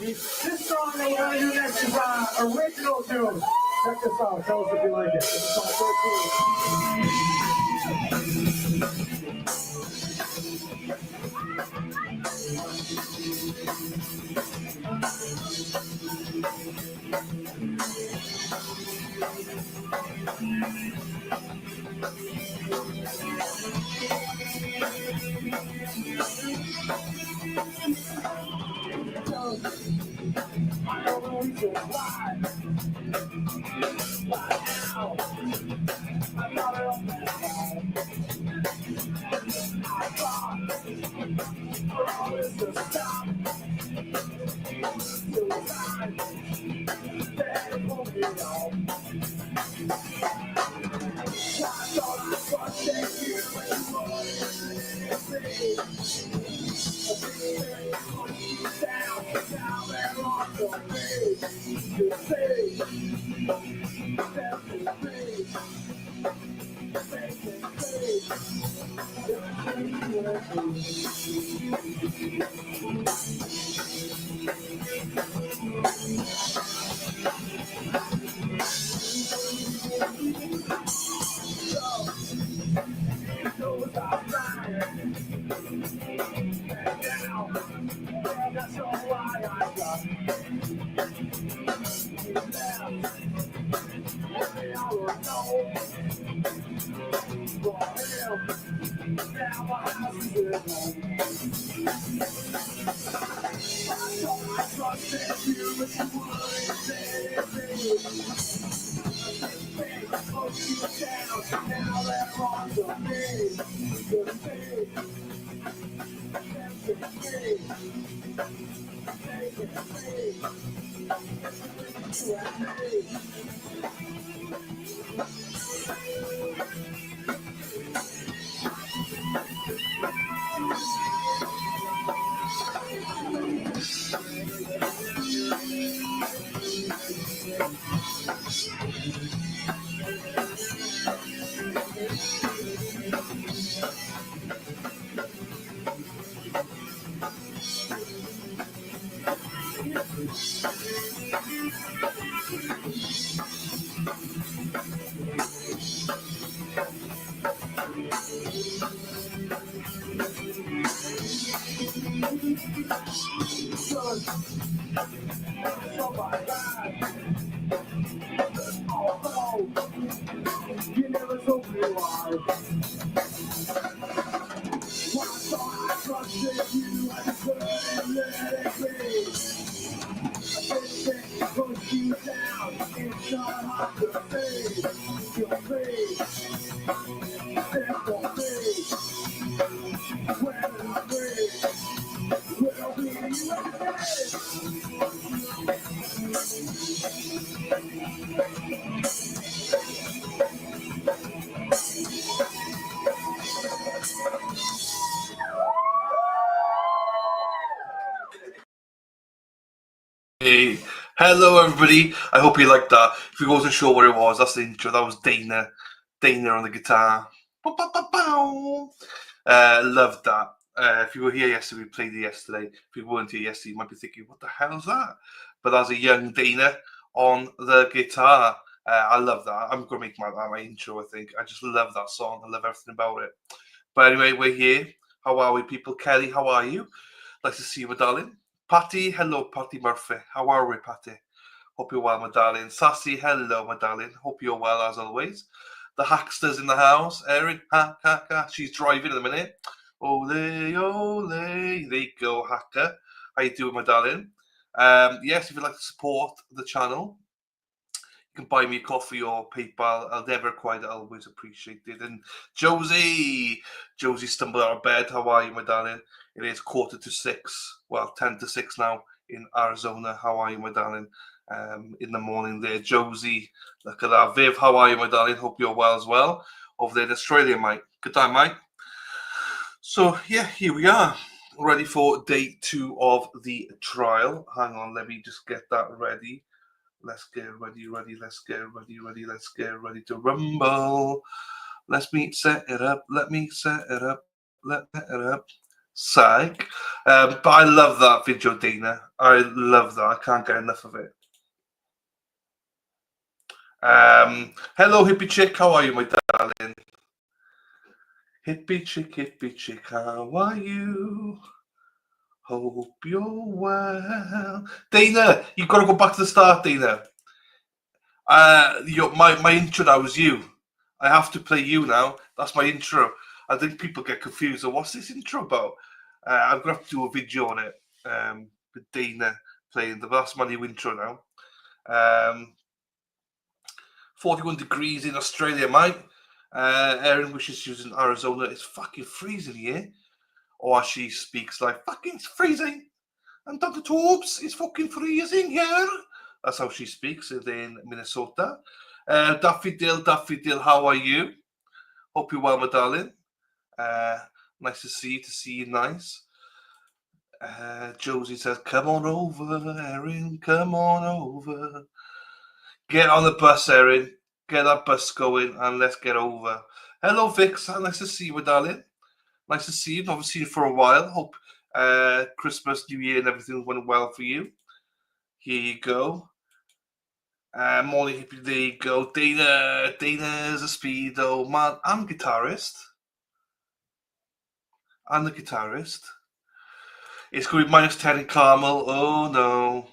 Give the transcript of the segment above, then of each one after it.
This song that we're going to do next is original tune. Check this out. Tell us if you like it. This is song 13. I don't know why. Now, I got it on that side. I thought for all this to stop. Till the time that won't be on. I thought I trusted you and wanted to down there on the face, you say, that's the face, make it face, that's all why I got you left. They all know for him. Now my house is at home. I thought I trusted you, but you wouldn't say anything. They put you down. Now they're on the me. The me. That's the me. Take it free. You and me. You never told me why. Once I trusted you, I couldn't let it be. I didn't put you down. It's not hard to face. Your face, simple face. When I break, will be you. Hey, hello everybody. I hope you liked that. If you wasn't sure what it was, that's the intro. That was Dana on the guitar. Loved that. If you were here yesterday, we played it yesterday. If you weren't here yesterday, you might be thinking, what the hell is that? But that's a young Dana on the guitar. I love that. I'm going to make my intro, I think. I just love that song. I love everything about it. But anyway, we're here. How are we, people? Kelly, how are you? Nice to see you, my darling. Patty, hello, Patty Murphy. How are we, Patty? Hope you're well, my darling. Sassy, hello, my darling. Hope you're well, as always. The Hackster's in the house. Erin, she's driving in a minute. Ole, ole. There you go, Hacker. How you doing, my darling? Yes, if you'd like to support the channel, you can buy me a coffee or PayPal. I'll never quite always appreciate it. And Josie stumbled out of bed. How are you, my darling? It is 5:45. Well, 5:50 now in Arizona. How are you, my darling? In the morning there. Josie, look at that. Viv, how are you, my darling? Hope you're well as well. Over there in Australia, mate. Good time, mate. So, yeah, here we are. Ready for day 2 of the trial. Hang on, let me just get that ready. Let's get ready. Let's get ready to rumble. Let me set it up. Psych. But I love that video, Dana. I love that. I can't get enough of it. Hello, hippie chick. How are you, my darling? Hippie chick, how are you? Hope you're well. Dana, you've got to go back to the start, Dana. My intro now is you. I have to play you now. That's my intro. I think people get confused. So what's this intro about? I'm going to have to do a video on it with Dana playing. That's my new intro now. 41 degrees in Australia, mate. Erin wishes she was in Arizona. It's fucking freezing here. Or she speaks like, fucking it's freezing. And Dr. Torbs, it's fucking freezing here. That's how she speaks in Minnesota. Daffodil, how are you? Hope you're well, my darling. Nice to see you nice. Josie says, come on over, Erin, come on over. Get on the bus, Erin. Get that bus going and let's get over. Hello, Vix. Nice to see you, my darling. Nice to see you. Haven't seen you for a while. Hope Christmas, New Year and everything went well for you. Here you go. Morning hippie, there you go. Dana's a speedo man and guitarist. And the guitarist. It's going to be minus 10 in Carmel. Oh no.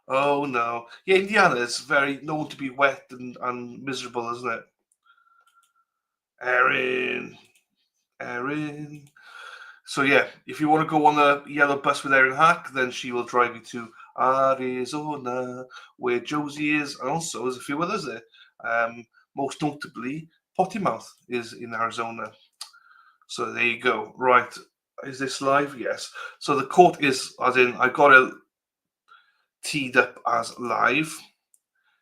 Oh no. Yeah, Indiana is very known to be wet and miserable, isn't it? Erin. So yeah, if you want to go on the yellow bus with Erin Hack, then she will drive you to Arizona, where Josie is, and also there's a few others there. Most notably, Pottymouth is in Arizona. So there you go. Right, is this live? Yes. So the court is, as in, I got it teed up as live.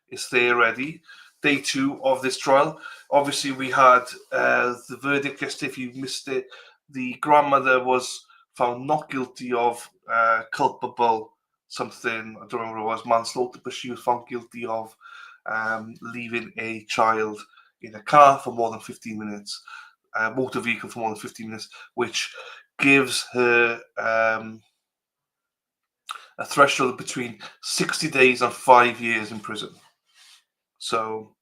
It's there ready. Day 2 of this trial. Obviously, we had the verdict yesterday. If you missed it, the grandmother was found not guilty of culpable something. I don't remember what it was, manslaughter, but she was found guilty of leaving a child in a car for more than 15 minutes, motor vehicle for more than 15 minutes, which gives her a threshold between 60 days and 5 years in prison. So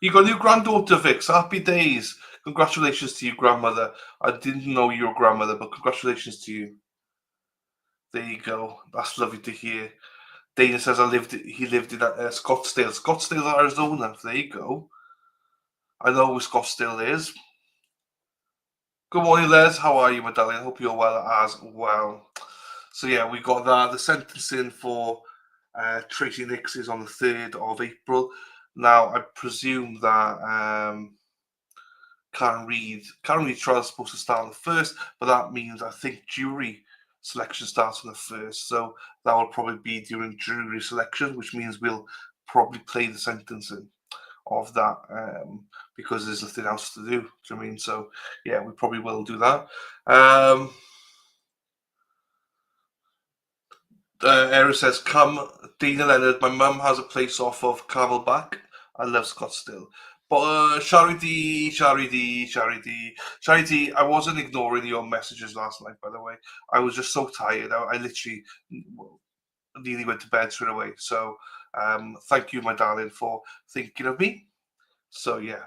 you got a new granddaughter, Vix. Happy days. Congratulations to you, grandmother. I didn't know you were grandmother, but congratulations to you. There you go. That's lovely to hear. Dana says he lived in Scottsdale, Arizona. There you go. I know who Scottsdale is. Good morning, Les. How are you, my darling? I hope you're well as well. So yeah, we got that. The sentencing for Tracey Nix is on the 3rd of April. Now, I presume that Karen Reid trial is supposed to start on the 1st, but that means I think jury selection starts on the 1st. So that will probably be during jury selection, which means we'll probably play the sentencing of that because there's nothing else to do. Do you know what I mean? So yeah, we probably will do that. Erin says, come, Dana Leonard, my mum has a place off of Camelback. I love Scottsdale. But Charity, I wasn't ignoring your messages last night, by the way. I was just so tired. I literally nearly went to bed straight away. So thank you, my darling, for thinking of me. So yeah.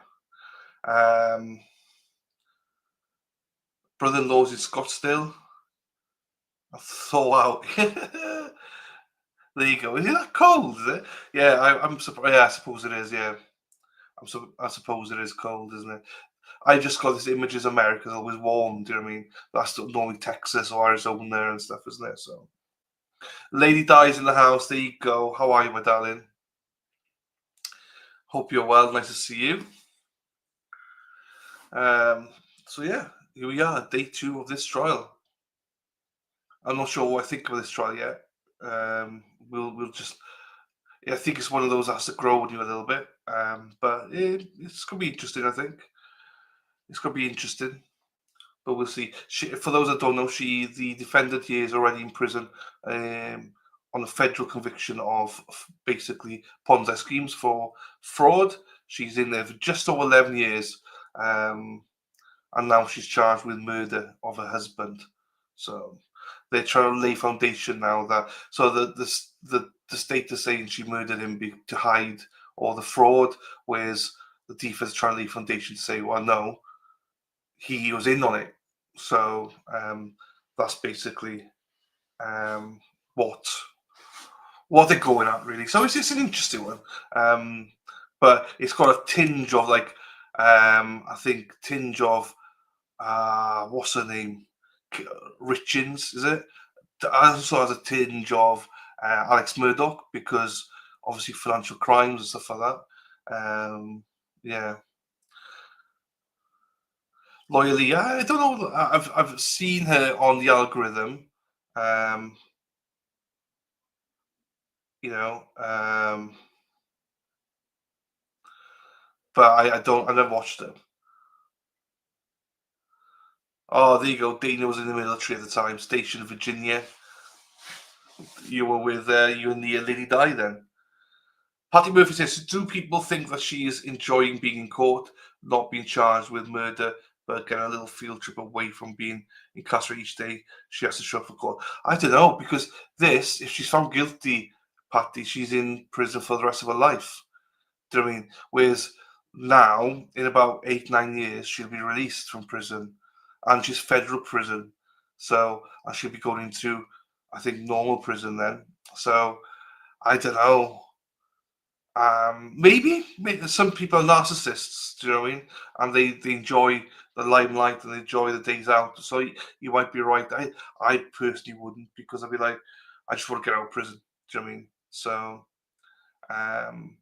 Brother-in-law's in Scottsdale. I thought out. There you go. Is it that cold? Is it? Yeah, I'm surprised. Yeah, I suppose it is. Yeah, I suppose it is cold, isn't it? I just got this image as America's always warm. Do you know what I mean? That's normally Texas or Arizona and stuff, isn't it? So, Lady Dies in the house. There you go. How are you, my darling? Hope you're well. Nice to see you. So yeah, here we are, day 2 of this trial. I'm not sure what I think of this trial yet. We'll just. I think it's one of those that has to grow on you a little bit. But it's going to be interesting, I think. It's going to be interesting. But we'll see. For those that don't know, the defendant here is already in prison on a federal conviction of basically Ponzi schemes for fraud. She's in there for just over 11 years. and now she's charged with murder of her husband. So they're trying to lay foundation now that so the state is saying she murdered him to hide all the fraud, whereas the thief is trying to lay foundation to say, well, no, he was in on it. So that's basically what they're going at, really. So it's an interesting one, but it's got a tinge of like I think tinge of what's her name, Richins, is it? Also has a tinge of Alex Murdoch, because obviously financial crimes and stuff like that. Yeah, Loyally, I don't know. I've seen her on the algorithm. Um, you know, but I don't. I never watched it. Oh, there you go. Dana was in the military at the time, stationed in Virginia. You were with you and the Lady Di then. Patty Murphy says, do people think that she is enjoying being in court, not being charged with murder, but getting a little field trip away from being incarcerated each day she has to show up for court? I don't know, because this, if she's found guilty, Patty, she's in prison for the rest of her life. Do you know what I mean? Whereas now, in about 8-9 years, she'll be released from prison, and she's federal prison. So, and she'll be going into, I think, normal prison then. So, I don't know. Maybe some people are narcissists, do you know what I mean? And they enjoy the limelight and they enjoy the days out. So you might be right. I personally wouldn't, because I'd be like, I just want to get out of prison. Do you know what I mean? So, um,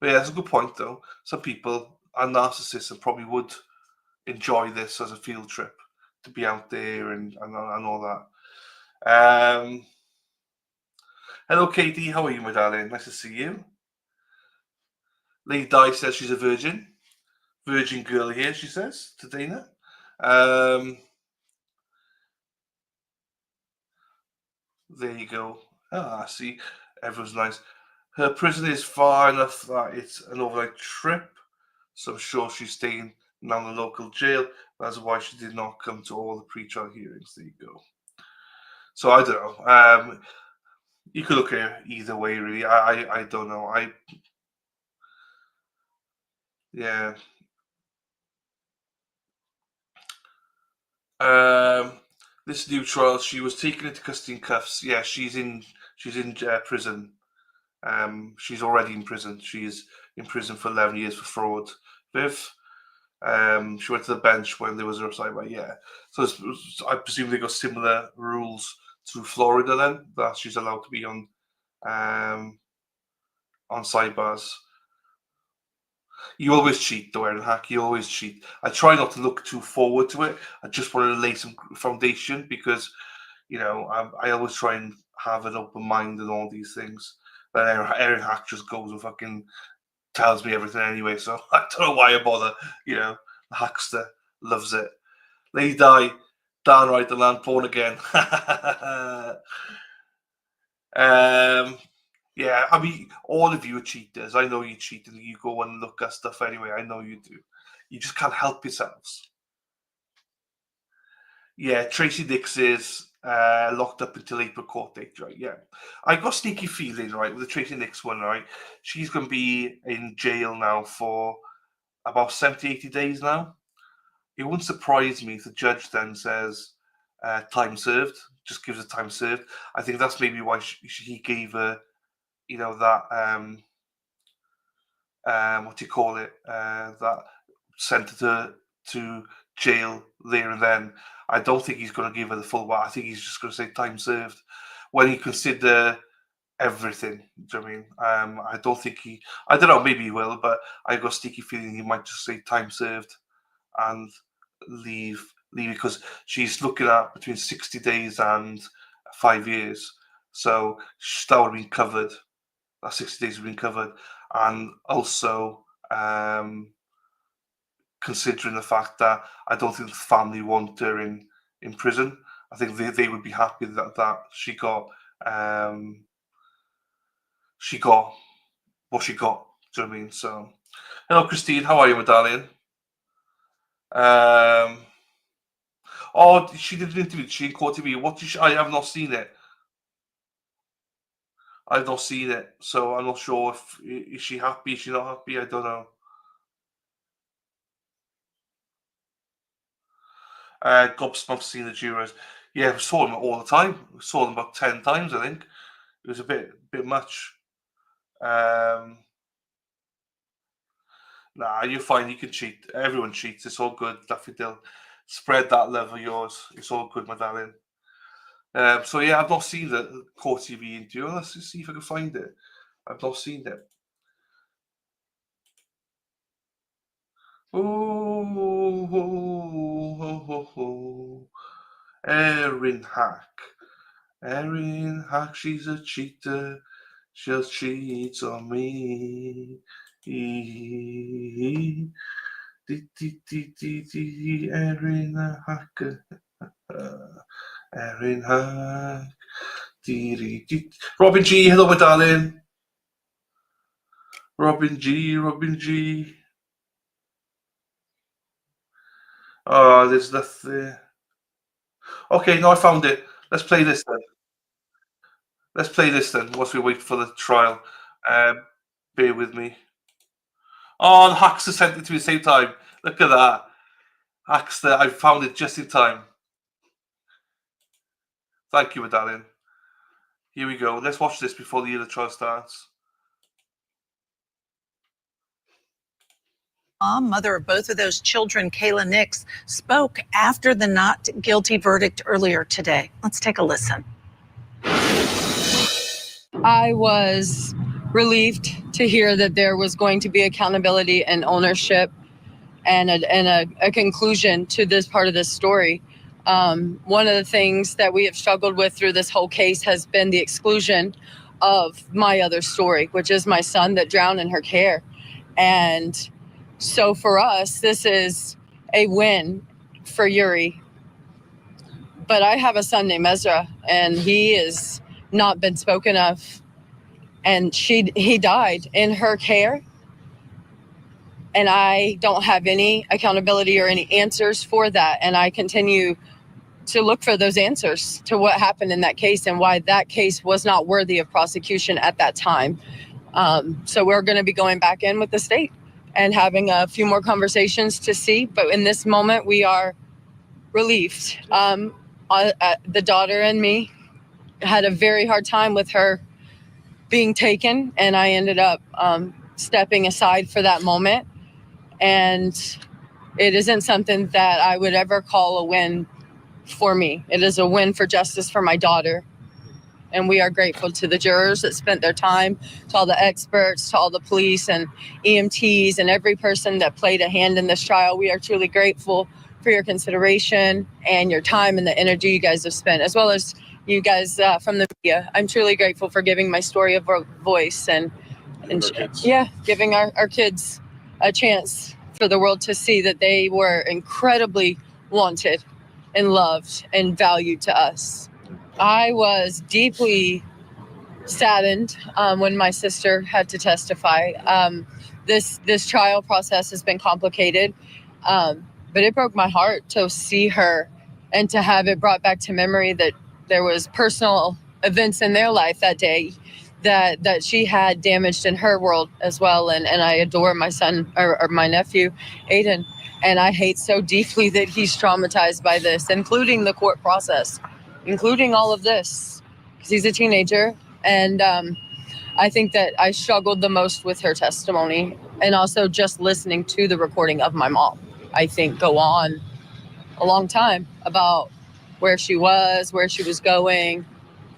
but yeah, that's a good point though. Some people are narcissists and probably would enjoy this as a field trip to be out there and all that. Hello, Katie. How are you, my darling? Nice to see you. Lady Di says she's a virgin. Virgin girl here, she says to Dana. There you go. See, everyone's nice. Her prison is far enough that it's an overnight trip, so I'm sure she's staying down the local jail. That's why she did not come to all the pre-trial hearings. There you go. So I don't know. You could look at it either way, really. I don't know. Yeah. This new trial, she was taken into custody in cuffs. Yeah, she's in prison. She's already in prison. She's in prison for 11 years for fraud. Viv, she went to the bench when there was a sidebar. Yeah, so I presume they got similar rules to Florida then, that she's allowed to be on sidebars. You always cheat, though, Aaron Hack. You always cheat. I try not to look too forward to it. I just want to lay some foundation, because I always try and have an open mind and all these things. But Aaron Hack just goes and fucking tells me everything anyway, so I don't know why I bother. The Hackster loves it. Lady Di, downright the land porn again. Yeah, I mean, all of you are cheaters. I know you cheat and you go and look at stuff anyway. I know you do. You just can't help yourselves. Yeah, Tracey Nix is locked up until April court date, right? Yeah. I got a sneaky feeling, right, with the Tracey Nix one, right? She's going to be in jail now for about 70, 80 days now. It wouldn't surprise me if the judge then says time served, just gives her time served. I think that's maybe why he gave her, that, what do you call it, that sent her to jail there and then. I don't think he's going to give her the full one. I think he's just going to say time served when he consider everything. Do you know what I mean? I don't think I don't know, maybe he will, but I got a sneaky feeling he might just say time served and leave because she's looking at between 60 days and 5 years. So that would have been covered. That 60 days would have been covered. And also, considering the fact that I don't think the family want her in prison. I think they would be happy that she got what she got. Do you know what I mean? So, hello, Christine. How are you, my darling? Oh, she did an interview. She in Court TV. What did she? I have not seen it. I've not seen it, so I'm not sure if is she happy. Is she not happy? I don't know. Gobsmack's seen the jurors. Yeah, we saw them all the time. We saw them about 10 times, I think. It was a bit much. Nah, you're fine. You can cheat. Everyone cheats. It's all good. Daffodil. Spread that love of yours. It's all good, my darling. So yeah, I've not seen the Court TV interview. Let's just see if I can find it. I've not seen it. Oh, Erin Hack. Erin Hack, she's a cheater. She'll cheat on me. Erin Hack. Erin Hack. Robin G, hello, my darling. Robin G. Oh, there's nothing. Okay, no, I found it. Let's play this then. Whilst we wait for the trial. Bear with me. Oh, the Hackster sent it to me at the same time. Look at that. Hackster, I found it just in time. Thank you, my darling. Here we go. Let's watch this before the other trial starts. Mother of both of those children, Kayla Nix, spoke after the not guilty verdict earlier today. Let's take a listen. I was relieved to hear that there was going to be accountability and ownership and a conclusion to this part of this story. One of the things that we have struggled with through this whole case has been the exclusion of my other story, which is my son that drowned in her care. And so for us, this is a win for Uri. But I have a son named Ezra, and he has not been spoken of. And he died in her care. And I don't have any accountability or any answers for that. And I continue to look for those answers to what happened in that case and why that case was not worthy of prosecution at that time. So we're going to be going back in with the state and having a few more conversations to see. But in this moment, we are relieved. The daughter and me had a very hard time with her being taken, and I ended up stepping aside for that moment. And it isn't something that I would ever call a win for me. It is a win for justice for my daughter. And we are grateful to the jurors that spent their time, to all the experts, to all the police and EMTs and every person that played a hand in this trial. We are truly grateful for your consideration and your time and the energy you guys have spent, as well as you guys from the media. I'm truly grateful for giving my story a voice and giving our kids a chance for the world to see that they were incredibly wanted and loved and valued to us. I was deeply saddened when my sister had to testify. This trial process has been complicated, but it broke my heart to see her and to have it brought back to memory that there was personal events in their life that day that she had damaged in her world as well. And I adore my son or my nephew, Aiden. And I hate so deeply that he's traumatized by this, including the court process, including all of this, because he's a teenager. And I think that I struggled the most with her testimony, and also just listening to the recording of my mom, I think, go on a long time about where she was going,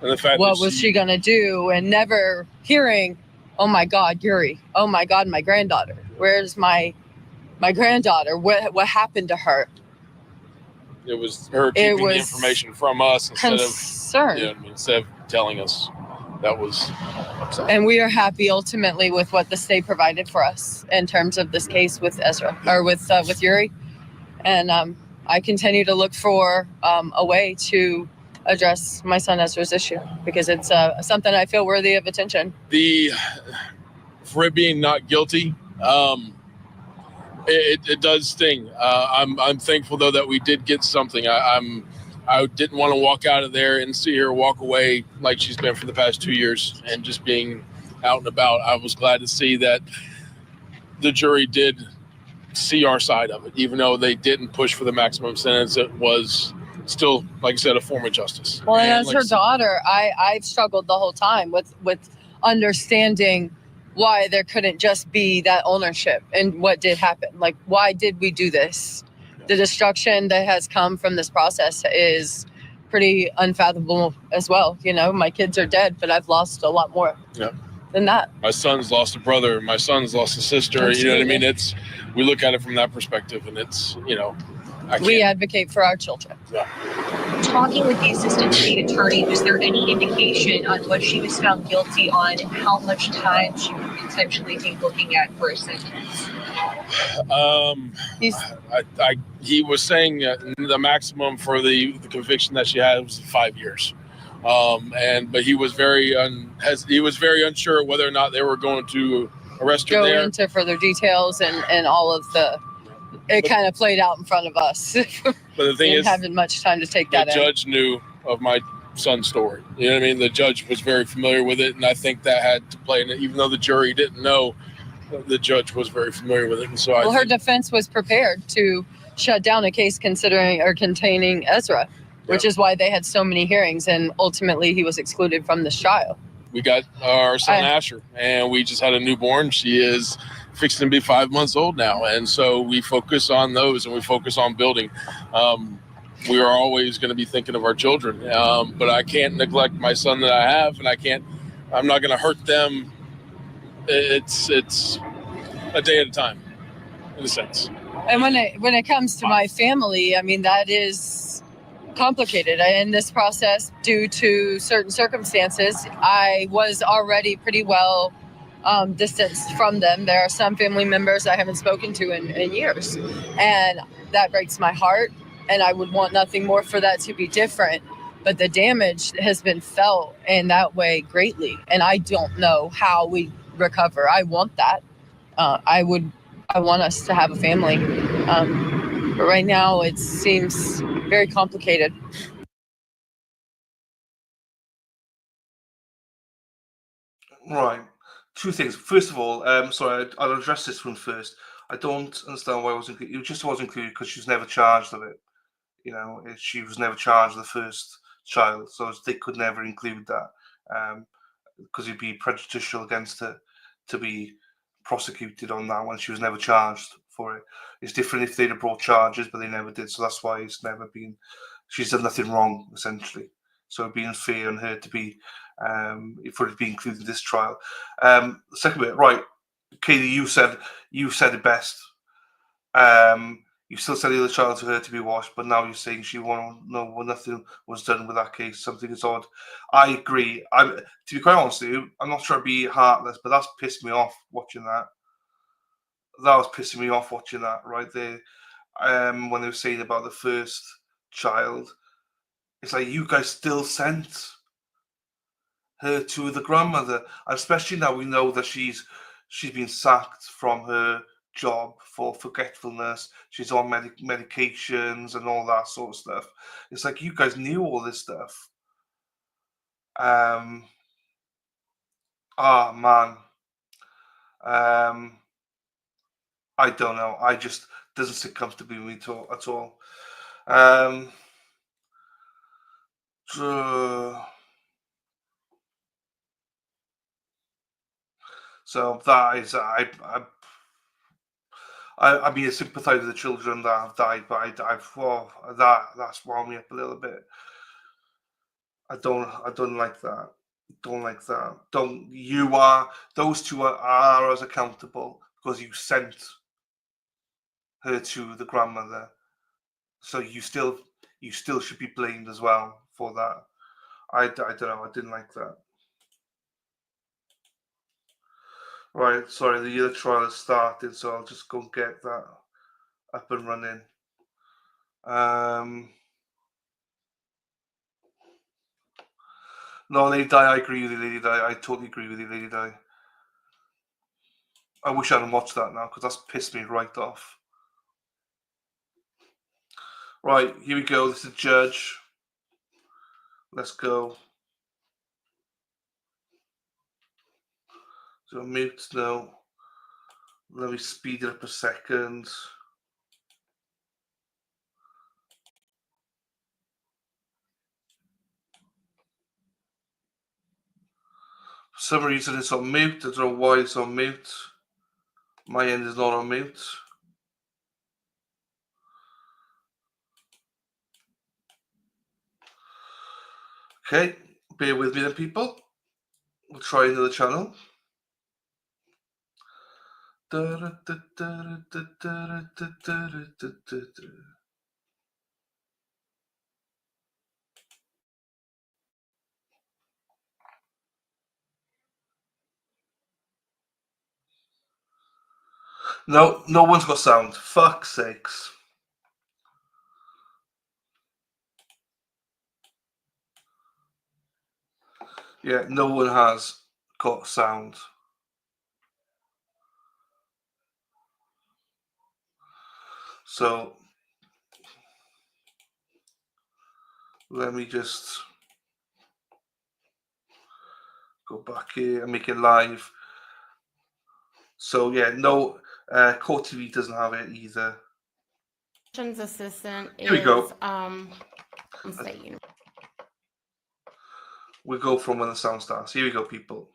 and the fact what was she going to do, and never hearing, oh my God, Uri, oh my God, my granddaughter, where's my granddaughter, what happened to her? It was her keeping the information from us instead of telling us. That was upsetting. And we are happy ultimately with what the state provided for us in terms of this case with Ezra, or with Uri. And I continue to look for a way to address my son Ezra's issue, because it's something I feel worthy of attention. For it being not guilty, It does sting. I'm thankful though that we did get something. I didn't want to walk out of there and see her walk away like she's been for the past 2 years and just being out and about. I was glad to see that the jury did see our side of it, even though they didn't push for the maximum sentence. It was still, like I said, a form of justice. Well, and as her daughter, I've struggled the whole time with understanding why there couldn't just be that ownership and what did happen. Like, why did we do this? The destruction that has come from this process is pretty unfathomable as well. You know, my kids are dead, but I've lost a lot more than that. My son's lost a brother. My son's lost a sister. Absolutely. You know what I mean? We look at it from that perspective, and it's, you know, we advocate for our children. Yeah. Talking with the assistant state attorney, was there any indication on what she was found guilty on, how much time she would potentially be looking at for a sentence? He was saying the maximum for the conviction that she had was 5 years, but he was very unsure whether or not they were going to arrest her there. Go into further details and all of the. It kind of played out in front of us. But the thing is, having much time to take that in. The judge knew of my son's story. You know what I mean? The judge was very familiar with it, and I think that had to play in it. Even though the jury didn't know, the judge was very familiar with it. And so her defense was prepared to shut down a case containing Ezra, which is why they had so many hearings, and ultimately he was excluded from this trial. We got our son Asher, and we just had a newborn. She is fixing to be 5 months old now, and so we focus on those, and we focus on building. We are always going to be thinking of our children, but I can't neglect my son that I have, and I'm not going to hurt them. It's a day at a time, in a sense. And when it comes to my family, I mean, that is complicated. In this process, due to certain circumstances, I was already pretty well distanced from them. There are some family members I haven't spoken to in years, and that breaks my heart, and I would want nothing more for that to be different. But the damage has been felt in that way greatly, and I don't know how we recover. I want that. I want us to have a family, but right now it seems very complicated. Right. Two things. First of all, sorry, I'll address this one first. I don't understand why it wasn't included. It just wasn't included because she was never charged of it. You know, she was never charged of the first child, so they could never include that because it'd be prejudicial against her to be prosecuted on that when she was never charged for it. It's different if they'd have brought charges, but they never did, so that's why it's never been. She's done nothing wrong, essentially. So it'd be unfair on her to be for it to be included in this trial. The second bit, right, Katie, you said it best. You still said the other child to her to be washed, but now you're saying she won't know when nothing was done with that case. Something is odd. I agree. To be quite honest with you, I'm not trying to be heartless, but that's pissed me off watching that. That was pissing me off watching that right there. When they were saying about the first child, it's like you guys still sent her to the grandmother, and especially now we know that she's been sacked from her job for forgetfulness. She's on medications and all that sort of stuff. It's like you guys knew all this stuff. Man. I don't know. I just doesn't sit comfortably with me at all. So that is I mean, I sympathise with the children that have died, but that's wound me up a little bit. I don't like that. Don't like that. Those two are as accountable because you sent her to the grandmother. So you still should be blamed as well for that. I don't know. I didn't like that. Right, sorry, the other trial has started, so I'll just go and get that up and running. No, Lady Di, I agree with you, Lady Di. I totally agree with you, Lady Di. I wish I hadn't watched that now because that's pissed me right off. Right, here we go. This is Judge. Let's go. So mute now. Let me speed it up a second. For some reason it's on mute. I don't know why it's on mute. My end is not on mute. Okay, bear with me then, people. We'll try another channel. No, no one's got sound. Fuck's sakes. Yeah, no one has got sound. So let me just go back here and make it live. So yeah, no, Court TV doesn't have it either. Assistant Here we go. State University. We'll go from when the sound starts. Here we go, people.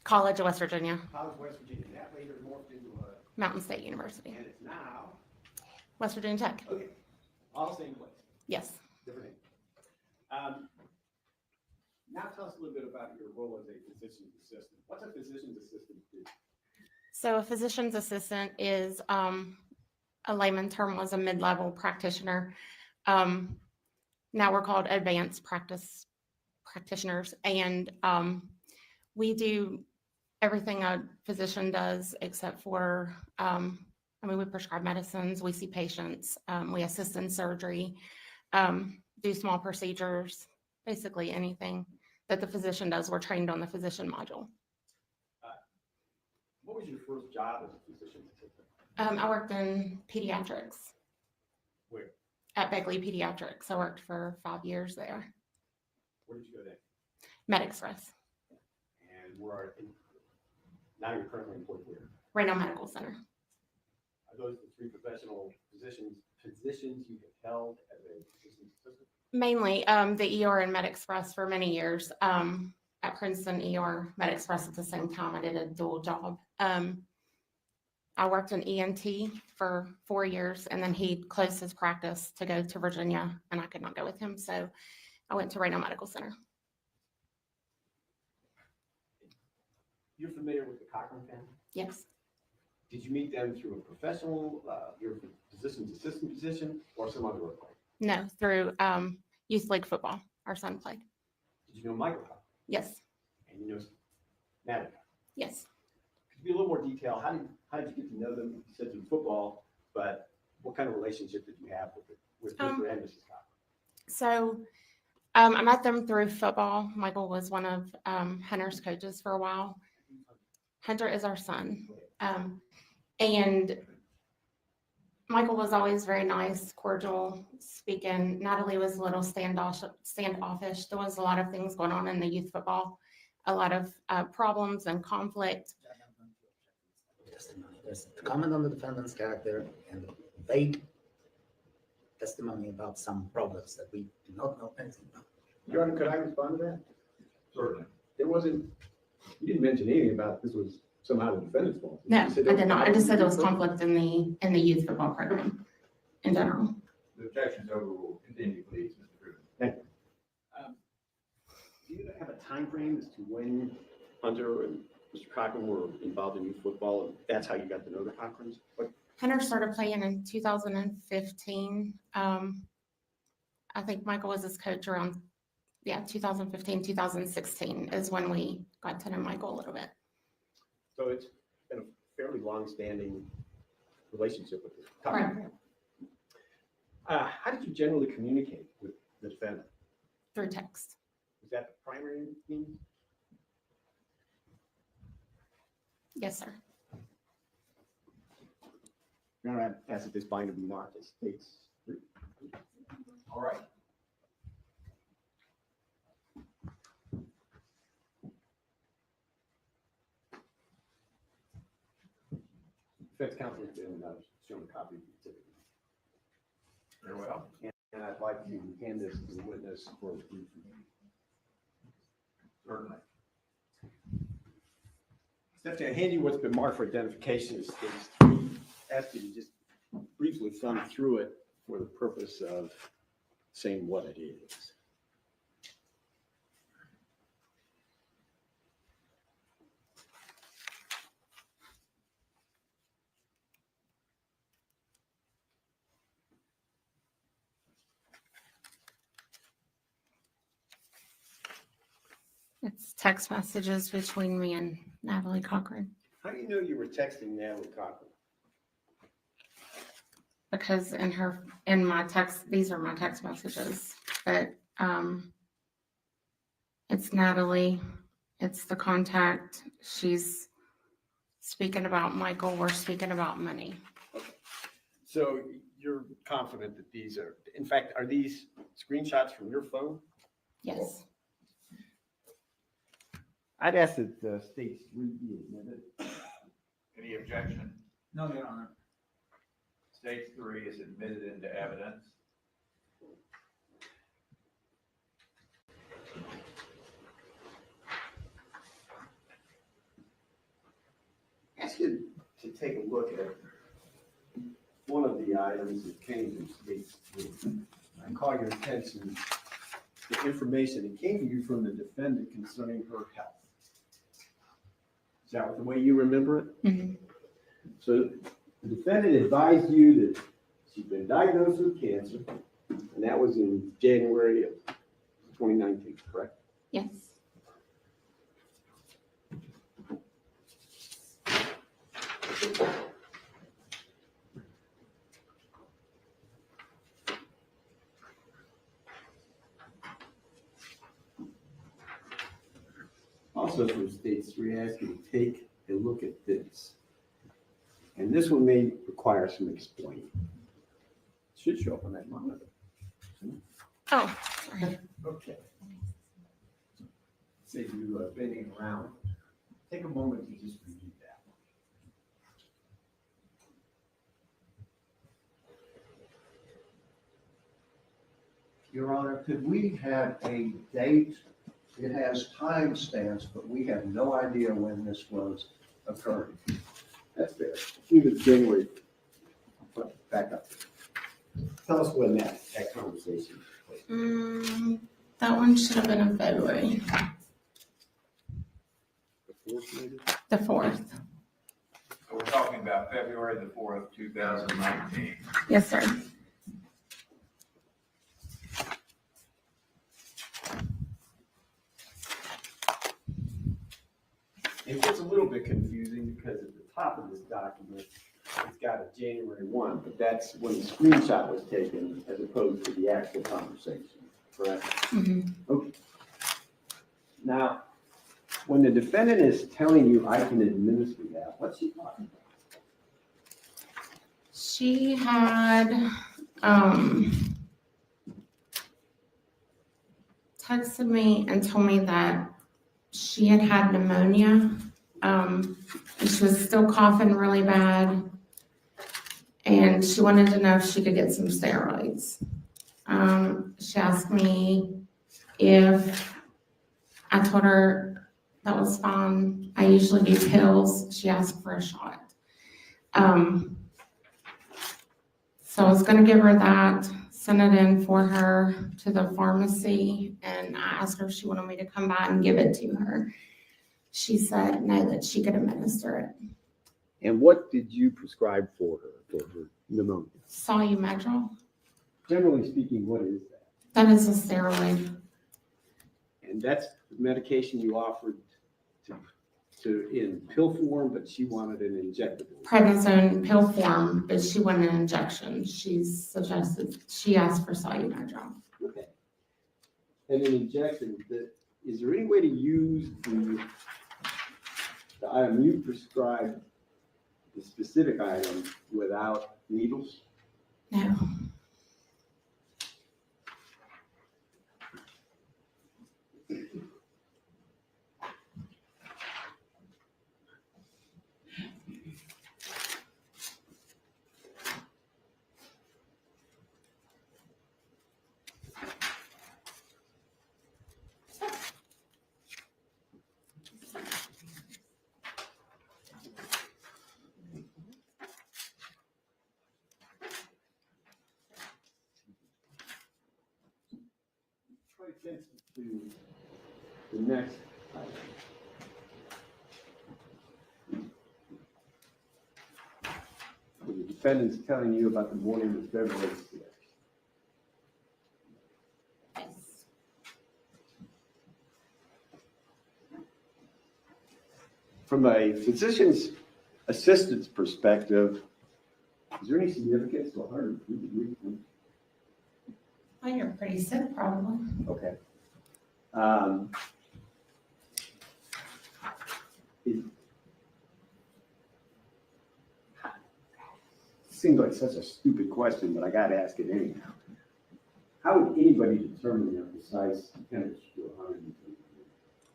College of West Virginia, College, West Virginia. That later morphed into a, Mountain State University, and it's now, West Virginia Tech. okay, all same place, Yes. different name. Now tell us a little bit about your role as a physician's assistant. What's a physician's assistant do? So a physician's assistant is a layman term, was a mid-level practitioner. Now we're called advanced practitioners, and we do everything a physician does except for, we prescribe medicines, we see patients, we assist in surgery, do small procedures, basically anything that the physician does. We're trained on the physician module. What was your first job as a physician's assistant? I worked in pediatrics. Where? At Begley Pediatrics. I worked for 5 years there. Where did you go then? MedExpress, And now you're currently employed where? Reno Medical Center. Are those the three professional positions you have held as a physician's assistant? Mainly the ER and MedExpress for many years. At Princeton ER, MedExpress at the same time. I did a dual job. I worked in ENT for 4 years, and then he closed his practice to go to Virginia, and I could not go with him, so I went to Reno Medical Center. You're familiar with the Cochran family? Yes. Did you meet them through a professional, your physician's assistant position, or some other work? No, through youth league football. Our son played. Did you know Michael Cochran? Yes. And you know Natalie? Yes. Could you be a little more detail? How did you get to know them? You said through football, but what kind of relationship did you have with Mr. and Mrs. Cochran? So I met them through football. Michael was one of Hunter's coaches for a while. Hunter is our son. And Michael was always very nice, cordial, speaking. Natalie was a little standoffish. There was a lot of things going on in the youth football, a lot of problems and conflict. Testimony. There's a comment on the defendant's character and vague testimony about some problems that we do not know anything about. Your Honor, could I respond to that? Certainly. You didn't mention anything about this was somehow the defendant's fault. No, I did not. I just said there was conflict in the youth football program in general. The objection's over. We'll continue, please, Mr. Cruz. Thank you. Do you have a time frame as to when Hunter and Mr. Cochran were involved in youth football, and that's how you got to know the Cochrans? Hunter started playing in 2015. I think Michael was his coach around, 2015, 2016 is when we got to know Michael a little bit. So it's been a fairly long-standing relationship with the Cochran family. How did you generally communicate with the defendant? through text. Was that the primary means? Yes, sir. You're going to ask if this binder be marked as states. All right. Defense counsel has been shown a copy of the certificate. Very well. And I'd like to hand this to the witness for review. Certainly. Stephanie, I hand you what's been marked for identification as stage 3. Ask you to just briefly thumb through it for the purpose of saying what it is. It's text messages between me and Natalie Cochran, How do you know you were texting Natalie Cochran? because in my text, these are my text messages, but it's Natalie, it's the contact. She's speaking about Michael, we're speaking about money. So you're confident that these are, in fact, are these screenshots from your phone? Yes. I'd ask that the state's be admitted. Any objection? No, Your Honor. Stage 3 is admitted into evidence. Ask you to take a look at one of the items that came from state 3. I call your attention to information that came to you from the defendant concerning her health. Is that the way you remember it? Mhm. So the defendant advised you that she'd been diagnosed with cancer, and that was in January of 2019, correct? Yes. Also from state 3, I ask you to take a look at this. And this one may require some explaining. It should show up on that monitor. Oh, Okay. Save you bending around. Take a moment to just review that. Your Honor, could we have a date? It has timestamps, but we have no idea when this was occurring. That's fair. Leave it January. Back up. Tell us when that conversation took place. that one should have been in February, The 4th, maybe? the 4th. So we're talking about February the 4th, 2019. Yes, sir. It gets a little bit confusing because at the top of this document, it's got a January 1, but that's when the screenshot was taken as opposed to the actual conversation, correct? Mhm. Okay. Now, when the defendant is telling you, I can administer that, what's she talking about? She had texted me and told me that she had had pneumonia. And she was still coughing really bad. And she wanted to know if she could get some steroids. She asked me if I told her that was fine. I usually do pills. She asked for a shot. So I was gonna give her that, send it in for her to the pharmacy, and I asked her if she wanted me to come by and give it to her. She said no, that she could administer it. And what did you prescribe for her pneumonia? Solumedrol, Generally speaking, what is that? that is a steroid. And that's the medication you offered to in pill form, but she wanted an injectable. Prednisone pill form, but she wanted an injection. She asked for salumedrol. Okay. And an injection, is there any way to use the item you prescribed, the specific item, without needles? No. Pay attention to the next item. The defendant's telling you about the morning of February 6th. Yes. From a physician's assistant's perspective, is there any significance to 103 degrees? Well, you're pretty sick, probably. Okay. It seems like such a stupid question, but I got to ask it anyhow. How would anybody determine their precise temperature to 103 degrees?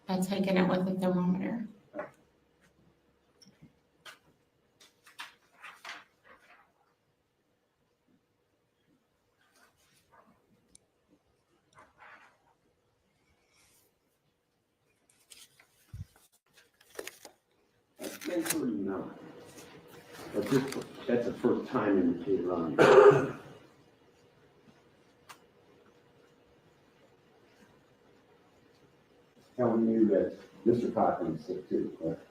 By taking it with a thermometer. That's 10:39. But that's the first time in the run. Telling you that Mr. Cochran is sick too, correct?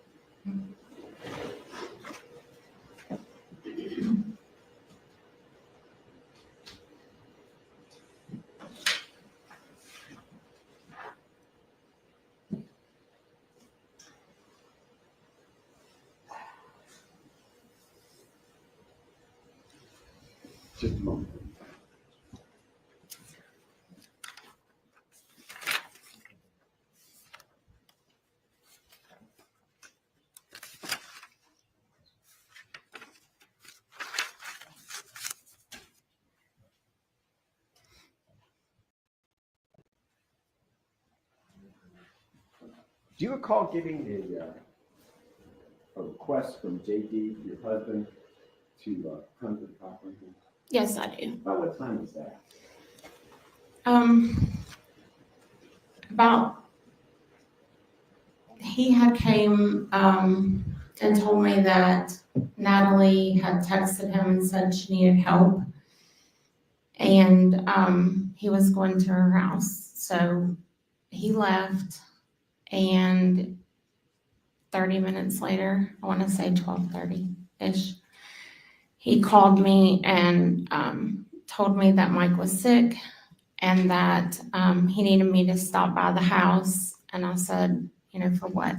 Just a moment. Do you recall getting a request from JD, your husband, to come to the conference? Yes, I do. About what time was that? He had came and told me that Natalie had texted him and said she needed help. And he was going to her house. So he left, and 30 minutes later, I want to say 12:30-ish, he called me and told me that Mike was sick and that he needed me to stop by the house. And I said, for what?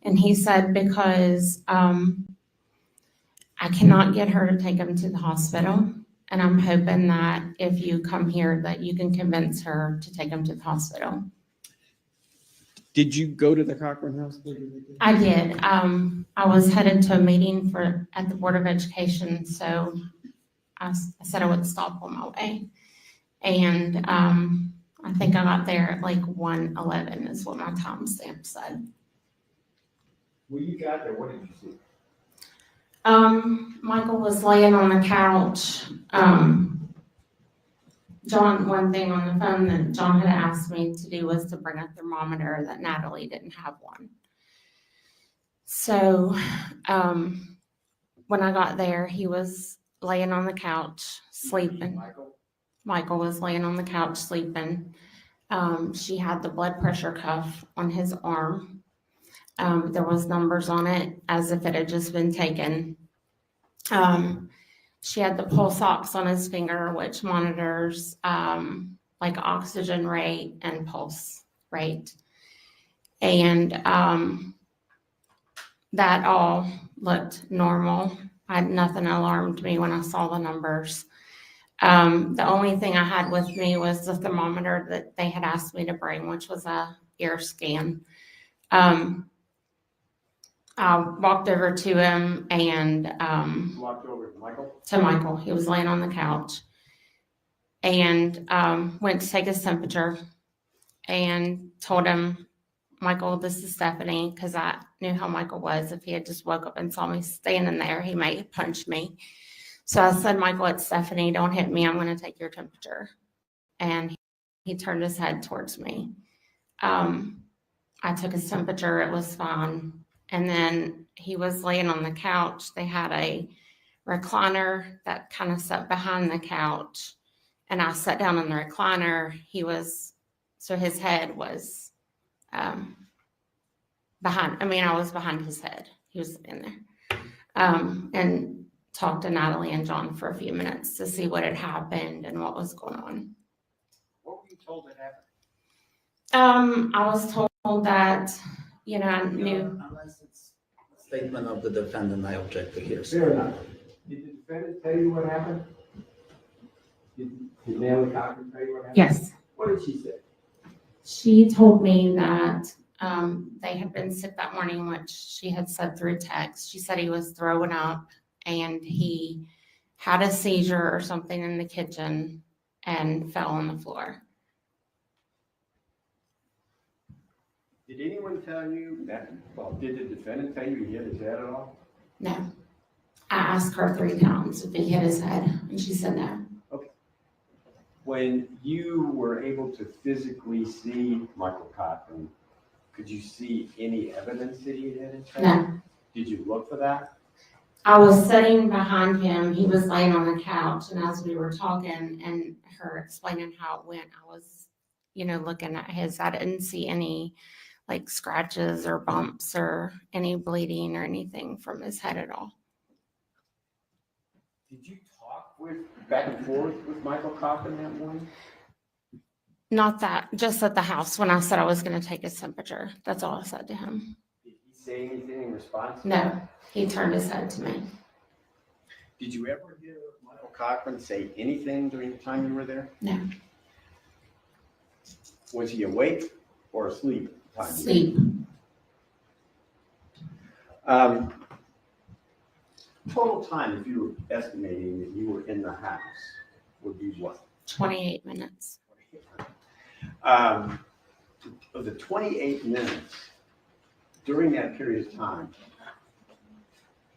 And he said, because I cannot get her to take him to the hospital. And I'm hoping that if you come here, that you can convince her to take him to the hospital. Did you go to the Cochran house? I did. I was headed to a meeting at the Board of Education, so I said I would stop on my way. And I think I got there at like 1:11 is what my timestamp said. When you got there, what did you see? Michael was laying on the couch. John, one thing on the phone that John had asked me to do was to bring a thermometer, that Natalie didn't have one. So when I got there, he was laying on the couch sleeping. Michael was laying on the couch sleeping. She had the blood pressure cuff on his arm. There was numbers on it as if it had just been taken. She had the pulse ox on his finger, which monitors like oxygen rate and pulse rate. And that all looked normal. Nothing alarmed me when I saw the numbers. The only thing I had with me was the thermometer that they had asked me to bring, which was a ear scan. I walked over to him and Walked over to Michael. Michael. He was laying on the couch and went to take his temperature and told him, Michael, this is Stephanie, because I knew how Michael was. If he had just woke up and saw me standing there, he might have punched me. So I said, Michael, it's Stephanie. Don't hit me. I'm going to take your temperature. And he turned his head towards me. I took his temperature. It was fine. And then he was laying on the couch. They had a recliner that kind of sat behind the couch. And I sat down on the recliner. So his head was behind. I was behind his head. He was in there. And talked to Natalie and John for a few minutes to see what had happened and what was going on. What were you told had happened? I was told that, I knew. Unless it's a statement of the defendant, I object to hear. Fair enough. Did the defendant tell you what happened? Did Natalie Cochran tell you what happened? Yes. What did she say? She told me that they had been sick that morning, which she had said through text. She said he was throwing up and he had a seizure or something in the kitchen and fell on the floor. Did anyone tell you that, did the defendant tell you he hit his head at all? No. I asked her 3 times if he hit his head, and she said no. Okay. When you were able to physically see Michael Cochran, could you see any evidence that he hit his head? No. Did you look for that? I was sitting behind him. He was laying on the couch, and as we were talking and her explaining how it went, I was, looking at his. I didn't see any scratches or bumps or any bleeding or anything from his head at all. Did you talk back and forth with Michael Cochran that morning? Not that, just at the house when I said I was going to take his temperature. That's all I said to him. Did he say anything in response? No, he turned his head to me. Did you ever hear Michael Cochran say anything during the time you were there? No. Was he awake or asleep? Sleep. Total time, if you were estimating that you were in the house, would be what? 28 minutes. Of the 28 minutes, during that period of time,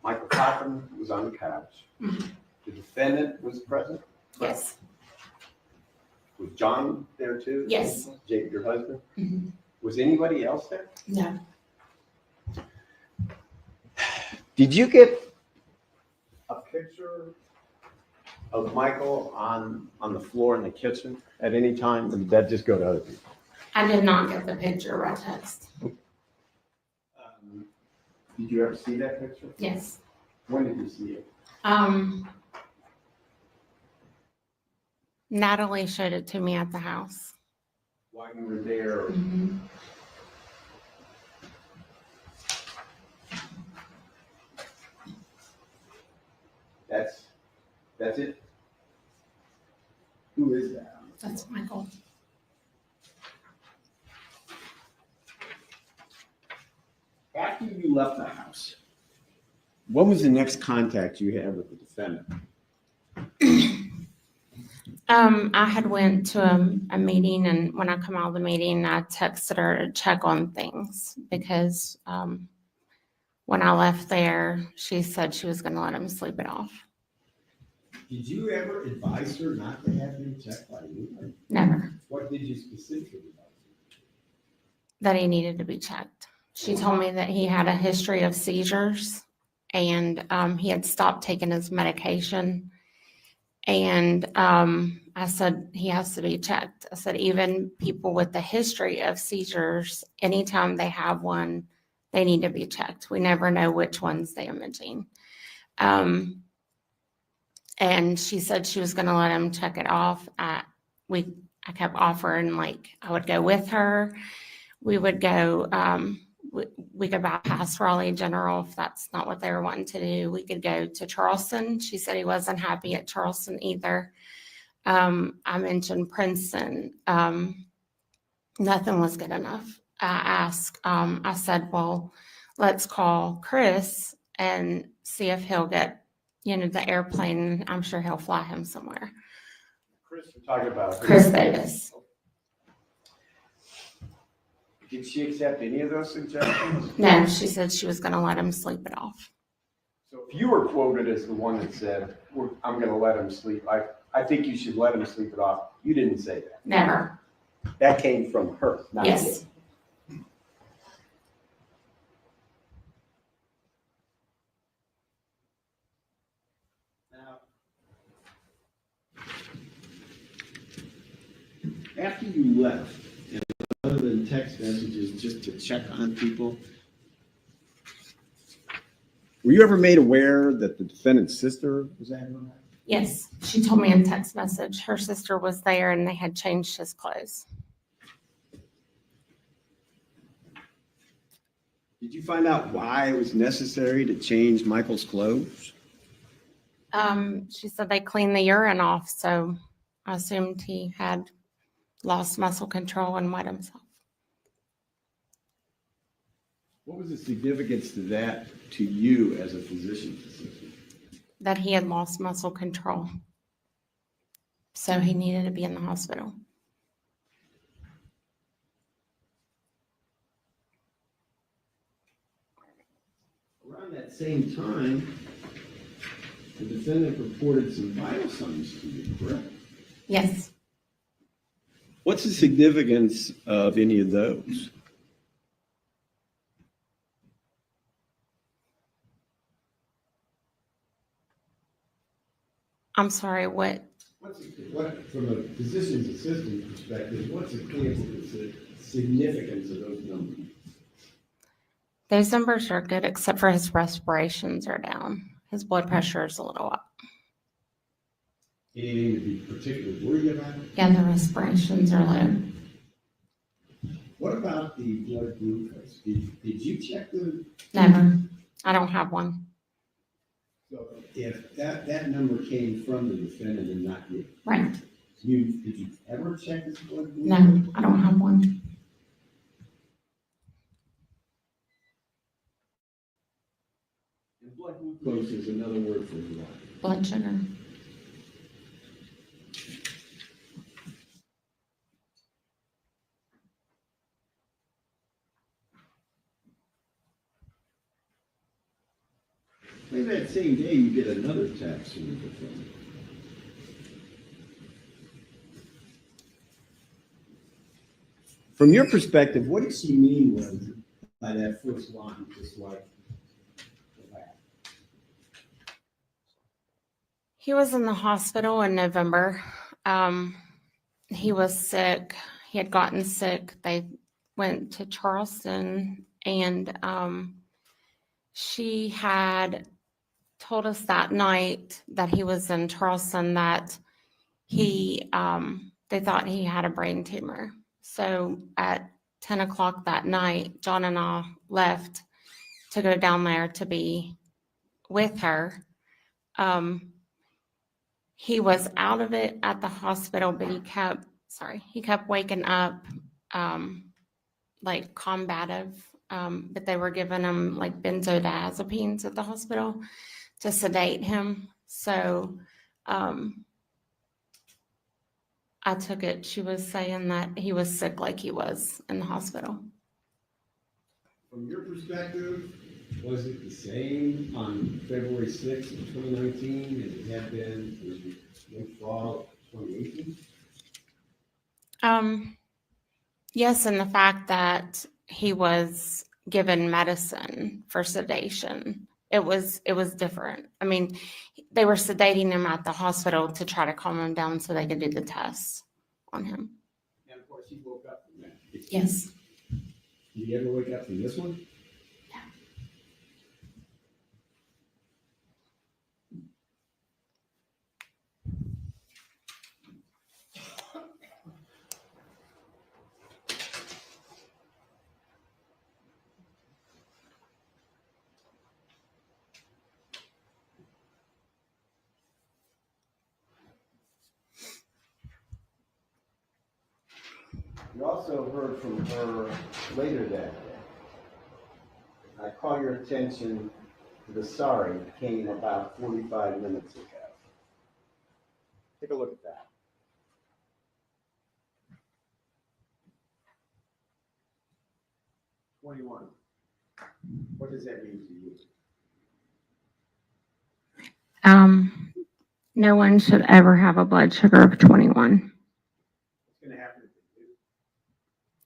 Michael Cochran was on the couch. Mm-hmm. The defendant was present? Yes. Was John there too? Yes. Jake, your husband? Mm-hmm. Was anybody else there? No. Did you get a picture of Michael on the floor in the kitchen at any time, or did that just go to other people? I did not get the picture by text. Did you ever see that picture? Yes. When did you see it? Natalie showed it to me at the house. While you were there? Mm-hmm. That's it? Who is that? That's Michael. After you left the house, what was the next contact you had with the defendant? I had went to a meeting, and when I come out of the meeting, I texted her to check on things because when I left there, she said she was going to let him sleep it off. Did you ever advise her not to have him checked by you? Never. What did you specifically advise her? That he needed to be checked. She told me that he had a history of seizures, and he had stopped taking his medication. And I said, he has to be checked. I said, even people with the history of seizures, anytime they have one, they need to be checked. We never know which one's damaging. And she said she was going to let him check it off. I kept offering, I would go with her. We would go, we could bypass Raleigh General if that's not what they were wanting to do. We could go to Charleston. She said he wasn't happy at Charleston either. I mentioned Princeton. Nothing was good enough. I said, well, let's call Chris and see if he'll get, the airplane. I'm sure he'll fly him somewhere. Chris, we're talking about. Chris Davis. Did she accept any of those suggestions? No, she said she was going to let him sleep it off. So if you were quoted as the one that said, I'm going to let him sleep, I think you should let him sleep it off. You didn't say that. Never. That came from her, not you. Yes. After you left, and other than text messages just to check on people, were you ever made aware that the defendant's sister was at her? Yes. She told me in text message her sister was there and they had changed his clothes. Did you find out why it was necessary to change Michael's clothes? She said they cleaned the urine off, so I assumed he had lost muscle control and wet himself. What was the significance to that to you as a physician's assistant? That he had lost muscle control. So he needed to be in the hospital. Around that same time, the defendant reported some vital signs to you, correct? Yes. What's the significance of any of those? I'm sorry, what? What, from a physician's assistant perspective, what's the clinical significance of those numbers? Those numbers are good except for his respirations are down. His blood pressure is a little up. Anything to be particularly worried about? Yeah, the respirations are low. What about the blood glucose? Did you check the? Never. I don't have one. So if that number came from the defendant and not you. Right. Did you ever check his blood glucose? No, I don't have one. And blood glucose is another word for what? Blood sugar. Maybe that same day you get another text from the defendant. From your perspective, what did she mean by that first line, just like that? He was in the hospital in November. He was sick. He had gotten sick. They went to Charleston, and she had told us that night that he was in Charleston that they thought he had a brain tumor. So at 10 o'clock that night, John and I left to go down there to be with her. He was out of it at the hospital, but he kept waking up like combative. But they were giving him like benzodiazepines at the hospital to sedate him. So I took it. She was saying that he was sick like he was in the hospital. From your perspective, was it the same on February 6th of 2019 as it had been in late fall of 2018? Yes, and the fact that he was given medicine for sedation, it was different. I mean, they were sedating him at the hospital to try to calm him down so they could do the tests on him. And of course, he woke up from that. Yes. Did he ever wake up from this one? You also heard from her later that day. I call your attention to the sorry came about 45 minutes ago. Take a look at that. "21. What does that mean to you? No one should ever have a blood sugar of 21. What's going to happen if they do?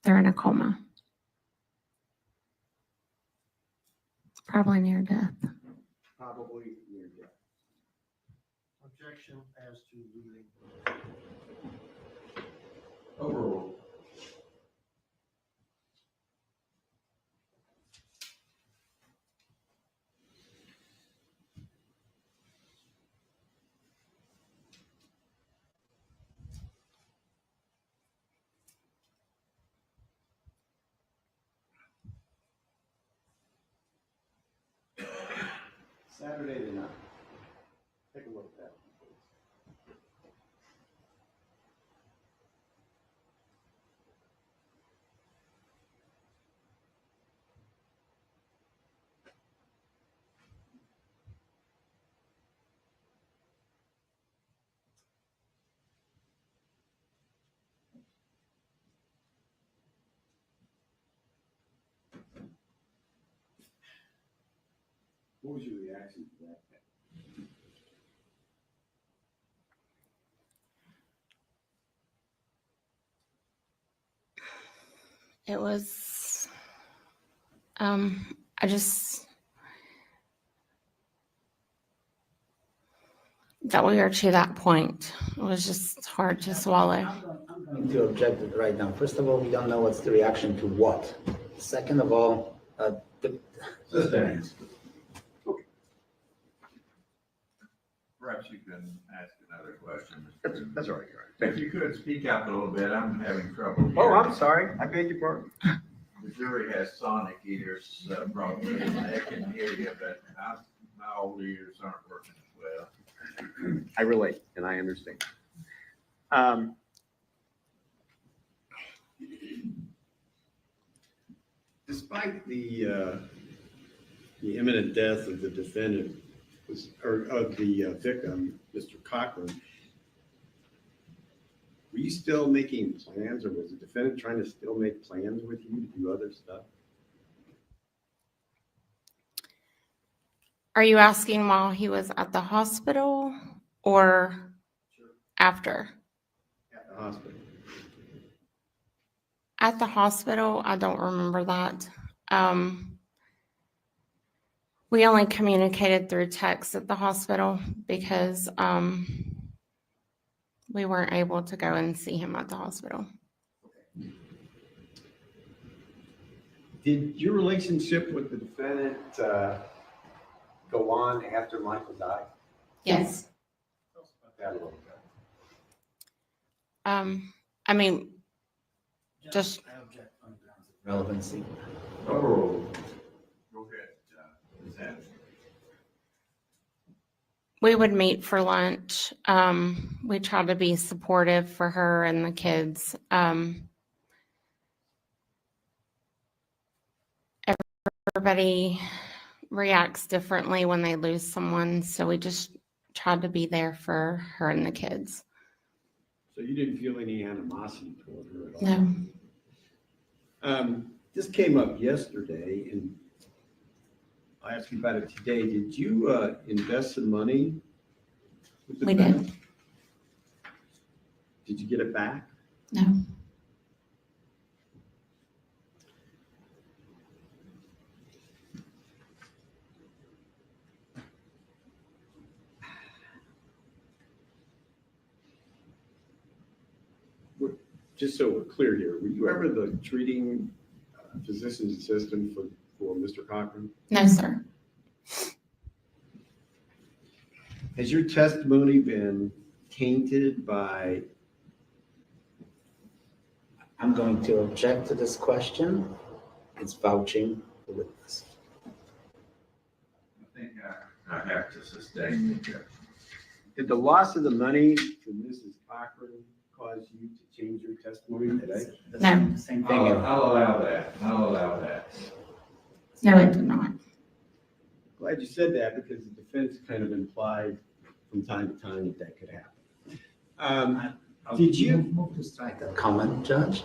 They're in a coma. Probably near death. Probably near death." Objection as to reading. Overruled. Saturday the 9th. Take a look at that. What was your reaction to that? It was, that we are to that point. It was just hard to swallow. I'm going to object it right now. First of all, we don't know what's the reaction to what. Second of all, Sustained. Perhaps you can ask another question. Mr. That's all right. If you could speak up a little bit, I'm having trouble Oh, hearing. I'm sorry. I beg your pardon. The jury has sonic ears, probably, and they can hear you, but my old ears aren't working as well. I relate and I understand. Despite the imminent death of the defendant, or of the victim, Mr. Cochran, were you still making plans, or was the defendant trying to still make plans with you to do other stuff? Are you asking while he was at the hospital or after? At the hospital. At the hospital, I don't remember that. We only communicated through text at the hospital because we weren't able to go and see him at the hospital. Did your relationship with the defendant go on after Michael died? Yes. Tell us about that a little bit. I mean, just I object on grounds of relevancy. Overruled. Go ahead, Ms. Anderson. we would meet for lunch. We tried to be supportive for her and the kids. Everybody reacts differently when they lose someone, so we just tried to be there for her and the kids. So you didn't feel any animosity toward her at all? No. This came up yesterday, and I asked you about it today. Did you invest some money with the We bank? did. Did you get it back? No. Just so we're clear here, were you ever the treating physician's assistant for Mr. Cochran? No, sir. Has your testimony been tainted by? I'm going to object to this question. It's vouching the witness. I think I have to sustain the objection. Did the loss of the money to Mrs. Cochran cause you to change your testimony today? No. Same thing. I'll allow that. I'll allow that. No, it did not. Glad you said that because the defense kind of implied from time to time that could happen. Did you? Move to strike that comment, Judge?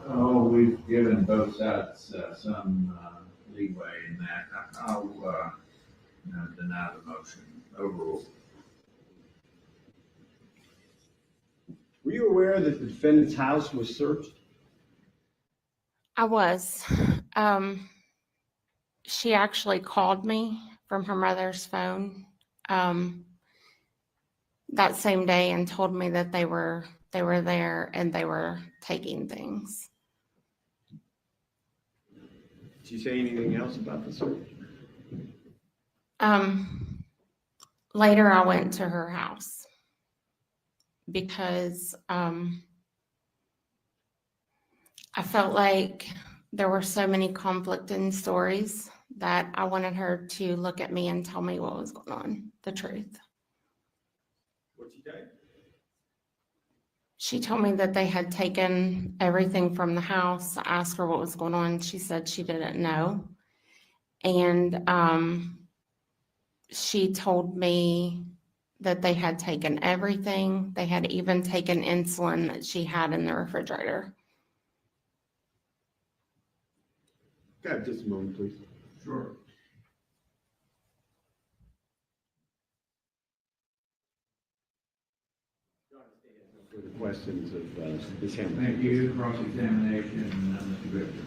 Oh, we've given both sides some leeway in that. I'll deny the motion overrule. Were you aware that the defendant's house was searched? I was. She actually called me from her mother's phone that same day and told me that they were there and they were taking things. Did she say anything else about the search? Later, I went to her house because I felt like there were so many conflicting stories that I wanted her to look at me and tell me what was going on, the truth. What'd she say? She told me that they had taken everything from the house. I asked her what was going on. She said she didn't know. And she told me that they had taken everything. They had even taken insulin that she had in the refrigerator. God, just a moment, please. Sure. Further questions of Ms. Hamilton? Thank you. Cross-examination, Mr. Victor.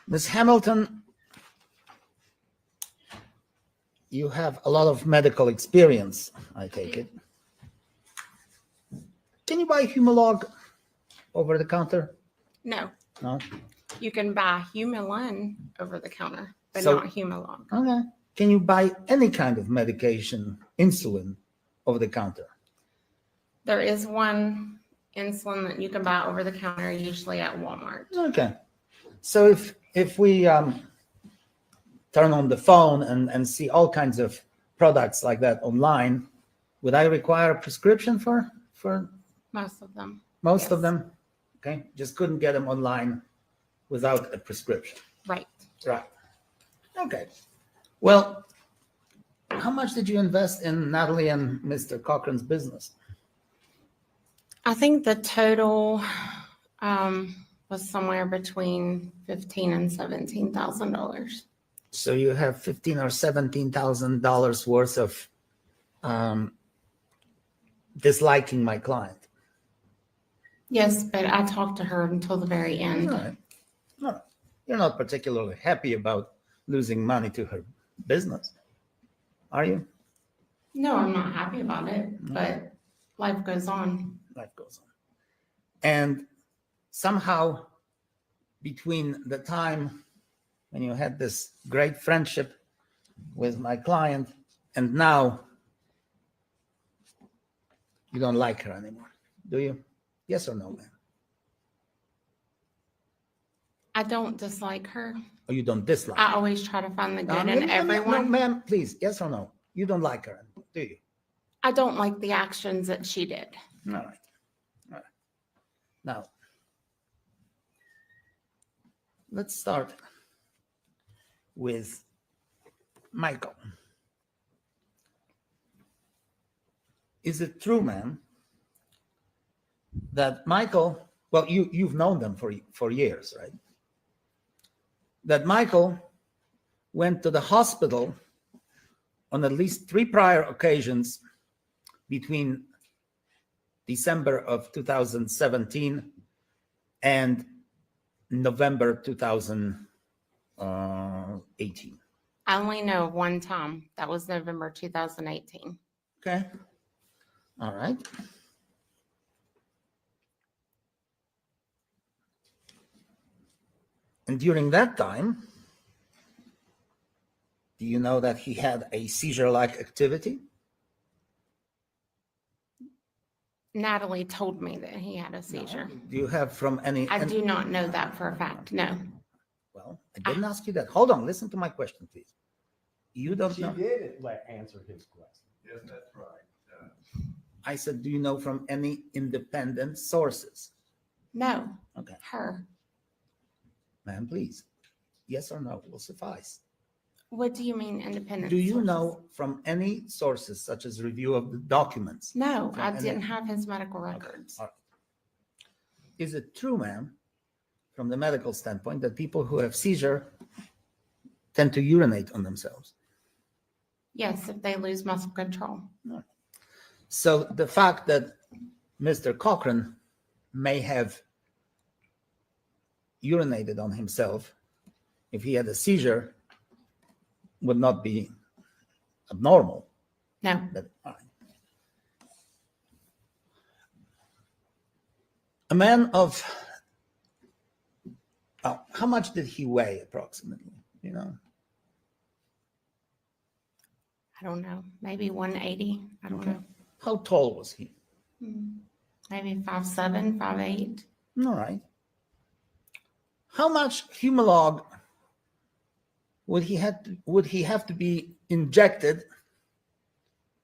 Ms. Hamilton, you have a lot of medical experience, I take it. Can you buy Humalog over the counter? No, No? you can buy Humulin over the counter, but So- not Humalog. Okay. Can you buy any kind of medication, insulin, over the counter? There is one insulin that you can buy over the counter, usually at Walmart. Okay. So if we turn on the phone and see all kinds of products like that online, would I require a prescription for Most of them. most of Yes. them? Okay, just couldn't get them online without a prescription. Right. Right. Okay. Well, how much did you invest in Natalie and Mr. Cochran's business? I think the total was somewhere between $15,000 and $17,000. So you have $15,000 or $17,000 worth of disliking my client. Yes, but I talked to her until the very end. All right. No, you're not particularly happy about losing money to her business, are you? No, I'm not happy about it, but life goes on. Life goes on. And somehow between the time when you had this great friendship with my client and now you don't like her anymore, do you? Yes or no, ma'am? I don't dislike her. Or you don't dislike I her? always try to find the No, good no, in no, no, everyone. No, ma'am, please, yes or no? You don't like her, do you? I don't like the actions that she did. All right. All right. Now, let's start with Michael. Is it true, ma'am, that Michael, well, you've known them for years, right? That Michael went to the hospital on at least 3 prior occasions between December of 2017 and November 2018. I only know of one time. That was November 2018. Okay. All right. And during that time, do you know that he had a seizure-like activity? Natalie told me that he had a seizure. Do you have from any? I do not know that for a fact. No. Well, I didn't ask you that. Hold on, listen to my question, please. You don't She know. did answer his question. Yes, that's right. I said, do you know from any independent sources? No, Okay, her. ma'am, please. Yes or no will suffice. What do you mean independent? Do you sources? know from any sources such as review of the documents? No, from I any- didn't have his medical records. all right. Is it true, ma'am, from the medical standpoint, that people who have seizure tend to urinate on themselves? Yes, if they lose muscle control. So the fact that Mr. Cochran may have urinated on himself if he had a seizure would not be abnormal. No, All right. A man of, how much did he weigh approximately? You know, I don't know. Maybe 180. I don't Okay. know. how tall was he? Maybe 5'7", 5'8". All right. How much Humalog would he have to be injected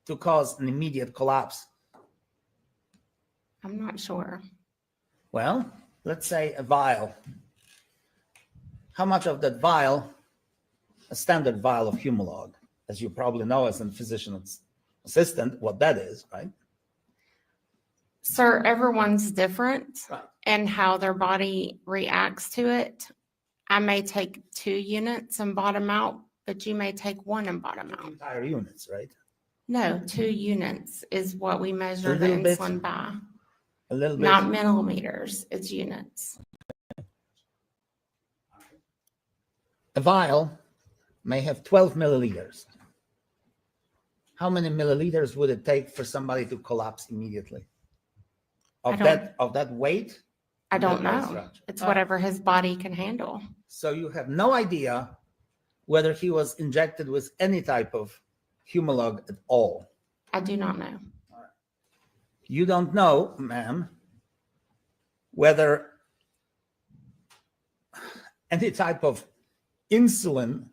to cause an immediate collapse? I'm not sure. Well, let's say a vial. How much of that vial, a standard vial of Humalog, as you probably know as a physician's assistant, what that is, right? Sir, everyone's different Right. and how their body reacts to it. I may take 2 units and bottom out, but you may take 1 and bottom out. Entire units, right? No, 2 units is what we measure the little bit. insulin by, A little bit. not millimeters, it's units. A vial may have 12 milliliters. How many milliliters would it take for somebody to collapse immediately? Of that weight? I don't That know. weight structure. It's whatever his body can handle. So you have no idea whether he was injected with any type of Humalog at all. I do not know. You don't know, ma'am, whether any type of insulin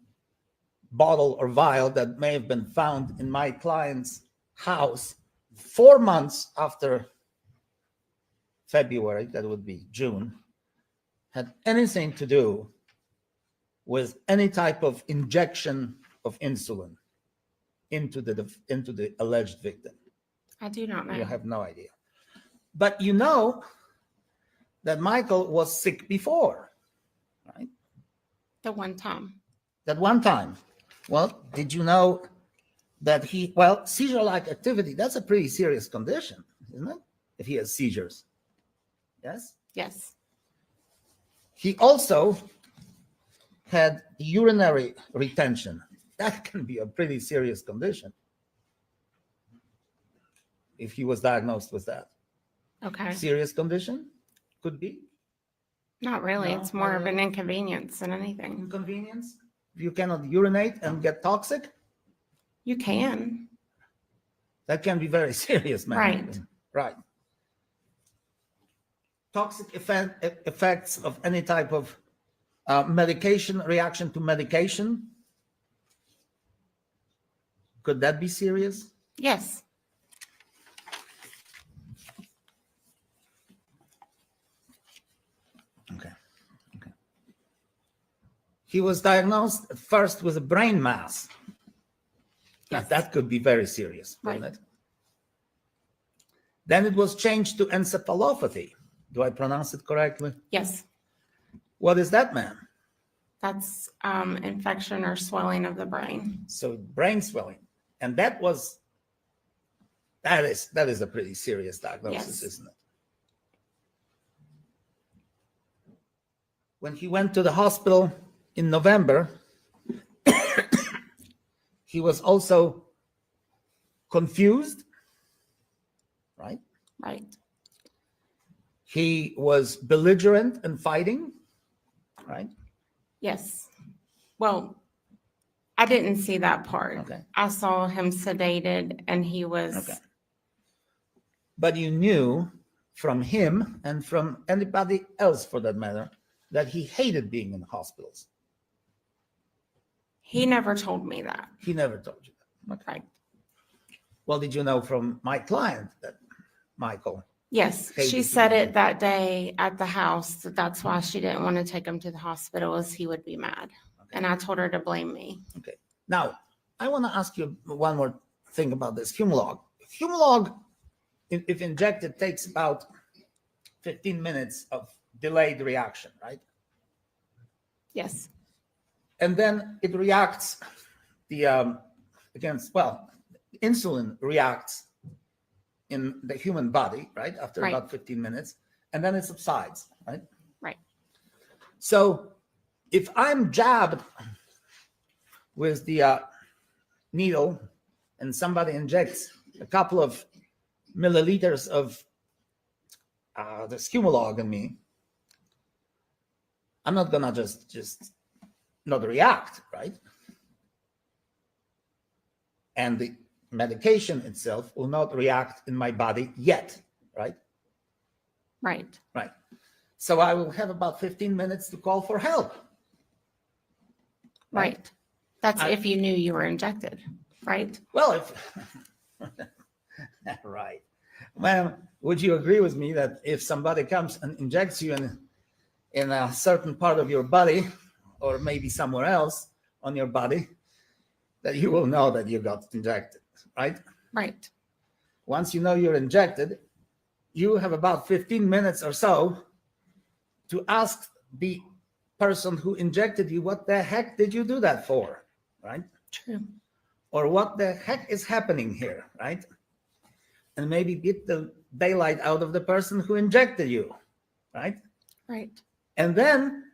bottle or vial that may have been found in my client's house 4 months after February, that would be June, had anything to do with any type of injection of insulin into the alleged victim. I do not know. You have no idea. But you know that Michael was sick before, right? The one time. That one time. Well, did you know that seizure-like activity, that's a pretty serious condition, isn't it? If he has seizures. Yes? Yes. He also had urinary retention. That can be a pretty serious condition if he was diagnosed with that. Okay. Serious condition? Could be. Not really. No, It's more of not an inconvenience than anything. Inconvenience? You cannot urinate and get toxic? You can. That can be very serious, man. Right. Right. Toxic effects of any type of medication, reaction to medication. Could that be serious? Yes. Okay. He was diagnosed at first with a brain mass. Now, Yes. that could be very serious, couldn't Right. it? Then it was changed to encephalopathy. Do I pronounce it correctly? Yes. What is that, ma'am? That's infection or swelling of the brain. So brain swelling. And that is a pretty serious diagnosis, Yes. isn't it? When he went to the hospital in November, he was also confused, right? Right. He was belligerent and fighting, right? Yes. Well, I didn't see that part. Okay. I saw him sedated and he was, Okay. But you knew from him and from anybody else for that matter that he hated being in hospitals. He never told me that. He never told you that. Okay. Right. Well, did you know from my client that Michael? Yes, Hey, she did you- said it that day at the house. That's why she didn't want to take him to the hospital, as he would be mad. And I told her to blame me. Okay. Now, I want to ask you one more thing about this Humalog. Humalog, if injected, takes about 15 minutes of delayed reaction, right? Yes. And then it reacts insulin reacts in the human body, right? After Right. about 15 minutes, and then it subsides, right? Right. So if I'm jabbed with the needle and somebody injects a couple of milliliters of the Humalog in me, I'm not gonna just not react, right? And the medication itself will not react in my body yet, right? Right. Right. So I will have about 15 minutes to call for help. Right. That's I- if you knew you were injected, right? Well, if right. Well, would you agree with me that if somebody comes and injects you in a certain part of your body, or maybe somewhere else on your body, that you will know that you got injected, right? Right. Once you know you're injected, you have about 15 minutes or so to ask the person who injected you, what the heck did you do that for, right? True. Or what the heck is happening here, right? And maybe get the daylight out of the person who injected you, right? Right. And then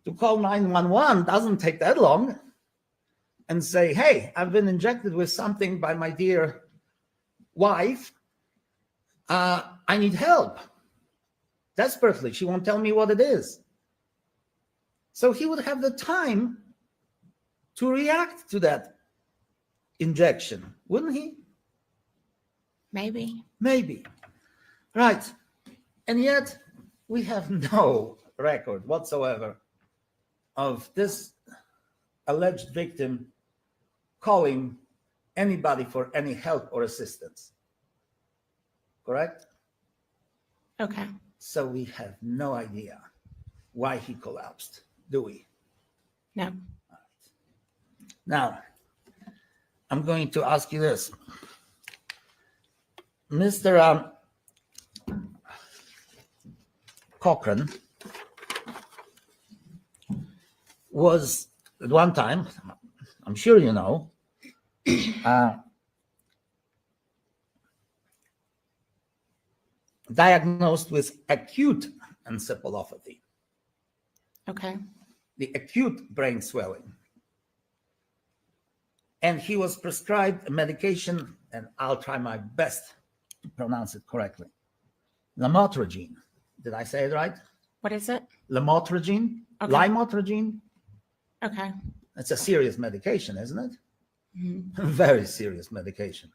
to call 911 doesn't take that long, and say, hey, I've been injected with something by my dear wife. I need help. Desperately. She won't tell me what it is. So he would have the time to react to that injection, wouldn't he? Maybe. Maybe. Right. And yet we have no record whatsoever of this alleged victim calling anybody for any help or assistance. Correct? Okay. So we have no idea why he collapsed, do we? No. Now, I'm going to ask you this. Mr. Cochran was at one time, I'm sure you know, diagnosed with acute encephalopathy, Okay. the acute brain swelling. And he was prescribed a medication, and I'll try my best to pronounce it correctly. Lamotrigine. Did I say it right? What is it? Lamotrigine? Okay. Lamotrigine? Okay. It's a serious medication, isn't it? Mhm. Very serious medication.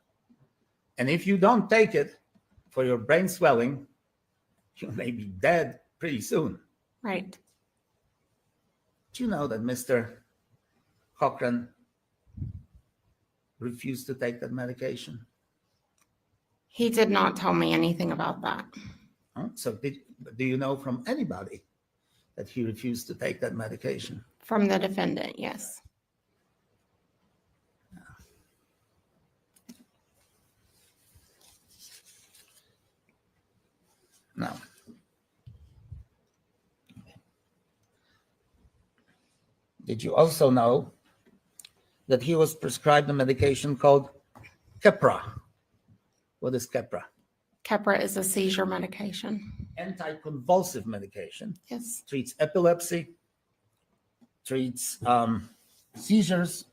And if you don't take it for your brain swelling, you may be dead pretty soon. Right. Do you know that Mr. Cochran refused to take that medication? He did not tell me anything about that. Huh? So do you know from anybody that he refused to take that medication? From the defendant, yes. No. Did you also know that he was prescribed a medication called Keppra? What is Keppra? Keppra is a seizure medication. Anticonvulsive medication. Yes. Treats epilepsy, treats seizures,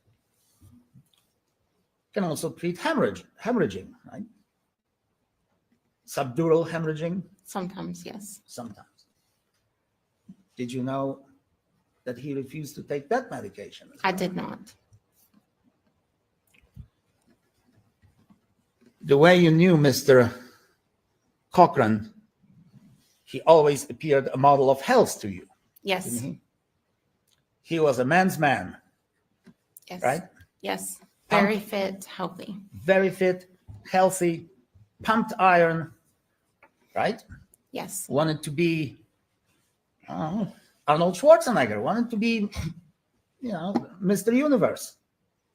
can also treat hemorrhaging, right? Subdural hemorrhaging. Sometimes, yes. Sometimes. Did you know that he refused to take that medication? I did not. The way you knew Mr. Cochran, he always appeared a model of health to you. Yes. Didn't he? He was a man's man. Yes. right? Yes. Very fit, healthy. Very fit, healthy, pumped iron, right? Yes. Wanted to be Arnold Schwarzenegger, wanted to be, Mr. Universe.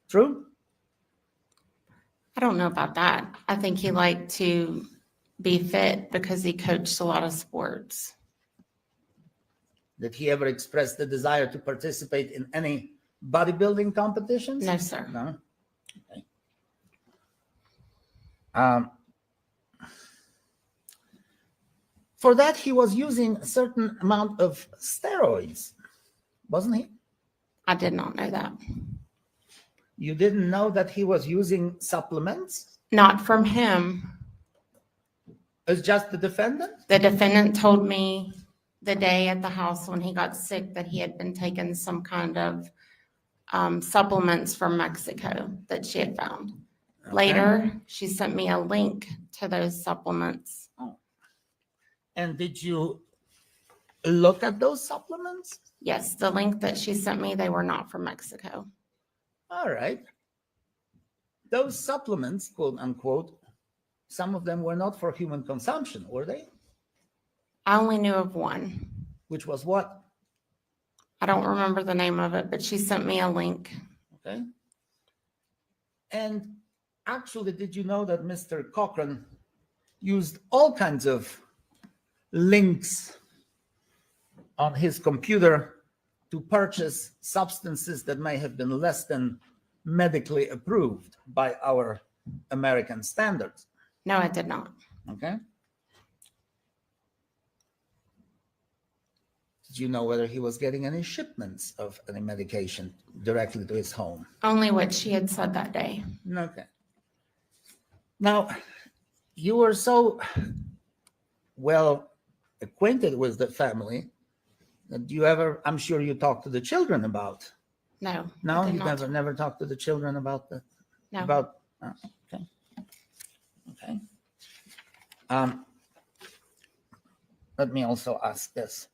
True? I don't know about that. I think he liked to be fit because he coached a lot of sports. Did he ever express the desire to participate in any bodybuilding competitions? No, sir. No. Okay. For that, he was using a certain amount of steroids, wasn't he? I did not know that. You didn't know that he was using supplements? Not from him. It's just the defendant? The defendant told me the day at the house when he got sick that he had been taking some kind of supplements from Mexico that she had found. Okay. Later, she sent me a link to those supplements. Oh. And did you look at those supplements? Yes, the link that she sent me, they were not from Mexico. All right. Those supplements, quote unquote, some of them were not for human consumption, were they? I only knew of one. Which was what? I don't remember the name of it, but she sent me a link. Okay. And actually, did you know that Mr. Cochran used all kinds of links on his computer to purchase substances that may have been less than medically approved by our American standards? No, I did not. Okay. Did you know whether he was getting any shipments of any medication directly to his home? Only what she had said that day. Okay. Now, you were so well acquainted with the family that you ever, I'm sure you talked to the children about. No. No, I did you not. never talked to the children about the, No. about, okay. Okay. Let me also ask this.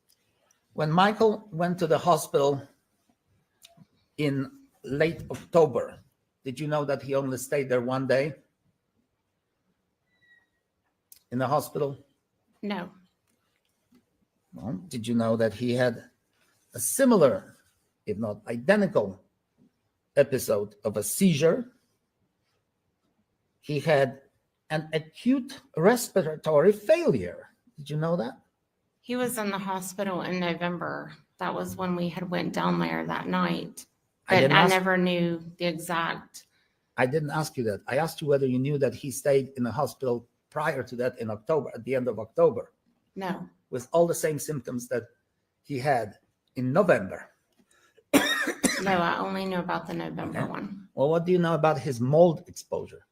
When Michael went to the hospital in late October, did you know that he only stayed there one day in the hospital? No. Well, did you know that he had a similar, if not identical, episode of a seizure? He had an acute respiratory failure. Did you know that? He was in the hospital in November. That was when we had went down there that night. But I never knew the exact. I didn't ask you that. I asked you whether you knew that he stayed in the hospital prior to that in October, at the end of October, No. with all the same symptoms that he had in November. No, I only knew about the November Okay. one. Well, what do you know about his mold exposure?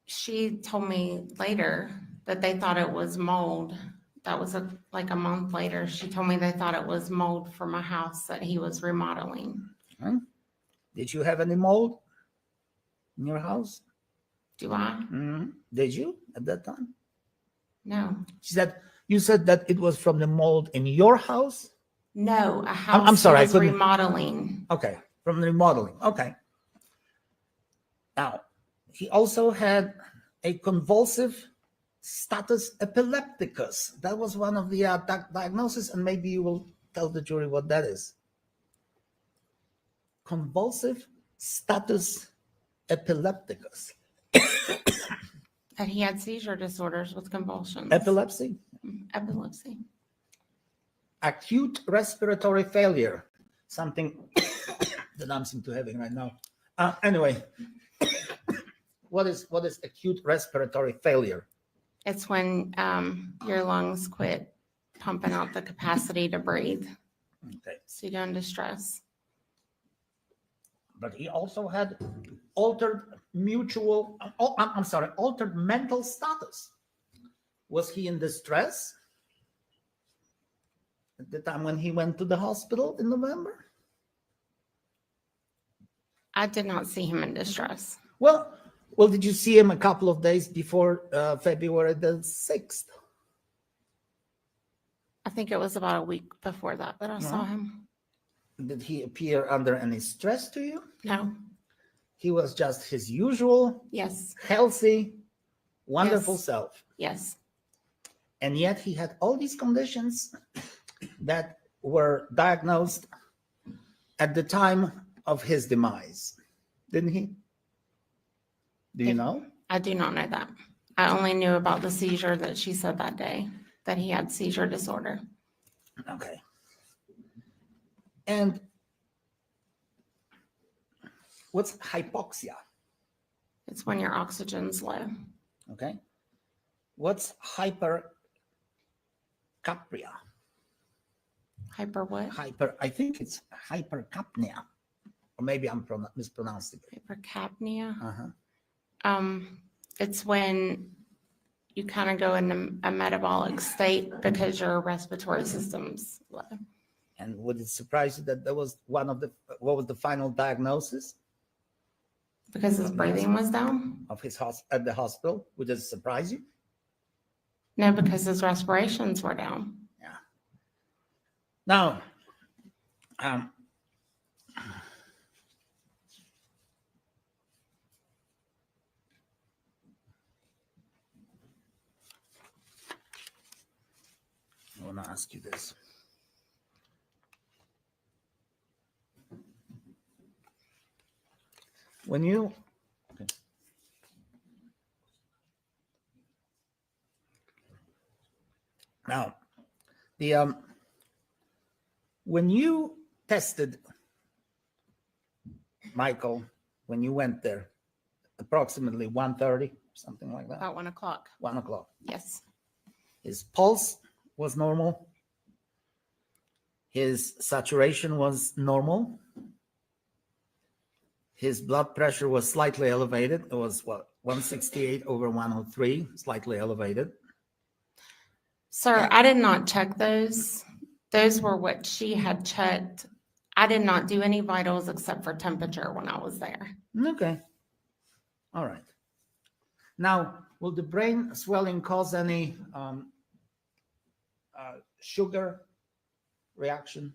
She told me later that they thought it was mold. That was like a month later. She told me they thought it was mold from a house that he was remodeling. Huh? Did you have any mold in your house? Do I? Did you at that time? No. You said that it was from the mold in your house? No, a house I'm sorry, he I was couldn't. remodeling. Okay, from the remodeling. Okay. Now, he also had a convulsive status epilepticus. That was one of the diagnoses, and maybe you will tell the jury what that is. Convulsive status epilepticus. That he had seizure disorders with convulsions. Epilepsy? Epilepsy. Acute respiratory failure. Something that I'm seem to having right now. Anyway, what is acute respiratory failure? It's when your lungs quit pumping out the capacity to breathe. Okay. So you go into stress. But he also had altered altered mental status. Was he in distress at the time when he went to the hospital in November? I did not see him in distress. Well, did you see him a couple of days before February the 6th? I think it was about a week before that I saw him. did he appear under any stress to you? No. He was just his usual, Yes. healthy, wonderful Yes. self. Yes. And yet he had all these conditions that were diagnosed at the time of his demise, didn't he? Do you know? I do not know that. I only knew about the seizure that she said that day, that he had seizure disorder. Okay. And what's hypoxia? It's when your oxygen's low. Okay. What's hypercapnia? Hyper what? I think it's hypercapnia. Or maybe I'm mispronouncing it. Hypercapnia. Uh-huh. It's when you kind of go into a metabolic state because your respiratory system's low. And would it surprise you that was what was the final diagnosis? Because his breathing was down? Of his at the hospital? Would it surprise you? No, because his respirations were down. Yeah. Now, I want to ask you this. When you now the when you tested Michael, when you went there, approximately 1:30, something like that. About 1 o'clock. 1 o'clock. Yes. His pulse was normal. His saturation was normal. His blood pressure was slightly elevated. It was 168/103, slightly elevated. Sir, I did not check those. Those were what she had checked. I did not do any vitals except for temperature when I was there. Okay. All right. Now, will the brain swelling cause any sugar reaction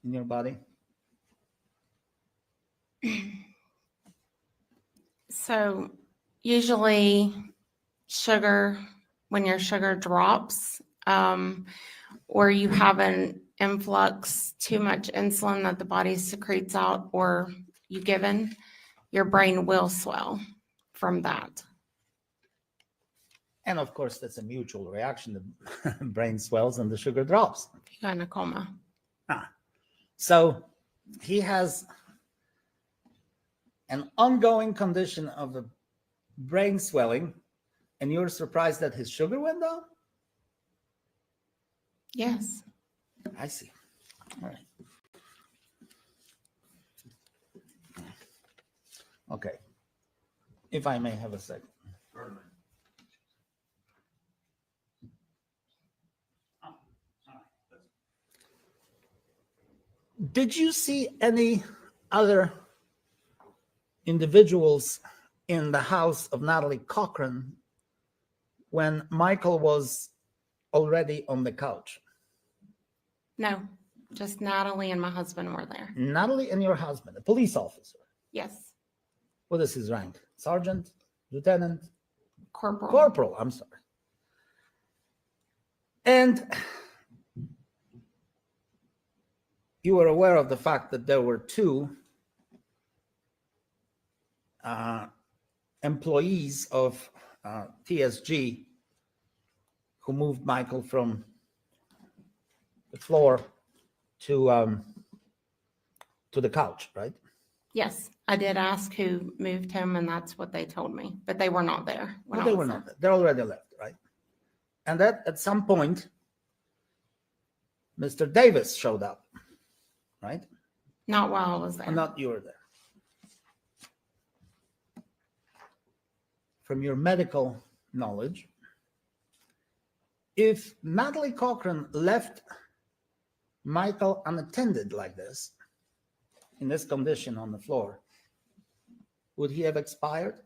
in your body? So usually sugar, when your sugar drops, or you have an influx, too much insulin that the body secretes out, or you given, your brain will swell from that. And of course, that's a mutual reaction. The brain swells and the sugar drops. You got in a coma. So he has an ongoing condition of the brain swelling, and you're surprised that his sugar went down? Yes. I see. All right. Okay. If I may have a second. Did you see any other individuals in the house of Natalie Cochran when Michael was already on the couch? No, just Natalie and my husband were there. Natalie and your husband, a police officer. Yes. What is his rank? Sergeant? Lieutenant? Corporal. Corporal, I'm sorry. And you were aware of the fact that there were two employees of TSG who moved Michael from the floor to the couch, right? Yes, I did ask who moved him, and that's what they told me, but they were not there. when No, I they was were there. not there. They're already left, right? And that at some point, Mr. Davis showed up, right? Not while I was there. Or not you were there. From your medical knowledge, if Natalie Cochran left Michael unattended like this, in this condition on the floor, would he have expired?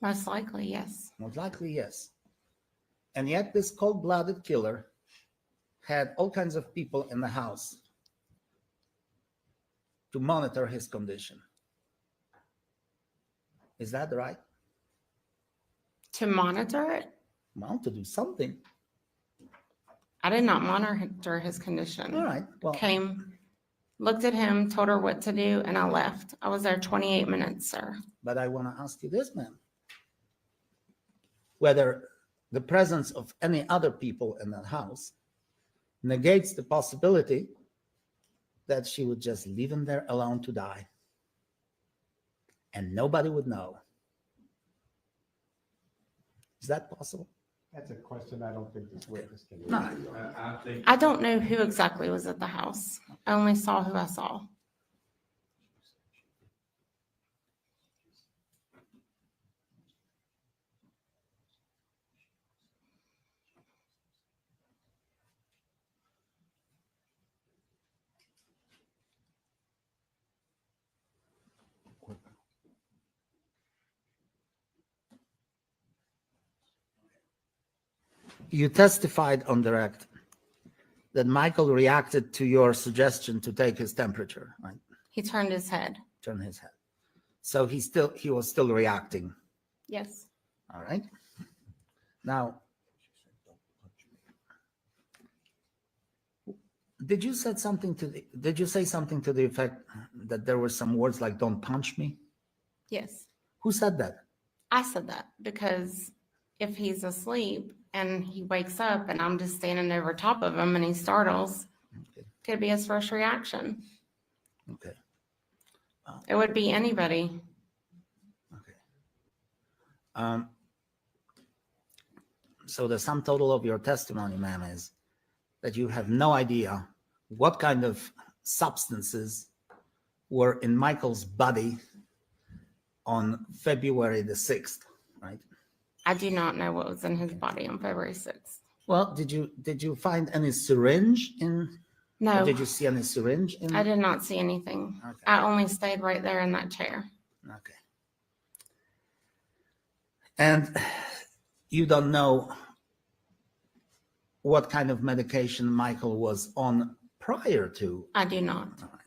Most likely, yes. Most likely, yes. And yet this cold-blooded killer had all kinds of people in the house to monitor his condition. Is that right? To monitor it? Well, to do something. I did not monitor his condition. All right. Well, Came, looked at him, told her what to do, and I left. I was there 28 minutes, sir. but I want to ask you this, ma'am. Whether the presence of any other people in that house negates the possibility that she would just leave him there alone to die. And nobody would know. Is that possible? That's a question I don't think this witness can No. answer. I don't know who exactly was at the house. I only saw who I saw. You testified on direct that Michael reacted to your suggestion to take his temperature, right? He turned his head. Turn his head. So he was still reacting. Yes. All right. Now, did you say something to the effect that there were some words like "don't punch me"? Yes. Who said that? I said that because if he's asleep and he wakes up and I'm just standing over top of him and he startles, Okay. could be his first reaction. Okay. It would be anybody. Okay. So the sum total of your testimony, ma'am, is that you have no idea what kind of substances were in Michael's body on February the 6th, right? I do not know what was in his body on February 6th. Well, did you find any syringe in? No. Or did you see any syringe in? I did not see anything. Okay. I only stayed right there in that chair. Okay. And you don't know what kind of medication Michael was on prior to? I do not. All right.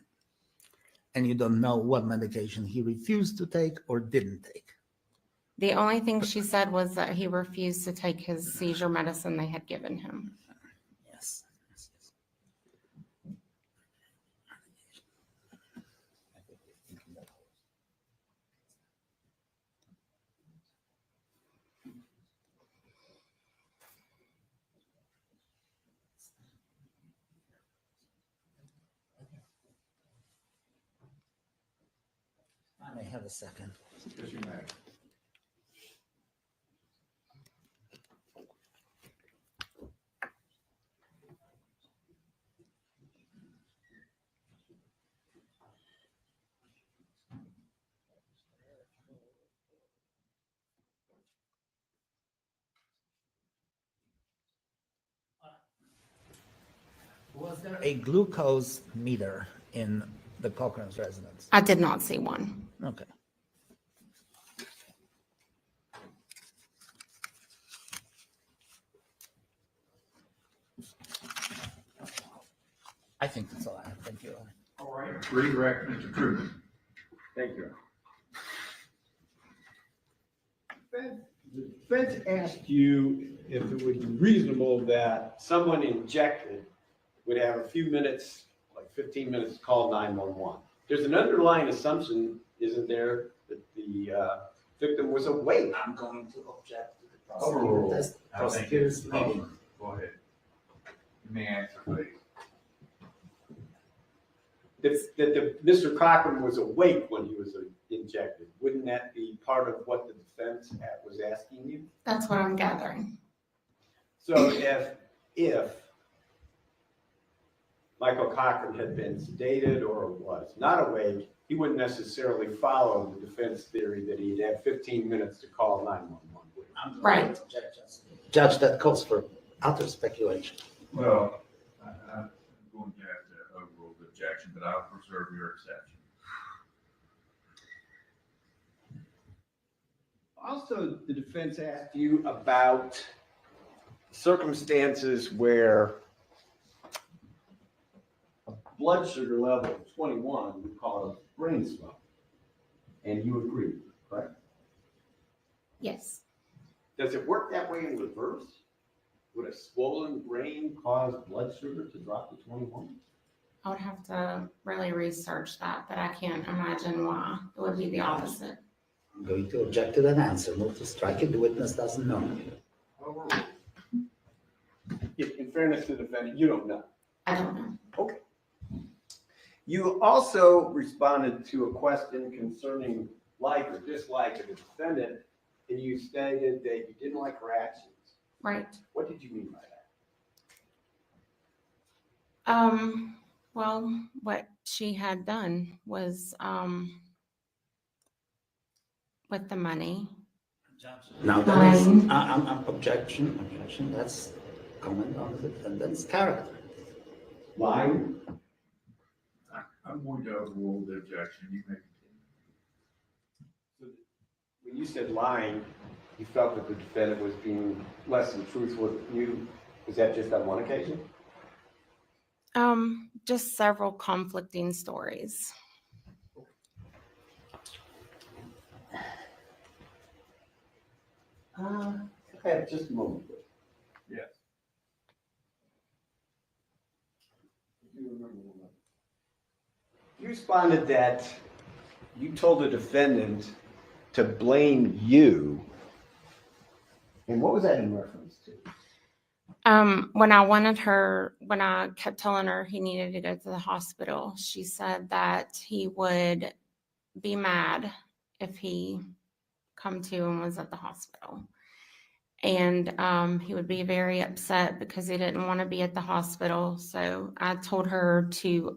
And you don't know what medication he refused to take or didn't take? The only thing she said was that he refused to take his seizure medicine they had given him. Yes. I may have a second. Yes, you may. Was there a glucose meter in the Cochran's residence? I did not see one. Okay. I think that's all I have. Thank you. All right, redirect Mr. Truman. Thank you. The defense asked you if it would be reasonable that someone injected would have a few minutes, like 15 minutes, to call 911. There's an underlying assumption, isn't there, that the victim was awake? I'm going to object to the Overrule. prosecutor's statement. Go ahead. You may answer, please. That Mr. Cochran was awake when he was injected. Wouldn't that be part of what the defense was asking you? That's what I'm gathering. So if Michael Cochran had been sedated or was not awake, he wouldn't necessarily follow the defense theory that he'd had 15 minutes to call 911. Right. Judge, that calls for utter speculation. Well, I'm going to have to overrule the objection, but I'll preserve your exception. Also, the defense asked you about circumstances where blood sugar level of 21 would cause brain swelling. And you agree, correct? Yes. Does it work that way in reverse? Would a swollen brain cause blood sugar to drop to 21? I would have to really research that, but I can't imagine why. It would be the opposite. I'm going to object to that answer. Move to strike it. The witness doesn't know. In fairness to the defendant, you don't know. I don't know. Okay. You also responded to a question concerning like or dislike of the defendant, and you stated that you didn't like her actions. Right. What did you mean by that? Well, what she had done was, with the money. Now, that is, I'm objection. That's comment on the defendant's character. Lying? I'm going to overrule the objection. You may continue. When you said lying, you felt that the defendant was being less than truthful with you. Was that just on one occasion? Just several conflicting stories. Okay, just a moment. Yes. You responded that you told the defendant to blame you. And what was that in reference to? When I kept telling her he needed to go to the hospital, she said that he would be mad if he come to and was at the hospital. And he would be very upset because he didn't want to be at the hospital. So I told her to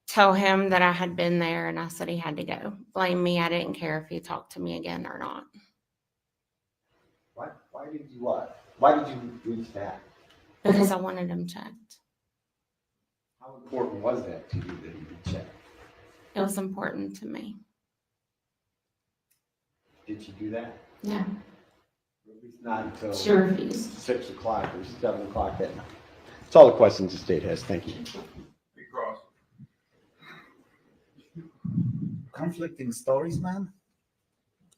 tell him that I had been there, and I said he had to go. Blame me. I didn't care if he talked to me again or not. Why did you what? Why did you reach that? Because I wanted him checked. How important was that to you that he be checked? It was important to me. Did she do that? No. At least not until She refused. 6 o'clock or 7 o'clock that night. That's all the questions the state has. Thank you. Because Conflicting stories, man.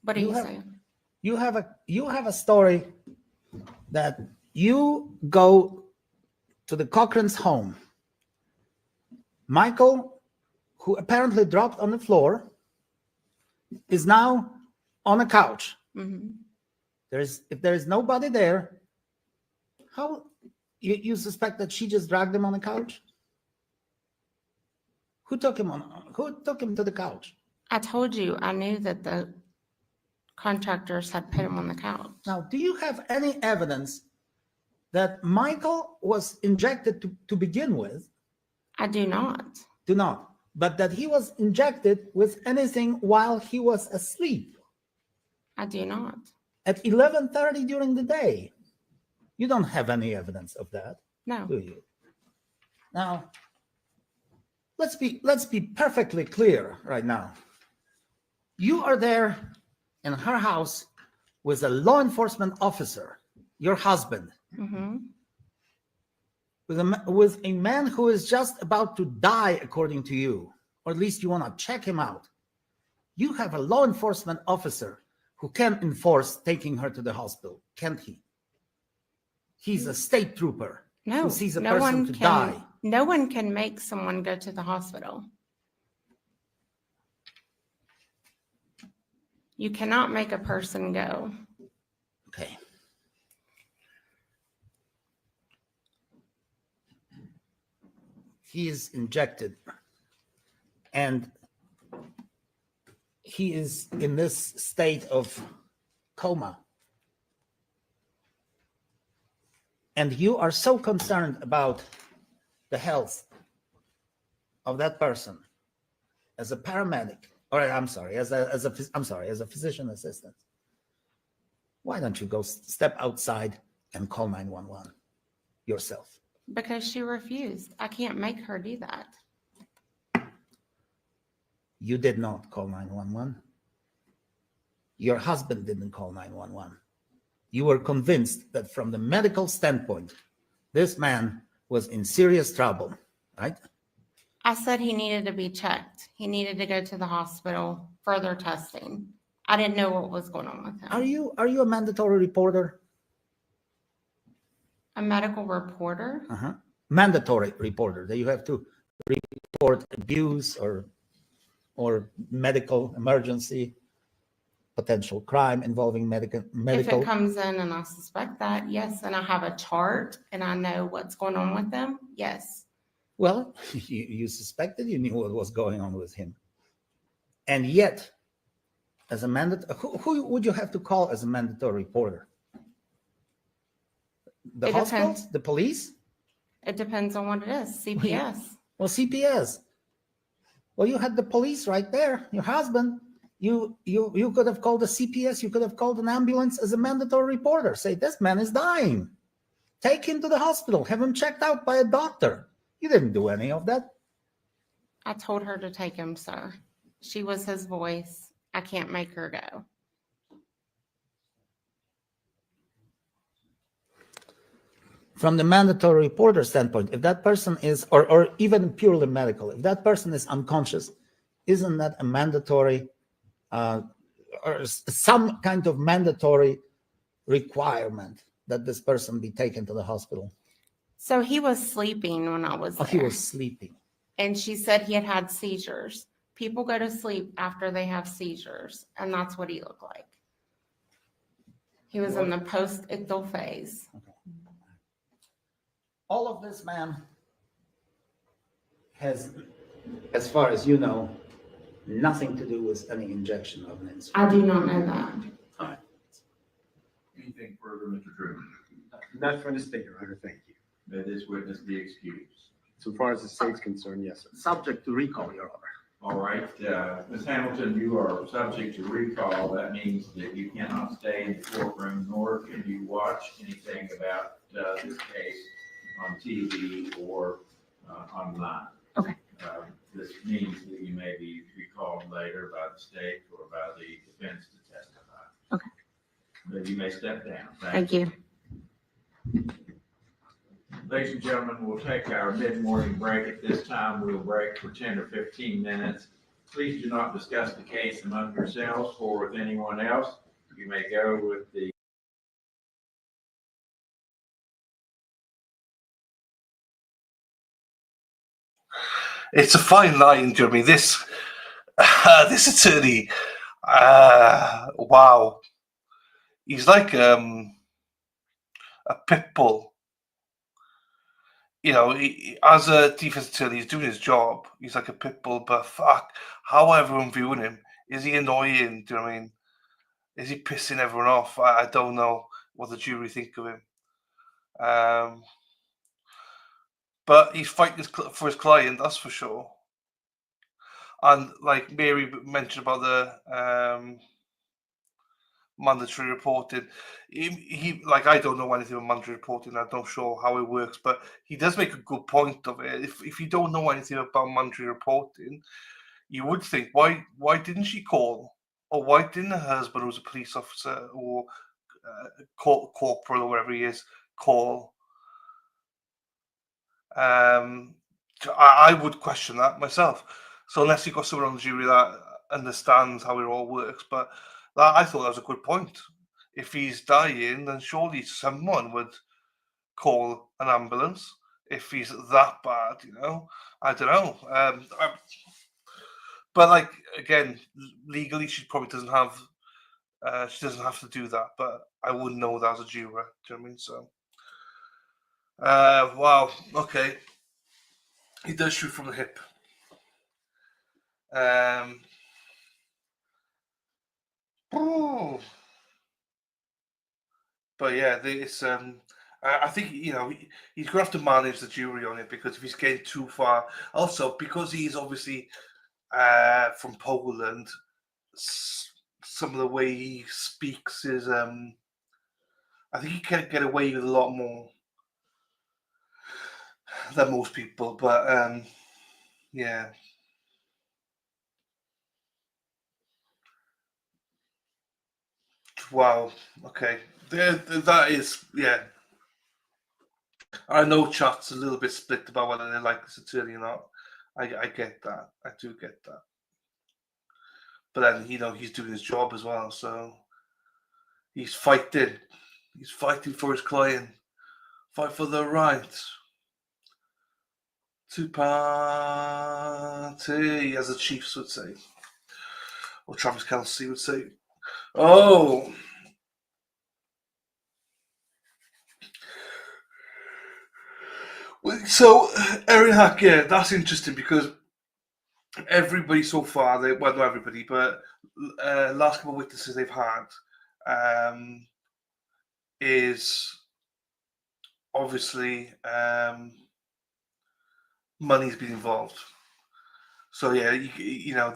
What do you say? You have a story that you go to the Cochran's home. Michael, who apparently dropped on the floor, is now on a couch. Mm-hmm. If there is nobody there, how you suspect that she just dragged him on the couch? Who took him to the couch? I told you I knew that the contractors had put him on the couch. Now, do you have any evidence that Michael was injected to begin with? I do not. Do not. But that he was injected with anything while he was asleep I do not. at 11:30 during the day. You don't have any evidence of that, No. do you? Now, let's be perfectly clear right now. You are there in her house with a law enforcement officer, your husband, Mm-hmm. with a man who is just about to die, according to you, or at least you want to check him out. You have a law enforcement officer who can enforce taking her to the hospital, can't he? He's a state trooper No. who sees a no person one to can, die. No one can make someone go to the hospital. You cannot make a person go. Okay. He is injected and he is in this state of coma. And you are so concerned about the health of that person as a paramedic, or I'm sorry, as a physician assistant. Why don't you go step outside and call 911 yourself? Because she refused. I can't make her do that. You did not call 911. Your husband didn't call 911. You were convinced that from the medical standpoint, this man was in serious trouble. right? I said he needed to be checked. He needed to go to the hospital, further testing. I didn't know what was going on with him. Are you a mandatory reporter? A medical reporter? Mandatory reporter, that you have to report abuse or medical emergency, potential crime involving medical. If it comes in and I suspect that, yes, and I have a chart and I know what's going on with them, yes. Well, you suspected, you knew what was going on with him. And yet, as a who would you have to call as a mandatory reporter? The It hospitals? depends. The police? It depends on what it is, CPS. Well, CPS. Well, you had the police right there, your husband. You could have called the CPS, you could have called an ambulance as a mandatory reporter. Say, this man is dying. Take him to the hospital, have him checked out by a doctor. You didn't do any of that. I told her to take him, sir. She was his voice. I can't make her go. From the mandatory reporter standpoint, if that person is, or even purely medical, if that person is unconscious, isn't that a mandatory or some kind of mandatory requirement that this person be taken to the hospital? So he was sleeping when I was there. He was sleeping. And she said he had had seizures. People go to sleep after they have seizures, and that's what he looked like. He was in the post-ictal phase. Okay. All of this, man, has, as far as you know, nothing to do with any injection of an insulin. I do not know that. All right. Anything further, Mr. Truman? Not from the state, Your Honor, thank you. May this witness be excused. So far as the state's concerned, yes, sir. Subject to recall, Your Honor. All right, Ms. Hamilton, you are subject to recall. That means that you cannot stay in the courtroom, nor can you watch anything about this case on TV or online. Okay. This means that you may be recalled later by the state or by the defense to testify. Okay. But you may step down. Thank you. Ladies and gentlemen, we'll take our mid-morning break. At this time, we'll break for 10 or 15 minutes. Please do not discuss the case among yourselves or with anyone else. You may go with the It's a fine line, Jeremy. This attorney, wow, he's like a pit bull. You know, as a defense attorney, he's doing his job. He's like a pit bull, but fuck, how everyone viewing him? Is he annoying? Do you know what I mean? Is he pissing everyone off? I don't know what the jury think of him. But he's fighting for his client, that's for sure. And like Mary mentioned about the mandatory reporting, he like, I don't know anything about mandatory reporting. I'm not sure how it works, but he does make a good point of it. If you don't know anything about mandatory reporting, you would think, why didn't she call, or why didn't her husband, who's a police officer or corporal or whatever he is, call? I would question that myself. So unless you've got someone on the jury that understands how it all works, but I thought that was a good point. If he's dying, then surely someone would call an ambulance. If he's that bad, you know, I don't know. But like, again, legally, she probably doesn't have. She doesn't have to do that. But I wouldn't know that as a juror. Do you know what I mean? So, wow. Okay. He does shoot from the hip. But yeah, it's I think, you know, he's gonna have to manage the jury on it, because if he's getting too far, also because he's obviously from Poland, some of the way he speaks is I think he can get away with a lot more than most people, but yeah. Wow. Okay. That is, yeah. I know chat's a little bit split about whether they like this attorney or not. I get that. I do get that. But then, he's doing his job as well, so he's fighting. He's fighting for his client. Fight for the right to party, as the Chiefs would say. Or Travis Kelce would say. Oh. So, Erin Hack, yeah, that's interesting because everybody so far, well, not everybody, but last couple of witnesses they've had is obviously money's been involved. So yeah,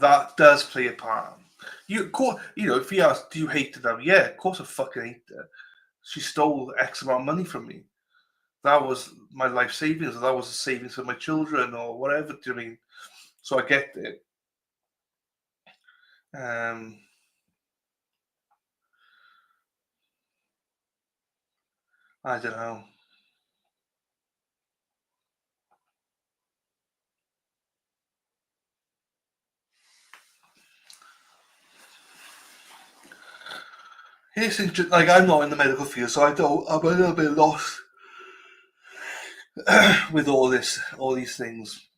that does play a part. If you ask, do you hate her? Yeah, of course I fucking hate her. She stole X amount of money from me. That was my life savings, or that was the savings for my children, or whatever. Do you know what I mean? So I get it. I don't know. It's interesting. Like, I'm not in the medical field, so I'm a little bit lost with all these things.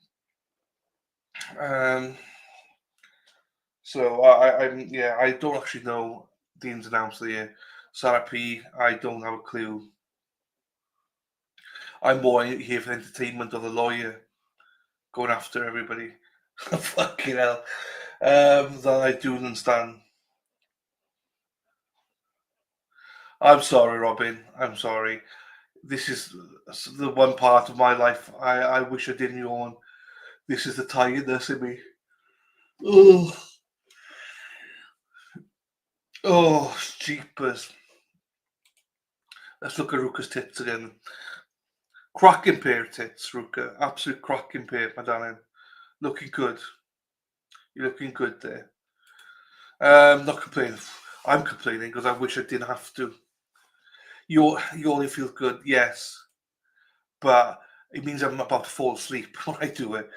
So I don't actually know the ins and outs of the therapy. I don't have a clue. I'm more here for entertainment of the lawyer going after everybody. Fucking hell. Than I do understand. I'm sorry, Robin. I'm sorry. This is the one part of my life I wish I didn't own. This is the tiredness in me. Oh, jeepers. Let's look at Ruka's tits again. Cracking pair of tits, Ruka. Absolute cracking pair, my darling. Looking good. You're looking good there. Not complaining. I'm complaining because I wish I didn't have to. You only feel good, yes. But it means I'm about to fall asleep when I do it.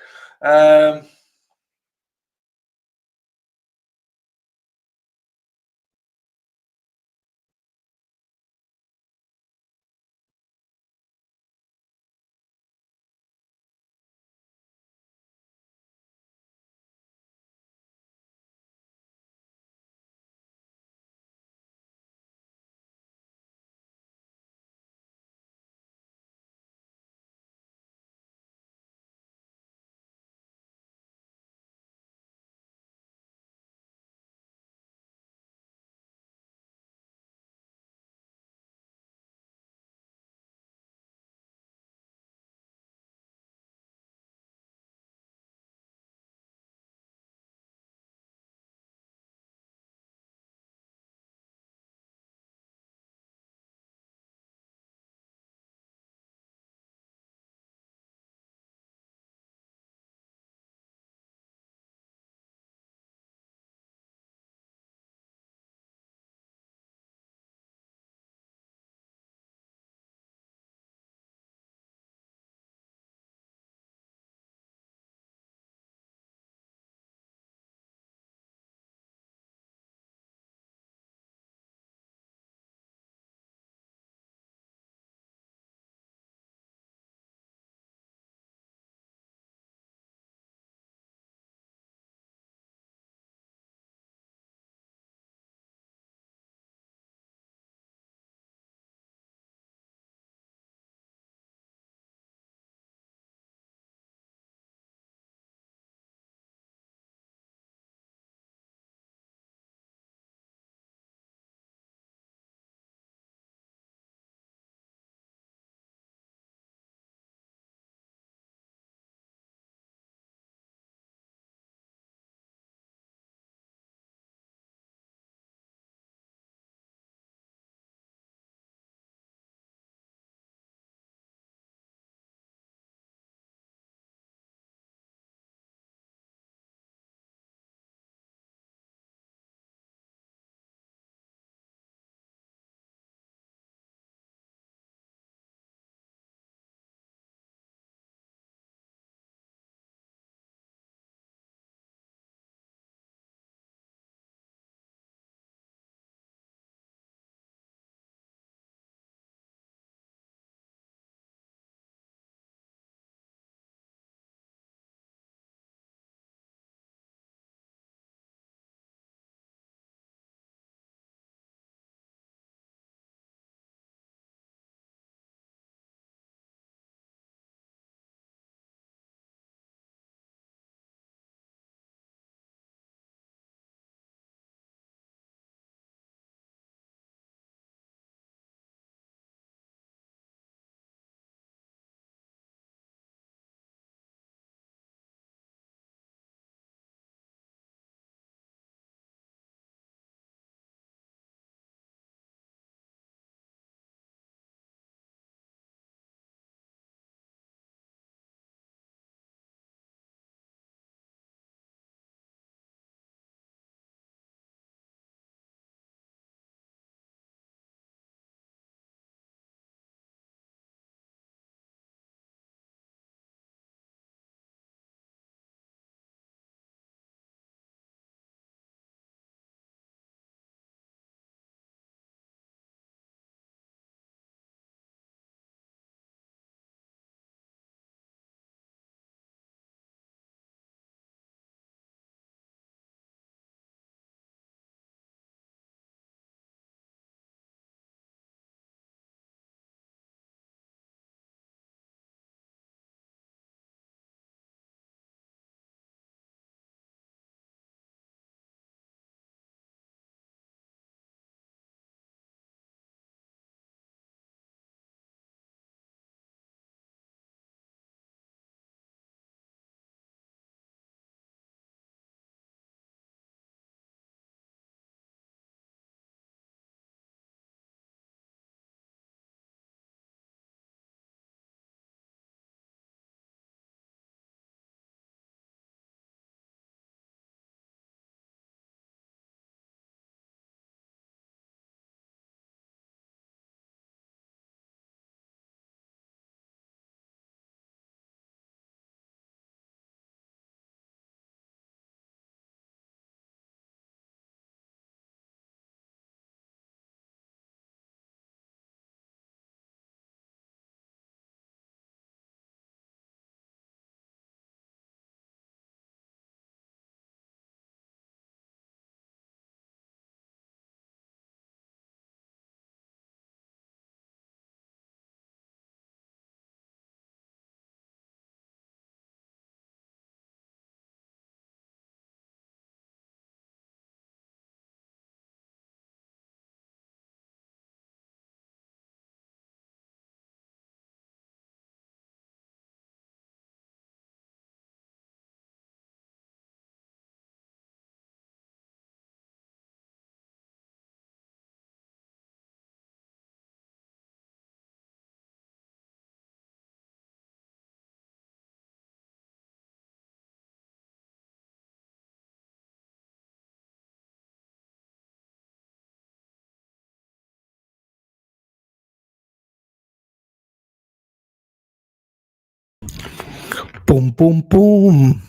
Boom, boom, boom.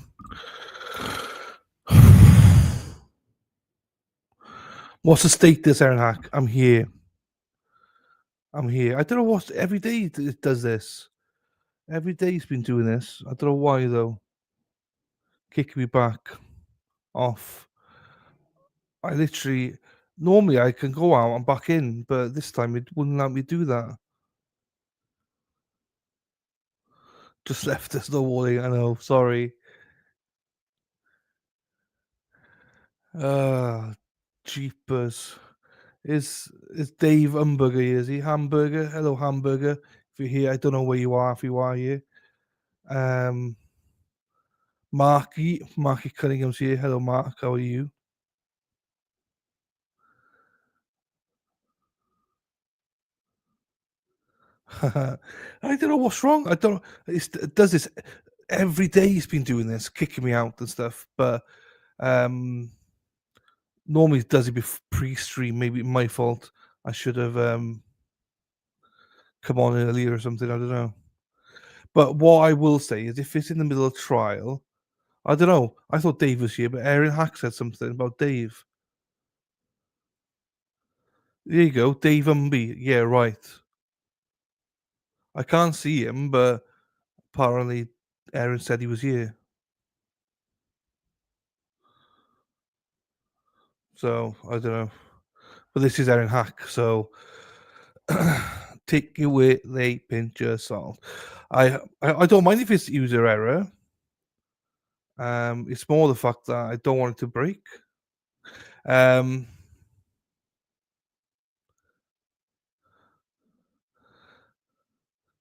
What's the status, Aaron Hack? I'm here. I don't know what. Every day it does this. Every day he's been doing this. I don't know why, though. Kicking me back off. I literally. Normally I can go out and back in, but this time it wouldn't let me do that. Just left us no warning. I know. Sorry. Jeepers. Is Dave Hamburger here? Is he Hamburger? Hello, Hamburger. If you're here, I don't know where you are. If you are here, Marky Cunningham's here. Hello, Mark. How are you? I don't know what's wrong. I don't. It does this every day. He's been doing this, kicking me out and stuff. But normally it does it pre-stream. Maybe my fault. I should have come on earlier or something. I don't know. But what I will say is, if it's in the middle of trial, I don't know. I thought Dave was here, but Aaron Hack said something about Dave. There you go, Dave Umby. Yeah, right. I can't see him, but apparently Aaron said he was here. So I don't know. But this is Aaron Hack, so take it with a pinch of salt. I don't mind if it's user error. It's more the fact that I don't want it to break.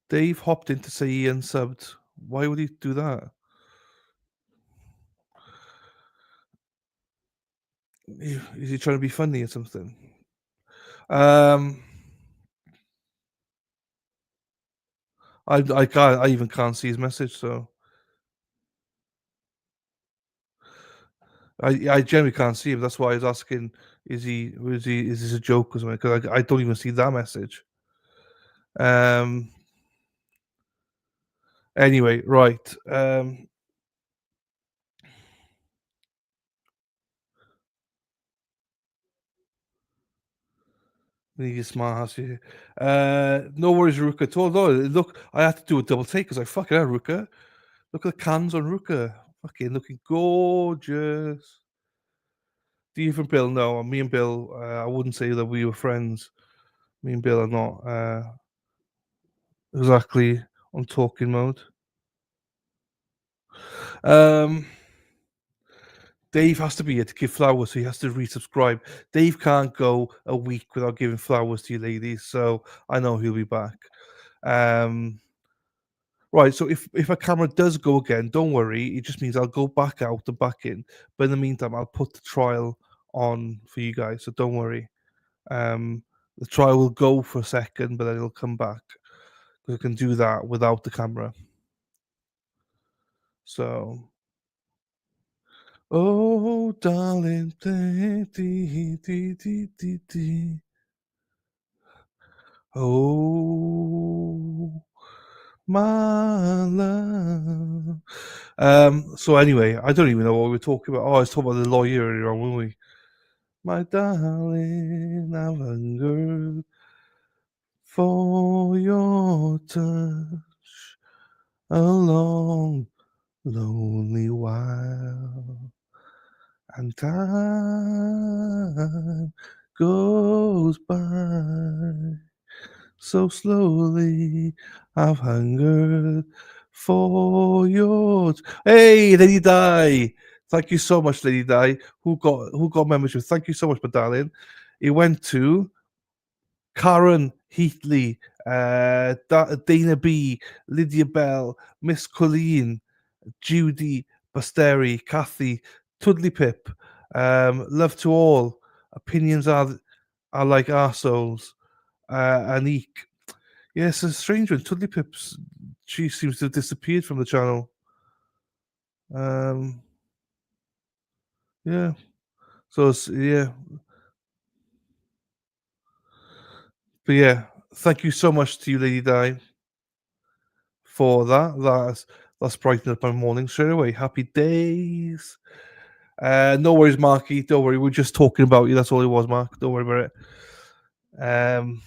Dave hopped in to say he unsubbed. Why would he do that? Is he trying to be funny or something? I even can't see his message, so I generally can't see him. That's why I was asking, is this a joke or something? Because I don't even see that message. Anyway, right. We need a smart house here. No worries, Ruka at all. No, look, I had to do a double take because I fucking had Ruka. Look at the cans on Ruka. Fucking looking gorgeous. Do you from Bill? No, me and Bill, I wouldn't say that we were friends. Me and Bill are not exactly on talking mode. Dave has to be here to give flowers, so he has to resubscribe. Dave can't go a week without giving flowers to you ladies, so I know he'll be back. Right, so if a camera does go again, don't worry. It just means I'll go back out and back in. But in the meantime, I'll put the trial on for you guys, so don't worry. The trial will go for a second, but then it'll come back. We can do that without the camera. So, oh, darling, oh, my love. So anyway, I don't even know what we were talking about. Oh, I was talking about the lawyer earlier on, weren't we? My darling, I've hungered for your touch a long, lonely while, and time goes by so slowly. I've hungered for your. Hey, Lady Di! Thank you so much, Lady Di. Who got membership? Thank you so much, my darling. It went to Karen Heatley, Dana B, Lydia Bell, Miss Colleen, Judy Basteri, Kathy, Tudley Pip. Love to all. Opinions are like arseholes. Anik. Yes, a strange one. Tudley Pips. She seems to have disappeared from the channel. Yeah. So yeah. But yeah, thank you so much to you, Lady Di, for that. That's brightening up my morning straight away. Happy days. No worries, Marky. Don't worry. We're just talking about you. That's all it was, Mark. Don't worry about it.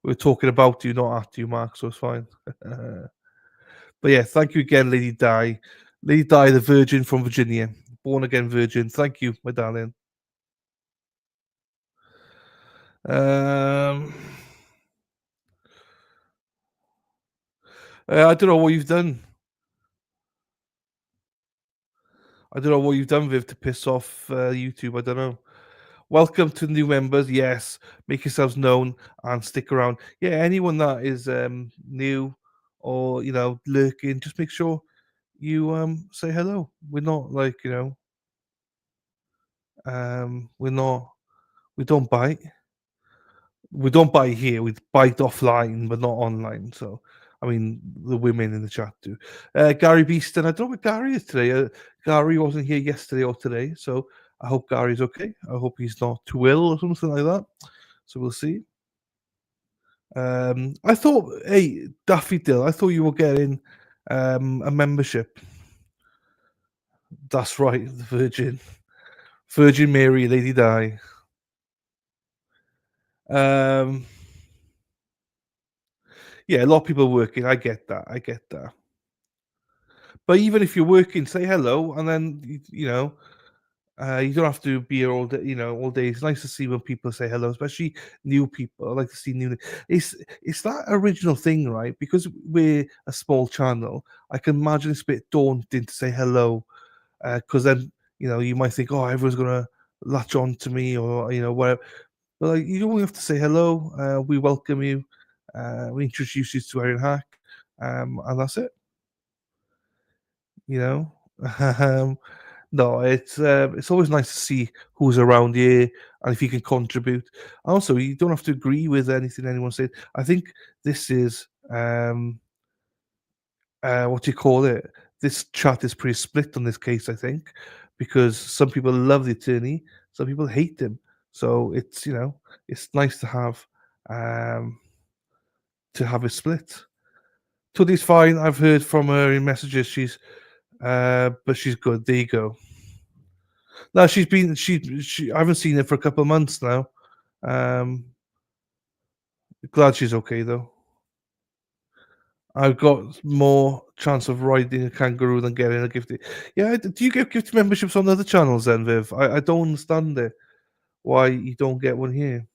We're talking about you, not at you, Mark. So it's fine. But yeah, thank you again, Lady Di. Lady Di, the Virgin from Virginia, born again Virgin. Thank you, my darling. I don't know what you've done. I don't know what you've done, Viv, to piss off YouTube. I don't know. Welcome to new members. Yes, make yourselves known and stick around. Yeah, anyone that is new or lurking, just make sure you say hello. We're not like we don't bite. We don't bite here. We bite offline, but not online. So, I mean, the women in the chat do. Gary Beeston, I don't know what Gary is today. Gary wasn't here yesterday or today, so I hope Gary's okay. I hope he's not too ill or something like that. So we'll see. I thought, hey, Daffy Dill, I thought you were getting a membership. That's right, the Virgin Mary, Lady Di. Yeah, a lot of people working. I get that. But even if you're working, say hello, and then you don't have to be here all day. All day. It's nice to see when people say hello, especially new people. I like to see new. It's that original thing, right? Because we're a small channel. I can imagine it's a bit daunting to say hello, because then you might think, oh, everyone's gonna latch on to me, or whatever. But you only have to say hello. We welcome you. We introduce you to Erin Hack, and that's it. No, it's always nice to see who's around here and if you can contribute. Also, you don't have to agree with anything anyone said. I think this is what do you call it? This chat is pretty split on this case, I think, because some people love the attorney, some people hate him. So it's it's nice to have a split. Tuddy's fine. I've heard from her in messages. But she's good. There you go. No, she I haven't seen her for a couple of months now. Glad she's okay though. I've got more chance of riding a kangaroo than getting a gift. Yeah, do you get gift memberships on other channels then, Viv? I don't understand it. Why you don't get one here?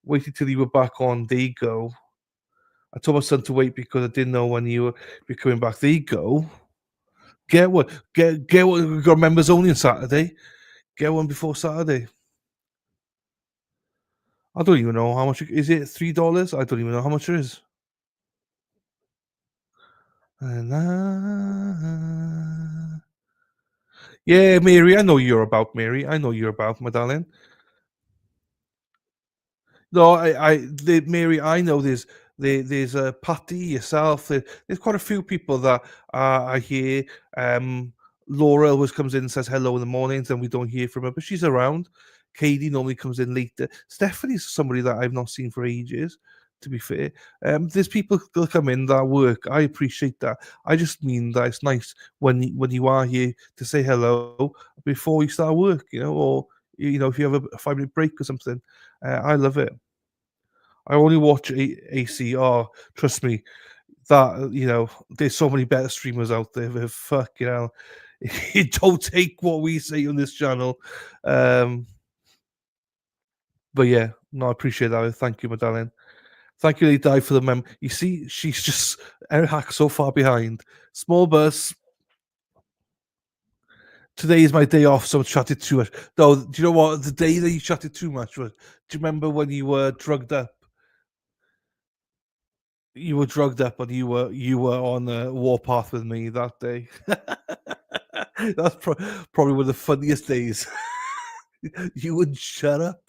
Wait until you were back on. There you go. I told my son to wait because I didn't know when you were coming back. There you go. Get one. Get one. We've got members only on Saturday. Get one before Saturday. I don't even know how much is it. $3? I don't even know how much it is. Yeah, Mary, I know you're about, Mary. I know you're about, my darling. No, Mary, I know there's Patty, yourself. There's quite a few people that I hear. Laura always comes in and says hello in the mornings, and we don't hear from her, but she's around. Katie normally comes in later. Stephanie's somebody that I've not seen for ages, to be fair. There's people that come in that work. I appreciate that. I just mean that it's nice when you are here to say hello before you start work, or if you have a 5-minute break or something. I love it. I only watch ACR. Trust me, that there's so many better streamers out there. With you don't take what we say on this channel. But yeah, no, I appreciate that. Thank you, my darling. Thank you, Lady Di, for the mem. You see, she's just Erin Hack so far behind. Small bus. Today is my day off, so I chatted too much. Though, do you know what? The day that you chatted too much was. Do you remember when you were drugged up? You were drugged up, and you were on a warpath with me that day. That's probably one of the funniest days. You wouldn't shut up.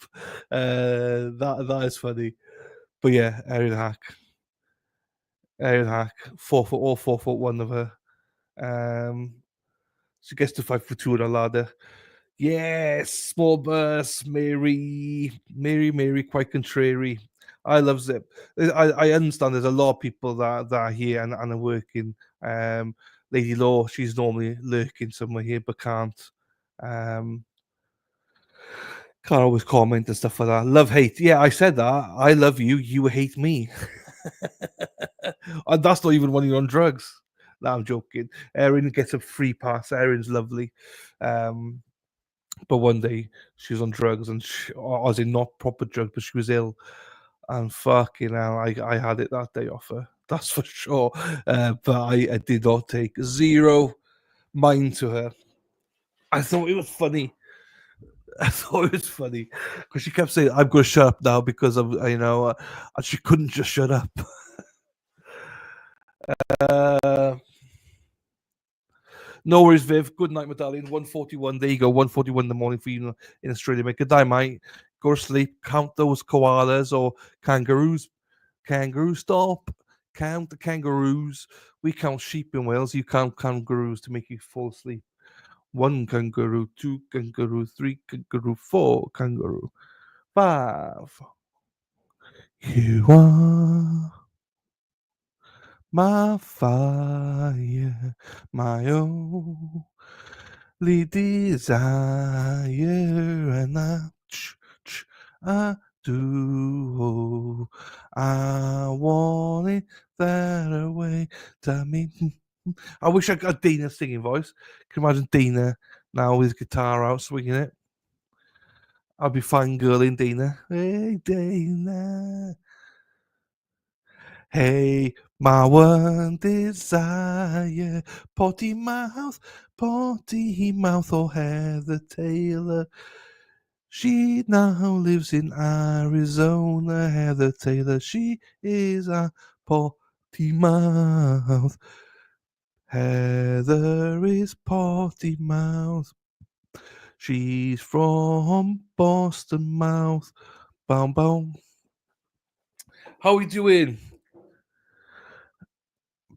That is funny. But yeah, Erin Hack, 4'1" of her. She gets to 5'2" on a ladder. Yes, small bus, Mary, quite contrary. I love Zip. I understand there's a lot of people that are here and are working. Lady Law, she's normally lurking somewhere here, but can't. Can't always comment and stuff like that. Love, hate. Yeah, I said that. I love you. You hate me. And that's not even when you're on drugs. No, I'm joking. Erin gets a free pass. Erin's lovely. But one day she was on drugs, and as in not proper drugs, but she was ill. And fucking hell, I had it that day off her. That's for sure. But I did not take zero mind to her. I thought it was funny. Because she kept saying, "I'm going to shut up now because of and she couldn't just shut up." No worries, Viv. Good night, medallion. 1:41. There you go. 1:41 in the morning for you in Australia, mate. Good night, mate. Go to sleep. Count those koalas or kangaroos. Kangaroos, stop. Count the kangaroos. We count sheep in Wales. You count kangaroos to make you fall asleep. 1 kangaroo, 2 kangaroo, 3 kangaroo, 4 kangaroo, 5. You are my fire, my only desire, and I do. I want it that way. Tell me. I wish I got Dina's singing voice. Can you imagine Dina now with his guitar out swinging it? I'd be fangirling Dina. Hey, Dina. Hey, my one desire. Potty mouth, or Heather Taylor. She now lives in Arizona. Heather Taylor, she is a potty mouth. Heather is potty mouth. She's from Boston mouth. Boom, boom. How we doing?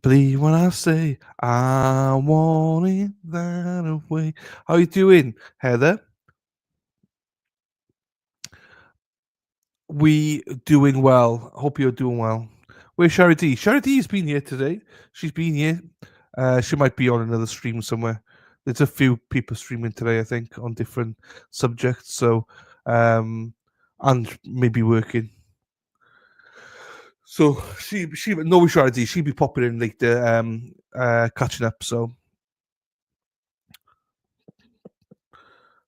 Believe when I say I want it that way. How you doing, Heather? We doing well. Hope you're doing well. Where's Sherry D? Sherry D's been here today. She's been here. She might be on another stream somewhere. There's a few people streaming today, I think, on different subjects. So, and maybe working. So she no Sherry D. She'll be popping in later, catching up. So.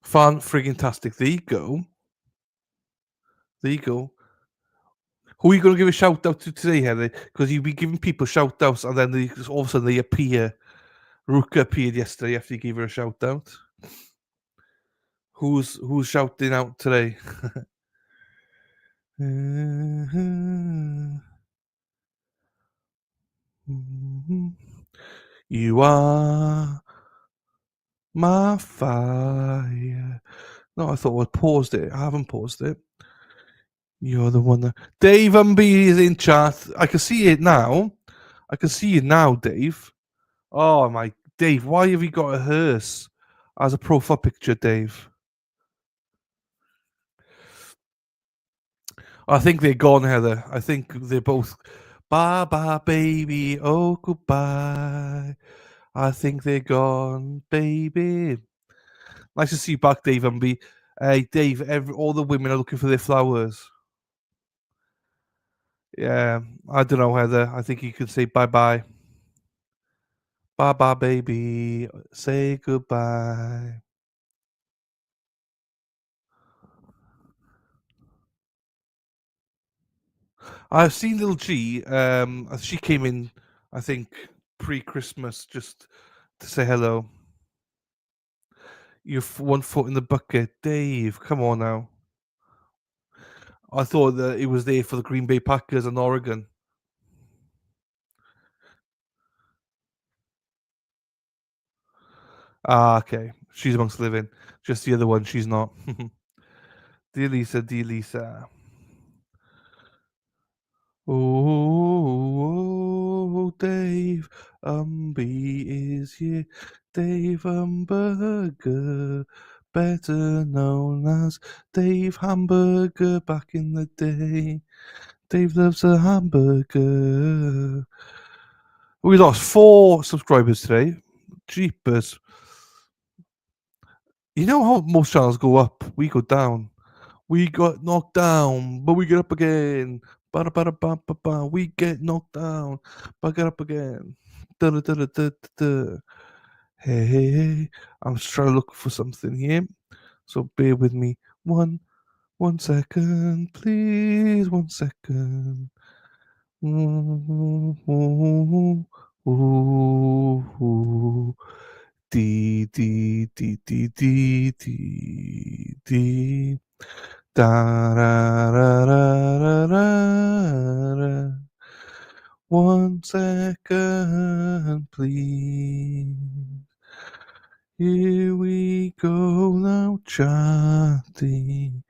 Fan friggin' tastic. There you go. There you go. Who are you going to give a shout out to today, Heather? Because you've been giving people shout outs and then all of a sudden they appear. Ruka appeared yesterday after you gave her a shout out. Who's shouting out today? You are my fire. No, I thought I'd paused it. I haven't paused it. You're the one that... Dave Umby is in chat. I can see it now. I can see you now, Dave. Oh, my... Dave, why have you got a hearse as a profile picture, Dave? I think they're gone, Heather. I think they're both... Bye-bye, baby. Oh, goodbye. I think they're gone, baby. Nice to see you back, Dave Umby. Hey, Dave, all the women are looking for their flowers. Yeah, I don't know, Heather. I think you could say bye-bye. Bye-bye, baby. Say goodbye. I've seen Little G. She came in, I think, pre-Christmas just to say hello. You're 1 foot in the bucket. Dave, come on now. I thought that it was there for the Green Bay Packers and Oregon. Ah, okay. She's amongst the living. Just the other one, she's not. Dear Lisa, dear Lisa. Oh, Dave Umby is here. Dave Umberger, better known as Dave Hamburger back in the day. Dave loves a hamburger. We lost 4 subscribers today. Jeepers. You know how most channels go up, we go down. We got knocked down, but we get up again. Ba-da-ba-da-ba-ba-ba. We get knocked down, but get up again. Da-da-da-da-da-da. Hey, hey, hey. I'm just trying to look for something here. So bear with me. One second, please. 1 second. Ooh, ooh, ooh, ooh. D, D, D, D, D, D, D. Da, ra, ra, ra, ra, ra, ra. 1 second, please. Here we go now, chatting.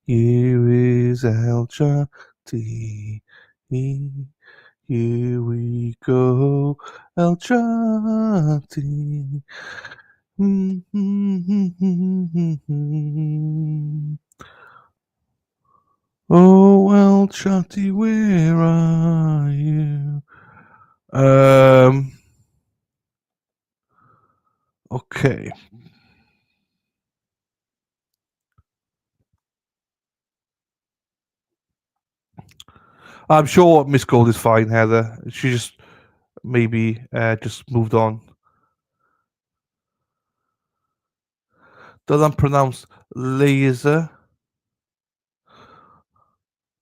Here is El Chatti. Here we go, El Chatti. Oh, El Chatti, where are you? Okay. I'm sure Miss Gold is fine, Heather. She just maybe just moved on. Doesn't pronounce laser.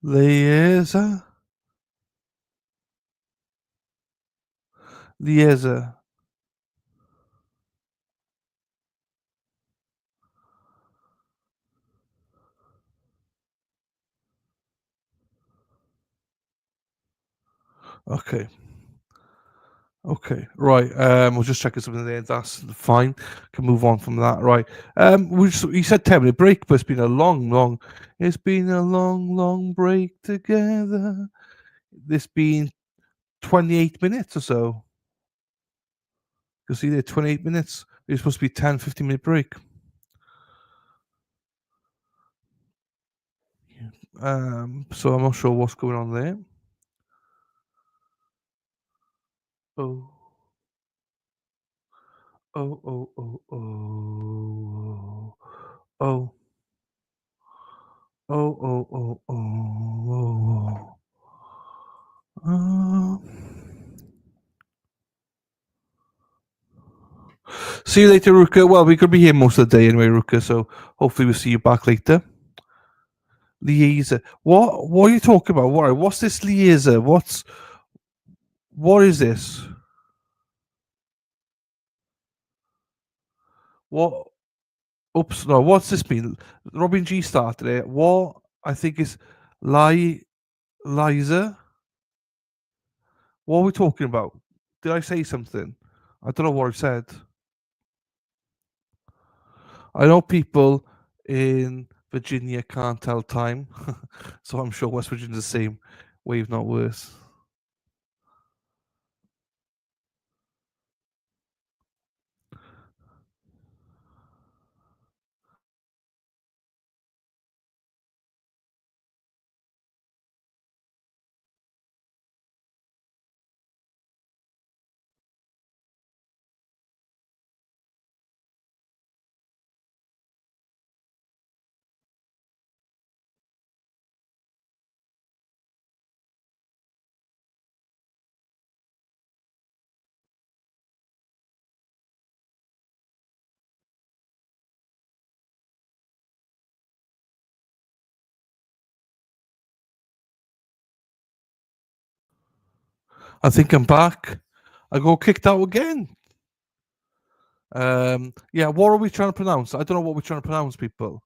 Laser. Laser. Okay. Okay, right. We'll just checking something there. That's fine. Can move on from that. Right. You said 10-minute break, but it's been a long. It's been a long break together. It's been 28 minutes or so. You see there, 28 minutes. It's supposed to be 10-15 minute break. So I'm not sure what's going on there. Oh. Oh. See you later, Ruka. Well, we could be here most of the day anyway, Ruka. So hopefully we'll see you back later. Liaison. What are you talking about? What's this liaison? What is this? What? Oops, no. What's this been? Robin G started it. What I think is Liza. What are we talking about? Did I say something? I don't know what I said. I know people in Virginia can't tell time, so I'm sure West Virginia's the same way, if not worse. I think I'm back. I got kicked out again. Yeah, what are we trying to pronounce? I don't know what we're trying to pronounce, people.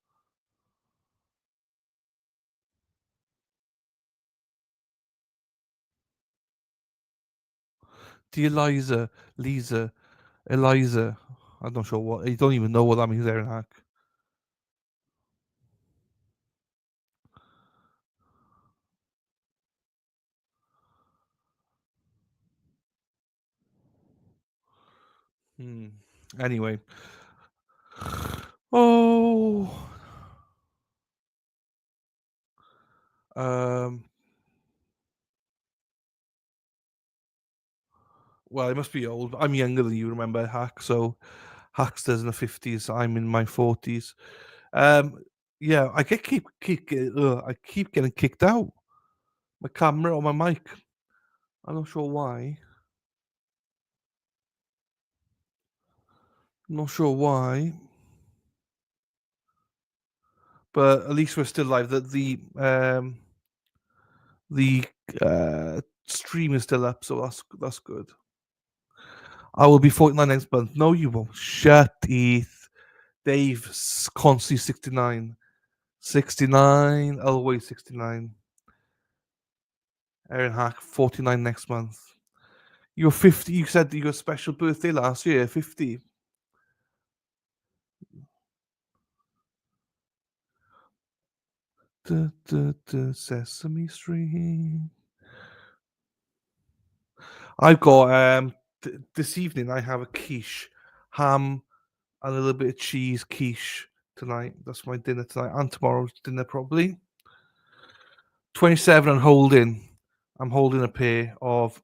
The Eliza, Lisa, Eliza. I'm not sure what. You don't even know what that means, Aaron Hack. Anyway. Oh. Well, I must be old. I'm younger than you, remember, Hack. So Hackster's in the 50s. I'm in my 40s. Yeah, I I keep getting kicked out. My camera or my mic. I'm not sure why. Not sure why. But at least we're still live. The stream is still up, so that's good. I will be 49 next month. No, you won't. Shut teeth. Dave, constantly 69. 69, always 69. Aaron Hack, 49 next month. You're 50. You said you got a special birthday last year, 50. Sesame Street. I've got this evening. I have a quiche, ham, and a little bit of cheese quiche tonight. That's my dinner tonight, and tomorrow's dinner probably. 27 and holding. I'm holding a pair of.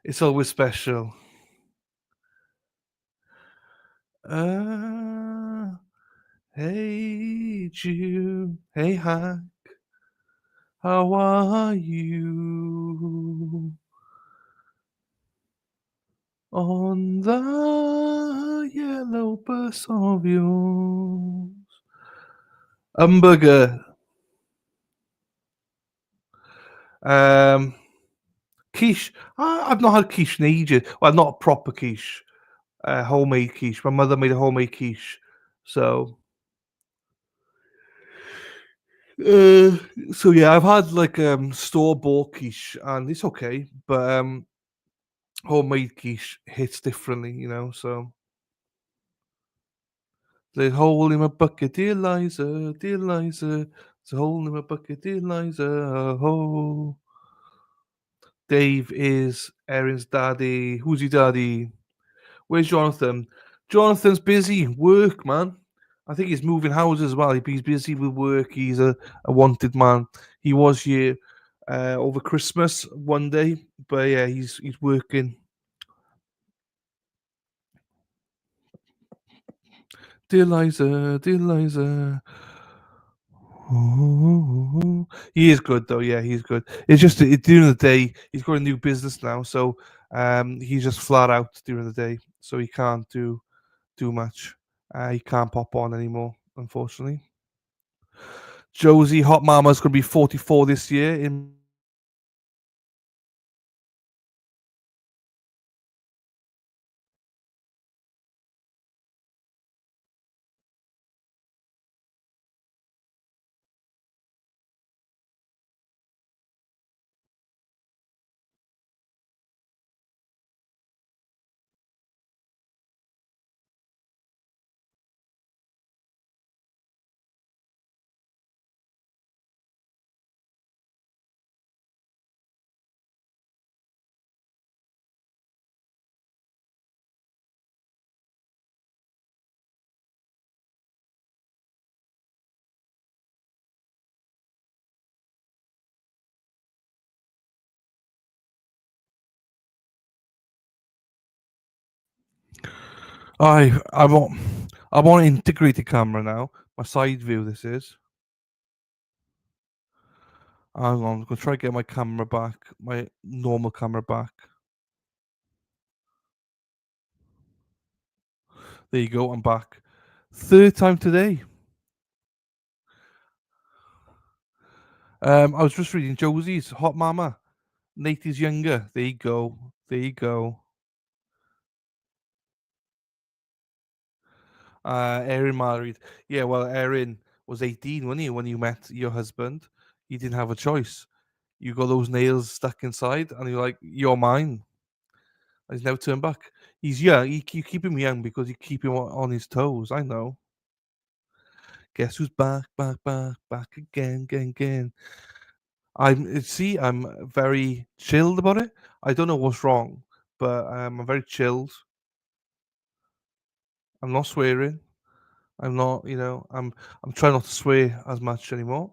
It's always special. Hey Jude, hey Hack, how are you? On the yellow bus of yours. Hamburger. Quiche. I've not had quiche in ages. Well, not a proper quiche. Homemade quiche. My mother made a homemade quiche. So so yeah, I've had like store bought quiche and it's okay, but homemade quiche hits differently, you know. So there's a hole in my bucket, dear Liza, dear Liza. There's a hole in my bucket, dear Liza. A hole. Dave is Erin's daddy. Who's your daddy? Where's Jonathan? Jonathan's busy. Work, man. I think he's moving houses as well. He's busy with work. He's a wanted man. He was here over Christmas one day, but yeah, he's working. Dear Liza, dear Liza. He is good though. Yeah, he's good. It's just during the day. He's got a new business now, so he's just flat out during the day, so he can't do much. He can't pop on anymore, unfortunately. Josie Hot Mama's going to be 44 this year. I want an integrated camera now. My side view. This is. Hang on, I'm gonna try to get my camera back, my normal camera back. There you go. I'm back. Third time today. I was just reading Josie's Hot Mama. Nate is younger. There you go. There you go. Erin married. Yeah, well, Erin was 18, wasn't he, when you met your husband? You didn't have a choice. You got those nails stuck inside, and you're like, "You're mine." And he's never turned back. He's young. You keep him young because you keep him on his toes. I know. Guess who's back, back, back, back again, again, again. I'm very chilled about it. I don't know what's wrong, but I'm very chilled. I'm not swearing. I'm not, I'm trying not to swear as much anymore.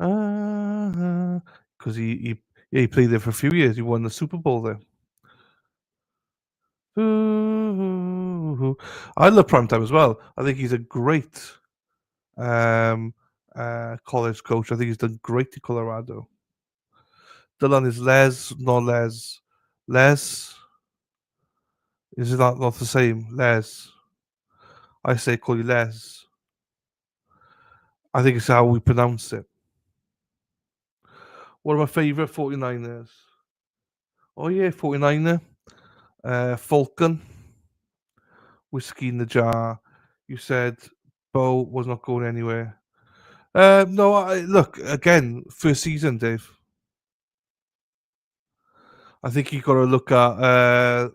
Because he played there for a few years. He won the Super Bowl there. I love Primetime as well. I think he's a great college coach. I think he's done great in Colorado. Dylan is Les, not Les. Les? Is it not the same? Les. I say call you Les. I think it's how we pronounce it. One of my favourite 49ers. Oh yeah, 49er. Falcon. Whiskey in the jar. You said Bo was not going anywhere. No, look, again, first season, Dave. I think you've got to look at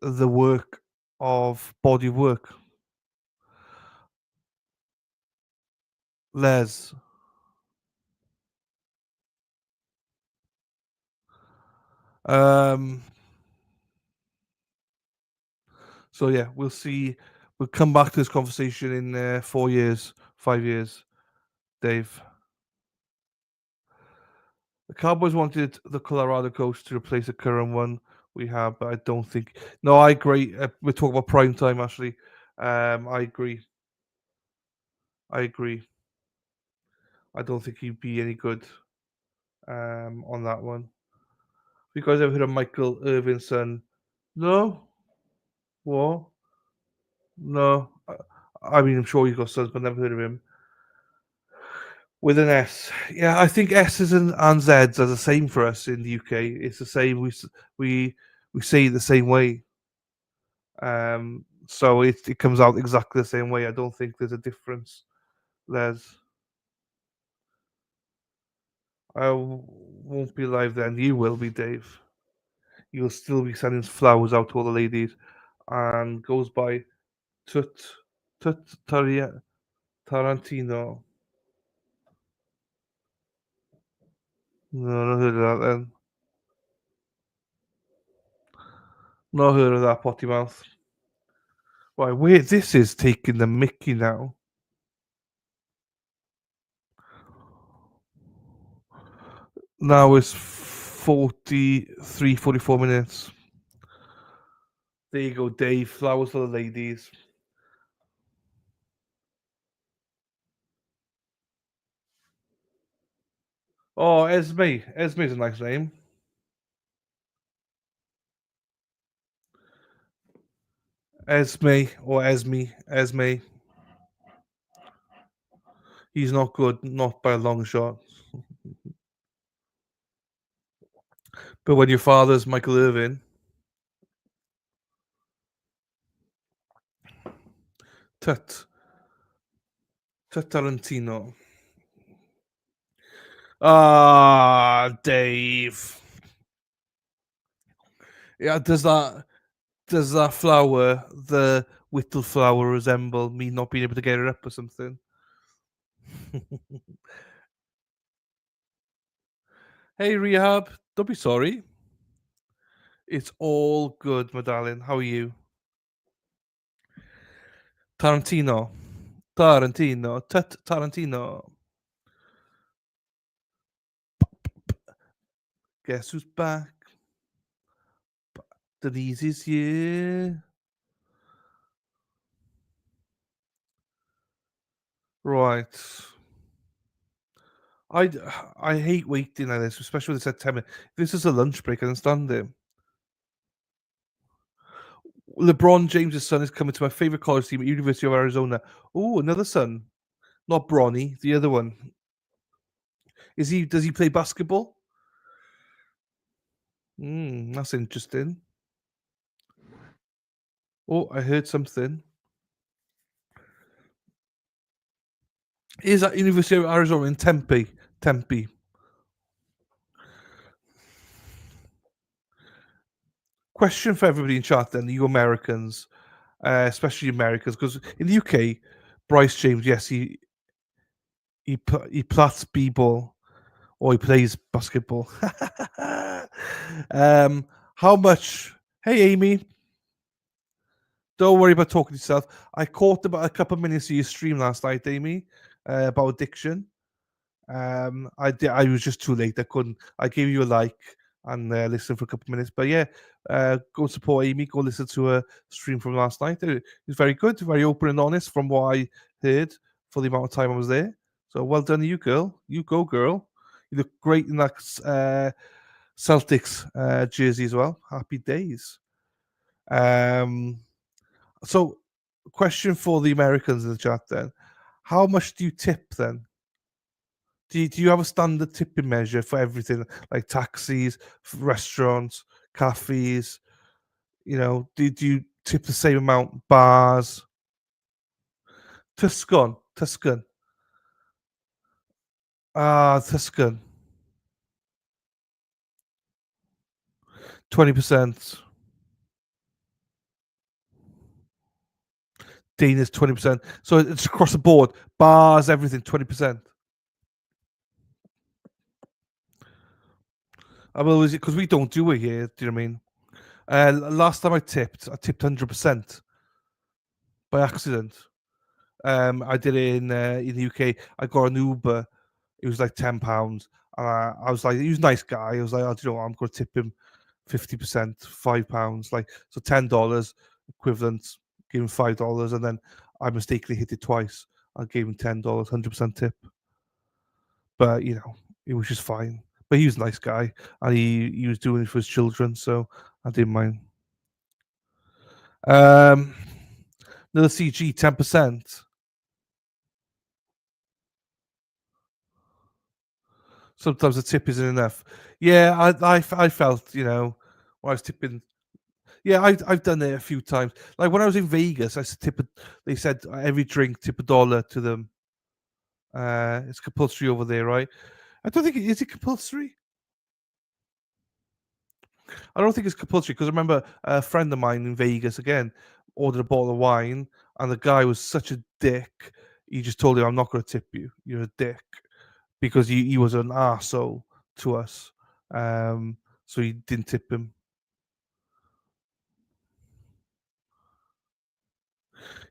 the work of body of work. Les. So yeah, we'll see. We'll come back to this conversation in 4 years, 5 years, Dave. The Cowboys wanted the Colorado coach to replace the current one we have, but I don't think. No, I agree. We're talking about prime time, actually. I agree. I don't think he'd be any good on that one. Have you guys ever heard of Michael Irvin's son? No? What? No. I mean, I'm sure you've got sons, but never heard of him. With an S. Yeah, I think S's and Z's are the same for us in the UK. It's the same. We say it the same way. So it comes out exactly the same way. I don't think there's a difference. Les. I won't be live then. You will be, Dave. You'll still be sending flowers out to all the ladies. And goes by Tarantino. No, not heard of that then. Not heard of that, potty mouth. Right, wait, this is taking the mickey now. Now it's 44 minutes. There you go, Dave. Flowers for the ladies. Oh, Esme. Esme's a nice name. Esme or Esme. He's not good, not by a long shot. But when your father's Michael Irvin, Tarantino. Ah, Dave. Yeah, does that flower, the whittle flower, resemble me not being able to get it up or something? Hey, Rehab. Don't be sorry. It's all good, my darling. How are you? Tarantino. Guess who's back? Denise is here. Right. I hate waiting like this, especially with September. This is a lunch break. I understand it. LeBron James' son is coming to my favorite college team at University of Arizona. Oh, another son. Not Bronny, the other one. Does he play basketball? That's interesting. Oh, I heard something. Is that University of Arizona in Tempe? Question for everybody in chat then, you Americans, especially Americans, because in the UK, Bryce James, yes, he plats b-ball, or he plays basketball. How much? Hey, Amy. Don't worry about talking to yourself. I caught about a couple of minutes of your stream last night, Amy, about addiction. I was just too late. I couldn't. I gave you a like and listen for a couple of minutes. But yeah, go support Amy. Go listen to her stream from last night. It was very good, very open and honest from what I heard for the amount of time I was there. So well done to you, girl. You go, girl. You look great in that Celtics jersey as well. Happy days. So, question for the Americans in the chat then. How much do you tip then? Do you have a standard tipping measure for everything, like taxis, restaurants, cafes? You know, do you tip the same amount? Bars? Tuscan. 20%. Dana's 20%. So it's across the board. Bars, everything, 20%. I mean, is it because we don't do it here? Do you know what I mean? Last time I tipped 100% by accident. I did it in the UK. I got an Uber. It was like £10. I was like, he was a nice guy. I was like, oh, do you know what? I'm going to tip him 50%, £5. Like, so $10 equivalent. Give him $5, and then I mistakenly hit it twice. I gave him $10, 100% tip. But you know, it was just fine. But he was a nice guy, and he was doing it for his children, so I didn't mind. Another CG, 10%. Sometimes the tip isn't enough. Yeah, I felt, you know, when I was tipping. Yeah, I've done it a few times. Like when I was in Vegas, I said they said every drink tip $1 to them. It's compulsory over there, right? I don't think is it compulsory. I don't think it's compulsory because I remember a friend of mine in Vegas again ordered a bottle of wine, and the guy was such a dick. He just told him, "I'm not going to tip you. You're a dick," because he was an arsehole to us. So he didn't tip him.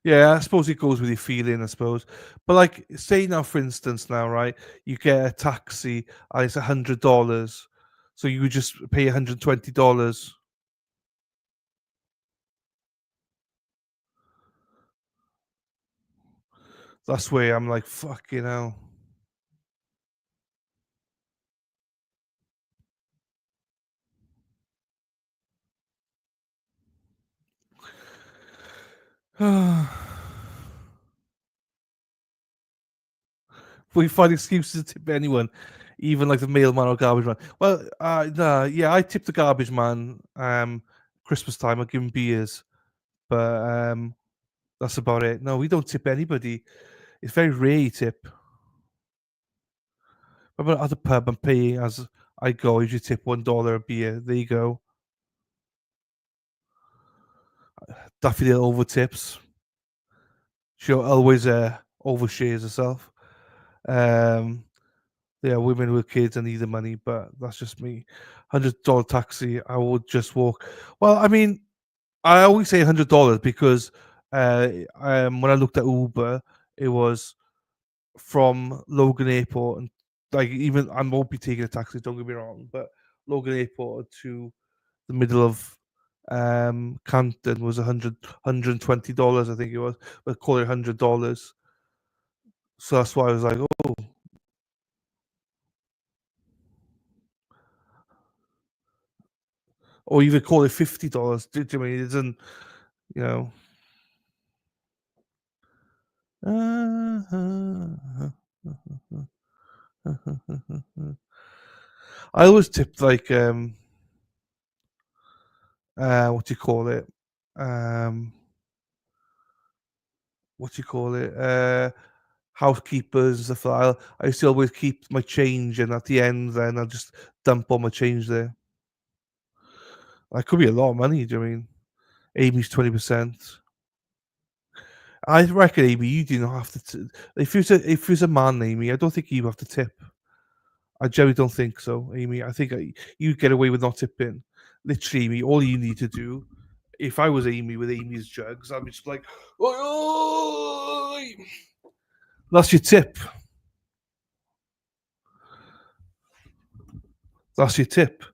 Yeah, I suppose it goes with your feeling, I suppose. But like, say now, for instance, now, right, you get a taxi and it's $100, so you would just pay $120. That's where I'm like, fucking hell. We find excuses to tip anyone, even like the mailman or garbage man. Well, nah, yeah, I tip the garbage man. Christmas time, I give him beers, but that's about it. No, we don't tip anybody. It's very rare you tip. I'm at the pub. I'm paying as I go. You tip $1 a beer. There you go. Daffy Little over tips. She always overshares herself. Yeah, women with kids and need the money, but that's just me. $100 taxi, I would just walk. Well, I mean, I always say $100 because when I looked at Uber, it was from Logan Airport, and like even I won't be taking a taxi. Don't get me wrong, but Logan Airport to the middle of Canton was $120. I think it was, but call it $100. So that's why I was like, oh. Or even call it $50. Do you mean it doesn't, you know? I always tip like what do you call it? What do you call it? Housekeepers and stuff like that. I used to always keep my change, and at the end, then I'll just dump all my change there. That could be a lot of money. Do you mean? Amy's 20%. I reckon, Amy, you do not have to. If you're a man, Amy, I don't think you have to tip. I generally don't think so, Amy. I think you get away with not tipping. Literally, Amy, all you need to do. If I was Amy with Amy's jugs, I'd be just like, oi, oi! That's your tip. That's your tip.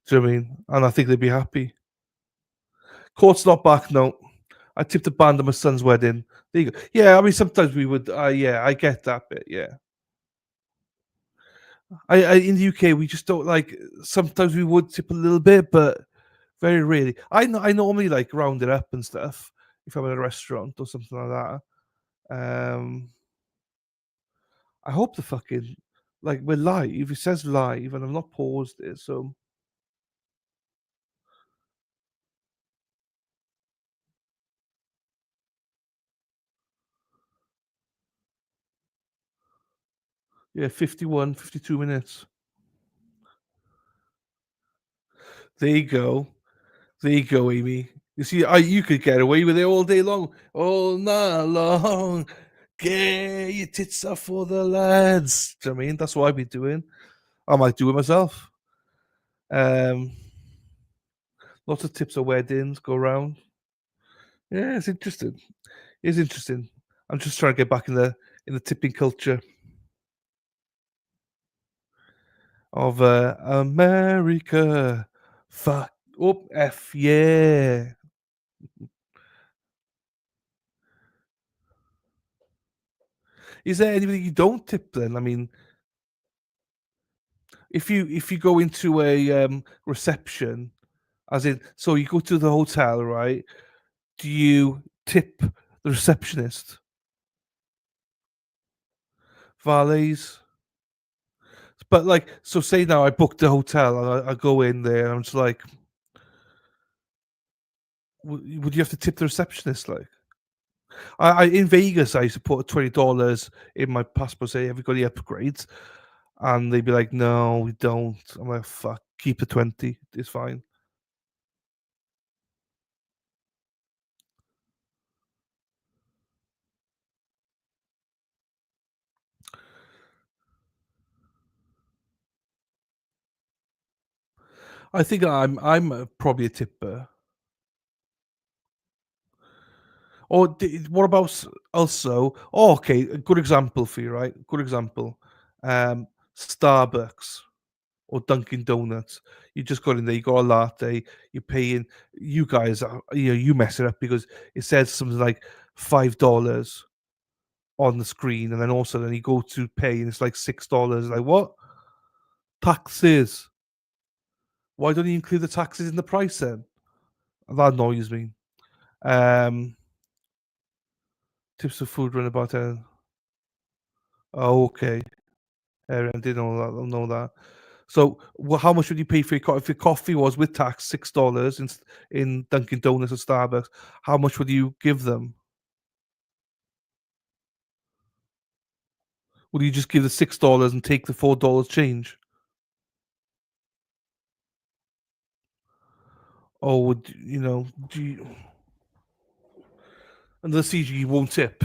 Do you know what I mean? And I think they'd be happy. Court's not back, no. I tipped a band at my son's wedding. There you go. Yeah, I mean, sometimes we would. Yeah, I get that bit. Yeah. I in the UK we just don't like. Sometimes we would tip a little bit, but very rarely. I normally like round it up and stuff if I'm at a restaurant or something like that. I hope the fucking like we're live. It says live, and I'm not paused it, so. Yeah, 51, 52 minutes. There you go. There you go, Amy. You see, you could get away with it all day long. All night long. Get your tits up for the lads. Do you know what I mean? That's what I'd be doing. I might do it myself. Lots of tips of weddings go around. Yeah, it's interesting. It's interesting. I'm just trying to get back in the tipping culture of America. Fuck. Oh, F yeah. Is there anybody you don't tip then? I mean, if you go into a reception, as in, so you go to the hotel, right? Do you tip the receptionist? Valets? But like, so say now I booked the hotel and I go in there and I'm just like, would you have to tip the receptionist? Like, I in Vegas I used to put $20 in my passport, say, have you got any upgrades? And they'd be like, no, we don't. I'm like, fuck, keep the 20. It's fine. I think I'm probably a tipper. Or what about also? Oh, okay, a good example for you, right? Good example. Starbucks or Dunkin' Donuts. You just got in there, you got a latte, you're paying. You guys, you mess it up because it says something like $5 on the screen, and then also then you go to pay and it's like $6. Like what? Taxes. Why don't you include the taxes in the price then? That annoys me. Tips of food run about 10. Oh, okay. I didn't know that. I don't know that. So, how much would you pay for your coffee? If your coffee was with tax $6 in Dunkin' Donuts or Starbucks, how much would you give them? Would you just give the $6 and take the $4 change? Or would Do you, and the CG won't tip.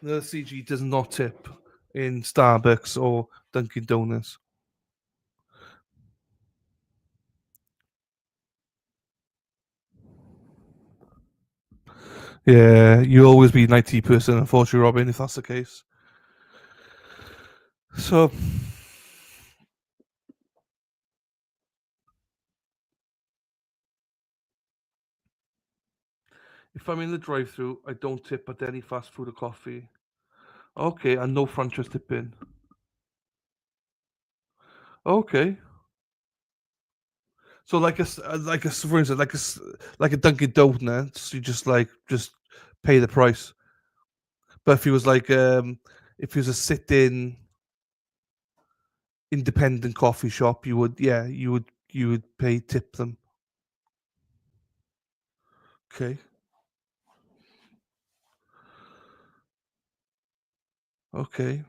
The CG does not tip in Starbucks or Dunkin' Donuts. Yeah, you'll always be 90%, unfortunately, Robin, if that's the case. So, if I'm in the drive-thru, I don't tip at any fast food or coffee. Okay, and no franchise tipping. Okay. So for instance, like a Dunkin' Donuts, you just pay the price. But if it was if it was a sit-in independent coffee shop, you would tip them. Okay. Okay.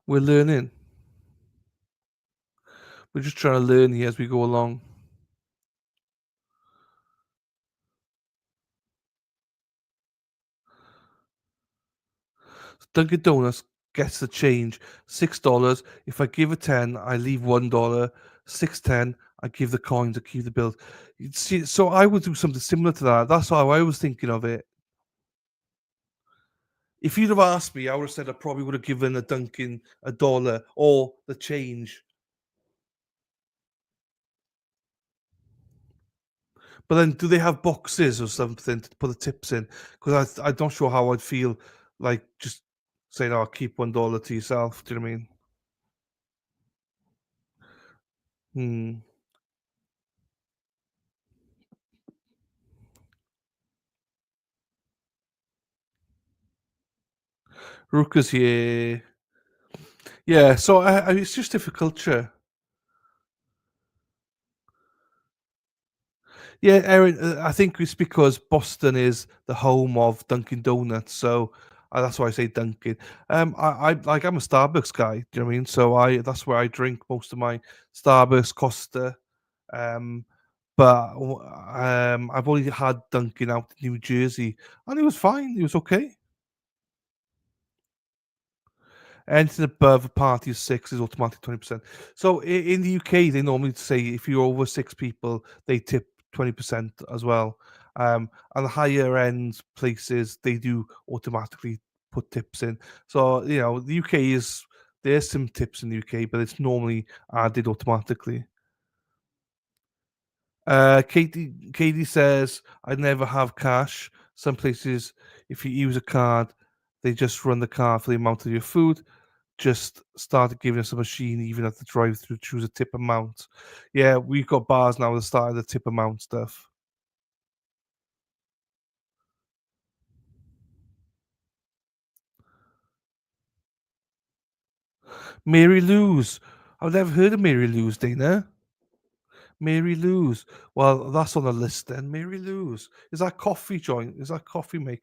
We're learning. We're just trying to learn here as we go along. Dunkin' Donuts gets the change $6. If I give a 10, I leave $1. 6.10. I give the coins, I keep the bills. See, so I would do something similar to that. That's how I was thinking of it. If you'd have asked me, I would have said I probably would have given a Duncan $1 or the change. But then, do they have boxes or something to put the tips in? Because I'm not sure how I'd feel like just saying, "Oh, keep $1 to yourself." Do you know what I mean? Hmm. Ruka's here. Yeah. So it's just difficult, culture. Yeah, Erin, I think it's because Boston is the home of Dunkin' Donuts, so that's why I say Dunkin'. I'm a Starbucks guy. Do you know what I mean? So that's where I drink most of my Starbucks, Costa. Um, but I've only had Dunkin' out in New Jersey, and it was fine. It was okay. Anything above a party of 6 is automatically 20%. So in the UK, they normally say if you're over 6 people, they tip 20% as well. And the higher end places, they do automatically put tips in. So, the UK there's some tips in the UK, but it's normally added automatically. Katie says, I never have cash. Some places, if you use a card, they just run the card for the amount of your food. Just started giving us a machine even at the drive-through, choose a tip amount. Yeah, we've got bars now that started the tip amount stuff. Mary Lou's. I've never heard of Mary Lou's, Dana. Mary Lou's. Well, that's on the list then. Mary Lou's. Is that coffee joint? Is that coffee make?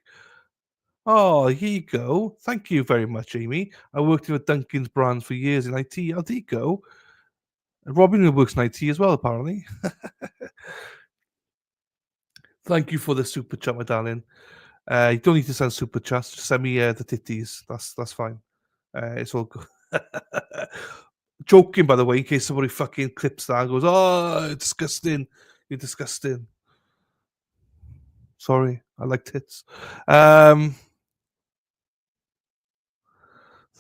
Oh, here you go. Thank you very much, Amy. I worked with Dunkin's brands for years in IT. Oh, there you go. Robin works in IT as well, apparently. Thank you for the super chat, my darling. You don't need to send super chats. Just send me the titties. That's fine. It's all good. Joking, by the way, in case somebody fucking clips that and goes, "Oh, disgusting! You're disgusting." Sorry, I like tits. So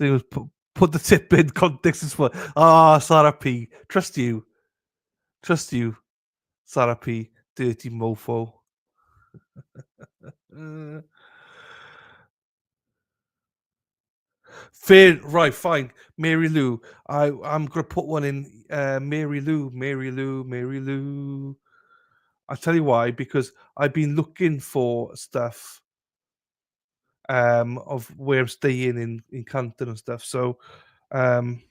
he was put the tip in context as well. Sarah P. Trust you, Sarah P. Dirty mofo. Fair, right, fine. Mary Lou. I'm gonna put one in. Mary Lou. I'll tell you why, because I've been looking for stuff of where I'm staying in Canton and stuff. So I'm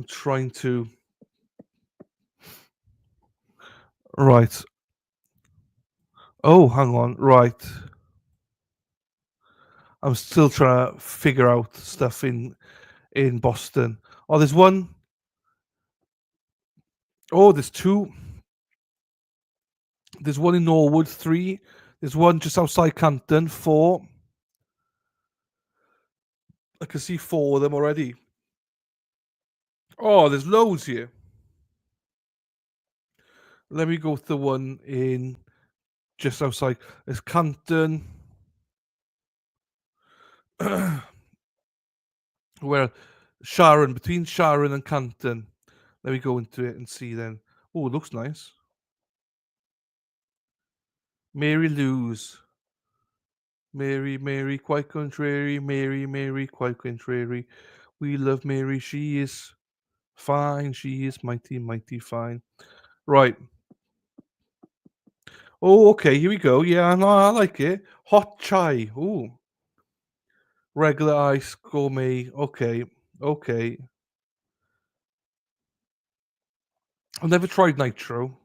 trying to. Right. Oh, hang on. Right. I'm still trying to figure out stuff in Boston. Oh, there's one. Oh, there's two. There's one in Norwood, 3. There's one just outside Canton, 4. I can see 4 of them already. Oh, there's loads here. Let me go to the one in just outside. There's Canton. Where Sharon, between Sharon and Canton. Let me go into it and see then. Oh, it looks nice. Mary Lou's. Mary, quite contrary. Mary, quite contrary. We love Mary. She is fine. She is mighty, mighty fine. Right. Oh, okay. Here we go. Yeah, no, I like it. Hot chai. Ooh. Regular ice, gourmet. Okay. Okay. I've never tried nitro.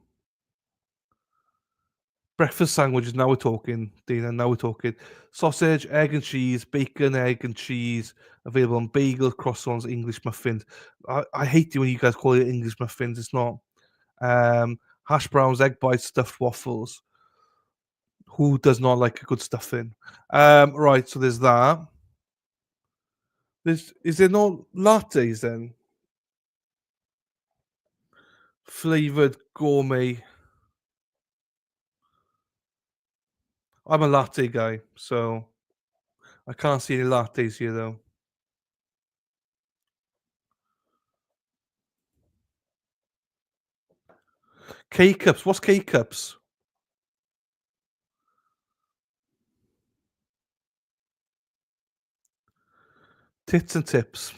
Breakfast sandwiches. Now we're talking, Dana. Now we're talking. Sausage, egg and cheese, bacon, egg and cheese. Available on bagels, croissants, English muffins. I hate it when you guys call it English muffins. It's not. Hash browns, egg bites, stuffed waffles. Who does not like a good stuffing? Right. So there's that. Is there no lattes then? Flavored gourmet. I'm a latte guy, so I can't see any lattes here though. K cups. What's K cups? Tits and tips.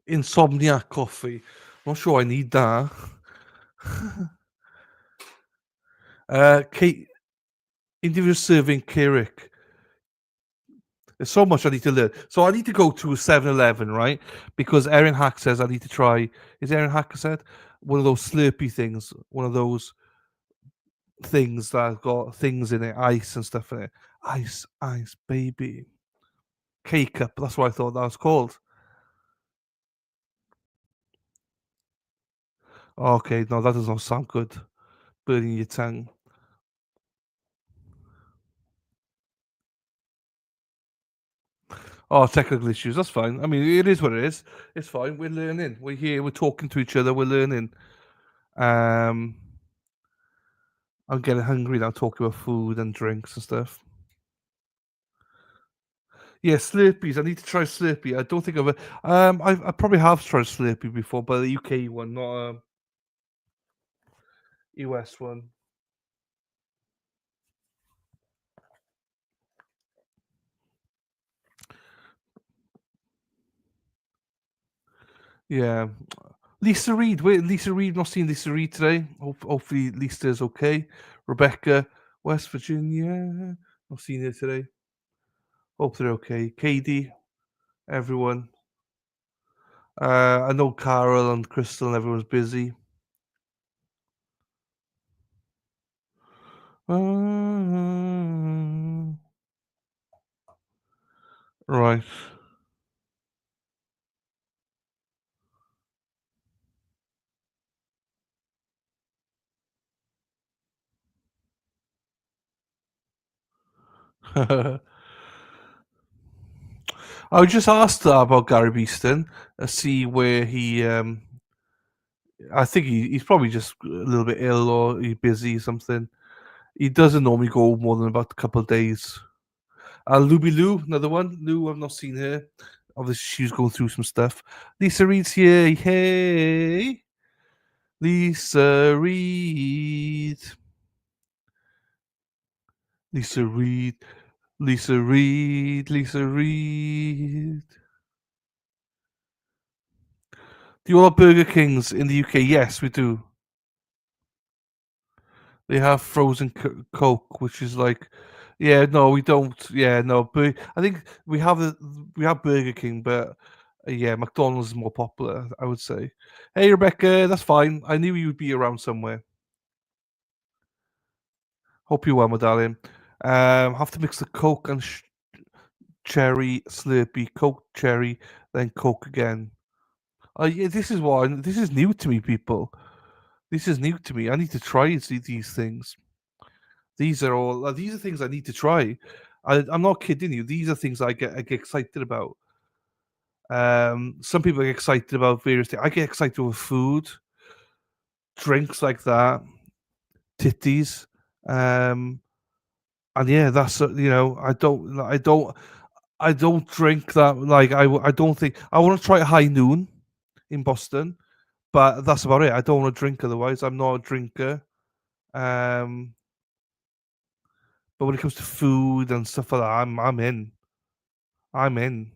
Insomniac coffee. Not sure I need that. Kate, individual serving Keurig. There's so much I need to learn. So I need to go to 7-Eleven, right? Because Erin Hack says I need to try. Is Erin Hack said one of those Slurpee things? One of those things that have got things in it, ice and stuff in it. Ice, baby. K-cup. That's what I thought that was called. Okay, no, that does not sound good. Burning your tongue. Oh, technical issues. That's fine. I mean, it is what it is. It's fine. We're learning. We're here. We're talking to each other. We're learning. I'm getting hungry now talking about food and drinks and stuff. Yeah, Slurpees. I need to try Slurpee. I don't think I've. I probably have tried Slurpee before, but the UK one, not a US one. Yeah. Lisa Reed. Wait, Lisa Reed. Not seen Lisa Reed today. Hopefully, Lisa's okay. Rebecca, West Virginia. Not seen her today. Hope they're okay. Katie, everyone. I know Carol and Crystal and everyone's busy. Right. I just asked about Gary Beeston, see where he. I think he's probably just a little bit ill or he's busy or something. He doesn't normally go more than about a couple of days. Luby Lou, another one. Lou, I've not seen her. Obviously, she's going through some stuff. Lisa Reed's here. Hey, Lisa Reed. Lisa Reed. Lisa Reed. Lisa Reed. Do you all have Burger Kings in the UK? Yes, we do. They have frozen Coke, which is like, yeah, no, we don't. Yeah, no, I think we have Burger King, but yeah, McDonald's is more popular, I would say. Hey, Rebecca, that's fine. I knew you'd be around somewhere. Hope you're well, my darling. Have to mix the Coke and cherry Slurpee, Coke cherry, then Coke again. Yeah, this is new to me, people. This is new to me. I need to try these things. These are things I need to try. I'm not kidding you. These are things I get excited about. Some people get excited about various things. I get excited with food, drinks like that, titties, and yeah, that's I don't drink that. Like I don't think I want to try a high noon in Boston, but that's about it. I don't want to drink otherwise. I'm not a drinker. But when it comes to food and stuff like that, I'm in. I'm in.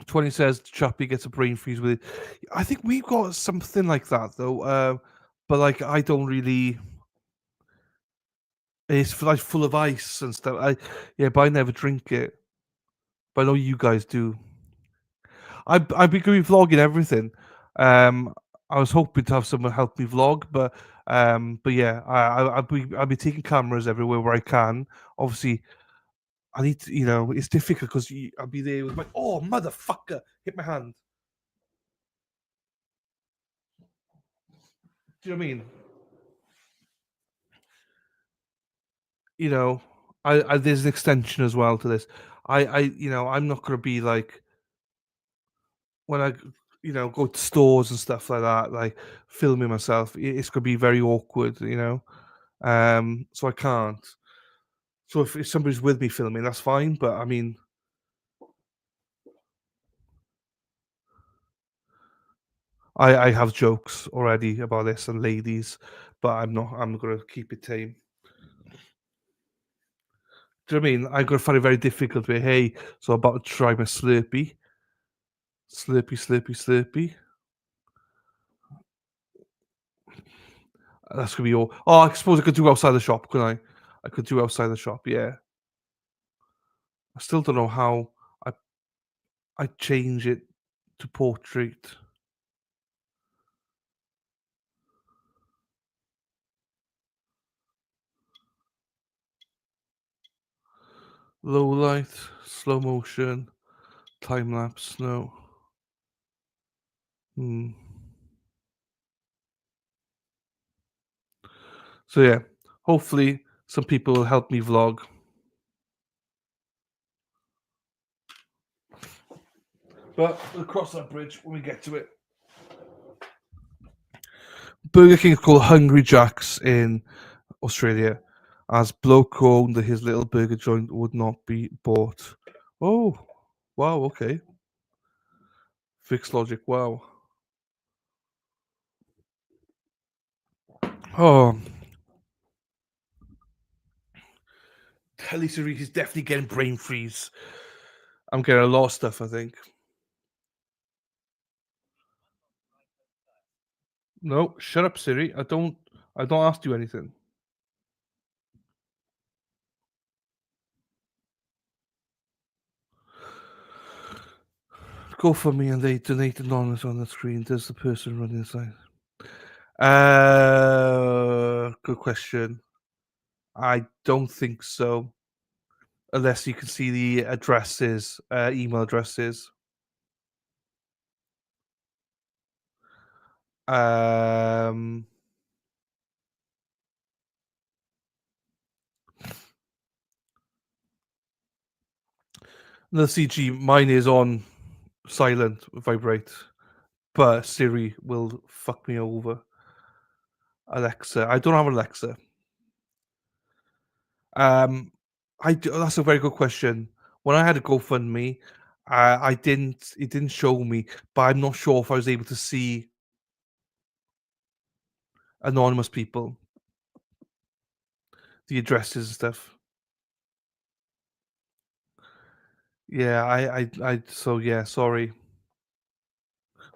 20 says Chappie gets a brain freeze with it. I think we've got something like that though. But like I don't really. It's like full of ice and stuff. But I never drink it. But I know you guys do. I've been going vlogging everything. I was hoping to have someone help me vlog, but yeah, I'll be taking cameras everywhere where I can. Obviously, I need to, it's difficult because I'll be there with my motherfucker hit my hand. Do you know what I mean? You know, I there's an extension as well to this. I'm not gonna be like when I go to stores and stuff like that, like filming myself. It's gonna be very awkward, so I can't. So if somebody's with me filming, that's fine. But I mean, I have jokes already about this and ladies, but I'm not. I'm gonna keep it tame. Do you know what I mean? I'm gonna find it very difficult. With hey, so I'm about to try my Slurpee, Slurpee, Slurpee, Slurpee. That's gonna be all. Oh, I suppose I could do outside the shop, couldn't I? I could do outside the shop. Yeah. I still don't know how I I change it to portrait. Low light, slow motion, time lapse, no. Hmm. So yeah, hopefully some people will help me vlog. But we'll cross that bridge when we get to it. Burger King is called Hungry Jack's in Australia, as bloke who owned his little burger joint would not be bought. Oh, wow, okay. Fixed logic, wow. Oh, Lisa Reed is definitely getting brain freeze. I'm getting a lot of stuff, I think. No, shut up, Siri. I don't ask you anything. Go for me and they donate anonymous on the screen. Does the person running the site? Good question. I don't think so. Unless you can see the addresses, email addresses. Um, the CG, mine is on silent, vibrate, but Siri will fuck me over. Alexa, I don't have Alexa. That's a very good question. When I had a GoFundMe, I didn't. It didn't show me, but I'm not sure if I was able to see anonymous people, the addresses and stuff. Yeah, So yeah, sorry.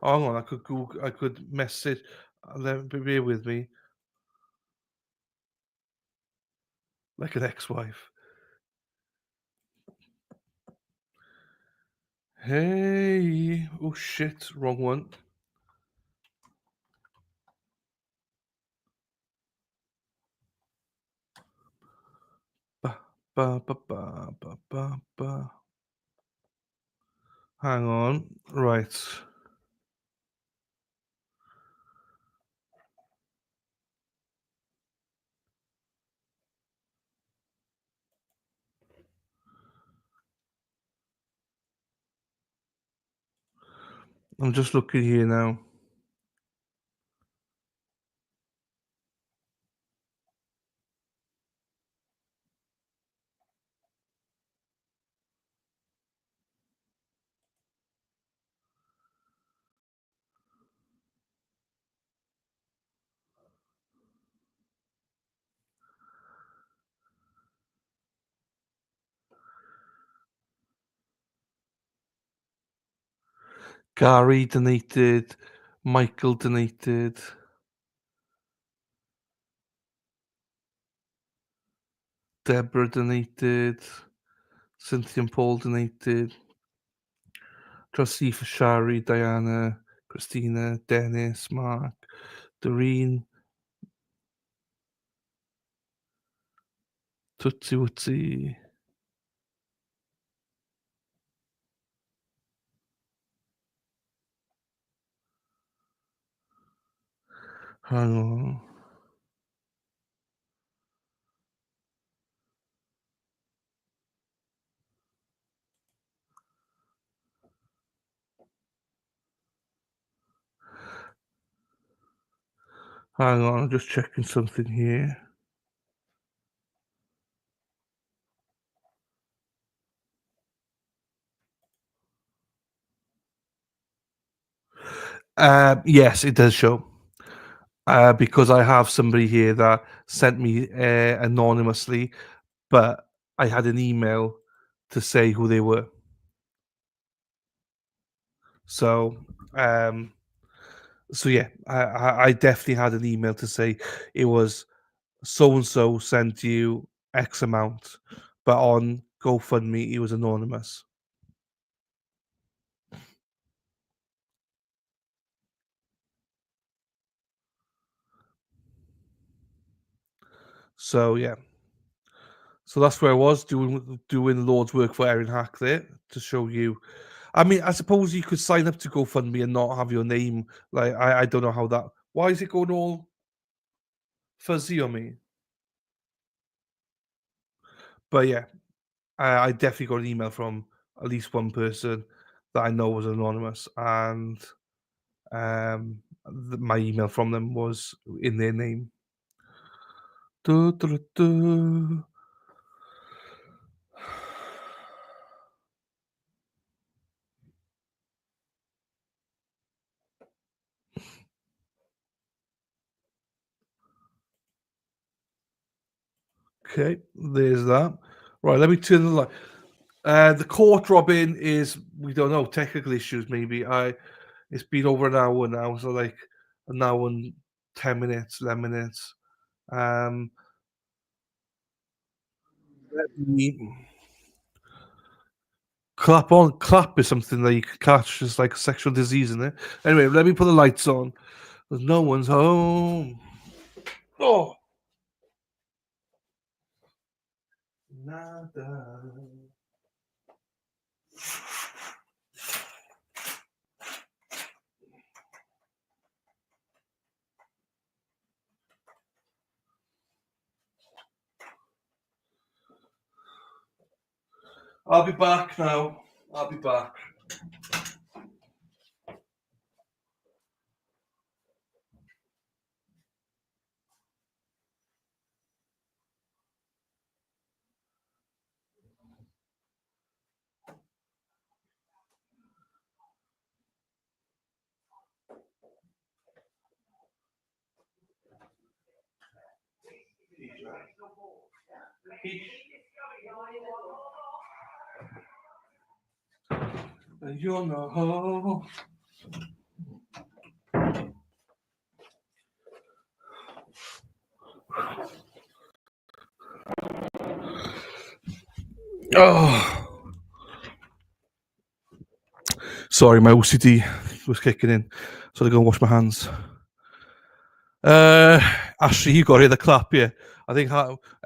Oh, hang on, I could Google. I could message. Bear with me, like an ex-wife. Hey, oh shit, wrong one. Ba ba ba ba ba ba ba. Hang on, right. I'm just looking here now. Gary donated. Michael donated. Deborah donated. Cynthia and Paul donated. Trustee for Shari, Diana, Christina, Dennis, Mark, Doreen, Tootsie Wootsie. Hang on. Hang on, I'm just checking something here. Yes, it does show. Because I have somebody here that sent me anonymously, but I had an email to say who they were. So, yeah, I definitely had an email to say it was so and so sent you X amount, but on GoFundMe it was anonymous. So yeah, so that's where I was doing the Lord's work for Erin Hack there to show you. I mean, I suppose you could sign up to GoFundMe and not have your name. Like, I don't know how that. Why is it going all fuzzy on me? But yeah, I definitely got an email from at least one person that I know was anonymous, and my email from them was in their name. Du, du, du, du. Okay, there's that. Right, let me turn the light. The court, Robin, is we don't know technical issues. Maybe it's been over an hour now, so like an hour and 10 minutes, 11 minutes. Let me clap is something that you can catch. It's like a sexual disease, isn't it? Anyway, let me put the lights on. 'Cause no one's home. Oh, nada. I'll be back now. I'll be back. And you're not home. Oh, sorry, my OCD was kicking in, so I go and wash my hands. Ashley, you got to hear the clap, yeah. I think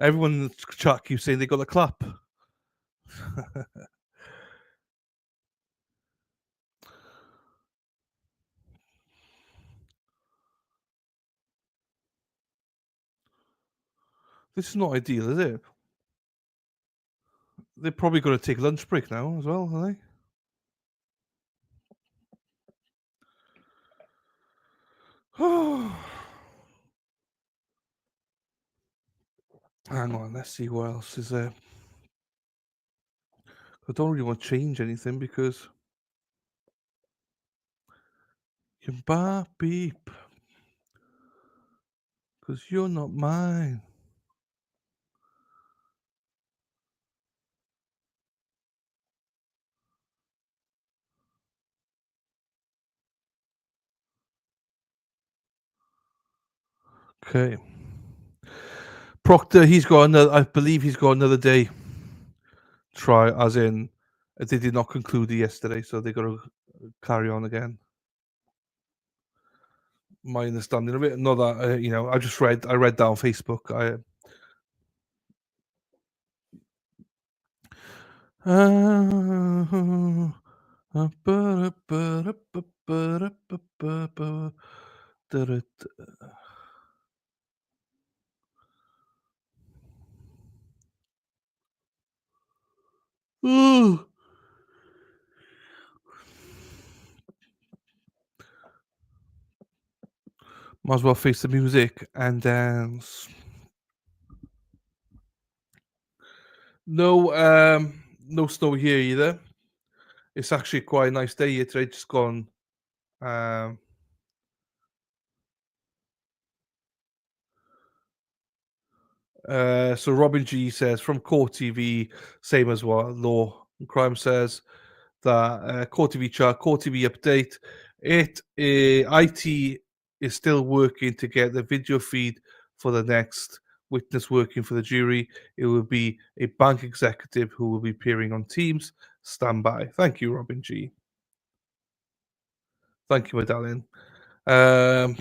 everyone in the chat keeps saying they got the clap. This is not ideal, is it? They're probably going to take lunch break now as well, are they? Hang on, let's see what else is there. I don't really want to change anything because you can beep because you're not mine. Okay. Proctor, he's got another. I believe he's got another day. Try, as in, they did not conclude it yesterday, so they got to carry on again. My understanding of it, not that you know. I read that on Facebook. Ooh. Might as well face the music and dance. No snow here either. It's actually quite a nice day here today. Just gone. So Robin G says from Court TV, same as what Law and Crime says, that Court TV chart, Court TV update. IT is still working to get the video feed for the next witness working for the jury. It will be a bank executive who will be appearing on Teams. Stand by. Thank you, Robin G. Thank you, my darling. So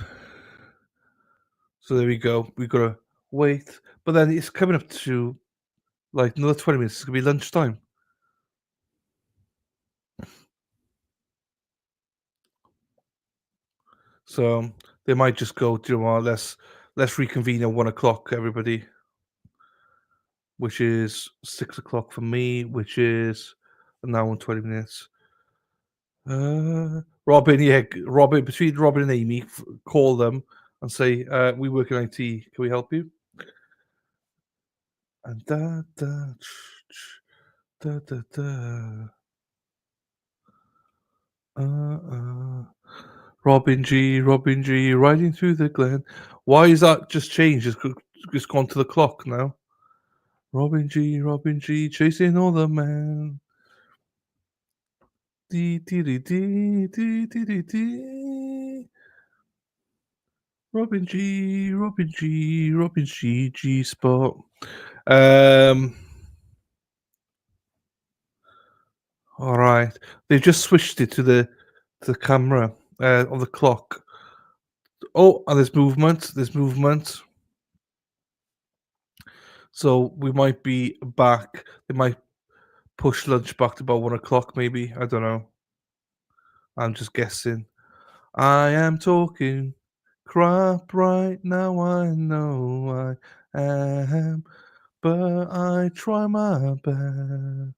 there we go. We've got to wait. But then it's coming up to like another 20 minutes. It's going to be lunchtime. So they might just go, do you know what, let's reconvene at 1 o'clock, everybody. Which is 6 o'clock for me, which is an hour and 20 minutes. Robin, between Robin and Amy, call them and say, we work in IT, can we help you? And Robin G, riding through the glen. Why is that just changed? It's gone to the clock now. Robin G, chasing all the men. Dee, dee, dee, dee, dee, dee, dee, dee. Robin G, G Spot. All right, they've just switched it to the camera on the clock. Oh, and there's movement. So we might be back. They might push lunch back to about 1 o'clock, maybe. I don't know. I'm just guessing. I am talking crap right now. I know I am, but I try my best.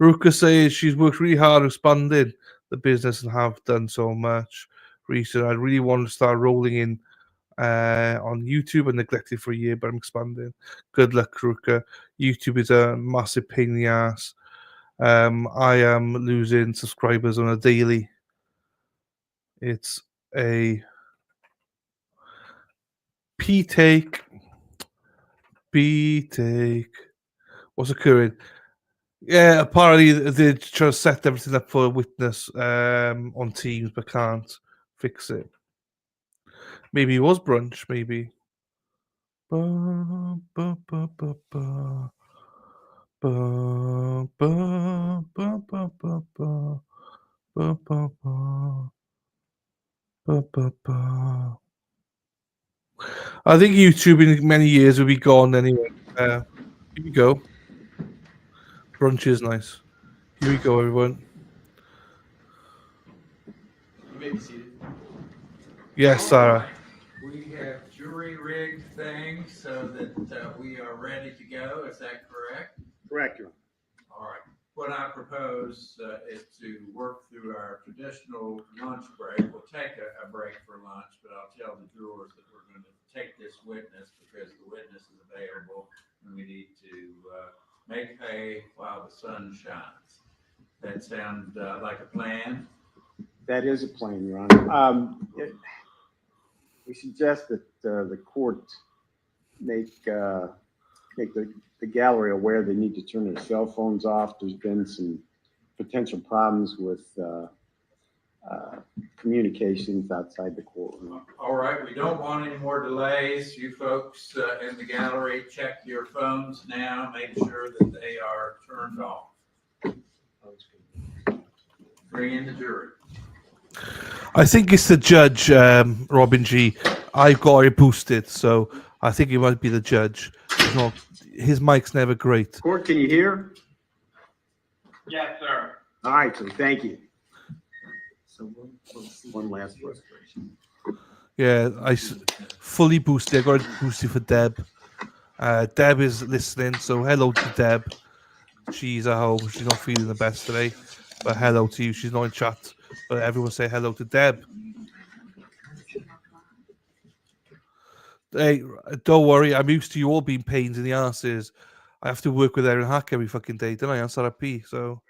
Ruka says she's worked really hard expanding the business and have done so much recently. I really want to start rolling in on YouTube. I neglected for a year, but I'm expanding. Good luck, Ruka. YouTube is a massive pain in the ass. I am losing subscribers on a daily. It's a B-take. What's occurring? Yeah, apparently they're trying to set everything up for a witness on Teams, but can't fix it. Maybe it was brunch, maybe. Ba, ba, ba, ba, ba. Ba, ba, ba, ba, ba, ba. Ba, ba, ba. Ba, ba, ba. I think YouTube in many years will be gone anyway. Here we go. Brunch is nice. Here we go, everyone. You may be seated. Yes, Sarah. We have jury rigged things so that we are ready to go. Is that correct? Correct, Your Honor. All right. What I propose is to work through our traditional lunch break. We'll take a break for lunch, but I'll tell the jurors that we're going to take this witness because the witness is available and we need to make hay while the sun shines. That sound like a plan? That is a plan, Your Honor. We suggest that the court make the gallery aware they need to turn their cell phones off. There's been some potential problems with communications outside the courtroom. All right, we don't want any more delays. You folks in the gallery, check your phones now, make sure that they are turned off. Bring in the jury. I think it's the judge, Robin G. I've got it boosted, so I think it might be the judge. His mic's never great. Court, can you hear? Yes, sir. All right, so thank you. So one last question. Yeah, fully boosted. I got it boosted for Deb. Deb is listening, so hello to Deb. She's at home. She's not feeling the best today, but hello to you. She's not in chat, but everyone say hello to Deb. Hey, don't worry. I'm used to you all being pains in the asses. I have to work with Erin Hack every fucking day, don't I? On SRP, so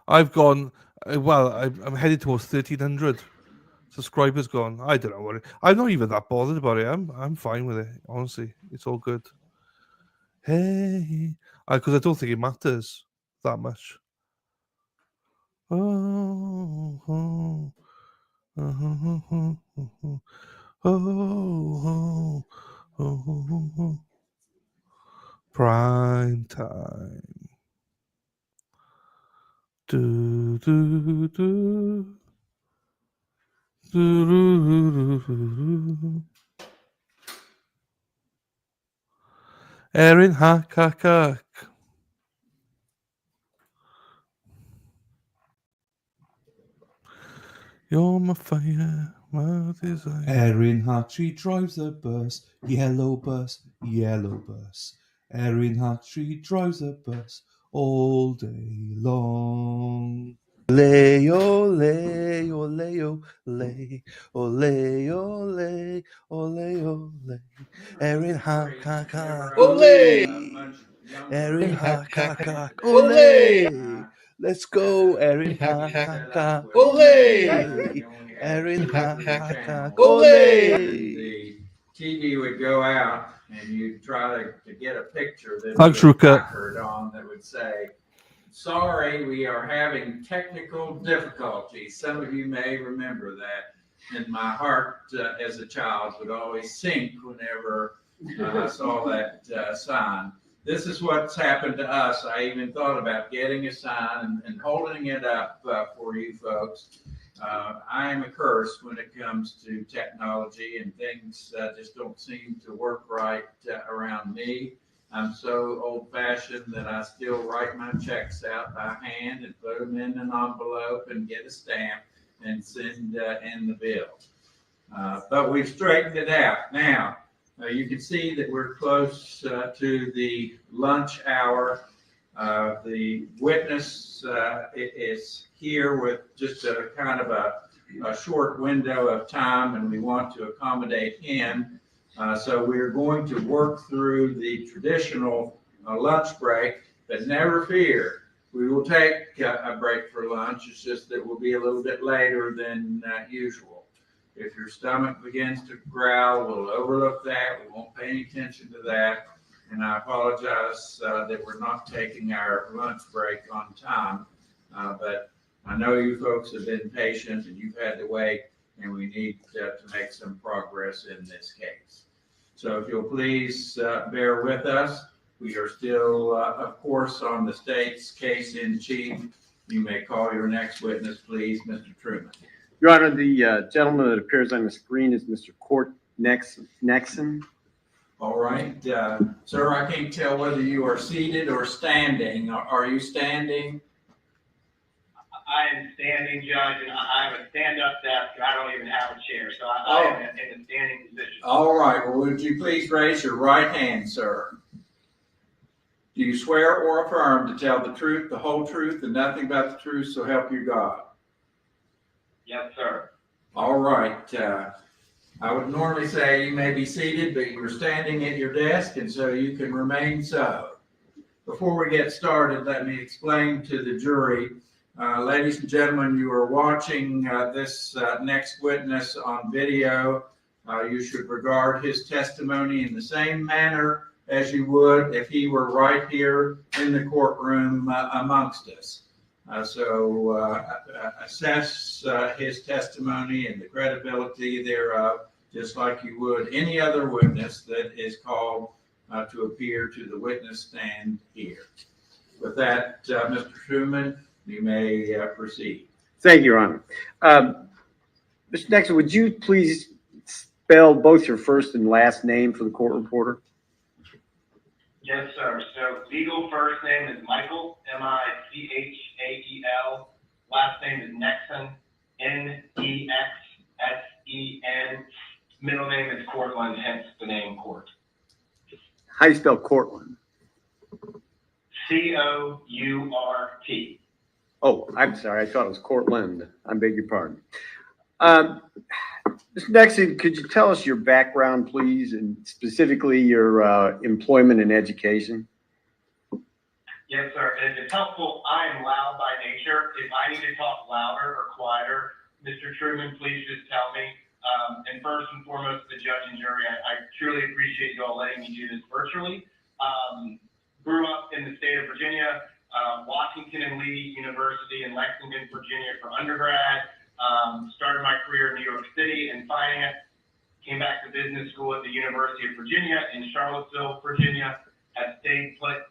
I've gone. I'm headed towards 1,300 subscribers. Gone. I don't know what. I'm not even that bothered about it. I'm fine with it. Honestly, it's all good. Hey, because I don't think it matters that much. Oh, oh, oh, oh, oh, oh, oh, oh. Prime time. Do, do, do. Do, do, do, do, do. Erin Hack, hack, hack. You're my fire, my desire. Erin Hack, she drives a bus, yellow bus, yellow bus. Erin Hack, she drives a bus all day long. Ole, ole, ole, ole, ole, ole, ole, ole. Erin Hack, hack, hack, ole. Erin Hack, hack, hack, ole. Let's go, Erin Hack, hack, hack, ole. Erin Hack, hack, hack, ole. The TV would go out and you'd try to get a picture. There'd Thanks, be a Ruka. placard on that would say, "Sorry, we are having technical difficulties." Some of you may remember that. And my heart as a child would always sink whenever I saw that sign. This is what's happened to us. I even thought about getting a sign and holding it up for you folks. I am a curse when it comes to technology, and things just don't seem to work right around me. I'm so old-fashioned that I still write my checks out by hand and put them in an envelope and get a stamp and send in the bill. But we've straightened it out. Now, you can see that we're close to the lunch hour. The witness is here with just a kind of a short window of time, and we want to accommodate him. So we're going to work through the traditional lunch break, but never fear. We will take a break for lunch. It's just that we'll be a little bit later than usual. If your stomach begins to growl, we'll overlook that. We won't pay any attention to that. And I apologize that we're not taking our lunch break on time. But I know you folks have been patient and you've had to wait, and we need to make some progress in this case. So if you'll please bear with us. We are still, of course, on the state's case in chief. You may call your next witness, please, Mr. Truman. Your Honor, the gentleman that appears on the screen is Mr. Court Nexon. All right, sir, I can't tell whether you are seated or standing. Are you standing? I am standing, Judge, and I have a stand-up desk, and I don't even have a chair, so I am in a standing position. All right, well, would you please raise your right hand, sir? Do you swear or affirm to tell the truth, the whole truth, and nothing but the truth, so help you God? Yes, sir. All right. I would normally say you may be seated, but you're standing at your desk, and so you can remain so. Before we get started, let me explain to the jury. Ladies and gentlemen, you are watching this next witness on video. You should regard his testimony in the same manner as you would if he were right here in the courtroom amongst us. So assess his testimony and the credibility thereof, just like you would any other witness that is called to appear to the witness stand here. With that, Mr. Truman, you may proceed. Thank you, Your Honor. Mr. Nexon, would you please spell both your first and last name for the court reporter? Yes, sir. So legal first name is Michael, Michael. Last name is Nexon, Nexon. middle name is Cortland, hence the name Court. How do you spell Cortland? Court. Oh, I'm sorry. I thought it was Cortland. I beg your pardon. Mr. Nixon, could you tell us your background, please, and specifically your employment and education? Yes, sir. And if it's helpful, I am loud by nature. If I need to talk louder or quieter, Mr. Truman, please just tell me. And first and foremost, the judge and jury, I truly appreciate you all letting me do this virtually. Grew up in the state of Virginia, Washington and Lee University in Lexington, Virginia for undergrad. Started my career in New York City in finance. Came back to business school at the University of Virginia in Charlottesville, Virginia. Have stayed put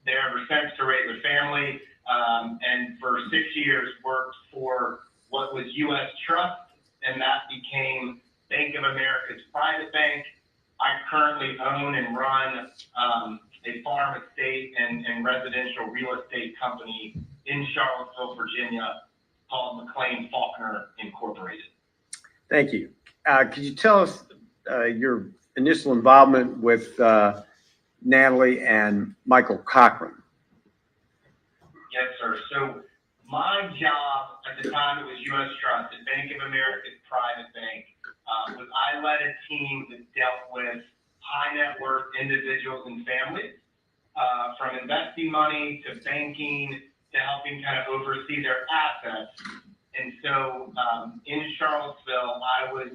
there ever since to raise a family. And for 6 years worked for what was U.S. Trust, and that became Bank of America's private bank. I currently own and run a farm estate and residential real estate company in Charlottesville, Virginia, called McLean Faulkner Incorporated. Thank you. Could you tell us your initial involvement with Natalie and Michael Cochran? Yes, sir. So my job at the time, it was U.S. Trust at Bank of America's private bank, was I led a team that dealt with high net worth individuals and families, from investing money to banking to helping kind of oversee their assets. And so in Charlottesville, I was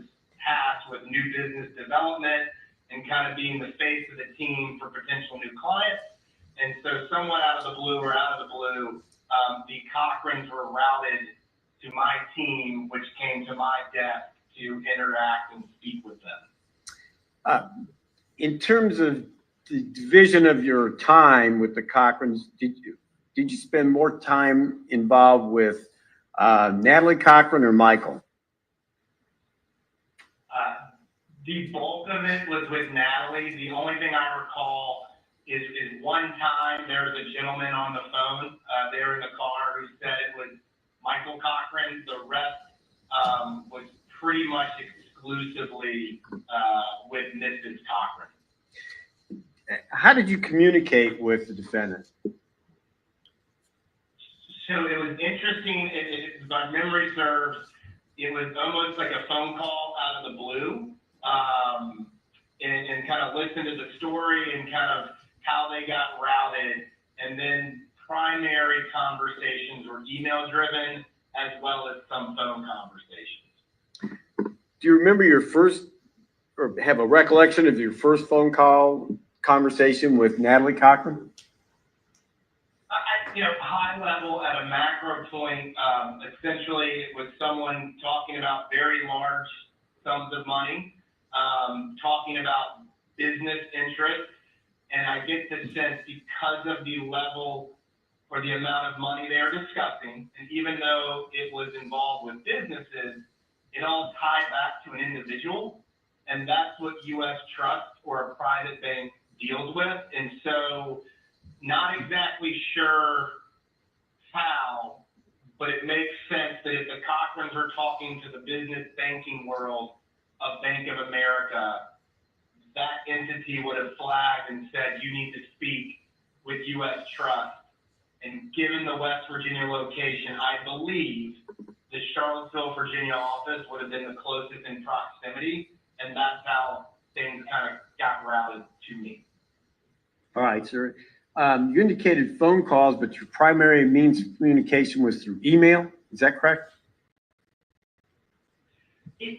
tasked with new business development and kind of being the face of the team for potential new clients. And so somewhat out of the blue, the Cochrans were routed to my team, which came to my desk to interact and speak with them. In terms of the division of your time with the Cochrans, did you spend more time involved with Natalie Cochran or Michael? The bulk of it was with Natalie. The only thing I recall is one time there was a gentleman on the phone there in the car who said it was Michael Cochran. The rest was pretty much exclusively with Mrs. Cochran. How did you communicate with the defendant? So it was interesting. If my memory serves, it was almost like a phone call out of the blue, and kind of listen to the story and kind of how they got routed. And then primary conversations were email driven as well as some phone conversations. Do you remember your first, or have a recollection of your first phone call conversation with Natalie Cochran? High level at a macro point, essentially it was someone talking about very large sums of money, talking about business interests. And I get the sense, because of the level or the amount of money they are discussing, and even though it was involved with businesses, it all tied back to an individual. And that's what U.S. Trust or a private bank deals with. And so not exactly sure how, but it makes sense that if the Cochrans are talking to the business banking world of Bank of America, that entity would have flagged and said, you need to speak with U.S. Trust. And given the West Virginia location, I believe the Charlottesville, Virginia office would have been the closest in proximity, and that's how things kind of got routed to me. All right, sir. You indicated phone calls, but your primary means of communication was through email. Is that correct?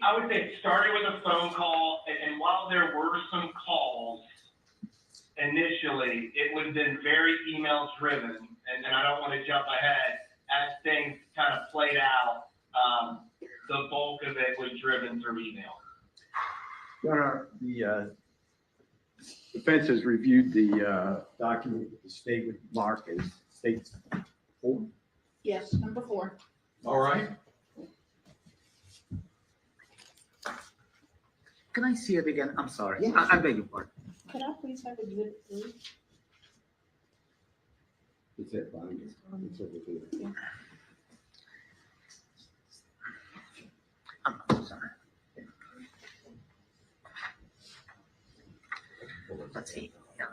I would say it started with a phone call, and while there were some calls initially, it would have been very email driven, and I don't want to jump ahead. As things kind of played out, the bulk of it was driven through email. Your Honor, the defense has reviewed the document that the state would mark as state 4. Yes, number 4. All right. Can I see it again? I'm sorry. Yes. I beg your pardon. Could I please have exhibit 3? It's at binding. It's over there. Yeah. I'm sorry. Let's see. Yeah.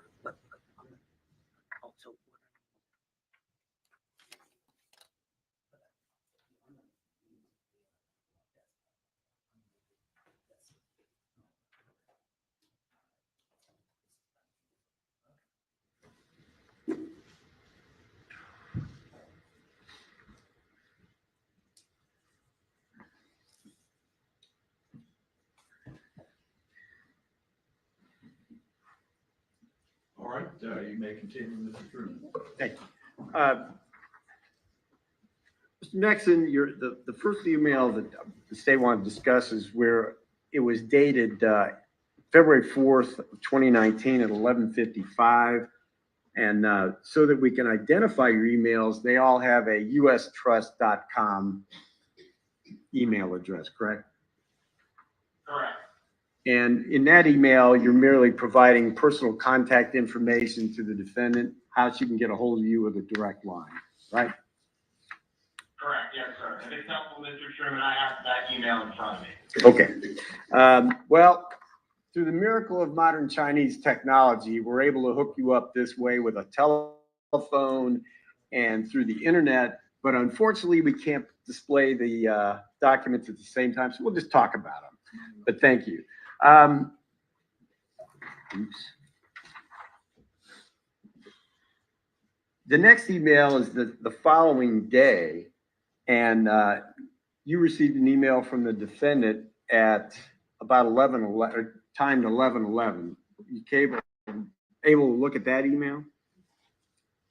Also, All right, you may continue, Mr. Truman. Thank you. Mr. Nixon, the first email that the state wanted to discuss is where it was dated February 4th, 2019 at 11:55. And so that we can identify your emails, they all have a ustrust.com email address, correct? Correct. And in that email, you're merely providing personal contact information to the defendant, how she can get a hold of you with a direct line, right? Correct, yes, sir. If it's helpful, Mr. Truman, I have that email in front of me. Okay. Well, through the miracle of modern Chinese technology, we're able to hook you up this way with a telephone and through the internet. But unfortunately, we can't display the documents at the same time, so we'll just talk about them. But thank you. The next email is the following day, and you received an email from the defendant at about 11:11, timed 11:11. You able to look at that email?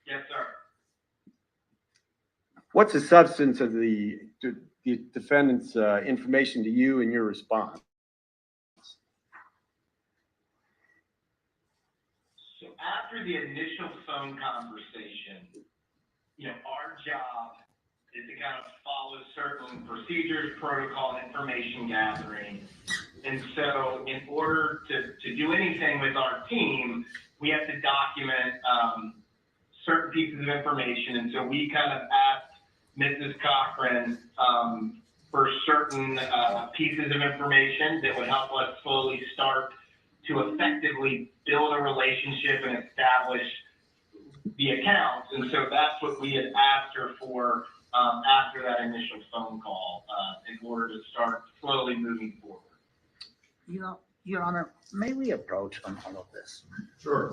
Yes, sir. What's the substance of the defendant's information to you and your response? So after the initial phone conversation, our job is to kind of follow certain procedures, protocol, information gathering. And so in order to do anything with our team, we have to document certain pieces of information. And so we kind of asked Mrs. Cochran for certain pieces of information that would help us slowly start to effectively build a relationship and establish the accounts. And so that's what we had asked her for after that initial phone call in order to start slowly moving forward. Your Honor, may we approach on all of this? Sure.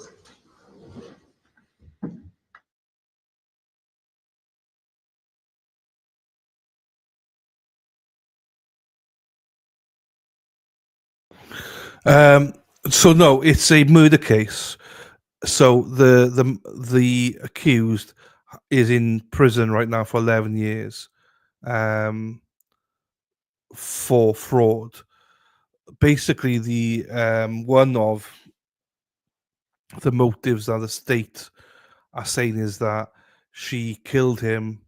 So no, it's a murder case. So the accused is in prison right now for 11 years for fraud. Basically, the one of the motives that the state are saying is that she killed him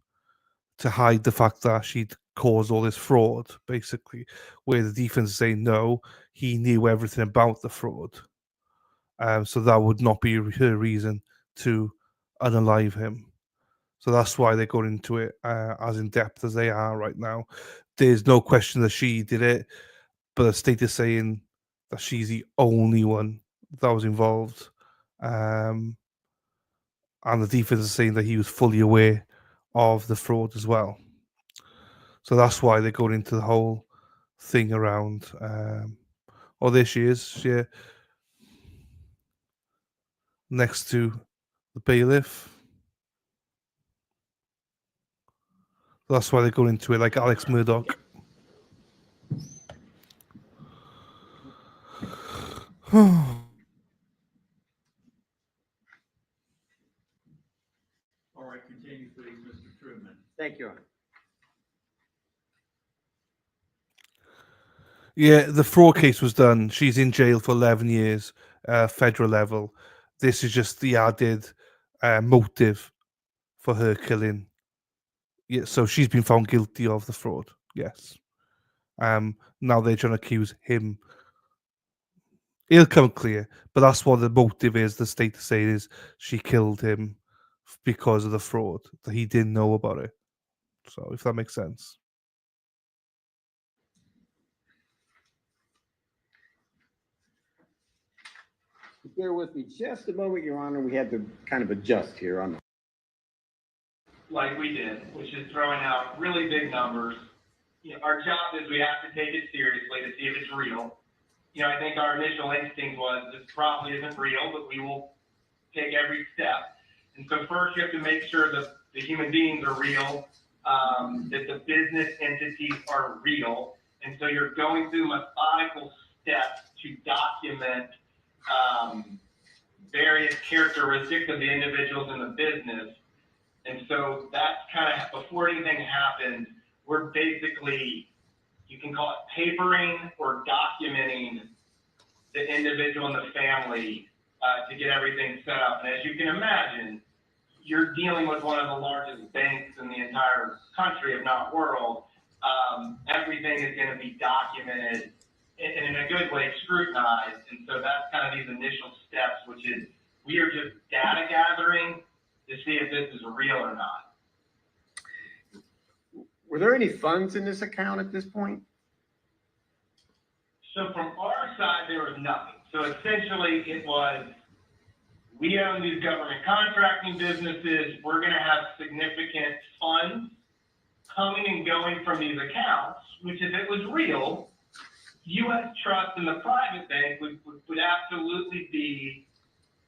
to hide the fact that she'd caused all this fraud, basically, where the defense is saying no, he knew everything about the fraud. So that would not be her reason to unalive him. So that's why they're going into it as in depth as they are right now. There's no question that she did it, but the state is saying that she's the only one that was involved. And the defense is saying that he was fully aware of the fraud as well. So that's why they're going into the whole thing around. Oh, there she is. Yeah. Next to the bailiff. That's why they go into it like Alex Murdoch. All right, continue, please, Mr. Truman. Thank you. Yeah, the fraud case was done. She's in jail for 11 years, federal level. This is just the added motive for her killing. Yeah, so she's been found guilty of the fraud. Yes. Now they're trying to accuse him. He'll come clear, but that's what the motive is. The state is saying is she killed him because of the fraud, that he didn't know about it. So, if that makes sense. Bear with me just a moment, Your Honor. We had to kind of adjust here on the. Like we did, which is throwing out really big numbers. You know, our job is we have to take it seriously to see if it's real. You know, I think our initial instinct was this probably isn't real, but we will take every step. And so first you have to make sure that the human beings are real, that the business entities are real. And so you're going through methodical steps to document various characteristics of the individuals in the business. And so that's kind of, before anything happens, we're basically, you can call it papering or documenting the individual and the family to get everything set up. And as you can imagine, you're dealing with one of the largest banks in the entire country, if not world. Everything is going to be documented and in a good way scrutinized. And so that's kind of these initial steps, which is we are just data gathering to see if this is real or not. Were there any funds in this account at this point? So from our side, there was nothing. So essentially it was, we own these government contracting businesses. We're going to have significant funds coming and going from these accounts, which if it was real, U.S. Trust and the private bank would absolutely be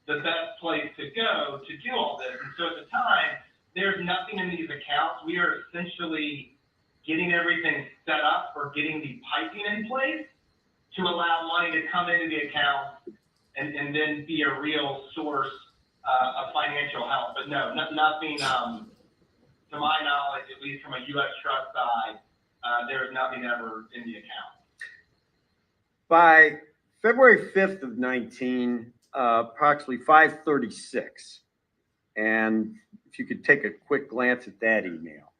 the best place to go to do all this. And so at the time, there's nothing in these accounts. We are essentially getting everything set up or getting the piping in place to allow money to come into the account and then be a real source of financial help. But no, nothing, to my knowledge, at least from a U.S. Trust side, there's nothing ever in the account. By February 5th of 19, approximately 5:36. And if you could take a quick glance at that email.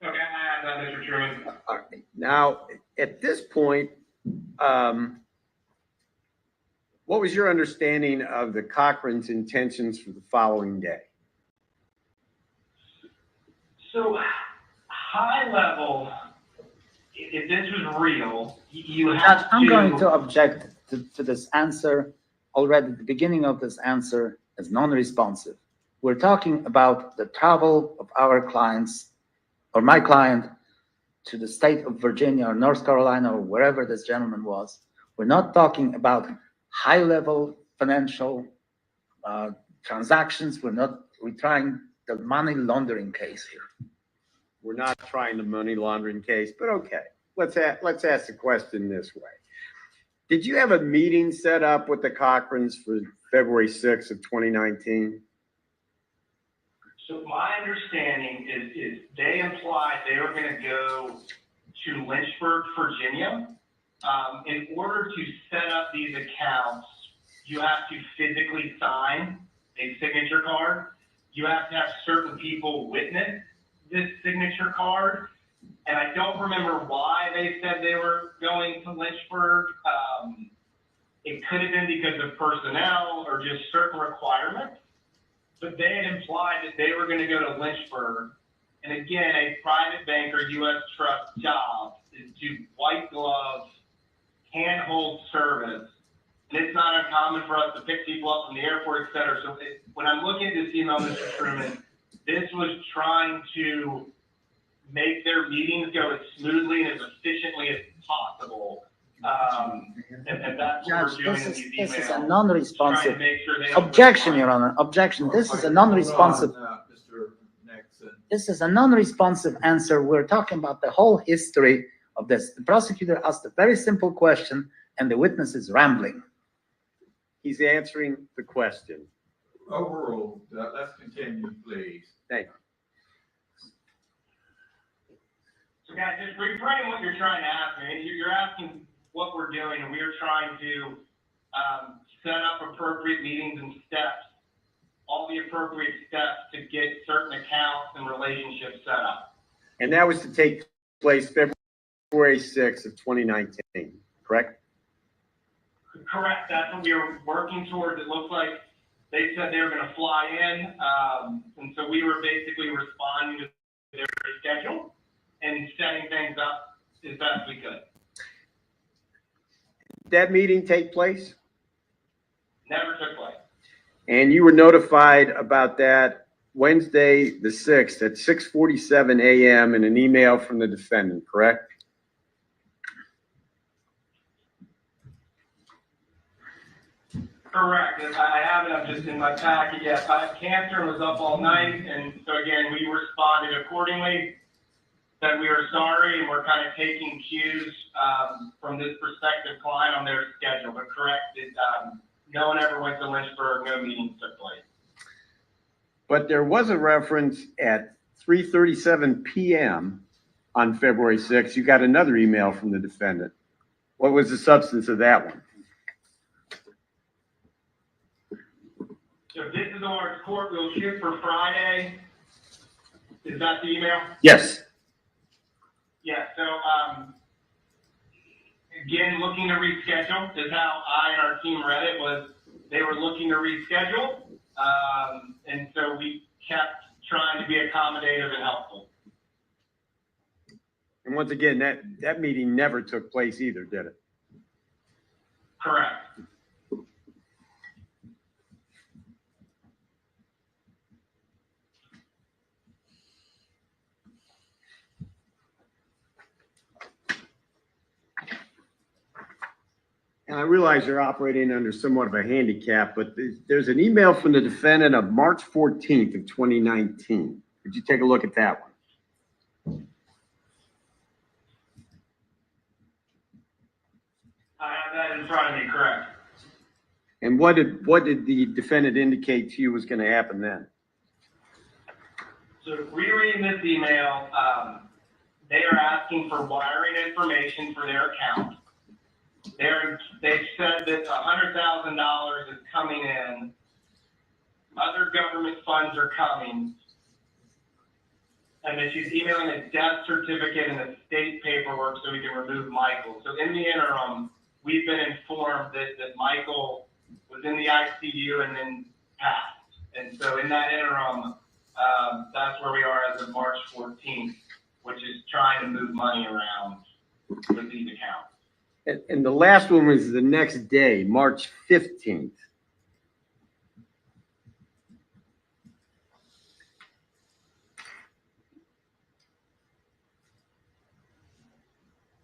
Okay, I have that, Mr. Truman. All right. Now, at this point, what was your understanding of the Cochran's intentions for the following day? So, high level, if this was real, you have Judge, I'm going to object to this answer already at the beginning of this answer as non-responsive. We're talking about the travel of our clients or my client to the state of Virginia or North Carolina or wherever this gentleman was. We're not talking about high-level financial transactions. We're trying the money laundering case here. We're not trying the money laundering case, but okay. Let's ask the question this way. Did you have a meeting set up with the Cochrans for February 6th of 2019? So my understanding is they implied they were going to go to Lynchburg, Virginia. In order to set up these accounts, you have to physically sign a signature card. You have to have certain people witness this signature card. And I don't remember why they said they were going to Lynchburg. It could have been because of personnel or just certain requirements. But they had implied that they were going to go to Lynchburg. And again, a private bank or U.S. Trust job is to white glove, handhold service. And it's not uncommon for us to pick people up from the airport, et cetera. So when I'm looking at this email, Mr. Truman, this was trying to make their meetings go as smoothly and as efficiently as possible. And that's what we're doing in these emails. This is a non-responsive. Trying to make sure they don't Objection, Your Honor. Objection. This is a non-responsive. Mr. Nixon. This is a non-responsive answer. We're talking about the whole history of this. The prosecutor asked a very simple question, and the witness is rambling. He's answering the question. Overruled. Let's continue, please. Thank you. So guys, just reframe what you're trying to ask me. You're asking what we're doing, and we are trying to set up appropriate meetings and steps, all the appropriate steps to get certain accounts and relationships set up. And that was to take place February 6th of 2019, correct? Correct. That's what we were working towards. It looks like they said they were going to fly in, and so we were basically responding to their schedule and setting things up as best we could. Did that meeting take place? Never took place. And you were notified about that Wednesday, the 6th at 6:47 a.m. in an email from the defendant, correct? Correct. And I have it, I'm just in my packet. Yes, I have cancer and was up all night. And so again, we responded accordingly, that we are sorry, and we're kind of taking cues from this prospective client on their schedule. But correct, no one ever went to Lynchburg, no meetings took place. But there was a reference at 3:37 p.m. on February 6th. You got another email from the defendant. What was the substance of that one? So this is our court, we'll shoot for Friday. Is that the email? Yes. Yeah, so, again, looking to reschedule is how I and our team read it, was they were looking to reschedule. And so we kept trying to be accommodative and helpful. And once again, that meeting never took place either, did it? Correct. And I realize you're operating under somewhat of a handicap, but there's an email from the defendant of March 14th of 2019. Could you take a look at that one? I have that in front of me, correct. And what did the defendant indicate to you was going to happen then? So rereading this email, they are asking for wiring information for their account. They've said that $100,000 is coming in. Other government funds are coming. And that she's emailing a death certificate and the state paperwork so we can remove Michael. So in the interim, we've been informed that Michael was in the ICU and then passed. And so in that interim, that's where we are as of March 14th, which is trying to move money around with these accounts. And the last one was the next day, March 15th.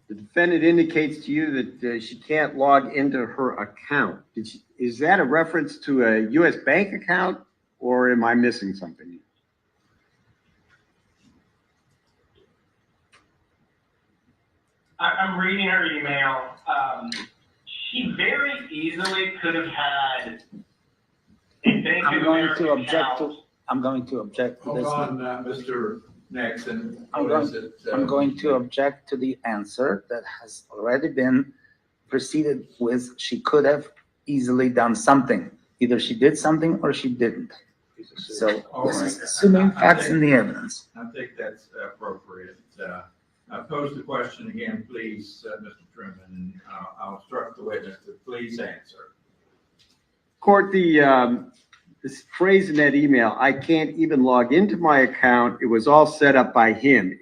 The defendant indicates to you that she can't log into her account. Is that a reference to a U.S. bank account, or am I missing something? I'm reading her email. She very easily could have had a Bank of America account. I'm going to object to Hold this. on, Mr. Nixon. I'm going to object to the answer that has already been preceded with she could have easily done something. Either she did something or she didn't. So this is assuming facts in the evidence. I think that's appropriate. Pose the question again, please, Mr. Truman, and I'll instruct the witness to please answer. Court, this phrase in that email, I can't even log into my account. It was all set up by him.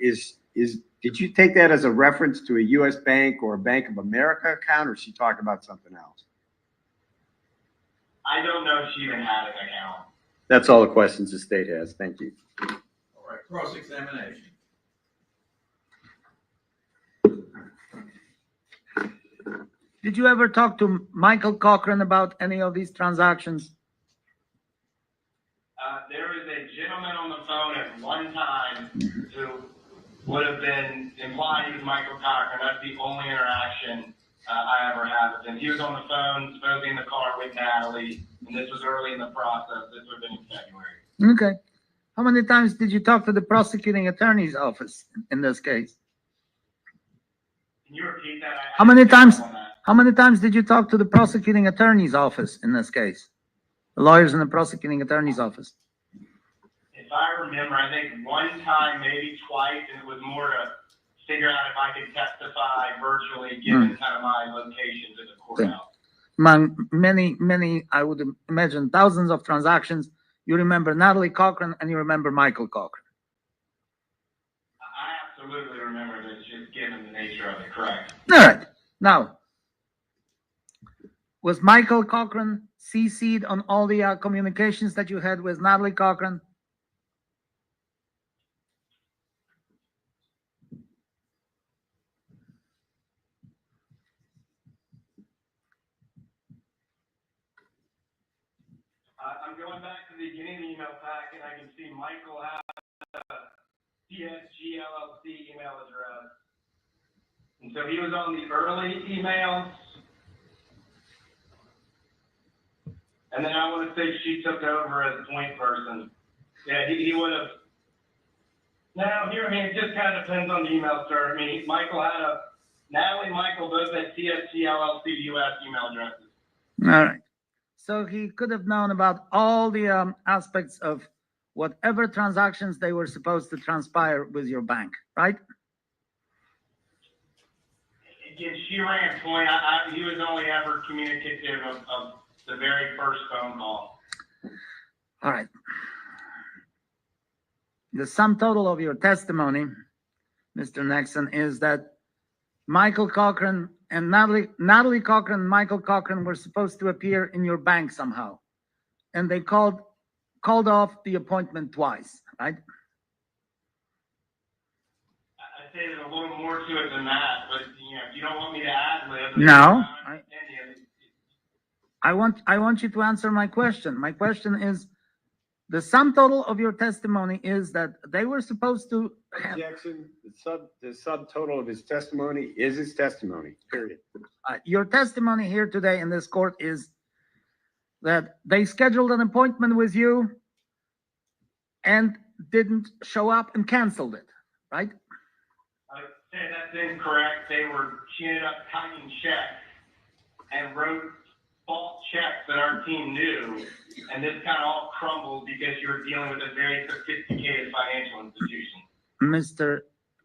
Did you take that as a reference to a U.S. bank or a Bank of America account, or is she talking about something else? I don't know if she even had an account. That's all the questions the state has. Thank you. All right, cross-examination. Did you ever talk to Michael Cochran about any of these transactions? There is a gentleman on the phone at one time who would have been implied he was Michael Cochran. That's the only interaction I ever had with him. He was on the phone, supposedly in the car with Natalie, and this was early in the process. This would have been in February. Okay. How many times did you talk to the prosecuting attorney's office in this case? Can you repeat that? How many times did you talk to the prosecuting attorney's office in this case? The lawyers in the prosecuting attorney's office? If I remember, I think one time, maybe twice, and it was more to figure out if I could testify virtually, given kind of my location to the courthouse. among many, I would imagine thousands of transactions, you remember Natalie Cochran and you remember Michael Cochran. I absolutely remember this, just given the nature of it, correct? All right. Now, was Michael Cochran CC'd on all the communications that you had with Natalie Cochran? I'm going back to the beginning of the email packet. I can see Michael has a CSG LLC email address. And so he was on the early emails. And then I want to say she took over as point person. Yeah, he would have. Now, here, I mean, it just kind of depends on the email, sir. I mean, Michael had Natalie, Michael both had CSG LLC US email addresses. All right. So he could have known about all the aspects of whatever transactions they were supposed to transpire with your bank, right? Again, she ran point. He was only ever communicative of the very first phone call. All right. The sum total of your testimony, Mr. Nixon, is that Michael Cochran and Natalie Cochran and Michael Cochran were supposed to appear in your bank somehow. And they called off the appointment twice, right? I'd say there's a little more to it than that, but if you don't want me to ad-lib. No. I want you to answer my question. My question is, the sum total of your testimony is that they were supposed to have... Objection, the subtotal of his testimony is his testimony, period. Your testimony here today in this court is that they scheduled an appointment with you and didn't show up and canceled it, right? I'd say that's incorrect. She ended up cutting checks and wrote false checks that our team knew, and this kind of all crumbled because you're dealing with a very sophisticated financial institution.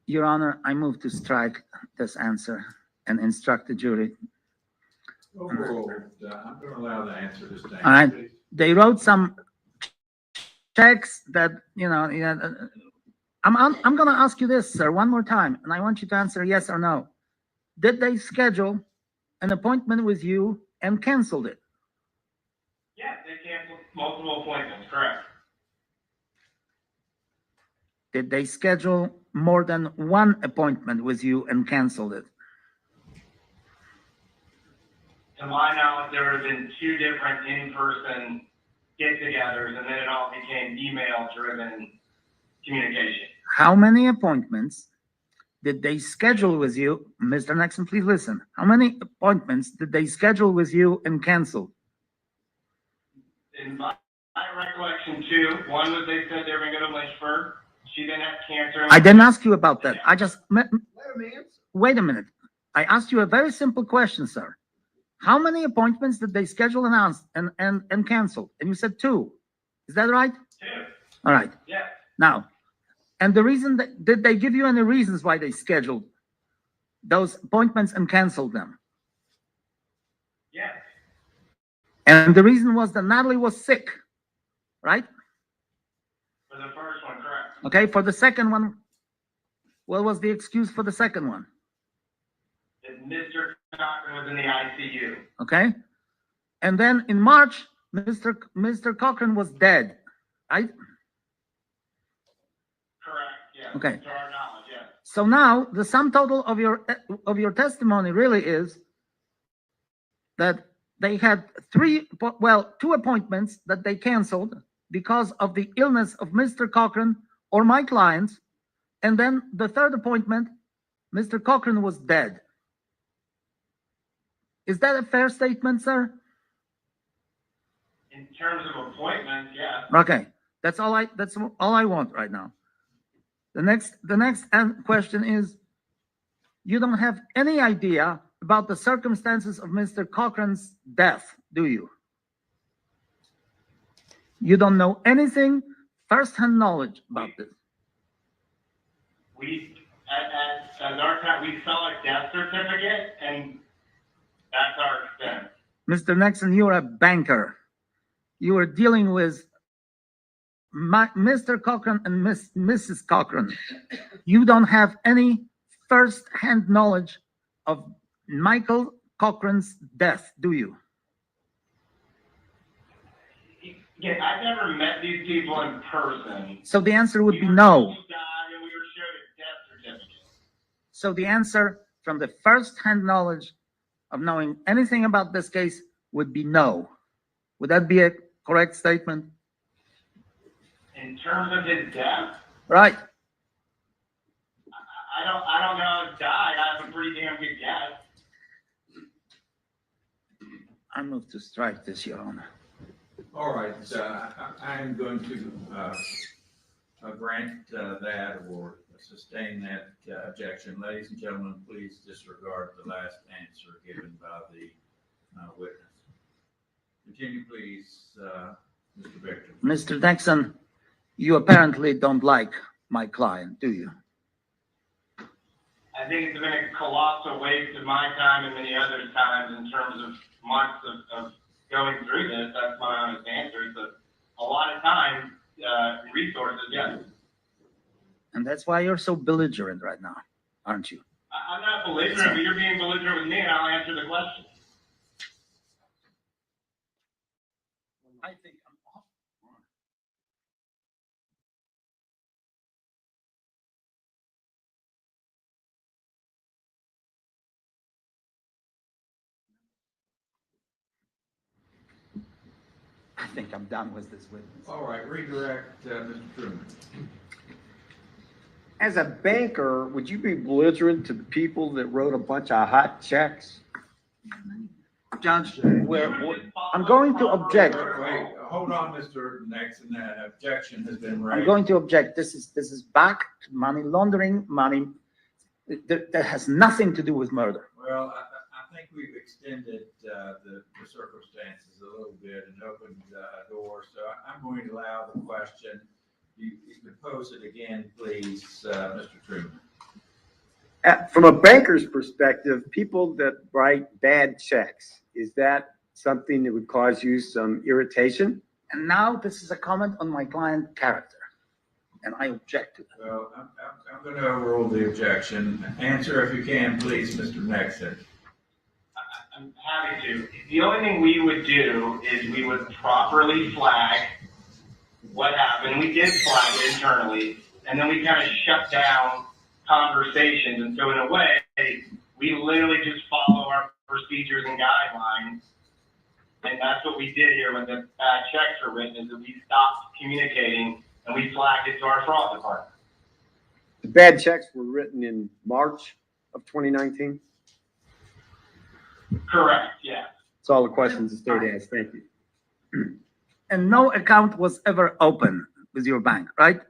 Your Honor, I move to strike this answer and instruct the jury. Overruled. I'm going to allow the answer to stand. All right. They wrote some checks that, I'm going to ask you this, sir, one more time, and I want you to answer yes or no. Did they schedule an appointment with you and canceled it? Yes, they canceled multiple appointments, correct. Did they schedule more than one appointment with you and canceled it? To my knowledge, there have been 2 different in-person get-togethers, and then it all became email-driven communication. How many appointments did they schedule with you? Mr. Nixon, please listen. How many appointments did they schedule with you and cancel? In my recollection, 2. One was they said they were going to go to Lynchburg. She then had cancer. I didn't ask you about that. Wait a minute. I asked you a very simple question, sir. How many appointments did they schedule and cancel? And you said 2. Is that right? 2. All right. Yeah. Now, and the reason did they give you any reasons why they scheduled those appointments and canceled them? Yes. And the reason was that Natalie was sick, right? For the first one, correct. Okay, for the second one, what was the excuse for the second one? That Mr. Cochran was in the ICU. Okay. And then in March, Mr. Cochran was dead, right? Correct, yes. Okay. To our knowledge, yes. So now the sum total of your testimony really is that they had 2 appointments that they canceled because of the illness of Mr. Cochran or my clients, and then the third appointment, Mr. Cochran was dead. Is that a fair statement, sir? In terms of appointments, yes. Okay, that's all I want right now. The next question is, you don't have any idea about the circumstances of Mr. Cochran's death, do you? You don't know anything, first-hand knowledge about this. We, at our time, we saw a death certificate, and that's our extent. Mr. Nixon, you're a banker. You are dealing with Mr. Cochran and Mrs. Cochran. You don't have any first-hand knowledge of Michael Cochran's death, do you? Yeah, I've never met these people in person. So the answer would be We were no. told he died and we were showed a death certificate. So the answer from the first-hand knowledge of knowing anything about this case would be no. Would that be a correct statement? In terms of his death, Right. I don't know how he died. I have a pretty damn good guess. I move to strike this, Your Honor. All right, I am going to grant that or sustain that objection. Ladies and gentlemen, please disregard the last answer given by the witness. Continue, please, Mr. Victor. Mr. Nixon, you apparently don't like my client, do you? I think it's been a colossal waste of my time and many others' times in terms of months of going through this. That's my honest answer. It's a lot of time, resources, yes. And that's why you're so belligerent right now, aren't you? I'm not belligerent, but you're being belligerent with me, and I'll answer the question. I think I'm off. I think I'm done with this witness. All right, redirect Mr. Truman. As a banker, would you be belligerent to the people that wrote a bunch of hot checks? Judge, I'm going to object. Wait, hold on, Mr. Nixon. That objection has been raised. I'm going to object. This is back to money laundering, money that has nothing to do with murder. Well, I think we've extended the circumstances a little bit and opened a door. So I'm going to allow the question. You can pose it again, please, Mr. Truman. From a banker's perspective, people that write bad checks, is that something that would cause you some irritation? And now this is a comment on my client's character, and I object to that. Well, I'm going to overrule the objection. Answer if you can, please, Mr. Nixon. I'm happy to. The only thing we would do is we would properly flag what happened. We did flag it internally, and then we kind of shut down conversations. And so in a way, we literally just follow our procedures and guidelines. And that's what we did here when the bad checks were written, is that we stopped communicating and we flagged it to our fraud department. The bad checks were written in March of 2019? Correct, yeah. That's all the questions the state asked. Thank you. And no account was ever open with your bank, right?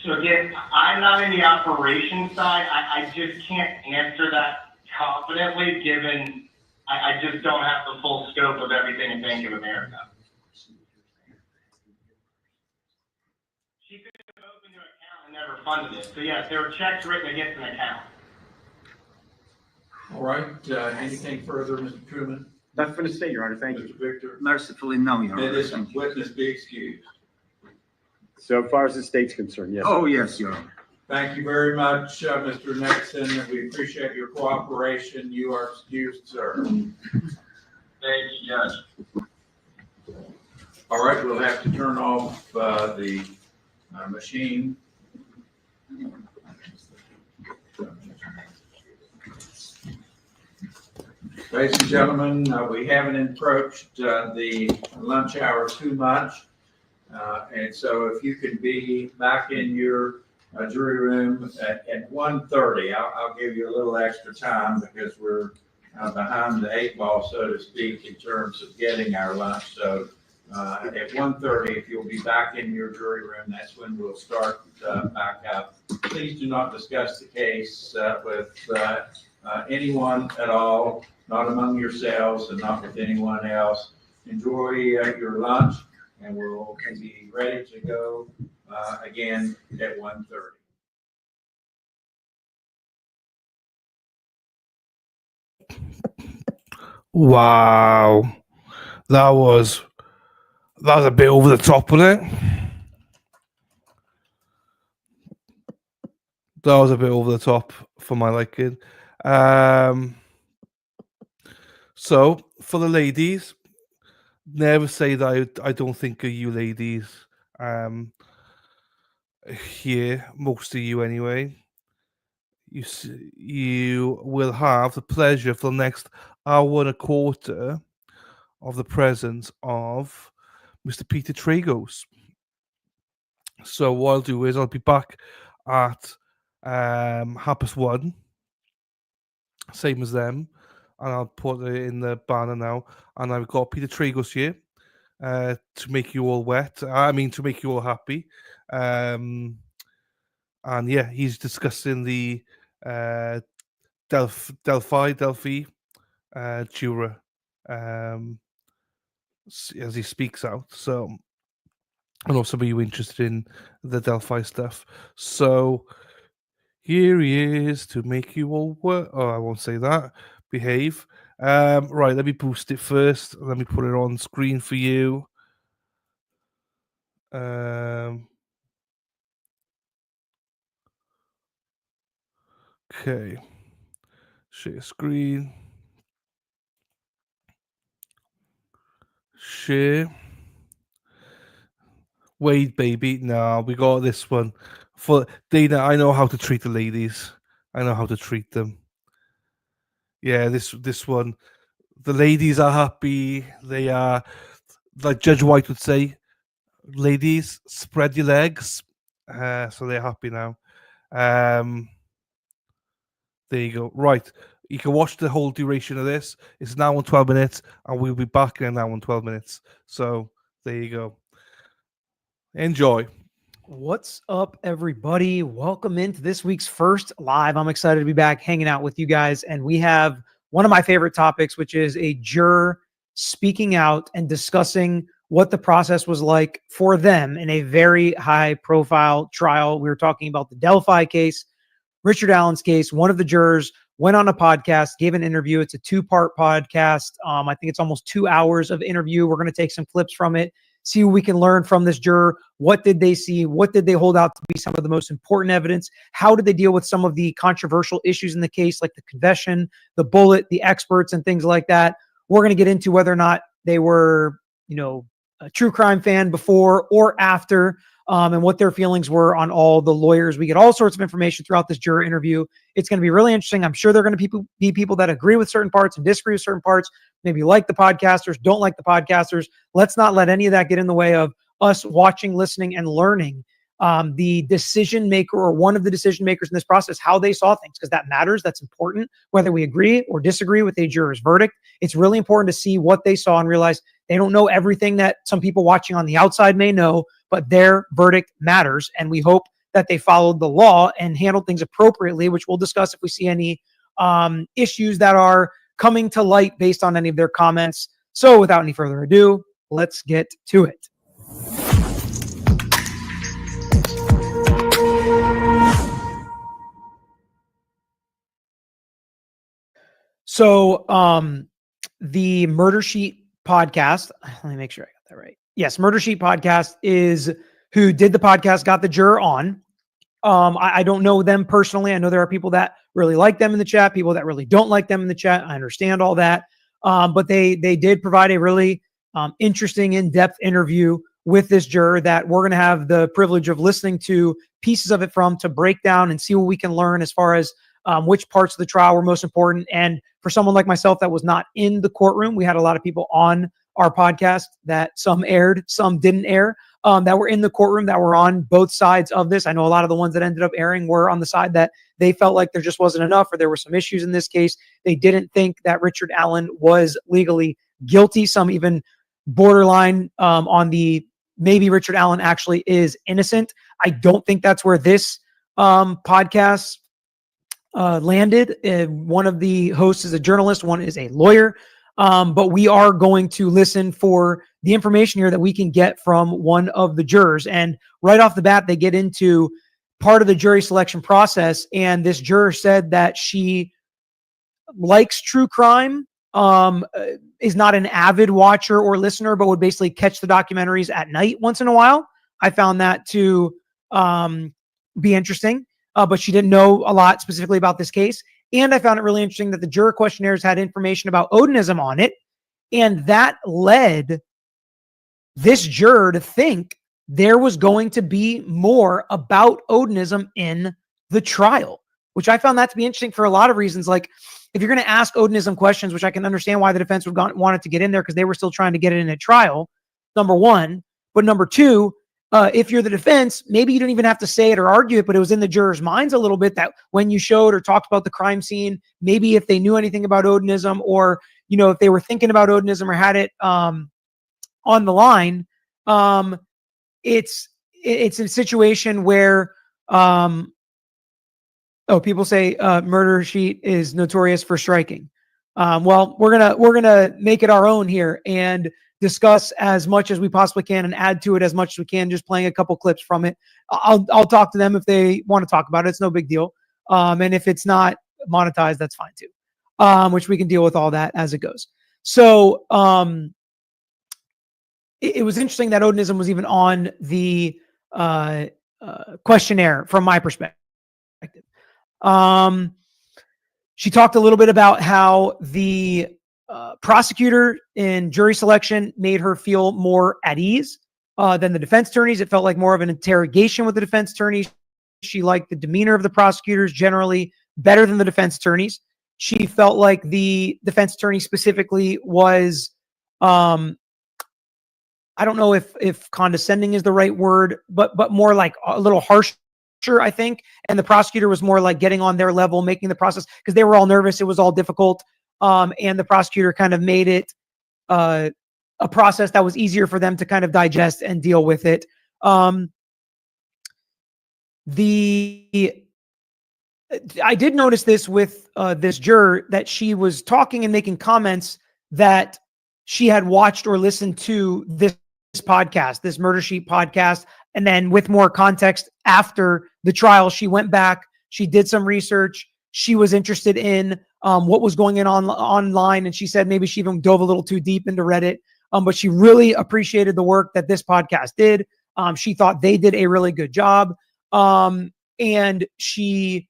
So again, I'm not in the operations side. I just can't answer that confidently, given I just don't have the full scope of everything in Bank of America. She could have opened an account and never funded it. So yes, there were checks written against an account. All right. Anything further, Mr. Truman? Nothing to say, Your Honor. Thank you. Mr. Victor? Mercifully, no, Your May Honor. this witness be excused. So far as the state's concerned, yes. Oh, yes, Your Honor. Thank you very much, Mr. Nixon. We appreciate your cooperation. You are excused, sir. Thank you, Judge. All right, we'll have to turn off the machine. Ladies and gentlemen, we haven't approached the lunch hour too much. And so if you could be back in your jury room at 1:30, I'll give you a little extra time because we're behind the eight ball, so to speak, in terms of getting our lunch. So at 1:30, if you'll be back in your jury room, that's when we'll start back up. Please do not discuss the case with anyone at all, not among yourselves and not with anyone else. Enjoy your lunch, and we'll be ready to go again at 1:30. Wow. That was a bit over the top, wasn't it? That was a bit over the top for my liking. So for the ladies, never say that I don't think of you ladies. Here, most of you anyway. You will have the pleasure for the next hour and a quarter of the presence of Mr. Peter Tragos. So what I'll do is I'll be back at 1:30, same as them, and I'll put it in the banner now. And I've got Peter Tragos here to make you all wet. I mean, to make you all happy. And yeah, he's discussing the Delphi Jura as he speaks out. So, and also be you interested in the Delphi stuff. So here he is to make you all work. Oh, I won't say that. Behave. Right, let me boost it first. Let me put it on screen for you. Okay. Share screen. Share. Wait, baby. No, we got this one. For Dana, I know how to treat the ladies. I know how to treat them. Yeah, this one. The ladies are happy. They are, like Judge White would say, ladies, spread your legs. So they're happy now. There you go. Right. You can watch the whole duration of this. It's an hour and 12 minutes, and we'll be back in an hour and 12 minutes. So there you go. Enjoy. What's up, everybody? Welcome into this week's first live. I'm excited to be back hanging out with you guys. And we have one of my favorite topics, which is a juror speaking out and discussing what the process was like for them in a very high-profile trial. We were talking about the Delphi case, Richard Allen's case. One of the jurors went on a podcast, gave an interview. It's a two-part podcast. I think it's almost 2 hours of interview. We're going to take some clips from it, see what we can learn from this juror. What did they see? What did they hold out to be some of the most important evidence? How did they deal with some of the controversial issues in the case, like the confession, the bullet, the experts, and things like that? We're going to get into whether or not they were, a true crime fan before or after, and what their feelings were on all the lawyers. We get all sorts of information throughout this juror interview. It's going to be really interesting. I'm sure there are going to be people that agree with certain parts and disagree with certain parts, maybe like the podcasters, don't like the podcasters. Let's not let any of that get in the way of us watching, listening, and learning the decision maker or one of the decision makers in this process, how they saw things, because that matters. That's important, whether we agree or disagree with a juror's verdict. It's really important to see what they saw and realize they don't know everything that some people watching on the outside may know, but their verdict matters. And we hope that they followed the law and handled things appropriately, which we'll discuss if we see any issues that are coming to light based on any of their comments. So without any further ado, let's get to it. So the Murder Sheet podcast, let me make sure I got that right. Yes, Murder Sheet podcast is who did the podcast, got the juror on. I don't know them personally. I know there are people that really like them in the chat, people that really don't like them in the chat. I understand all that. But they did provide a really interesting, in-depth interview with this juror that we're going to have the privilege of listening to pieces of it from, to break down and see what we can learn as far as which parts of the trial were most important. And for someone like myself that was not in the courtroom, we had a lot of people on our podcast that some aired, some didn't air, that were in the courtroom, that were on both sides of this. I know a lot of the ones that ended up airing were on the side that they felt like there just wasn't enough, or there were some issues in this case. They didn't think that Richard Allen was legally guilty. Some even borderline on the maybe Richard Allen actually is innocent. I don't think that's where this podcast landed. One of the hosts is a journalist, one is a lawyer. But we are going to listen for the information here that we can get from one of the jurors. And right off the bat, they get into part of the jury selection process. And this juror said that she likes true crime, is not an avid watcher or listener, but would basically catch the documentaries at night once in a while. I found that to be interesting, but she didn't know a lot specifically about this case. And I found it really interesting that the juror questionnaires had information about Odinism on it. And that led this juror to think there was going to be more about Odinism in the trial, which I found that to be interesting for a lot of reasons. Like, if you're going to ask Odinism questions, which I can understand why the defense would wanted to get in there because they were still trying to get it in a trial, number one. But number two, if you're the defense, maybe you didn't even have to say it or argue it, but it was in the jurors' minds a little bit that when you showed or talked about the crime scene, maybe if they knew anything about Odinism, or, you know, if they were thinking about Odinism or had it on the line, it's a situation where, people say Murder Sheet is notorious for striking. Well, we're gonna make it our own here and discuss as much as we possibly can and add to it as much as we can, just playing a couple clips from it. I'll talk to them if they want to talk about it. It's no big deal. And if it's not monetized, that's fine too. Which we can deal with all that as it goes. So it was interesting that Odinism was even on the questionnaire from my perspective. She talked a little bit about how the prosecutor in jury selection made her feel more at ease than the defense attorneys. It felt like more of an interrogation with the defense attorneys. She liked the demeanor of the prosecutors generally better than the defense attorneys. She felt like the defense attorney specifically was, I don't know if condescending is the right word, but more like a little harsher, I think. And the prosecutor was more like getting on their level, making the process, because they were all nervous. It was all difficult. And the prosecutor kind of made it a process that was easier for them to kind of digest and deal with it. I did notice this with this juror, that she was talking and making comments that she had watched or listened to this podcast, this Murder Sheet podcast. And then with more context after the trial, she went back, she did some research. She was interested in what was going on online. And she said maybe she even dove a little too deep into Reddit. But she really appreciated the work that this podcast did. She thought they did a really good job. And she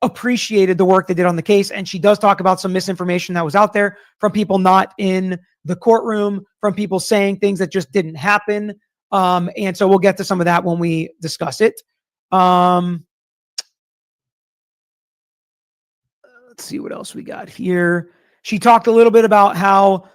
appreciated the work they did on the case. And she does talk about some misinformation that was out there from people not in the courtroom, from people saying things that just didn't happen. And so we'll get to some of that when we discuss it. Let's see what else we got here. She talked a little bit about how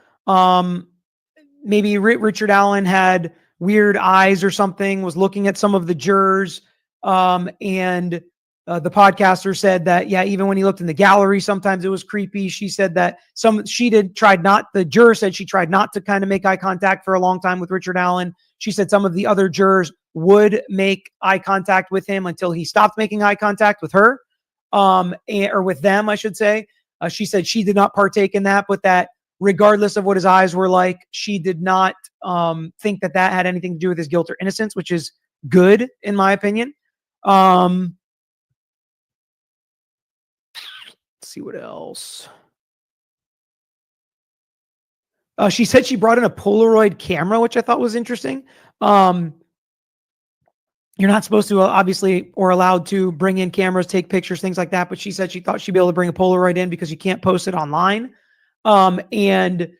maybe Richard Allen had weird eyes or something, was looking at some of the jurors. And the podcaster said that, yeah, even when he looked in the gallery, sometimes it was creepy. She said that the juror said she tried not to kind of make eye contact for a long time with Richard Allen. She said some of the other jurors would make eye contact with him until he stopped making eye contact with her, or with them, I should say. She said she did not partake in that, but that regardless of what his eyes were like, she did not think that that had anything to do with his guilt or innocence, which is good in my opinion. Let's see what else. She said she brought in a Polaroid camera, which I thought was interesting. You're not supposed to, obviously, or allowed to bring in cameras, take pictures, things like that. But she said she thought she'd be able to bring a Polaroid in because you can't post it online. And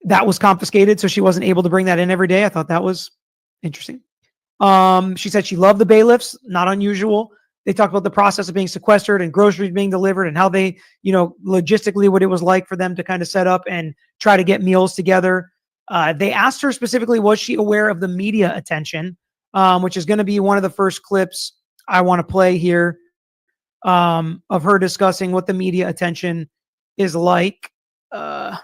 that was confiscated, so she wasn't able to bring that in every day. I thought that was interesting. She said she loved the bailiffs, not unusual. They talked about the process of being sequestered and groceries being delivered and how they, logistically what it was like for them to kind of set up and try to get meals together. They asked her specifically, was she aware of the media attention, which is going to be one of the first clips I want to play here, of her discussing what the media attention is like, and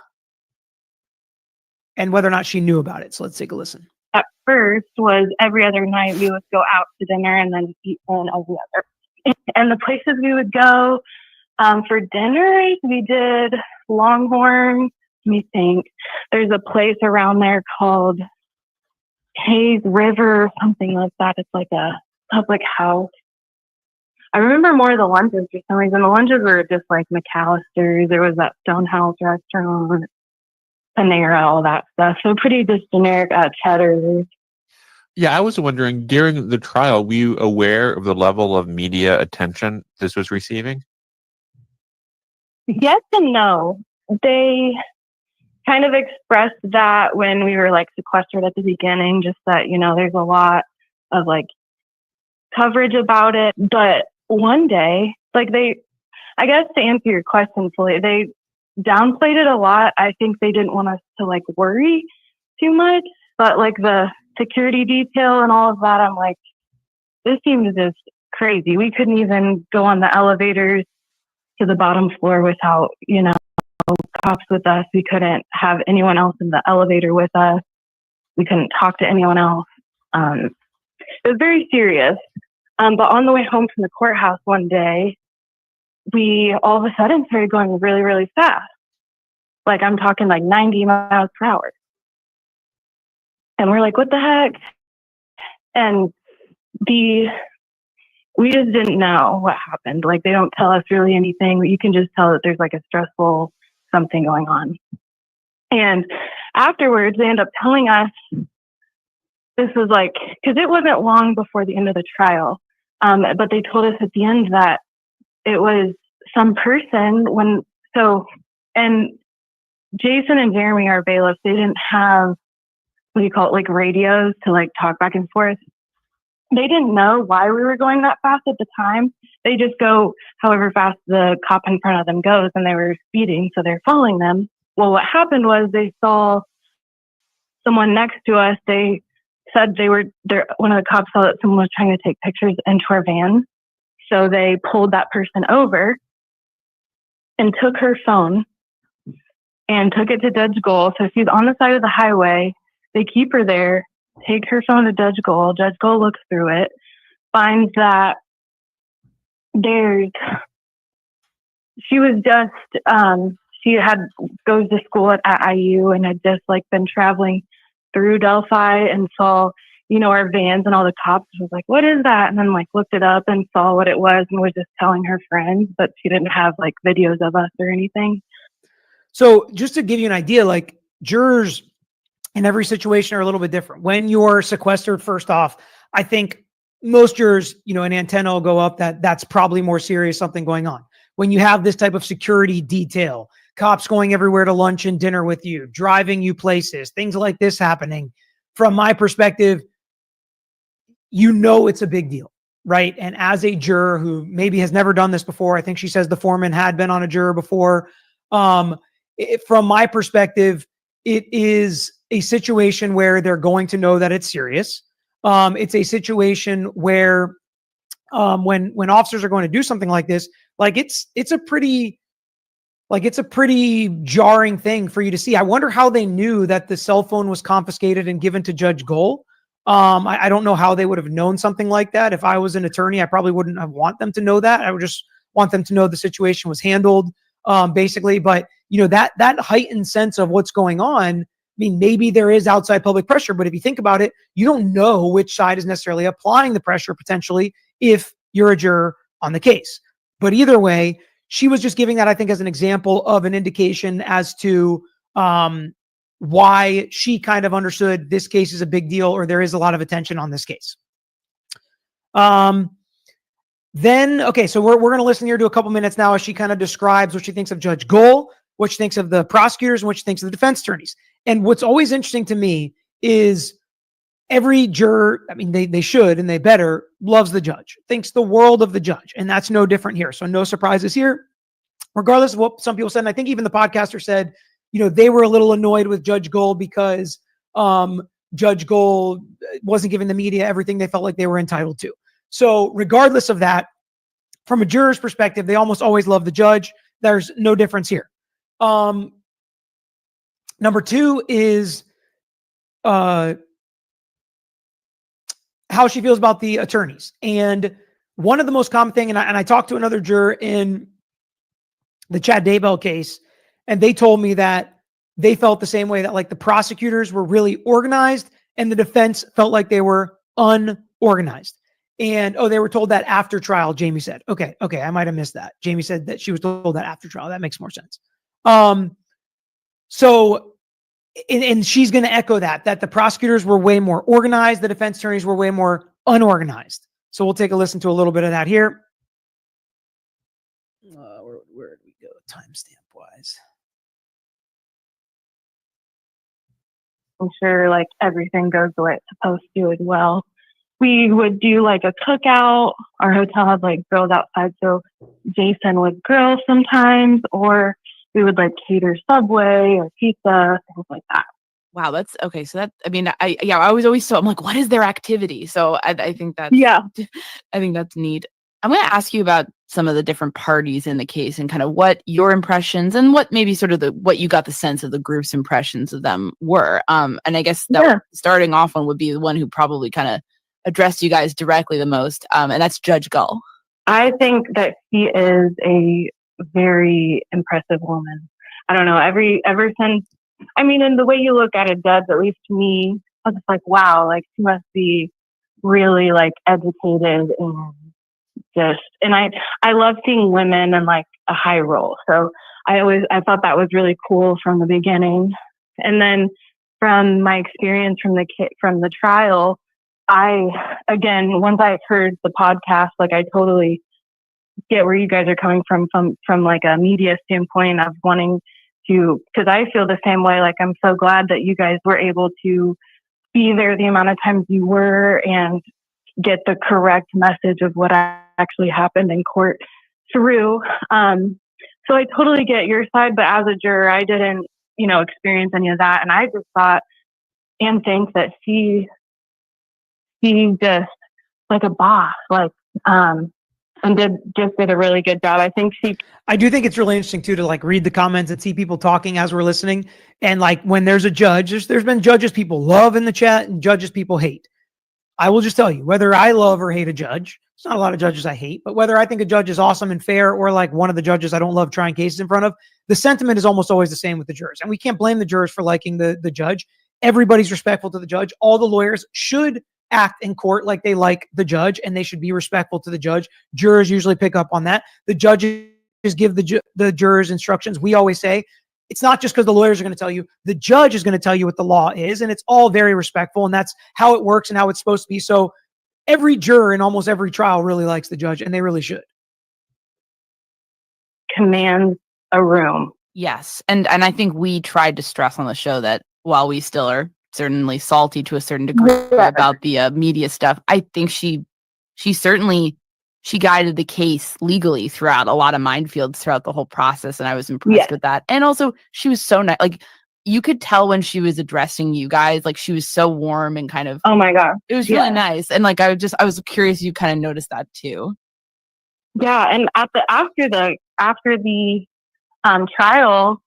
whether or not she knew about it. So let's take a listen. At first was every other night we would go out to dinner and then eat in every other. And the places we would go for dinner, we did Longhorn. Let me think. There's a place around there called Hayes River, something like that. It's like a public house. I remember more of the lunches for some reason. The lunches were just like McAllister's. There was that Stonehouse restaurant, Panera, all that stuff. So pretty just generic Cheddar's. Yeah, I was wondering, during the trial, were you aware of the level of media attention this was receiving? Yes and no. They kind of expressed that when we were like sequestered at the beginning, just that, you know, there's a lot of like coverage about it. But one day, like I guess to answer your question fully, they downplayed it a lot. I think they didn't want us to like worry too much, but like the security detail and all of that, I'm like, this seems just crazy. We couldn't even go on the elevators to the bottom floor without, you know, cops with us. We couldn't have anyone else in the elevator with us. We couldn't talk to anyone else. It was very serious. But on the way home from the courthouse one day, we all of a sudden started going really, really fast. Like I'm talking like 90 miles per hour. And we're like, what the heck? And we just didn't know what happened. Like they don't tell us really anything, but you can just tell that there's like a stressful something going on. And afterwards, they end up telling us, this was like, because it wasn't long before the end of the trial, but they told us at the end that it was some person and Jason and Jeremy, our bailiffs, they didn't have, what do you call it, like radios to like talk back and forth. They didn't know why we were going that fast at the time. They just go however fast the cop in front of them goes, and they were speeding, so they're following them. Well, what happened was they saw someone next to us. They said one of the cops saw that someone was trying to take pictures into our van. So they pulled that person over and took her phone and took it to Judge Gold. So she's on the side of the highway. They keep her there, take her phone to Judge Gold. Judge Gold looks through it, finds that she was just, goes to school at IU and had just like been traveling through Delphi and saw, you know, our vans and all the cops. Was like, what is that? And then like looked it up and saw what it was and was just telling her friends, but she didn't have like videos of us or anything. So just to give you an idea, like jurors in every situation are a little bit different. When you're sequestered, first off, I think most jurors, you know, an antenna will go up that's probably more serious, something going on. When you have this type of security detail, cops going everywhere to lunch and dinner with you, driving you places, things like this happening, from my perspective, you know, it's a big deal, right? And as a juror who maybe has never done this before, I think she says the foreman had been on a juror before. From my perspective, it is a situation where they're going to know that it's serious. It's a situation where when officers are going to do something like this, like it's a pretty jarring thing for you to see. I wonder how they knew that the cell phone was confiscated and given to Judge Gold. I don't know how they would have known something like that. If I was an attorney, I probably wouldn't have want them to know that. I would just want them to know the situation was handled, basically. But you know, that heightened sense of what's going on. I mean, maybe there is outside public pressure, but if you think about it, you don't know which side is necessarily applying the pressure potentially if you're a juror on the case. But either way, she was just giving that, I think, as an example of an indication as to why she kind of understood this case is a big deal, or there is a lot of attention on this case. Okay, so we're going to listen here to a couple minutes now as she kind of describes what she thinks of Judge Gold, what she thinks of the prosecutors, and what she thinks of the defense attorneys. And what's always interesting to me is every juror, I mean, they should and they better, loves the judge, thinks the world of the judge. And that's no different here. So no surprises here, regardless of what some people said. And I think even the podcaster said, you know, they were a little annoyed with Judge Gold because Judge Gold wasn't giving the media everything they felt like they were entitled to. So regardless of that, from a juror's perspective, they almost always love the judge. There's no difference here. Number two is how she feels about the attorneys. And one of the most common thing, and I talked to another juror in the Chad Daybell case, and they told me that they felt the same way, that like the prosecutors were really organized and the defense felt like they were unorganized. And they were told that after trial, Jamie said. Okay, I might have missed that. Jamie said that she was told that after trial. That makes more sense. So, and she's going to echo that the prosecutors were way more organized, the defense attorneys were way more unorganized. So we'll take a listen to a little bit of that here. Where did we go timestamp wise? I'm sure like everything goes the way it's supposed to as well. We would do like a cookout. Our hotel had like grills outside, so Jason would grill sometimes, or we would like cater Subway or pizza, things like that. Wow, that's okay. So that, I mean, I was always I'm like, what is their activity? So I think that's, I think that's neat. I'm going to ask you about some of the different parties in the case and kind of what your impressions and what maybe sort of what you got the sense of the group's impressions of them were. And I guess that starting off one would be the one who probably kind of addressed you guys directly the most. And that's Judge Gull. I think that she is a very impressive woman. I don't know, ever since, I mean, in the way you look at a judge, at least to me, I was just like, wow, like she must be really like educated and I love seeing women in like a high role. So I thought that was really cool from the beginning. And then from my experience from the trial, once I heard the podcast, like I totally get where you guys are coming from like a media standpoint of wanting to, because I feel the same way. Like I'm so glad that you guys were able to be there the amount of times you were and get the correct message of what actually happened in court through. So I totally get your side, but as a juror, I didn't, experience any of that. And I just thought and think that she just like a boss, and did a really good job. I do think it's really interesting too to like read the comments and see people talking as we're listening. And like when there's a judge, there's been judges people love in the chat and judges people hate. I will just tell you, whether I love or hate a judge, it's not a lot of judges I hate, but whether I think a judge is awesome and fair or like one of the judges I don't love trying cases in front of, the sentiment is almost always the same with the jurors. And we can't blame the jurors for liking the judge. Everybody's respectful to the judge. All the lawyers should act in court like they like the judge and they should be respectful to the judge. Jurors usually pick up on that. The judges give the jurors instructions. We always say, it's not just because the lawyers are going to tell you, the judge is going to tell you what the law is, and it's all very respectful, and that's how it works and how it's supposed to be. So every juror in almost every trial really likes the judge, and they really should. Commands a room. Yes. And I think we tried to stress on the show that while we still are certainly salty to a certain degree about the media stuff, I think she certainly guided the case legally throughout a lot of minefields throughout the whole process. And I was impressed with that. And also she was so nice. Like you could tell when she was addressing you guys, like she was so warm and kind of, oh my God, it was really nice. And like, I was curious, you kind of noticed that too. Yeah. And after the trial,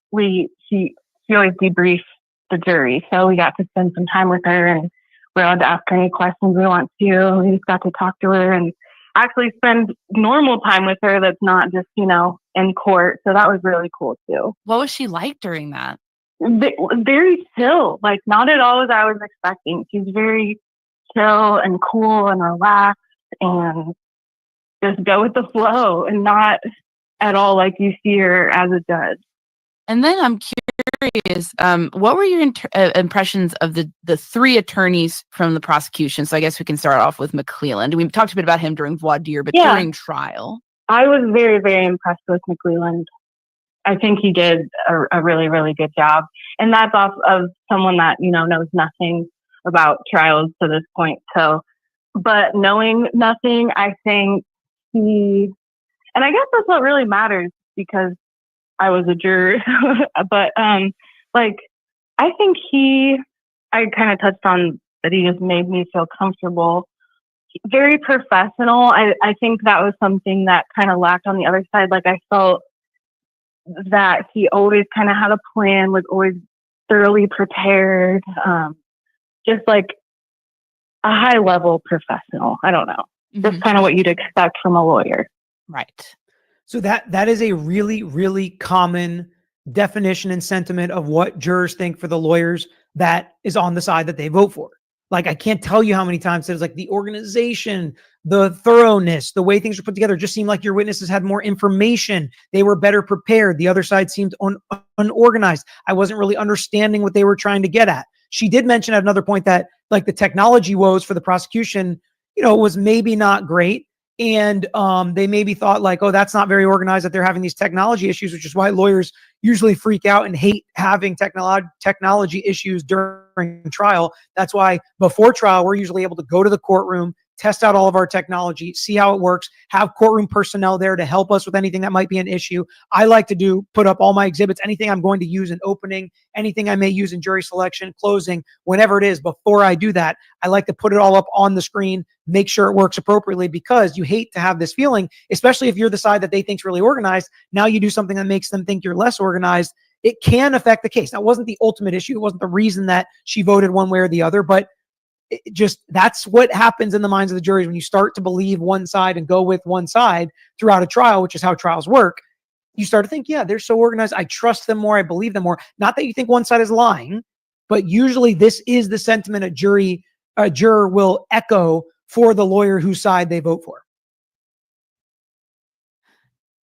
she always debriefed the jury. So we got to spend some time with her and we're allowed to ask her any questions we want to. We just got to talk to her and actually spend normal time with her that's not just, in court. So that was really cool too. What was she like during that? Very chill, like not at all as I was expecting. She's very chill and cool and relaxed and just go with the flow and not at all like you see her as a judge. And then I'm curious, what were your impressions of the three attorneys from the prosecution? So I guess we can start off with McClelland. We talked a bit about him during voir dire, but during trial. I was very, very impressed with McClelland. I think he did a really, really good job. And that's off of someone that, knows nothing about trials to this point. So, but knowing nothing, I think and I guess that's what really matters because I was a juror, but I think I kind of touched on that he just made me feel comfortable. Very professional. I think that was something that kind of lacked on the other side. Like I felt that he always kind of had a plan, was always thoroughly prepared. Just like a high level professional. I don't know. Just kind of what you'd expect from a lawyer. Right. So that is a really, really common definition and sentiment of what jurors think for the lawyers that is on the side that they vote for. Like, I can't tell you how many times it's like the organization, the thoroughness, the way things were put together just seemed like your witnesses had more information. They were better prepared. The other side seemed unorganized. I wasn't really understanding what they were trying to get at. She did mention at another point that like the technology woes for the prosecution, was maybe not great. And they maybe thought like, oh, that's not very organized that they're having these technology issues, which is why lawyers usually freak out and hate having technology issues during trial. That's why before trial, we're usually able to go to the courtroom, test out all of our technology, see how it works, have courtroom personnel there to help us with anything that might be an issue. I like to put up all my exhibits, anything I'm going to use in opening, anything I may use in jury selection, closing, whenever it is. Before I do that, I like to put it all up on the screen, make sure it works appropriately, because you hate to have this feeling, especially if you're the side that they think's really organized. Now you do something that makes them think you're less organized. It can affect the case. Now, it wasn't the ultimate issue. It wasn't the reason that she voted one way or the other, but that's what happens in the minds of the juries when you start to believe one side and go with one side throughout a trial, which is how trials work. You start to think, yeah, they're so organized. I trust them more. I believe them more. Not that you think one side is lying, but usually this is the sentiment a juror will echo for the lawyer whose side they vote for.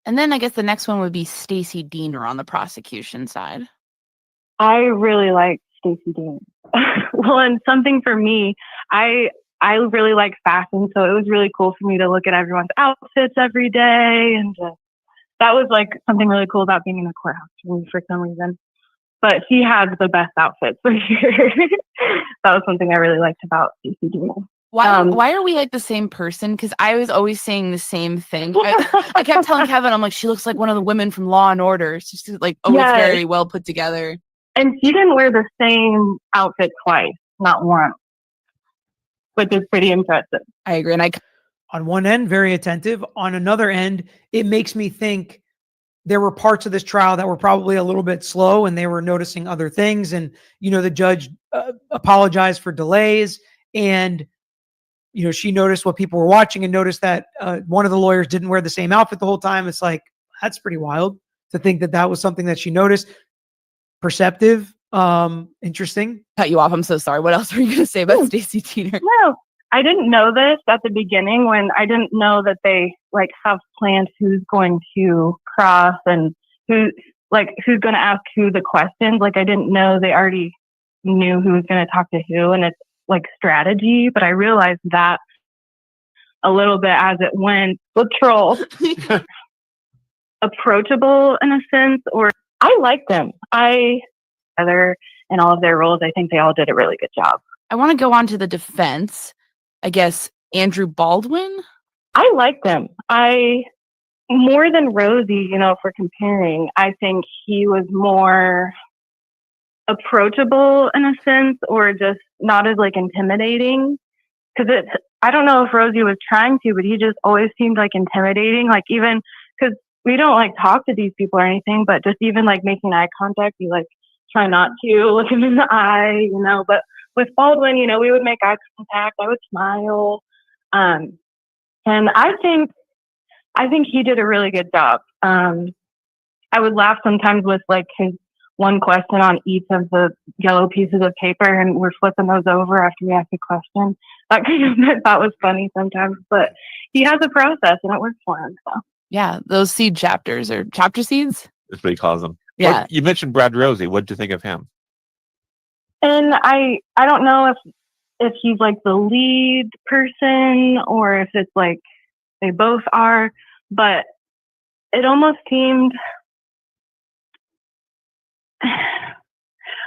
And then I guess the next one would be Stacey Diener on the prosecution side. I really like Stacey Diener. Well, and something for me, I really like fashion, so it was really cool for me to look at everyone's outfits every day, and that was like something really cool about being in the courthouse for me for some reason. But she had the best outfits for sure. That was something I really liked about Stacey Diener. Why are we like the same person? Because I was always saying the same thing. I kept telling Kevin, I'm like, she looks like one of the women from Law and Order. She's like always very well put together. And she didn't wear the same outfit twice, not once, which is pretty impressive. I agree. And on one end, very attentive. On another end, it makes me think there were parts of this trial that were probably a little bit slow and they were noticing other things. And, the judge apologized for delays. And, she noticed what people were watching and noticed that one of the lawyers didn't wear the same outfit the whole time. It's like, that's pretty wild to think that that was something that she noticed. Perceptive, interesting. Cut you off. I'm so sorry. What else were you going to say about Stacey Diener? No, I didn't know this at the beginning when I didn't know that they like have planned who's going to cross and who's going to ask who the questions. Like I didn't know they already knew who was going to talk to who, and it's like strategy. But I realized that a little bit as it went. Troll, approachable in a sense, or I like them. In all of their roles, I think they all did a really good job. I want to go on to the defense. I guess Andrew Baldwin. I like them. More than Rosie, if we're comparing, I think he was more approachable in a sense, or just not as like intimidating. Because I don't know if Rosie was trying to, but he just always seemed like intimidating. Like even because we don't like talk to these people or anything, but just even like making eye contact, you like try not to look him in the eye, But with Baldwin, we would make eye contact. I would smile, and I think he did a really good job. I would laugh sometimes with like his one question on each of the yellow pieces of paper, and we're flipping those over after we ask a question. That kind of thought was funny sometimes, but he has a process and it works for him. So. Yeah, those seed chapters or chapter seeds. That's what he calls them. Yeah. You mentioned Brad Rosie. What did you think of him? And I don't know if he's like the lead person or if it's like they both are, but it almost seemed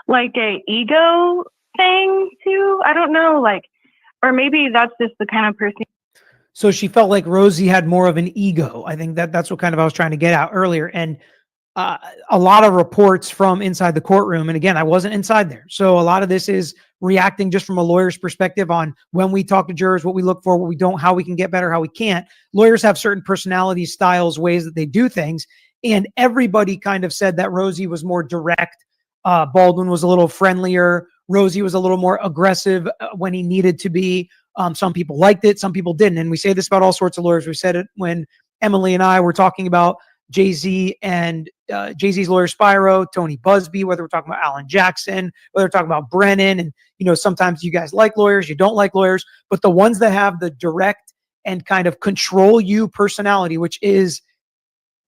like a ego thing too. I don't know, or maybe that's just the kind of person. So she felt like Rosie had more of an ego. I think that's what kind of I was trying to get out earlier. And a lot of reports from inside the courtroom. And again, I wasn't inside there. So a lot of this is reacting just from a lawyer's perspective on when we talk to jurors, what we look for, what we don't, how we can get better, how we can't. Lawyers have certain personalities, styles, ways that they do things. And everybody kind of said that Rosie was more direct. Baldwin was a little friendlier. Rosie was a little more aggressive when he needed to be. Some people liked it. Some people didn't. And we say this about all sorts of lawyers. We said it when Emily and I were talking about Jay-Z and Jay-Z's lawyer Spyro, Tony Busby, whether we're talking about Alan Jackson, whether we're talking about Brennan, and sometimes you guys like lawyers, you don't like lawyers, but the ones that have the direct and kind of control you personality, which is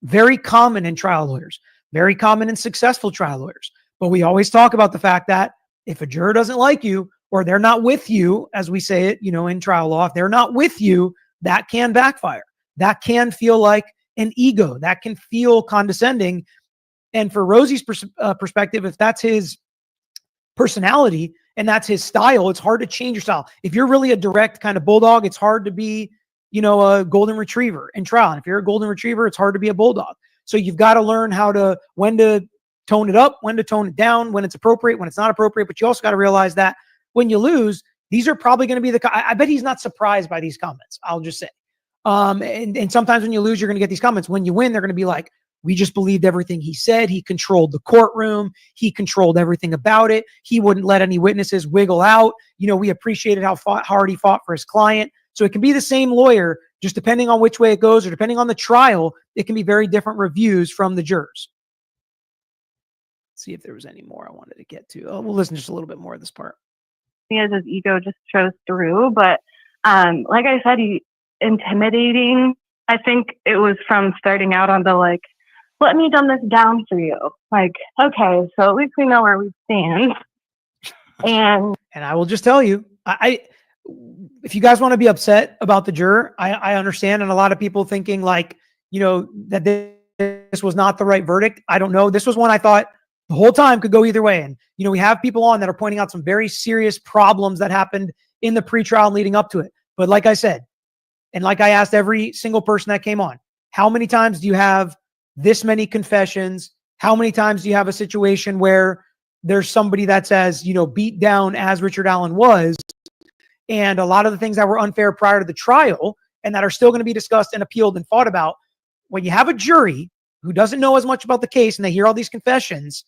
very common in trial lawyers, very common in successful trial lawyers. But we always talk about the fact that if a juror doesn't like you, or they're not with you, as we say it, in trial law, if they're not with you, that can backfire. That can feel like an ego. That can feel condescending. And for Rosie's perspective, if that's his personality and that's his style, it's hard to change your style. If you're really a direct kind of bulldog, it's hard to be, a golden retriever in trial. And if you're a golden retriever, it's hard to be a bulldog. So you've got to learn when to tone it up, when to tone it down, when it's appropriate, when it's not appropriate. But you also got to realize that when you lose, these are probably going to be I bet he's not surprised by these comments. I'll just say. And sometimes when you lose, you're going to get these comments. When you win, they're going to be like, we just believed everything he said. He controlled the courtroom. He controlled everything about it. He wouldn't let any witnesses wiggle out. We appreciated how hard he fought for his client. So it can be the same lawyer, just depending on which way it goes or depending on the trial, it can be very different reviews from the jurors. Let's see if there was any more I wanted to get to. We'll listen just a little bit more of this part. As his ego just shows through, but like I said, he intimidating. I think it was from starting out on the let me dumb this down for you. Okay, so at least we know where we stand. And I will just tell you, if you guys want to be upset about the juror, I understand. And a lot of people thinking that this was not the right verdict. I don't know. This was one I thought the whole time could go either way. And, we have people on that are pointing out some very serious problems that happened in the pretrial and leading up to it. But like I said, and like I asked every single person that came on, how many times do you have this many confessions? How many times do you have a situation where there's somebody that's as, beat down as Richard Allen was? And a lot of the things that were unfair prior to the trial and that are still going to be discussed and appealed and fought about, when you have a jury who doesn't know as much about the case and they hear all these confessions,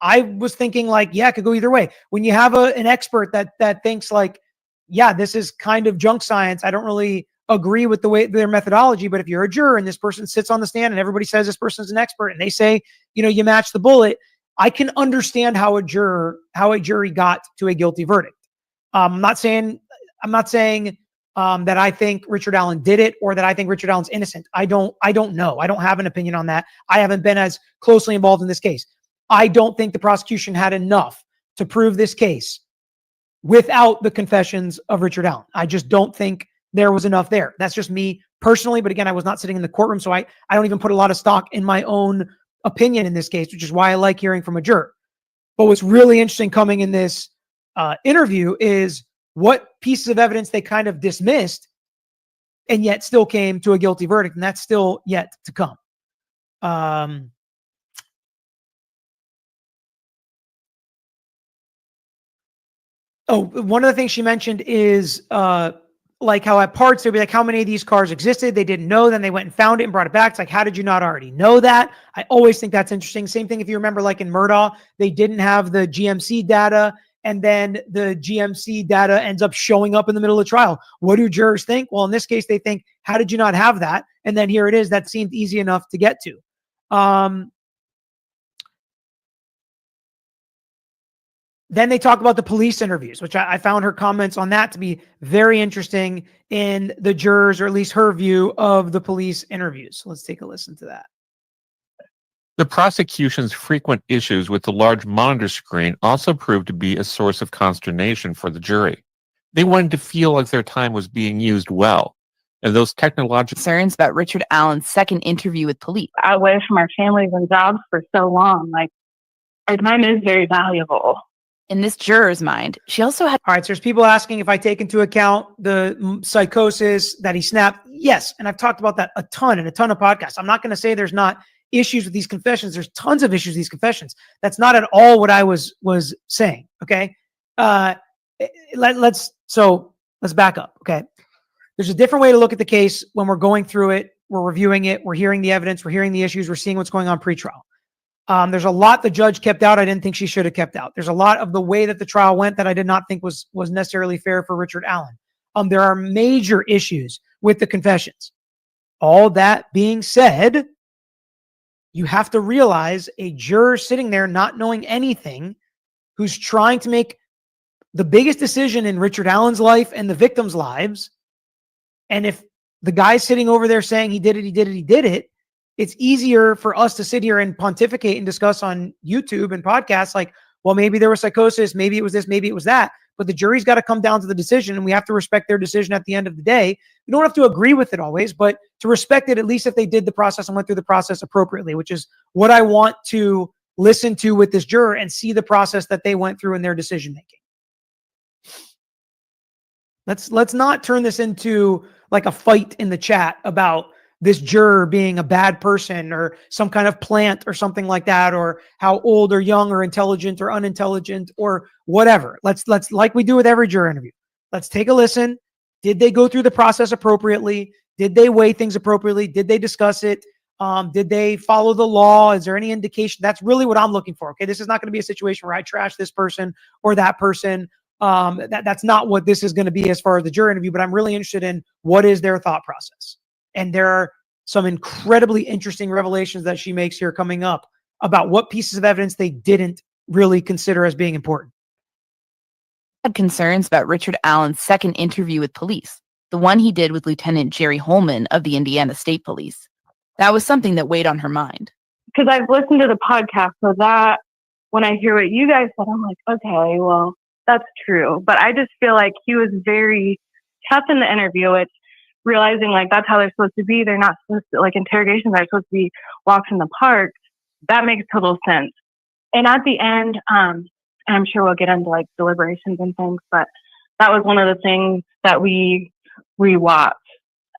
I was thinking it could go either way. When you have an expert that thinks this is kind of junk science, I don't really agree with their methodology. But if you're a juror and this person sits on the stand and everybody says this person's an expert and they say, you match the bullet, I can understand how a jury got to a guilty verdict. I'm not saying that I think Richard Allen did it or that I think Richard Allen's innocent. I don't know. I don't have an opinion on that. I haven't been as closely involved in this case. I don't think the prosecution had enough to prove this case without the confessions of Richard Allen. I just don't think there was enough there. That's just me personally. But again, I was not sitting in the courtroom, so I don't even put a lot of stock in my own opinion in this case, which is why I like hearing from a juror. But what's really interesting coming in this interview is what pieces of evidence they kind of dismissed and yet still came to a guilty verdict. And that's still yet to come. One of the things she mentioned is how at parts, they'd be like, how many of these cars existed? They didn't know. Then they went and found it and brought it back. It's how did you not already know that? I always think that's interesting. Same thing if you remember, in Murdaugh, they didn't have the GMC data. And then the GMC data ends up showing up in the middle of the trial. What do jurors think? Well, in this case, they think, how did you not have that? And then here it is. That seemed easy enough to get to. Then they talk about the police interviews, which I found her comments on that to be very interesting in the jurors, or at least her view of the police interviews. So let's take a listen to that. The prosecution's frequent issues with the large monitor screen also proved to be a source of consternation for the jury. They wanted to feel like their time was being used well, and those technological concerns about Richard Allen's second interview with police. Away from our families and jobs for so long, our time is very valuable. In this juror's mind, she also had... All right, so there's people asking if I take into account the psychosis that he snapped. Yes, and I've talked about that a ton in a ton of podcasts. I'm not going to say there's not issues with these confessions. There's tons of issues with these confessions. That's not at all what I was saying, okay? Let's back up, okay? There's a different way to look at the case when we're going through it, we're reviewing it, we're hearing the evidence, we're hearing the issues, we're seeing what's going on pre-trial. There's a lot the judge kept out I didn't think she should have kept out. There's a lot of the way that the trial went that I did not think was necessarily fair for Richard Allen. There are major issues with the confessions. All that being said, you have to realize a juror sitting there not knowing anything, who's trying to make the biggest decision in Richard Allen's life and the victims' lives. And if the guy's sitting over there saying he did it, it's easier for us to sit here and pontificate and discuss on YouTube and podcasts like, well, maybe there was psychosis, maybe it was this, maybe it was that. But the jury's got to come down to the decision, and we have to respect their decision at the end of the day. We don't have to agree with it always, but to respect it, at least if they did the process and went through the process appropriately, which is what I want to listen to with this juror and see the process that they went through in their decision-making. Let's not turn this into like a fight in the chat about this juror being a bad person or some kind of plant or something like that, or how old or young or intelligent or unintelligent or whatever. Let's like we do with every juror interview. Let's take a listen. Did they go through the process appropriately? Did they weigh things appropriately? Did they discuss it? Did they follow the law? Is there any indication? That's really what I'm looking for. Okay. This is not going to be a situation where I trash this person or that person. That's not what this is going to be as far as the juror interview, but I'm really interested in what is their thought process. And there are some incredibly interesting revelations that she makes here coming up about what pieces of evidence they didn't really consider as being important. Had concerns about Richard Allen's second interview with police, the one he did with Lieutenant Jerry Holman of the Indiana State Police. That was something that weighed on her mind. Because I've listened to the podcast, so that when I hear what you guys said, I'm like, okay, well, that's true. But I just feel like he was very tough in the interview. It's realizing like that's how they're supposed to be. They're not supposed to, like, interrogations are supposed to be walks in the park. That makes total sense. And at the end, and I'm sure we'll get into like deliberations and things, but that was one of the things that we rewatched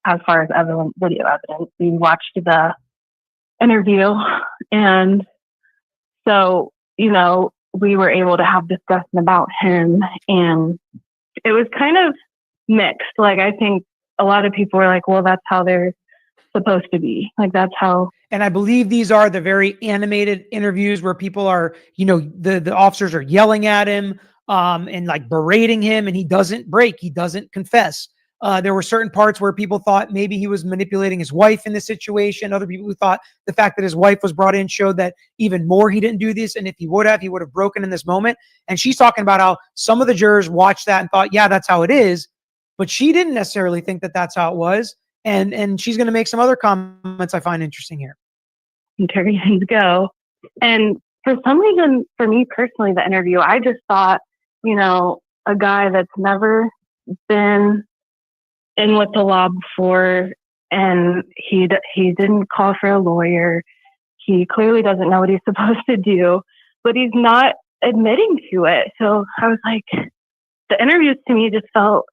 as far as video evidence. We watched the interview, and so, you know, we were able to have discussion about him, and it was kind of mixed. Like, I think a lot of people were like, well, that's how they're supposed to be. Like, that's how. And I believe these are the very animated interviews where people are, you know, the officers are yelling at him and like berating him, and he doesn't break. He doesn't confess. There were certain parts where people thought maybe he was manipulating his wife in this situation. Other people who thought the fact that his wife was brought in showed that even more he didn't do this. And if he would have broken in this moment. And she's talking about how some of the jurors watched that and thought, yeah, that's how it is. But she didn't necessarily think that that's how it was. And she's going to make some other comments I find interesting here. Interrogations go. And for some reason, for me personally, the interview, I just thought, you know, a guy that's never been in with the law before, and he didn't call for a lawyer. He clearly doesn't know what he's supposed to do, but he's not admitting to it. So I was like, the interviews to me just felt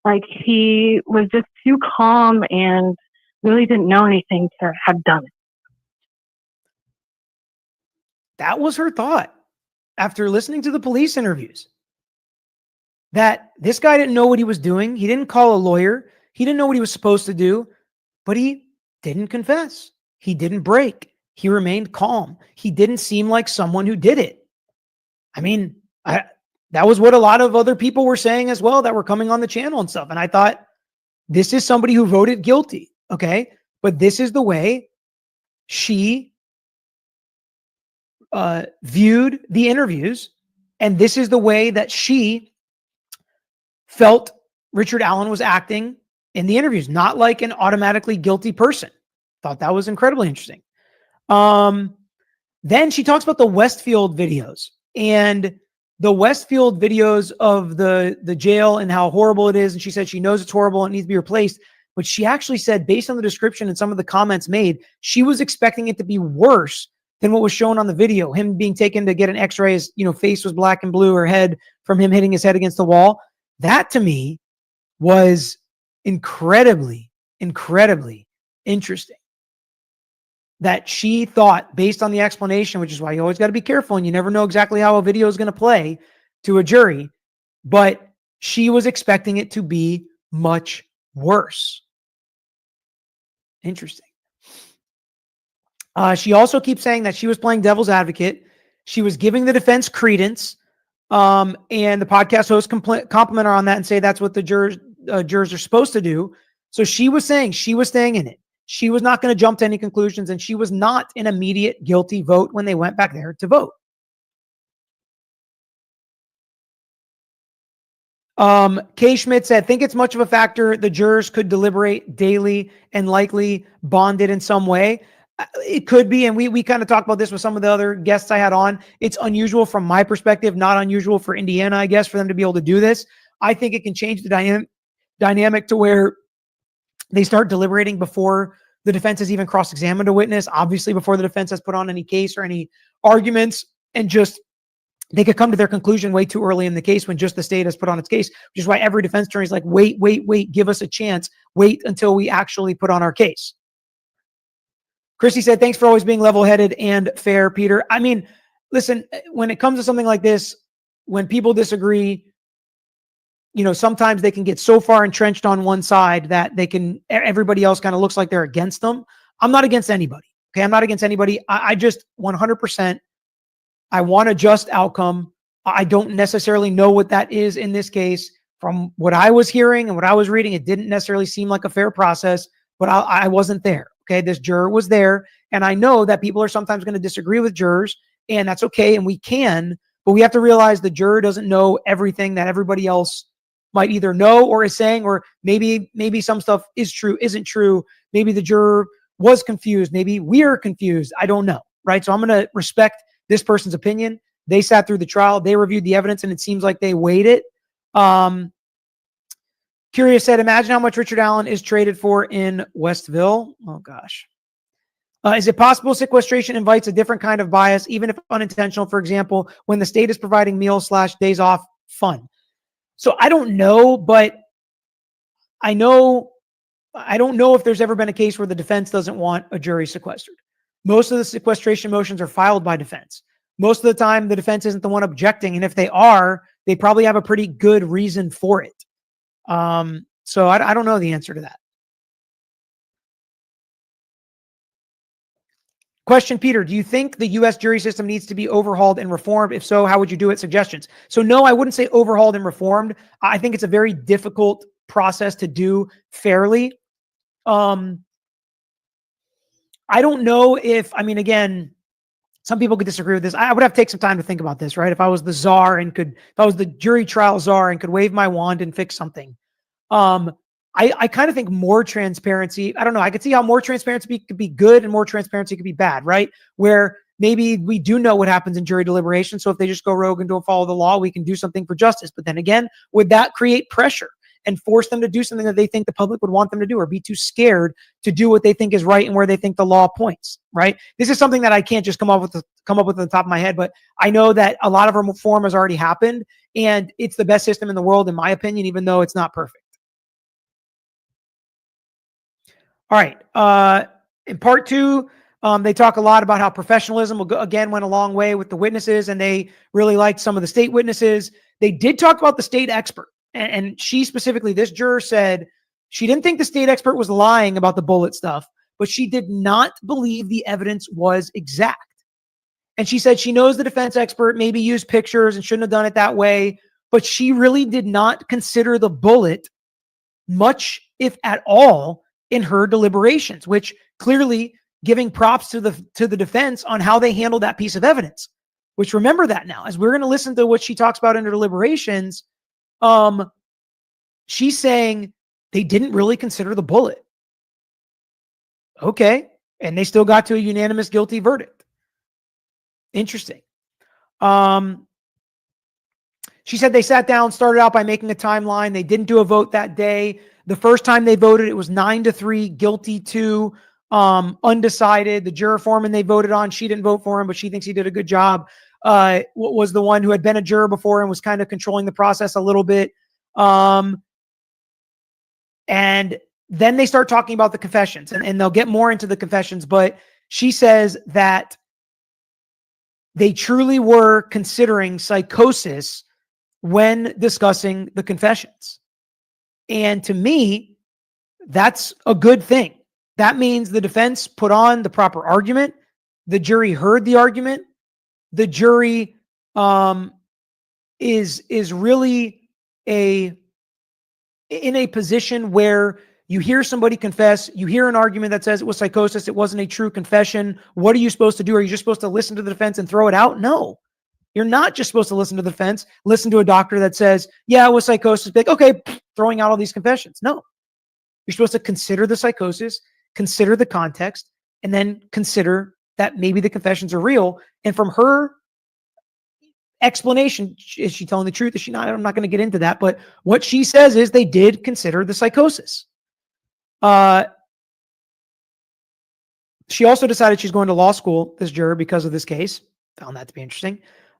like he was just too calm and really didn't know anything to have done it. That was her thought after listening to the police interviews. That this guy didn't know what he was doing. He didn't call a lawyer. He didn't know what he was supposed to do, but he didn't confess. He didn't break. He remained calm. He didn't seem like someone who did it. I mean, that was what a lot of other people were saying as well that were coming on the channel and stuff. And I thought, this is somebody who voted guilty. Okay. But this is the way she viewed the interviews. And this is the way that she felt Richard Allen was acting in the interviews, not like an automatically guilty person. Thought that was incredibly interesting. Then she talks about the Westfield videos and the Westfield videos of the jail and how horrible it is. And she said she knows it's horrible and it needs to be replaced. But she actually said, based on the description and some of the comments made, she was expecting it to be worse than what was shown on the video. Him being taken to get an x-ray, his, you know, face was black and blue, her head from him hitting his head against the wall. That to me was incredibly, incredibly interesting. That she thought, based on the explanation, which is why you always got to be careful and you never know exactly how a video is going to play to a jury, but she was expecting it to be much worse. Interesting. She also keeps saying that she was playing devil's advocate. She was giving the defense credence. And the podcast host compliment her on that and say that's what the jurors are supposed to do. So she was saying she was staying in it. she was not going to jump to any conclusions, and she was not an immediate guilty vote when they went back there to vote. Kay Schmidt said, think it's much of a factor. The jurors could deliberate daily and likely bonded in some way. It could be, and we kind of talked about this with some of the other guests I had on. It's unusual from my perspective, not unusual for Indiana, I guess, for them to be able to do this. I think it can change the dynamic to where they start deliberating before the defense has even cross-examined a witness, obviously before the defense has put on any case or any arguments, and just they could come to their conclusion way too early in the case when just the state has put on its case, which is why every defense attorney is like, wait, give us a chance. Wait until we actually put on our case. Christy said, thanks for always being level-headed and fair, Peter. I mean, listen, when it comes to something like this, when people disagree, sometimes they can get so far entrenched on one side that everybody else kind of looks like they're against them. I'm not against anybody. Okay. I'm not against anybody. I just 100%, I want a just outcome. I don't necessarily know what that is in this case. From what I was hearing and what I was reading, it didn't necessarily seem like a fair process, but I wasn't there. Okay. This juror was there. And I know that people are sometimes going to disagree with jurors, and that's okay. And we can, but we have to realize the juror doesn't know everything that everybody else might either know or is saying, or maybe some stuff is true, isn't true. Maybe the juror was confused. Maybe we're confused. I don't know. Right. So I'm going to respect this person's opinion. They sat through the trial. They reviewed the evidence, and it seems like they weighed it. Curious said, imagine how much Richard Allen is traded for in Westville. Oh, gosh. Is it possible sequestration invites a different kind of bias, even if unintentional? For example, when the state is providing meals/days off fun. So I don't know, but I don't know if there's ever been a case where the defense doesn't want a jury sequestered. Most of the sequestration motions are filed by defense. Most of the time, the defense isn't the one objecting. And if they are, they probably have a pretty good reason for it. So I don't know the answer to that. Question, Peter, do you think the U.S. jury system needs to be overhauled and reformed? If so, how would you do it? Suggestions. So no, I wouldn't say overhauled and reformed. I think it's a very difficult process to do fairly. I don't know if, again, some people could disagree with this. I would have to take some time to think about this, right? If I was the czar and if I was the jury trial czar and could wave my wand and fix something. I kind of think more transparency. I don't know. I could see how more transparency could be good and more transparency could be bad, right? Where maybe we do know what happens in jury deliberation. So if they just go rogue and don't follow the law, we can do something for justice. But then again, would that create pressure and force them to do something that they think the public would want them to do, or be too scared to do what they think is right and where they think the law points, right? This is something that I can't just come up with on the top of my head, but I know that a lot of reform has already happened, and it's the best system in the world, in my opinion, even though it's not perfect. All right. In part two, they talk a lot about how professionalism went a long way with the witnesses, and they really liked some of the state witnesses. They did talk about the state expert, and she specifically, this juror said she didn't think the state expert was lying about the bullet stuff, but she did not believe the evidence was exact. And she said she knows the defense expert maybe used pictures and shouldn't have done it that way, but she really did not consider the bullet much, if at all, in her deliberations, which clearly giving props to the defense on how they handled that piece of evidence, which, remember that now, as we're going to listen to what she talks about in her deliberations, she's saying they didn't really consider the bullet. Okay. And they still got to a unanimous guilty verdict. Interesting. She said they sat down, started out by making a timeline. They didn't do a vote that day. The first time they voted, it was 9-3, guilty 2, undecided. The juror foreman they voted on, she didn't vote for him, but she thinks he did a good job. Was the one who had been a juror before and was kind of controlling the process a little bit. And then they start talking about the confessions, and they'll get more into the confessions, but she says that they truly were considering psychosis when discussing the confessions. And to me, that's a good thing. That means the defense put on the proper argument. The jury heard the argument. The jury is really in a position where You hear somebody confess, you hear an argument that says it was psychosis, it wasn't a true confession. What are you supposed to do? Are you just supposed to listen to the defense and throw it out? No. You're not just supposed to listen to the defense, listen to a doctor that says, yeah, it was psychosis. Be like, okay, throwing out all these confessions. No. You're supposed to consider the psychosis, consider the context, and then consider that maybe the confessions are real. And from her explanation, is she telling the truth? Is she not? I'm not going to get into that. But what she says is they did consider the psychosis. She also decided she's going to law school, this juror, because of this case. Found that to be interesting.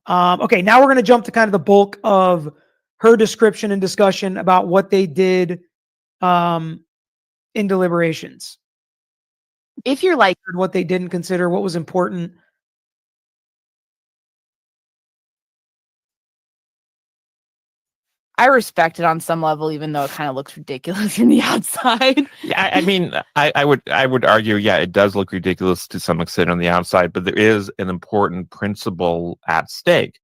Okay, now we're going to jump to kind of the bulk of her description and discussion about what they did in deliberations. If you're like what they didn't consider, what was important. I respect it on some level, even though it kind of looks ridiculous from the outside. Yeah, I mean, I would argue, yeah, it does look ridiculous to some extent on the outside, but there is an important principle at stake.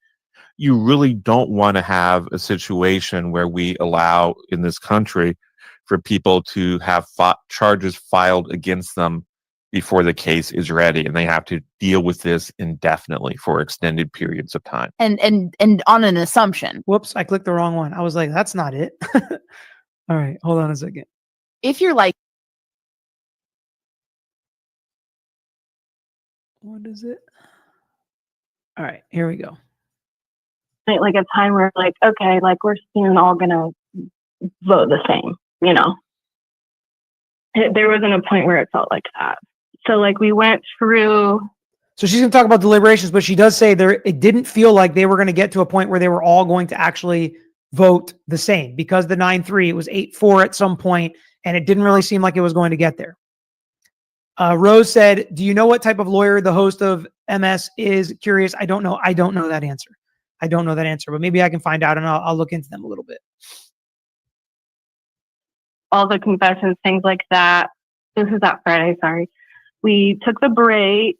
You really don't want to have a situation where we allow in this country for people to have charges filed against them before the case is ready, and they have to deal with this indefinitely for extended periods of time. And on an assumption. Whoops, I clicked the wrong one. I was like, that's not it. All right, hold on a second. If you're like, what is it? All right, here we go. Like a time where like, okay, like we're soon all gonna vote the same, you know. There wasn't a point where it felt like that. So like we went through. So she's going to talk about deliberations, but she does say it didn't feel like they were going to get to a point where they were all going to actually vote the same, because the 9-3, it was 8-4 at some point, and it didn't really seem like it was going to get there. Rose said, do you know what type of lawyer the host of MS is? Curious. I don't know. I don't know that answer. I don't know that answer, but maybe I can find out and I'll look into them a little bit. All the confessions, things like that. This is that Friday, sorry. We took the break.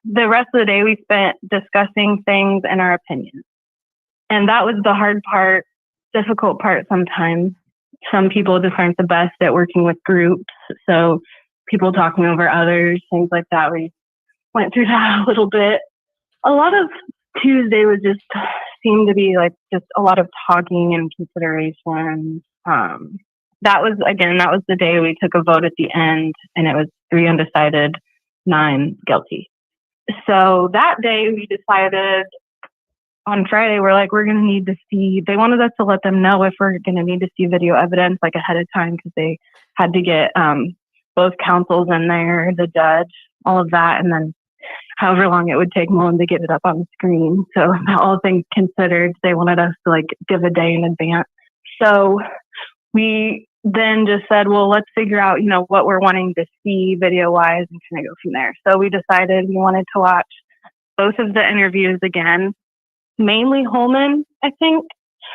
The rest of the day we spent discussing things and our opinions. And that was the hard part, difficult part sometimes. Some people just aren't the best at working with groups. So people talking over others, things like that. We went through that a little bit. A lot of Tuesday was just seemed to be like just a lot of talking and consideration. That was the day we took a vote at the end, and it was 3 undecided, 9 guilty. So that day we decided on Friday, we're going to need to see, they wanted us to let them know if we're going to need to see video evidence like ahead of time, because they had to get both counsels in there, the judge, all of that, and then however long it would take Mullen to get it up on the screen. So all things considered, they wanted us to give a day in advance. So we then just said, well, let's figure out, what we're wanting to see video-wise and kind of go from there. So we decided we wanted to watch both of the interviews again, mainly Holman, I think.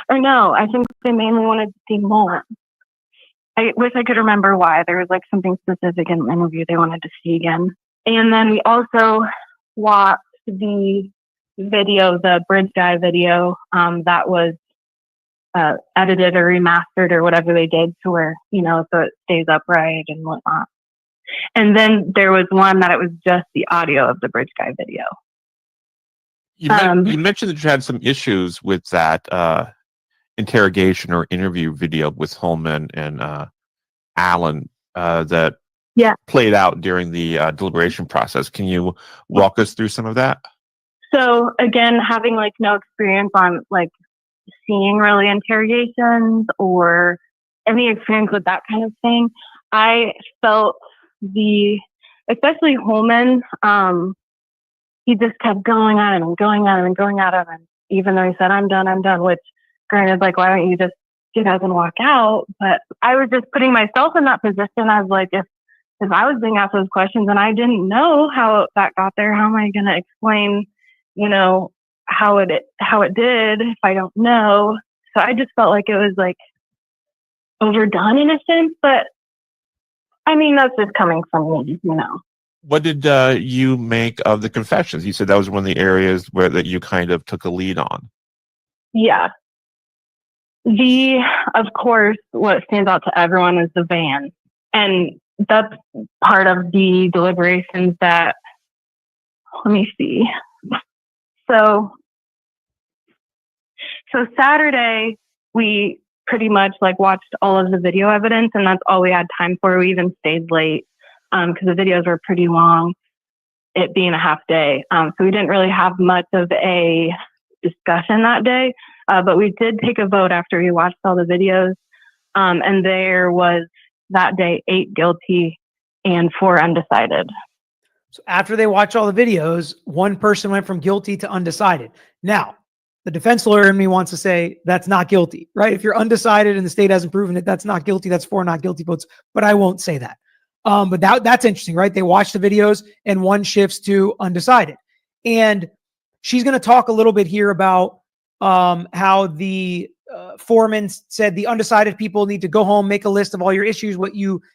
Or no, I think they mainly wanted to see Mullen. I wish I could remember why. There was something specific in the interview they wanted to see again. And then we also watched the video, the Bridge Guy video, that was edited or remastered or whatever they did to where, so it stays upright and whatnot. And then there was one that it was just the audio of the Bridge Guy video. You mentioned that you had some issues with that interrogation or interview video with Holman and Allen that played out during the deliberation process. Can you walk us through some of that? So again, having no experience on seeing really interrogations or any experience with that kind of thing, I felt especially Holman, he just kept going at him and going at him and going at him. And even though he said, I'm done, which granted, why don't you just get up and walk out? But I was just putting myself in that position as if I was being asked those questions and I didn't know how that got there, how am I going to explain, how it did if I don't know? So I just felt like it was overdone in a sense, but I mean, that's just coming from me, What did you make of the confessions? You said that was one of the areas that you kind of took a lead on. Yeah. Of course, what stands out to everyone is the van. And that's part of the deliberations that, let me see. So Saturday, we pretty much like watched all of the video evidence, and that's all we had time for. We even stayed late because the videos were pretty long, it being a half day. So we didn't really have much of a discussion that day, but we did take a vote after we watched all the videos. And there was that day 8 guilty and 4 undecided. So after they watch all the videos, one person went from guilty to undecided. Now, the defense lawyer in me wants to say that's not guilty, right? If you're undecided and the state hasn't proven it, that's not guilty. That's 4 not guilty votes, but I won't say that. But that's interesting, right? They watch the videos and one shifts to undecided. And she's going to talk a little bit here about how the foreman said the undecided people need to go home, make a list of all your issues,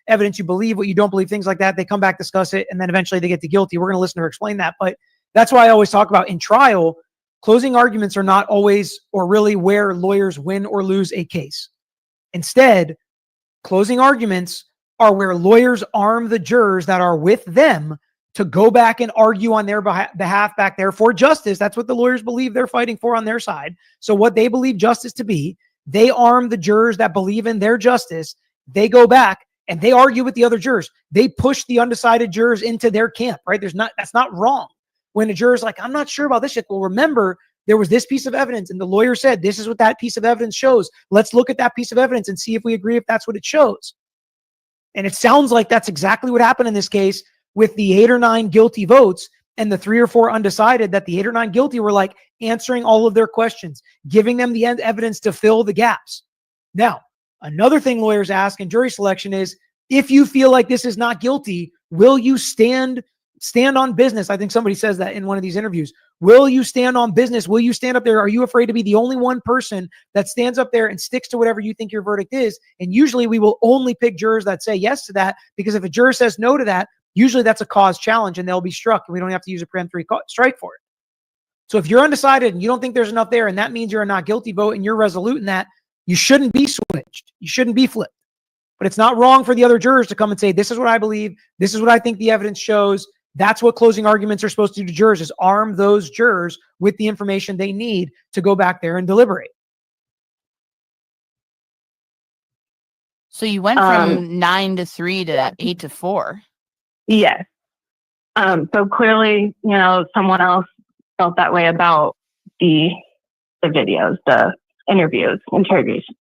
evidence you believe, what you don't believe, things like that. They come back, discuss it, and then eventually they get to guilty. We're going to listen to her explain that. But that's why I always talk about in trial, closing arguments are not always or really where lawyers win or lose a case. Instead, closing arguments are where lawyers arm the jurors that are with them to go back and argue on their behalf back there for justice. That's what the lawyers believe they're fighting for on their side. So what they believe justice to be, they arm the jurors that believe in their justice. They go back and they argue with the other jurors. They push the undecided jurors into their camp, right? That's not wrong. When a juror's like, I'm not sure about this shit. Well, remember, there was this piece of evidence and the lawyer said, this is what that piece of evidence shows. Let's look at that piece of evidence and see if we agree if that's what it shows. And it sounds like that's exactly what happened in this case with the 8 or 9 guilty votes and the 3 or 4 undecided, that the 8 or 9 guilty were like answering all of their questions, giving them the evidence to fill the gaps. Now, another thing lawyers ask in jury selection is, if you feel like this is not guilty, will you stand on business? I think somebody says that in one of these interviews. Will you stand on business? Will you stand up there? Are you afraid to be the only one person that stands up there and sticks to whatever you think your verdict is? And usually we will only pick jurors that say yes to that, because if a juror says no to that, usually that's a cause challenge and they'll be struck and we don't have to use a peremptory strike for it. So if you're undecided and you don't think there's enough there and that means you're a not guilty vote and you're resolute in that, you shouldn't be switched. You shouldn't be flipped. But it's not wrong for the other jurors to come and say, this is what I believe. This is what I think the evidence shows. That's what closing arguments are supposed to do to jurors, is arm those jurors with the information they need to go back there and deliberate. So you went from 9 to 3 to 8 to 4. Yes. So clearly, someone else felt that way about the videos, the interviews, interrogation.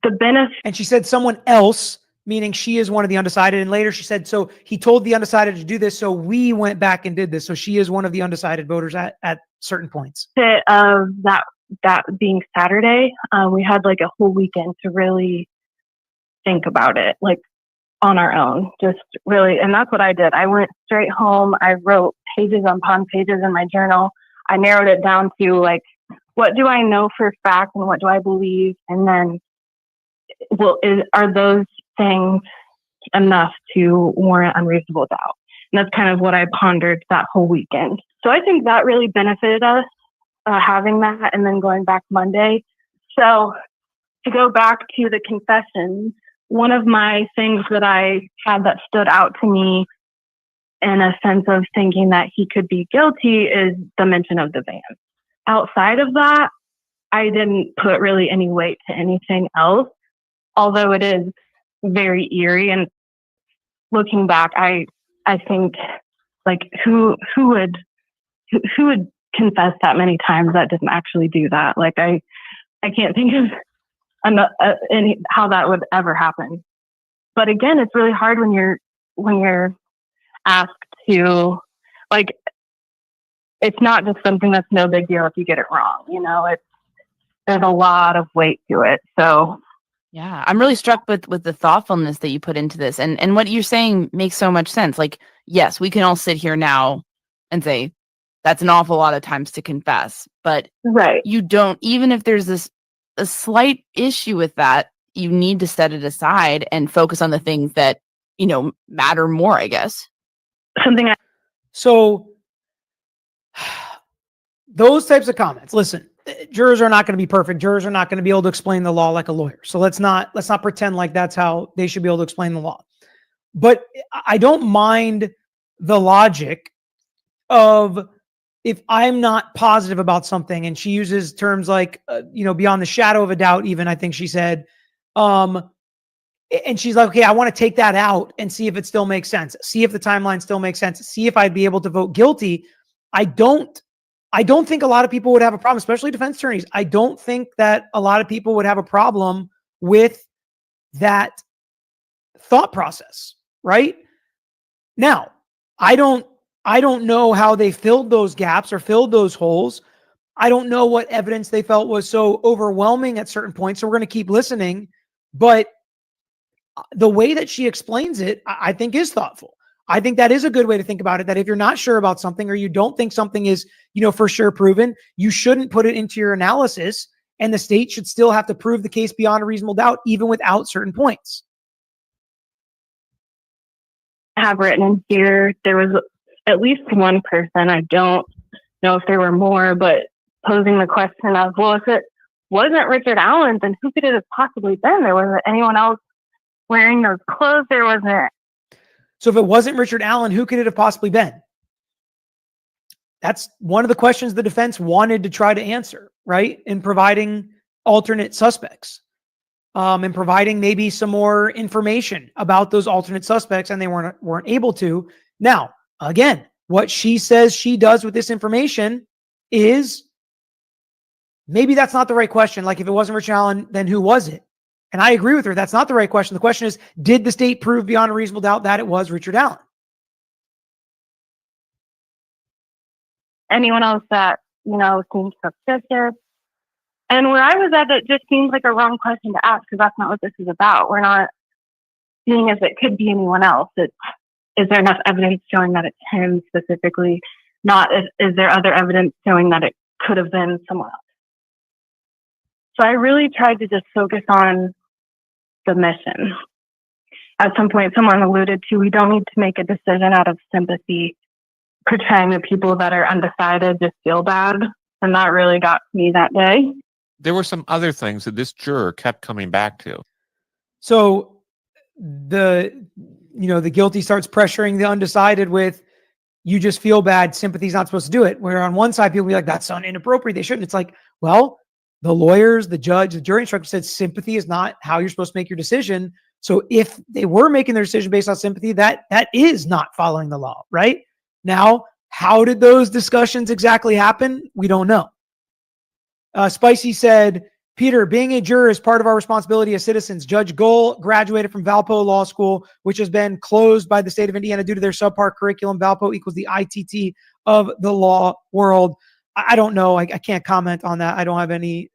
The benefit. And she said someone else, meaning she is one of the undecided. And later she said, so he told the undecided to do this, so we went back and did this. So she is one of the undecided voters at certain points. Of that being Saturday, we had like a whole weekend to really think about it, like on our own, just really. And that's what I did. I went straight home. I wrote pages upon pages in my journal. I narrowed it down to like, what do I know for fact and what do I believe? And then, are those things enough to warrant unreasonable doubt? And that's kind of what I pondered that whole weekend. So I think that really benefited us, having that, and then going back Monday. So to go back to the confession, one of my things that I had that stood out to me in a sense of thinking that he could be guilty is the mention of the van. Outside of that, I didn't put really any weight to anything else, although it is very eerie. And looking back, I think like who would confess that many times that doesn't actually do that? Like I can't think of how that would ever happen. But again, it's really hard when you're asked to, like, it's not just something that's no big deal if you get it wrong. There's a lot of weight to it. So yeah, I'm really struck with the thoughtfulness that you put into this, and what you're saying makes so much sense. Like, yes, we can all sit here now and say that's an awful lot of times to confess, but right, you don't, even if there's a slight issue with that, you need to set it aside and focus on the things that matter more, I guess. So those types of comments, listen, jurors are not going to be perfect. Jurors are not going to be able to explain the law like a lawyer. So let's not pretend like that's how they should be able to explain the law. But I don't mind the logic of if I'm not positive about something, and she uses terms like, beyond the shadow of a doubt, even I think she said, and she's like, okay, I want to take that out and see if it still makes sense. See if the timeline still makes sense. See if I'd be able to vote guilty. I don't think a lot of people would have a problem, especially defense attorneys. I don't think that a lot of people would have a problem with that thought process, right? Now, I don't know how they filled those gaps or filled those holes. I don't know what evidence they felt was so overwhelming at certain points. So we're going to keep listening. But the way that she explains it, I think is thoughtful. I think that is a good way to think about it, that if you're not sure about something or you don't think something is, for sure proven, you shouldn't put it into your analysis, and the state should still have to prove the case beyond a reasonable doubt, even without certain points. I have written in here, there was at least one person, I don't know if there were more, but posing the question of, well, if it wasn't Richard Allen, then who could it have possibly been? There wasn't anyone else wearing those clothes. There wasn't. So if it wasn't Richard Allen, who could it have possibly been? That's one of the questions the defense wanted to try to answer, right? In providing alternate suspects, and providing maybe some more information about those alternate suspects, and they weren't able to. Now, again, what she says she does with this information is maybe that's not the right question. Like, if it wasn't Richard Allen, then who was it? And I agree with her. That's not the right question. The question is, did the state prove beyond a reasonable doubt that it was Richard Allen? Anyone else that, seems suspicious. And where I was at, it just seems like a wrong question to ask, because that's not what this is about. We're not seeing if it could be anyone else. Is there enough evidence showing that it's him specifically? Not is there other evidence showing that it could have been someone else? So I really tried to just focus on the mission. At some point, someone alluded to, we don't need to make a decision out of sympathy, portraying the people that are undecided just feel bad. And that really got me that day. There were some other things that this juror kept coming back to. So the guilty starts pressuring the undecided with, you just feel bad, sympathy's not supposed to do it. Where on one side, people be like, that's inappropriate, they shouldn't. It's like, well, the lawyers, the judge, the jury instructor said sympathy is not how you're supposed to make your decision. So if they were making their decision based on sympathy, that is not following the law, right? Now, how did those discussions exactly happen? We don't know. Spicy said, Peter, being a juror is part of our responsibility as citizens. Judge Gohl graduated from Valpo Law School, which has been closed by the state of Indiana due to their subpar curriculum. Valpo equals the ITT of the law world. I don't know. I can't comment on that. I don't have any.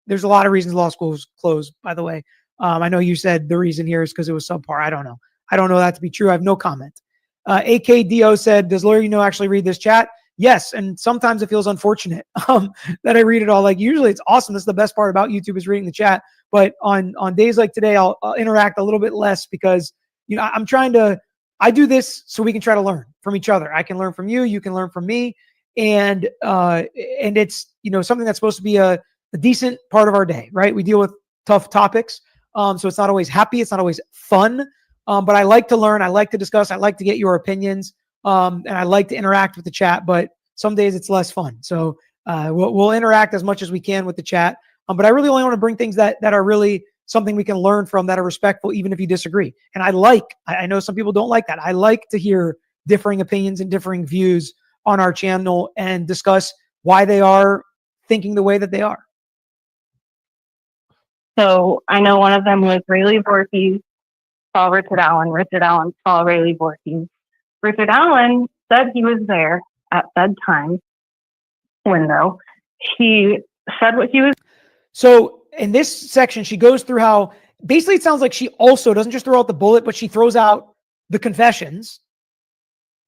There's a lot of reasons law school was closed, by the way. I know you said the reason here is because it was subpar. I don't know. I don't know that to be true. I have no comment. AKDO said, does lawyer actually read this chat? Yes, and sometimes it feels unfortunate that I read it all. Like, usually it's awesome. This is the best part about YouTube, is reading the chat. But on days like today, I'll interact a little bit less because, I'm trying to, I do this so we can try to learn from each other. I can learn from you. You can learn from me. And it's, something that's supposed to be a decent part of our day, right? We deal with tough topics. So it's not always happy. It's not always fun. But I like to learn. I like to discuss. I like to get your opinions. And I like to interact with the chat, but some days it's less fun. So we'll interact as much as we can with the chat. But I really only want to bring things that are really something we can learn from, that are respectful, even if you disagree. And I know some people don't like that. I like to hear differing opinions and differing views on our channel and discuss why they are thinking the way that they are. So I know one of them was Rayleigh Voorhees saw Richard Allen. Richard Allen saw Rayleigh Voorhees. Richard Allen said he was there at bedtime window. He said what he was. So in this section, she goes through how basically it sounds like she also doesn't just throw out the bullet, but she throws out the confessions,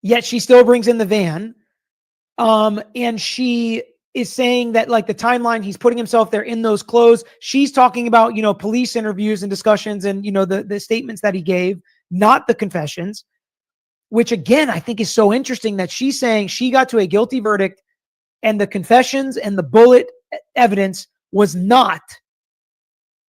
yet she still brings in the van. And she is saying that, like, the timeline, he's putting himself there in those clothes. She's talking about, police interviews and discussions and, the statements that he gave, not the confessions, which again, I think is so interesting that she's saying she got to a guilty verdict and the confessions and the bullet evidence was not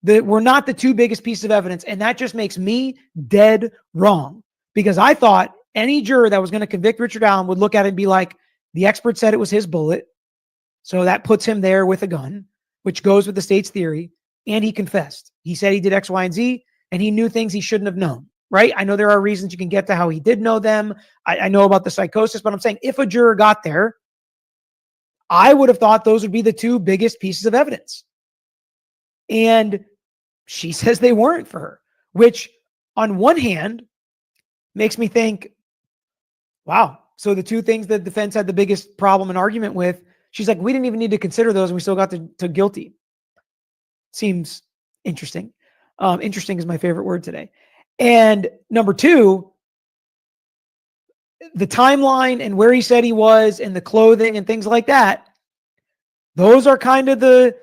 were not the two biggest pieces of evidence. And that just makes me dead wrong, because I thought any juror that was going to convict Richard Allen would look at it and be like, the expert said it was his bullet, so that puts him there with a gun, which goes with the state's theory. And he confessed. He said he did X, Y, and Z, and he knew things he shouldn't have known, right? I know there are reasons you can get to how he did know them. I know about the psychosis, but I'm saying if a juror got there, I would have thought those would be the two biggest pieces of evidence. And she says they weren't for her, which on one hand makes me think, wow, so the two things that the defense had the biggest problem and argument with, she's like, we didn't even need to consider those and we still got to guilty. Seems interesting. Interesting is my favorite word today. And number two, the timeline and where he said he was and the clothing and things like that, those are kind of the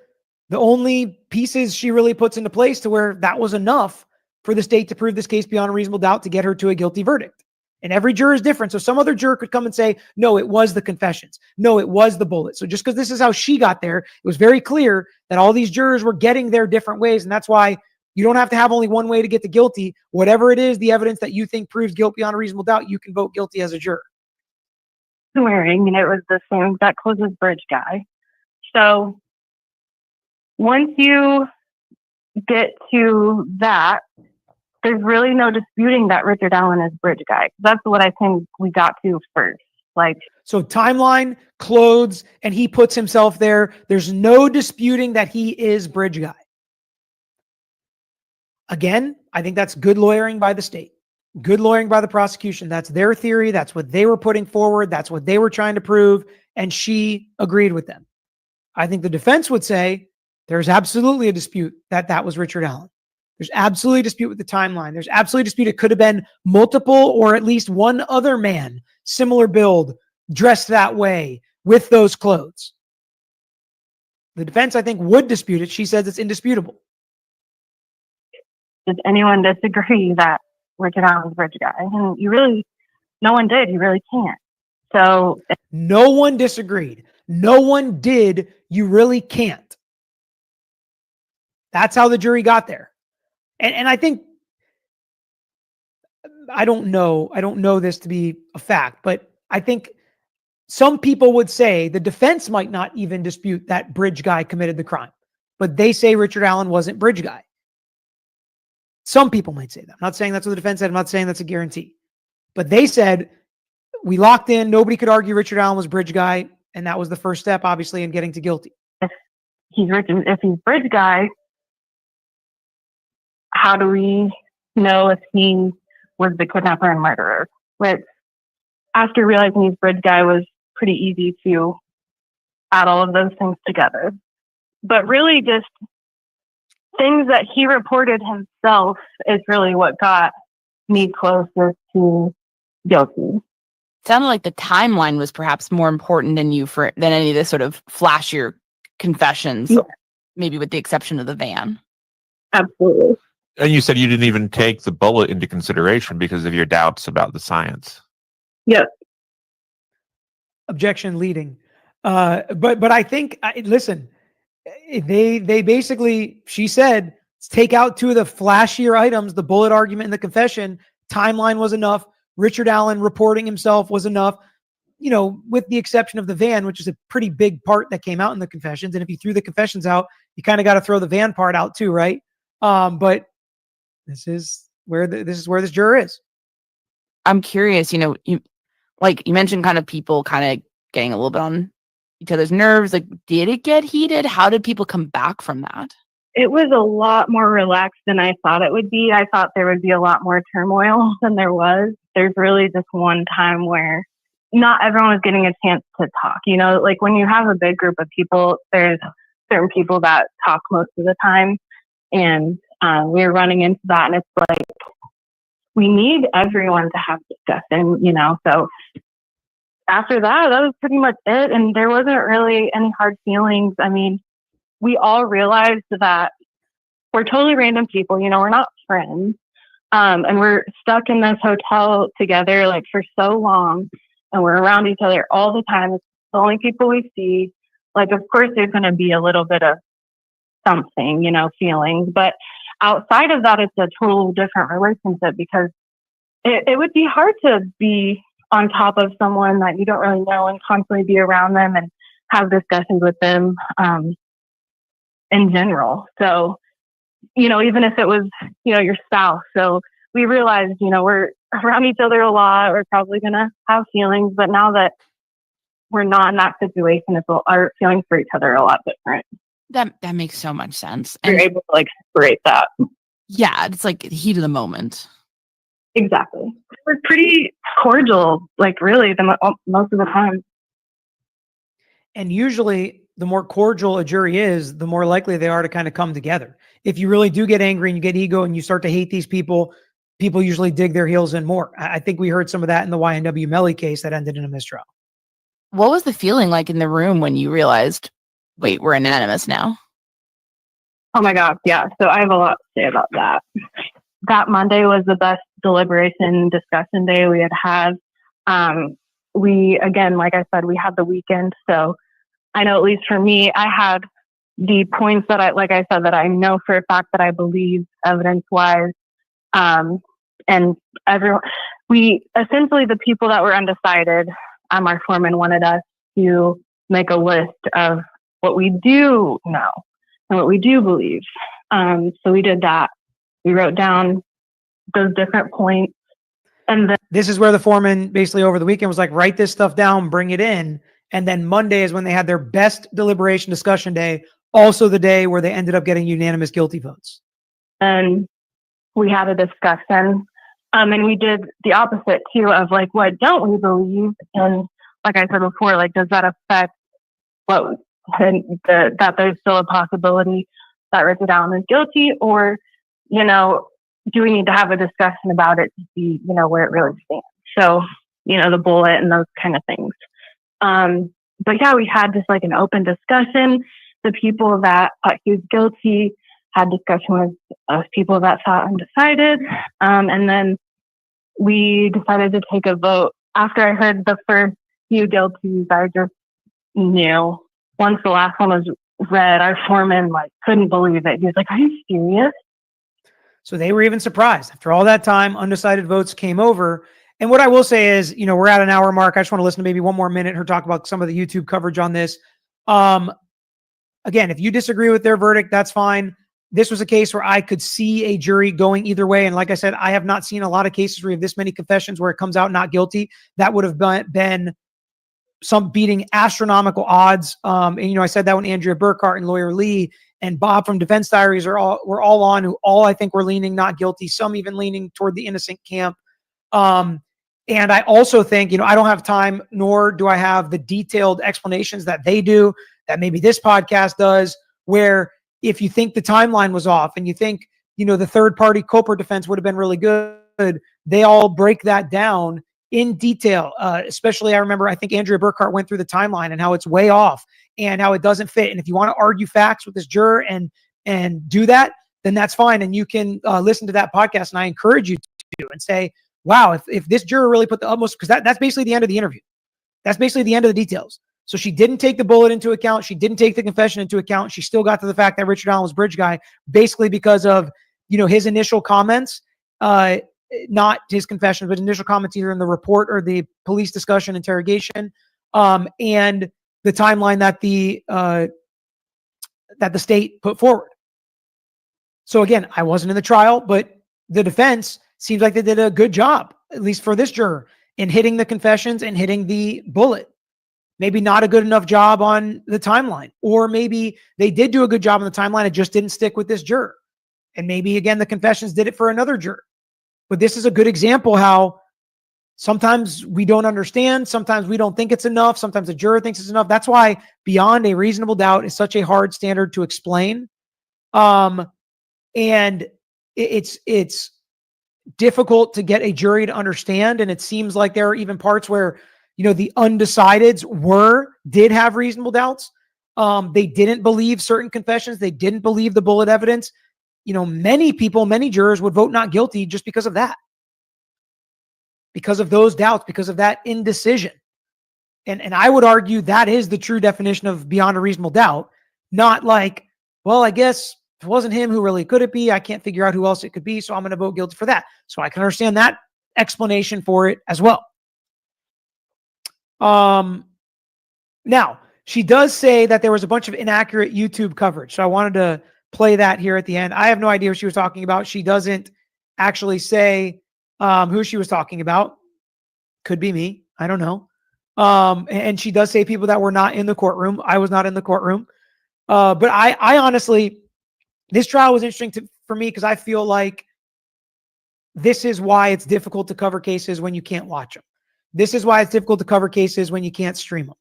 only pieces she really puts into place to where that was enough for the state to prove this case beyond a reasonable doubt to get her to a guilty verdict. And every juror is different. So some other juror could come and say, no, it was the confessions. No, it was the bullet. So just because this is how she got there, it was very clear that all these jurors were getting there different ways. And that's why you don't have to have only one way to get to guilty. Whatever it is, the evidence that you think proves guilt beyond a reasonable doubt, you can vote guilty as a juror. Wearing, it was the same exact clothes as Bridge Guy. So once you get to that, there's really no disputing that Richard Allen is Bridge Guy. That's what I think we got to first. So timeline, clothes, and he puts himself there. There's no disputing that he is Bridge Guy. Again, I think that's good lawyering by the state. Good lawyering by the prosecution. That's their theory. That's what they were putting forward. That's what they were trying to prove. And she agreed with them. I think the defense would say there's absolutely a dispute that that was Richard Allen. There's absolutely a dispute with the timeline. There's absolutely a dispute. It could have been multiple or at least one other man, similar build, dressed that way with those clothes. The defense, I think, would dispute it. She says it's indisputable. Does anyone disagree that Richard Allen's Bridge Guy? And no one did. You really can't. So no one disagreed. No one did. You really can't. That's how the jury got there. And I think, I don't know this to be a fact, but I think some people would say the defense might not even dispute that Bridge Guy committed the crime, but they say Richard Allen wasn't Bridge Guy. Some people might say that. I'm not saying that's what the defense said. I'm not saying that's a guarantee, but they said we locked in. Nobody could argue Richard Allen was Bridge Guy. And that was the first step, obviously, in getting to guilty. If he's Bridge Guy, how do we know if he was the kidnapper and murderer? Which, after realizing he's Bridge Guy, was pretty easy to add all of those things together. But really just things that he reported himself is really what got me closer to guilty. Sounded like the timeline was perhaps more important than any of the sort of flashier confessions, maybe with the exception of the van. Absolutely. And you said you didn't even take the bullet into consideration because of your doubts about the science. Yep. Objection leading. But I think, listen, they basically, she said, take out two of the flashier items, the bullet argument and the confession. Timeline was enough. Richard Allen reporting himself was enough, with the exception of the van, which is a pretty big part that came out in the confessions. And if you threw the confessions out, you kind of got to throw the van part out too, right? But this is where this juror is. I'm curious, you mentioned kind of people kind of getting a little bit on each other's nerves. Like, did it get heated? How did people come back from that? It was a lot more relaxed than I thought it would be. I thought there would be a lot more turmoil than there was. There's really just one time where not everyone was getting a chance to talk. Like when you have a big group of people, there's certain people that talk most of the time. And we were running into that. And it's like, we need everyone to have discussion, So after that was pretty much it. And there wasn't really any hard feelings. I mean, we all realized that we're totally random people, we're not friends. And we're stuck in this hotel together for so long, and we're around each other all the time. It's the only people we see. Of course, there's going to be a little bit of something, feelings. But outside of that, it's a total different relationship because it would be hard to be on top of someone that you don't really know and constantly be around them and have discussions with them in general. So, even if it was, your spouse. So we realized, we're around each other a lot. We're probably going to have feelings. But now that we're not in that situation, our feelings for each other are a lot different. That makes so much sense. You're And able to separate that. yeah, it's like heat of the moment. Exactly. We're pretty cordial, really, most of the time. And usually, the more cordial a jury is, the more likely they are to kind of come together. If you really do get angry and you get ego and you start to hate these people, people usually dig their heels in more. I think we heard some of that in the YNW Melly case that ended in a mistrial. What was the feeling like in the room when you realized, wait, we're unanimous now? Oh my God. Yeah. So I have a lot to say about that. That Monday was the best deliberation discussion day we had. We, again, like I said, we had the weekend. So I know, at least for me, I had the points that that I know for a fact that I believe evidence-wise. And essentially the people that were undecided, our foreman wanted us to make a list of what we do know and what we do believe. So we did that. We wrote down those different points. And then this is where the foreman basically over the weekend was like, write this stuff down, bring it in. And then Monday is when they had their best deliberation discussion day, also the day where they ended up getting unanimous guilty votes. And we had a discussion. And we did the opposite too of what don't we believe? And like I said before, does that affect that there's still a possibility that Richard Allen is guilty? Or, do we need to have a discussion about it to see, where it really stands? So, the bullet and those kind of things. But yeah, we had just an open discussion. The people that thought he was guilty had discussion with us people that thought undecided. And then we decided to take a vote. After I heard the first few guilties, I just knew. Once the last one was read, our foreman couldn't believe it. He was like, "Are you serious?" So they were even surprised. After all that time, undecided votes came over. And what I will say is, we're at an hour mark. I just want to listen to maybe one more minute, her talk about some of the YouTube coverage on this. Again, if you disagree with their verdict, that's fine. This was a case where I could see a jury going either way. And like I said, I have not seen a lot of cases where you have this many confessions where it comes out not guilty. That would have been some beating astronomical odds. And, I said that when Andrea Burkhart and Lawyer Lee and Bob from Defense Diaries were all on, who all I think were leaning not guilty, some even leaning toward the innocent camp. And I also think, I don't have time, nor do I have the detailed explanations that they do, that maybe this podcast does, where if you think the timeline was off and you think, the third party culprit defense would have been really good, they all break that down in detail. Especially, I think Andrea Burkhart went through the timeline and how it's way off and how it doesn't fit. And if you want to argue facts with this juror and do that, then that's fine. And you can listen to that podcast. And I encourage you to and say, wow, if this juror really put the utmost, because that's basically the end of the interview. That's basically the end of the details. So she didn't take the bullet into account. She didn't take the confession into account. She still got to the fact that Richard Allen was bridge guy, basically because of, his initial comments, not his confession, but initial comments either in the report or the police discussion interrogation, and the timeline that the state put forward. So again, I wasn't in the trial, but the defense seems like they did a good job, at least for this juror, in hitting the confessions and hitting the bullet. Maybe not a good enough job on the timeline, or maybe they did do a good job on the timeline. It just didn't stick with this juror. And maybe again, the confessions did it for another juror. But this is a good example how sometimes we don't understand. Sometimes we don't think it's enough. Sometimes the juror thinks it's enough. That's why beyond a reasonable doubt is such a hard standard to explain. And it's difficult to get a jury to understand. And it seems like there are even parts where, the undecideds did have reasonable doubts. They didn't believe certain confessions. They didn't believe the bullet evidence. Many jurors would vote not guilty just because of that. Because of those doubts, because of that indecision. And I would argue that is the true definition of beyond a reasonable doubt, not like well, I guess if it wasn't him, who really could it be? I can't figure out who else it could be, so I'm going to vote guilty for that. So I can understand that explanation for it as well. Now, she does say that there was a bunch of inaccurate YouTube coverage. So I wanted to play that here at the end. I have no idea what she was talking about. She doesn't actually say who she was talking about. Could be me. I don't know. And she does say people that were not in the courtroom. I was not in the courtroom. But I honestly, this trial was interesting for me because I feel like this is why it's difficult to cover cases when you can't watch them. This is why it's difficult to cover cases when you can't stream them,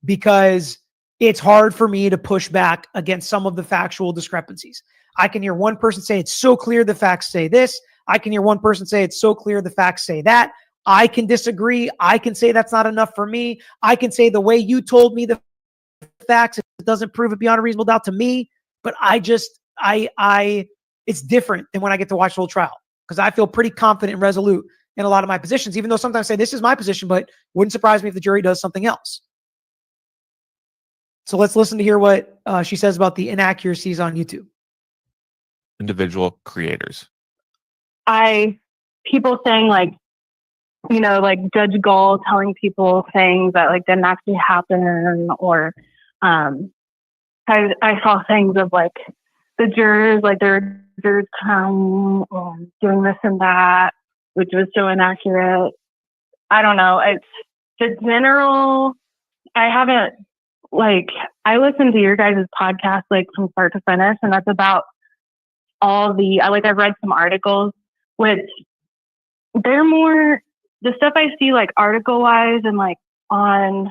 because it's hard for me to push back against some of the factual discrepancies. I can hear one person say it's so clear the facts say this. I can hear one person say it's so clear the facts say that. I can disagree. I can say that's not enough for me. I can say the way you told me the facts, it doesn't prove it beyond a reasonable doubt to me. But it's different than when I get to watch the whole trial, because I feel pretty confident and resolute in a lot of my positions, even though sometimes I say this is my position, but wouldn't surprise me if the jury does something else. So let's listen to hear what she says about the inaccuracies on YouTube. Individual creators. People saying like, you know, like Judge Gall telling people things that like didn't actually happen, or I saw things of like the jurors, like their jurors come doing this and that, which was so inaccurate. I don't know. It's the general. I listened to your guys' podcast like from start to finish, and that's about I've read some articles, which they're more the stuff I see like article wise and like on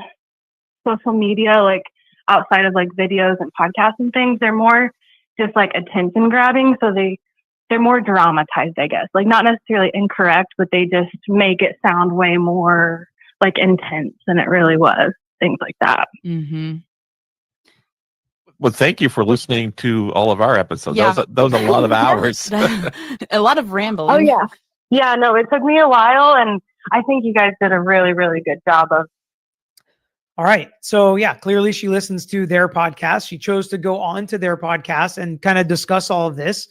social media, like outside of like videos and podcasts and things, they're more just like attention grabbing. So they're more dramatized, I guess, like not necessarily incorrect, but they just make it sound way more like intense than it really was. Things like that. Mm-hmm. Well, thank you for listening to all of our episodes. Yeah. That was a lot of hours. A lot of rambling. Oh yeah. Yeah, no, it took me a while, and I think you guys did a really, really good job of. All right. So yeah, clearly she listens to their podcast. She chose to go on to their podcast and kind of discuss all of this.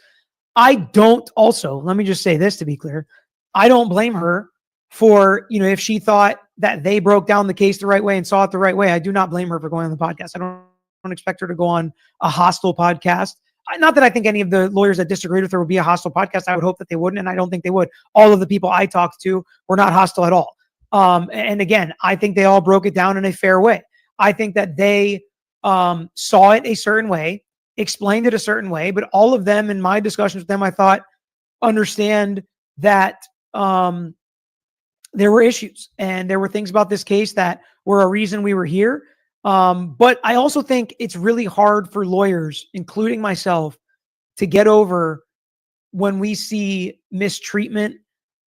Let me just say this to be clear. I don't blame her for, if she thought that they broke down the case the right way and saw it the right way. I do not blame her for going on the podcast. I don't expect her to go on a hostile podcast. Not that I think any of the lawyers that disagreed with her would be a hostile podcast. I would hope that they wouldn't, and I don't think they would. All of the people I talked to were not hostile at all. And again, I think they all broke it down in a fair way. I think that they saw it a certain way, explained it a certain way, but all of them in my discussions with them, I thought, understand that there were issues and there were things about this case that were a reason we were here. But I also think it's really hard for lawyers, including myself, to get over when we see mistreatment,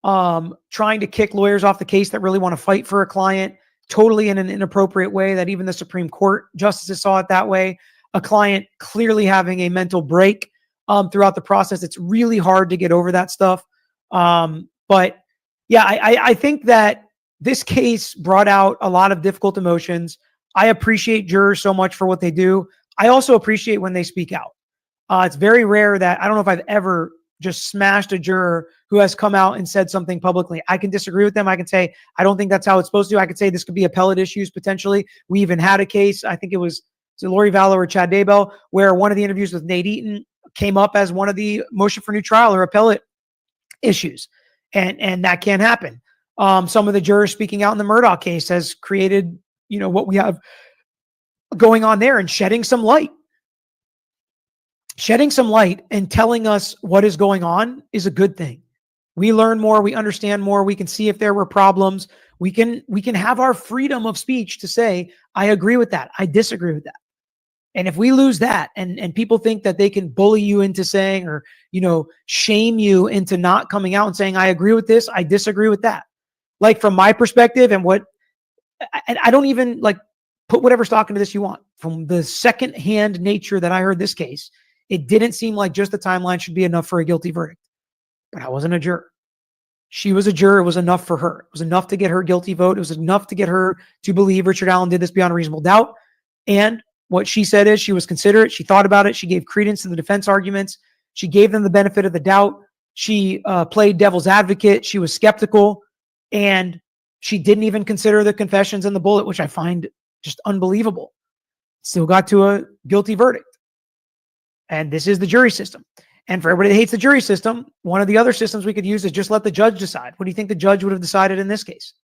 trying to kick lawyers off the case that really want to fight for a client totally in an inappropriate way, that even the Supreme Court justices saw it that way. A client clearly having a mental break throughout the process. It's really hard to get over that stuff. But yeah, I think that this case brought out a lot of difficult emotions. I appreciate jurors so much for what they do. I also appreciate when they speak out. It's very rare that, I don't know if I've ever just smashed a juror who has come out and said something publicly. I can disagree with them. I can say, I don't think that's how it's supposed to. I could say this could be appellate issues potentially. We even had a case, I think it was Lori Vallow or Chad Daybell, where one of the interviews with Nate Eaton came up as one of the motion for new trial or appellate issues. And that can't happen. Some of the jurors speaking out in the Murdaugh case has created, what we have going on there, and shedding some light and telling us what is going on is a good thing. We learn more, we understand more, we can see if there were problems. We can have our freedom of speech to say, I agree with that, I disagree with that. And if we lose that and people think that they can bully you into saying, or, shame you into not coming out and saying, I agree with this, I disagree with that. Like from my perspective, and I don't even put whatever stock into this you want. From the second-hand nature that I heard this case, it didn't seem like just the timeline should be enough for a guilty verdict. But I wasn't a juror. She was a juror. It was enough for her. It was enough to get her guilty vote. It was enough to get her to believe Richard Allen did this beyond a reasonable doubt. And what she said is she was considerate. She thought about it. She gave credence to the defense arguments. She gave them the benefit of the doubt. She played devil's advocate. She was skeptical, and she didn't even consider the confessions and the bullet, which I find just unbelievable. Still got to a guilty verdict. And this is the jury system. And for everybody that hates the jury system, one of the other systems we could use is just let the judge decide. What do you think the judge would have decided in this case?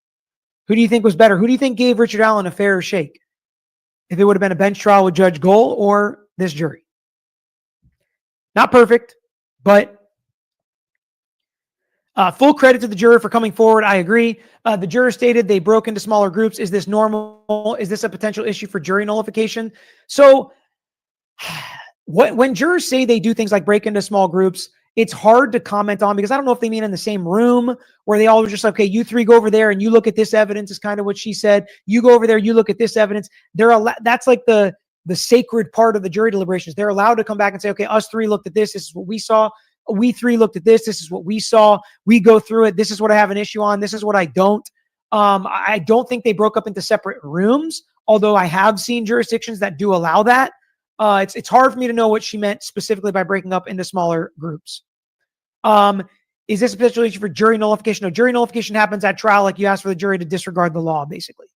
Who do you think was better? Who do you think gave Richard Allen a fairer shake? If it would have been a bench trial with Judge Gohl or this jury? Not perfect, but full credit to the juror for coming forward. I agree. The juror stated they broke into smaller groups. Is this normal? Is this a potential issue for jury nullification? So when jurors say they do things like break into small groups, it's hard to comment on because I don't know if they mean in the same room where they all were just like, okay, you three go over there and you look at this evidence is kind of what she said. You go over there, you look at this evidence. That's like the sacred part of the jury deliberations. They're allowed to come back and say, okay, us three looked at this. This is what we saw. We three looked at this. This is what we saw. We go through it. This is what I have an issue on. This is what I don't. I don't think they broke up into separate rooms, although I have seen jurisdictions that do allow that. It's hard for me to know what she meant specifically by breaking up into smaller groups. Is this a potential issue for jury nullification? No, jury nullification happens at trial, like you ask for the jury to disregard the law, basically.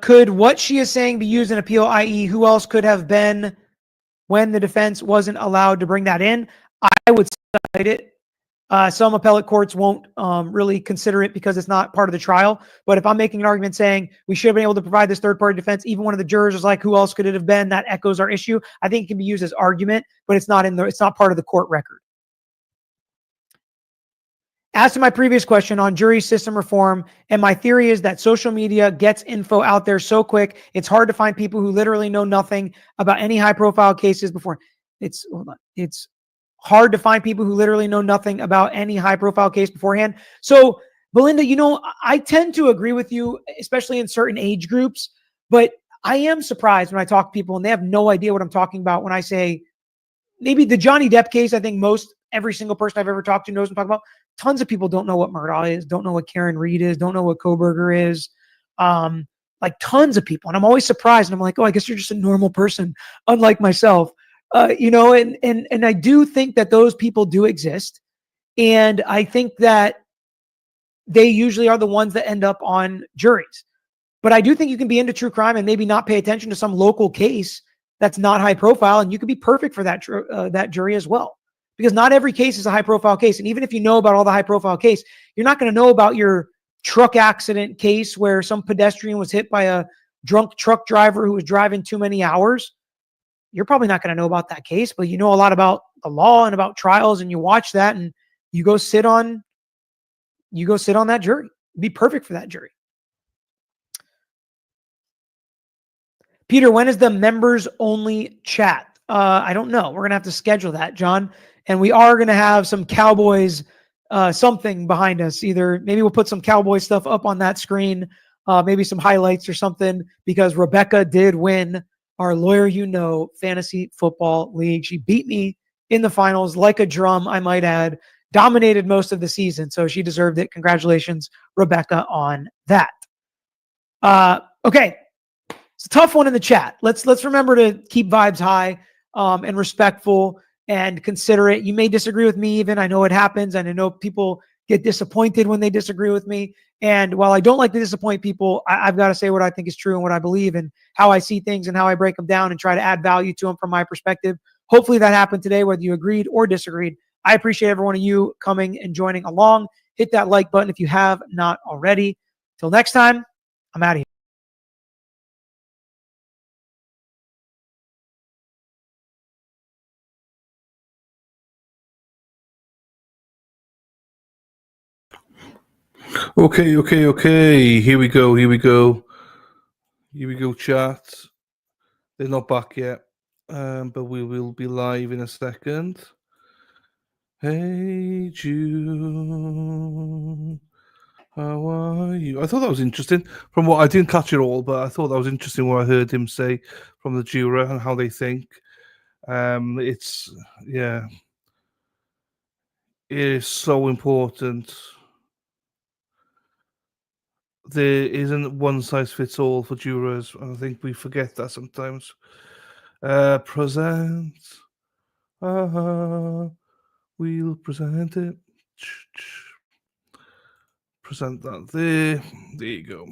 Could what she is saying be used in appeal, i.e., who else could have been when the defense wasn't allowed to bring that in? I would cite it. Some appellate courts won't really consider it because it's not part of the trial. But if I'm making an argument saying we should have been able to provide this third-party defense, even one of the jurors is like, who else could it have been? That echoes our issue. I think it can be used as argument, but it's not part of the court record. As to my previous question on jury system reform, and my theory is that social media gets info out there so quick, it's hard to find people who literally know nothing about any high-profile cases before. It's hard to find people who literally know nothing about any high-profile case beforehand. So, Belinda, I tend to agree with you, especially in certain age groups, but I am surprised when I talk to people and they have no idea what I'm talking about when I say, maybe the Johnny Depp case, I think every single person I've ever talked to knows what I'm talking about. Tons of people don't know what Murdaugh is, don't know what Karen Reed is, don't know what Koberger is. Like tons of people. And I'm always surprised. And I'm like, oh, I guess you're just a normal person, unlike myself. And I do think that those people do exist. And I think that they usually are the ones that end up on juries. But I do think you can be into true crime and maybe not pay attention to some local case that's not high profile. And you could be perfect for that jury as well. Because not every case is a high profile case. And even if you know about all the high profile case, you're not going to know about your truck accident case where some pedestrian was hit by a drunk truck driver who was driving too many hours. You're probably not going to know about that case, but you know a lot about the law and about trials, and you watch that and you go sit on that jury. Be perfect for that jury. Peter, when is the members only chat? I don't know. We're going to have to schedule that, John. And we are going to have some Cowboys something behind us. Either maybe we'll put some Cowboy stuff up on that screen, maybe some highlights or something, because Rebecca did win our Lawyer Fantasy Football League. She beat me in the finals like a drum, I might add, dominated most of the season. So she deserved it. Congratulations, Rebecca, on that. Okay. It's a tough one in the chat. Let's remember to keep vibes high and respectful and considerate. You may disagree with me even. I know it happens, and I know people get disappointed when they disagree with me. And while I don't like to disappoint people, I've got to say what I think is true and what I believe and how I see things and how I break them down and try to add value to them from my perspective. Hopefully that happened today, whether you agreed or disagreed. I appreciate every one of you coming and joining along. Hit that like button if you have not already. Till next time, I'm out of here. Okay. Here we go, chat. They're not back yet, but we will be live in a second. Hey, June, how are you? I thought that was interesting. From what I didn't catch it all, but I thought that was interesting what I heard him say from the juror and how they think. It is so important there isn't one size fits all for jurors. I think we forget that sometimes. Present. We'll present it. Present that there. There you go.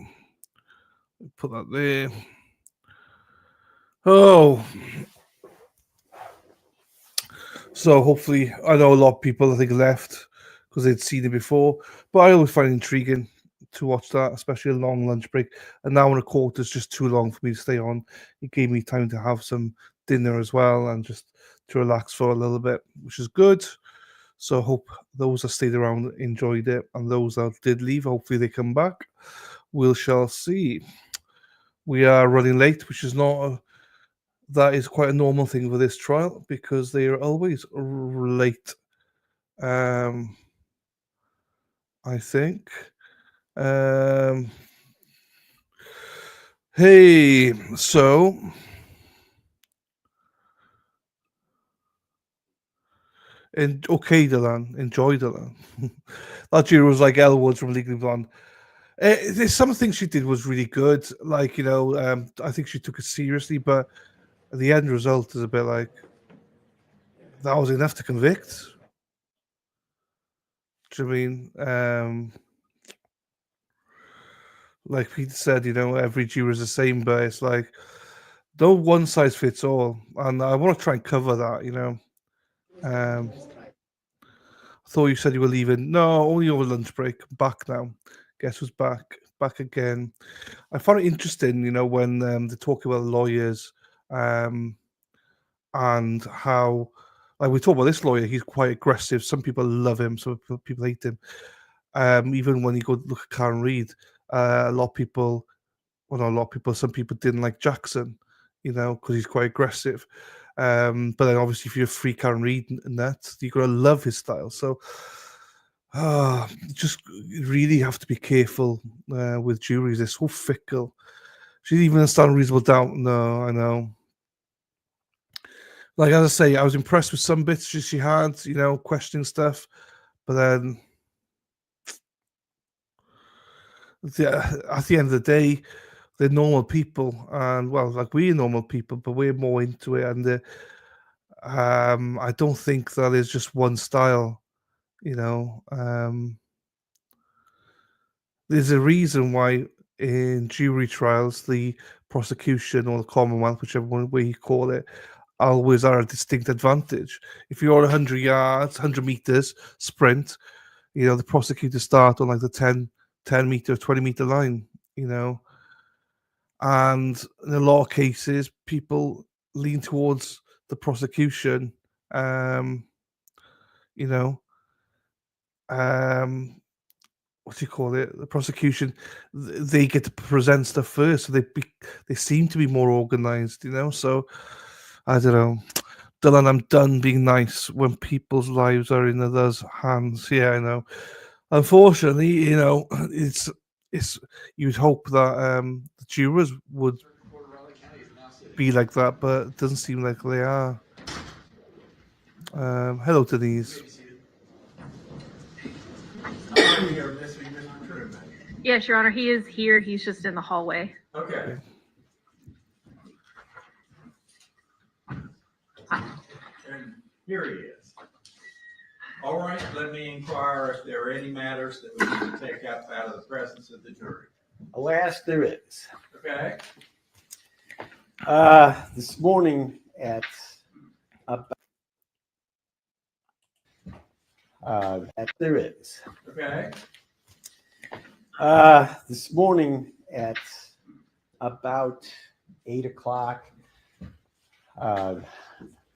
Put that there. Oh. So hopefully, I know a lot of people I think left because they'd seen it before, but I always find it intriguing to watch that, especially a long lunch break. An hour and a quarter is just too long for me to stay on. It gave me time to have some dinner as well and just to relax for a little bit, which is good. So I hope those that stayed around enjoyed it, and those that did leave, hopefully they come back. We shall see. We are running late, which is not that is quite a normal thing for this trial because they are always late. I think. Hey, so and okay, Dylan, enjoy Dylan. That year was like Elle Woods from Legally Blonde. There's some things she did was really good. Like, I think she took it seriously, but the end result is a bit like that was enough to convict. Do you mean? Like Peter said, every juror is the same, but it's like no one size fits all, and I want to try and cover that. I thought you said you were leaving. No, only over lunch break. Back now. Guess who's back? Back again. I found it interesting, when they talk about lawyers, and how, like we talk about this lawyer, he's quite aggressive. Some people love him, some people hate him. Even when you go look at Karen Reid, a lot of people, well, not a lot of people, some people didn't like Jackson, because he's quite aggressive. But then obviously, if you're a free Karen Reid and that, you're gonna love his style. So, just really have to be careful with juries. They're so fickle. She didn't even understand reasonable doubt. No, I know. Like as I say, I was impressed with some bits she had, questioning stuff, but then at the end of the day, they're normal people, and well, like we're normal people, but we're more into it, and I don't think that is just one style. There's a reason why in jury trials the prosecution or the Commonwealth, whichever way you call it, always are a distinct advantage. If you're 100 yards, 100 meters sprint, the prosecutors start on like the 10 meter, 20 meter line, and in a lot of cases, people lean towards the prosecution, you know, what do you call it? The prosecution, they get to present stuff first, so they seem to be more organized, So I don't know, Dylan. I'm done being nice when people's lives are in others' hands. Yeah, I know. Unfortunately, it's you'd hope that the jurors would be like that, but it doesn't seem like they are. Hello, Denise. Yes, Your Honor, he is here. He's just in the hallway. Okay. And here he is. All right, let me inquire if there are any matters that we need to take up out of the presence of the jury. Alas, there is. Okay. This morning at there is. Okay. This morning at about 8 o'clock, the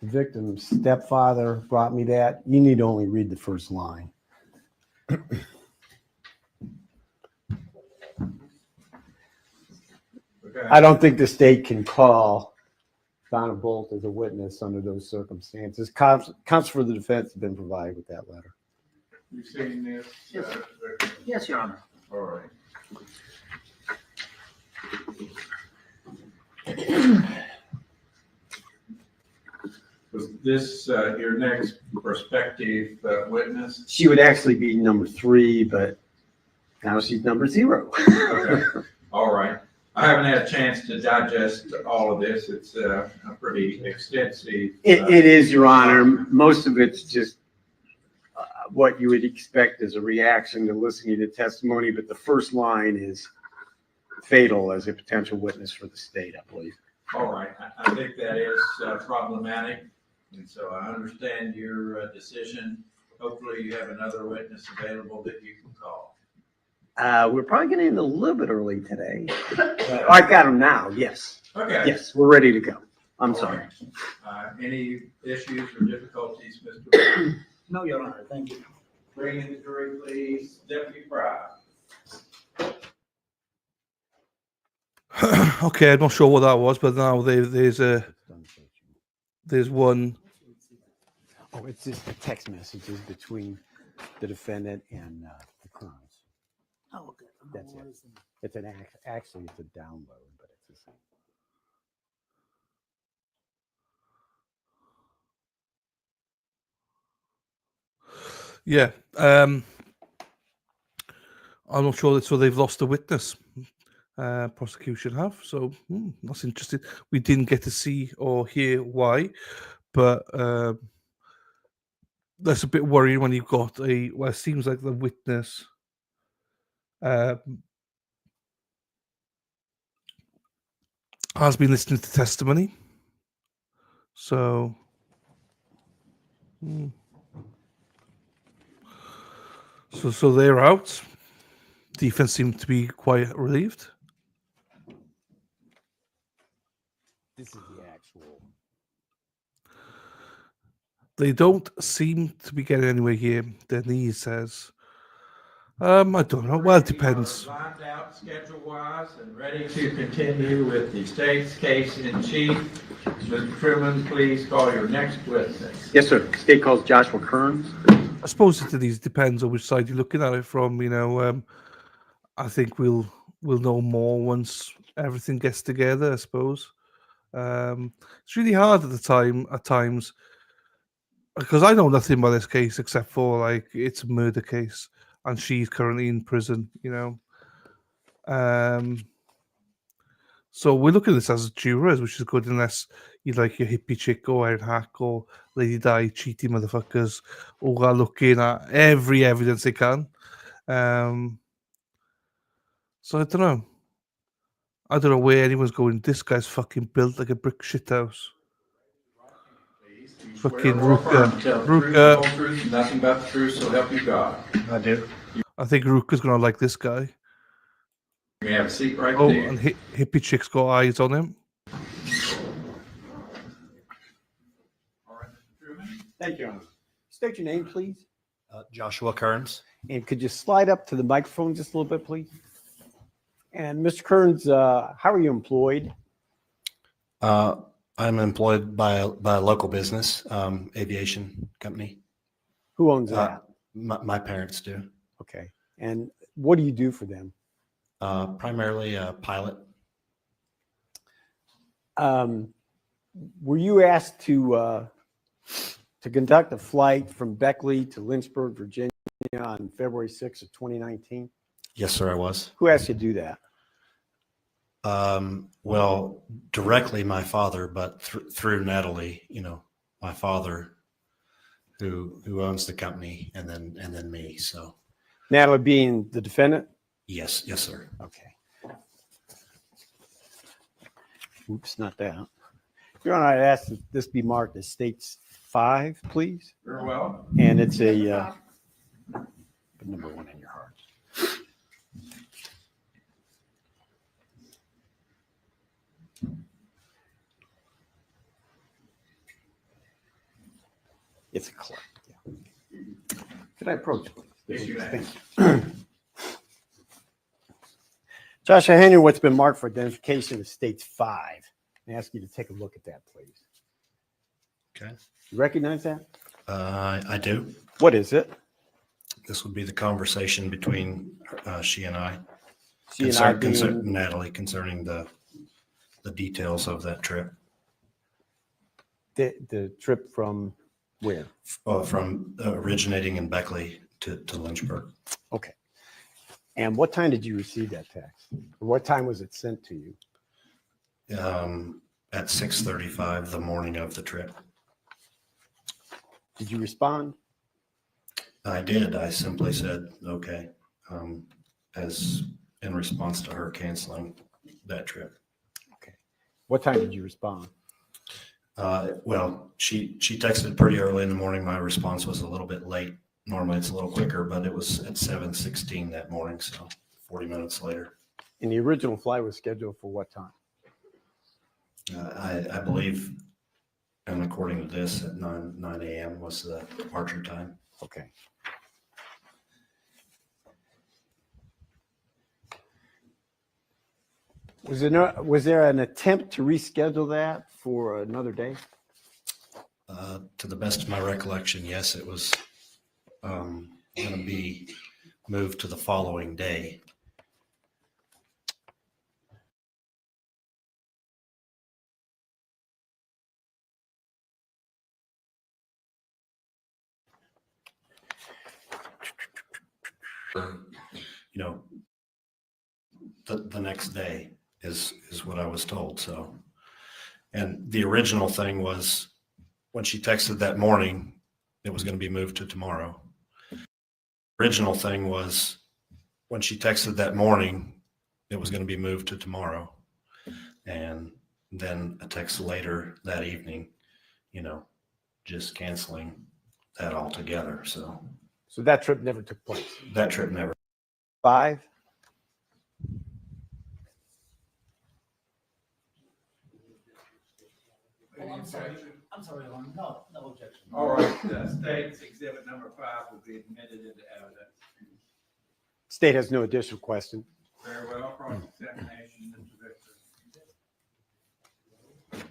victim's stepfather brought me that. You need to only read the first line. Okay. I don't think the state can call Donna Bolt as a witness under those circumstances. Counsel for the defense has been provided with that letter. You've seen this? Yes. Yes, Your Honor. All right. Was this your next prospective witness? She would actually be number 3, but Now she's number 0. Okay, all right. I haven't had a chance to digest all of this. It's a pretty extensive. It is, Your Honor. Most of it's just what you would expect as a reaction to listening to testimony, but the first line is fatal as a potential witness for the state, I believe. All right, I think that is problematic, and so I understand your decision. Hopefully you have another witness available that you can call. We're probably going to end a little bit early today. I've got them now, yes. Okay. Yes, we're ready to go. I'm All sorry. right. Any issues or difficulties, Mr. No, Your Honor, thank you. Bring in the jury, please. Deputy Fry. Okay, I'm not sure what that was, but now there's one. Oh, it's just the text messages between the defendant and the crimes. Oh, okay. That's it. It's actually it's a download, but it's the same. Yeah, I'm not sure so they've lost a witness. Prosecution have, so that's interesting. We didn't get to see or hear why, but that's a bit worrying when you've got it seems like the witness has been listening to testimony, so so they're out. Defense seemed to be quite relieved. This is the actual. They don't seem to be getting anywhere here. Denise says, I don't know. Well, it depends. Lined out schedule-wise and ready to continue with the state's case in chief. Mr. Truman, please call your next witness. Yes, sir. State calls Joshua Kearns. I suppose it depends on which side you're looking at it from. I think we'll know more once everything gets together, I suppose. It's really hard at times, because I know nothing about this case except for it's a murder case and she's currently in prison, so we're looking at this as jurors, which is good, unless you like your hippie chick or Aaron Hack or Lady Di cheating motherfuckers who are looking at every evidence they can. So I don't know where anyone's going. This guy's fucking built like a brick shithouse. Fucking Ruka. Truth, nothing but the truth, so help you God. I do. I think Ruka's gonna like this guy. You have a seat right Oh, there. and hippie chick's got eyes on him. Thank you, Your Honor. State your name, please. Joshua Kearns. And could you slide up to the microphone just a little bit, please? And Mr. Kearns, how are you employed? I'm employed by a local business, aviation company. Who owns that? My parents do. Okay. And what do you do for them? Primarily a pilot. Were you asked to conduct a flight from Beckley to Lynchburg, Virginia on February 6th of 2019? Yes, sir, I was. Who asked you to do that? Well, directly my father, but through Natalie, my father, who owns the company, and then me. So Natalie being the defendant? Yes, sir. Okay. Oops, not that. Your Honor, I'd ask that this be marked as States 5, please. Very well. And it's a number 1 in your heart. It's a clerk. Yeah. Could I approach, please? Yes, you may. Thank you. Josh, I hand you what's been marked for identification as States 5. I ask you to take a look at that, please. Okay. You recognize that? I do. What is it? This would be the conversation between she and I. She and I Natalie, concerning the details of that trip. The trip from where? From originating in Beckley to Lynchburg. Okay. And what time did you receive that text? Or what time was it sent to you? At 6:35 the morning of the trip. Did you respond? I did. I simply said, okay, as in response to her canceling that trip. Okay. What time did you respond? Well, she texted pretty early in the morning. My response was a little bit late. Normally it's a little quicker, but it was at 7:16 that morning, so 40 minutes later. And the original flight was scheduled for what time? I believe, and according to this, at 9 a.m. was the departure time. Okay. Was there an attempt to reschedule that for another day? To the best of my recollection, yes, it was going to be moved to the following day. You know, the next day is what I was told. So, and the original thing was when she texted that morning, it was going to be moved to tomorrow. Original thing was when she texted that morning, it was going to be moved to tomorrow. And then a text later that evening, you know, just canceling that altogether. So that trip never took place? That trip never. 5? Oh, I'm sorry. I'm sorry, Your Honor. No objection. All right, state's exhibit number 5 will be admitted into evidence. State has no additional question. Very well, cross-examination, Mr. Victor.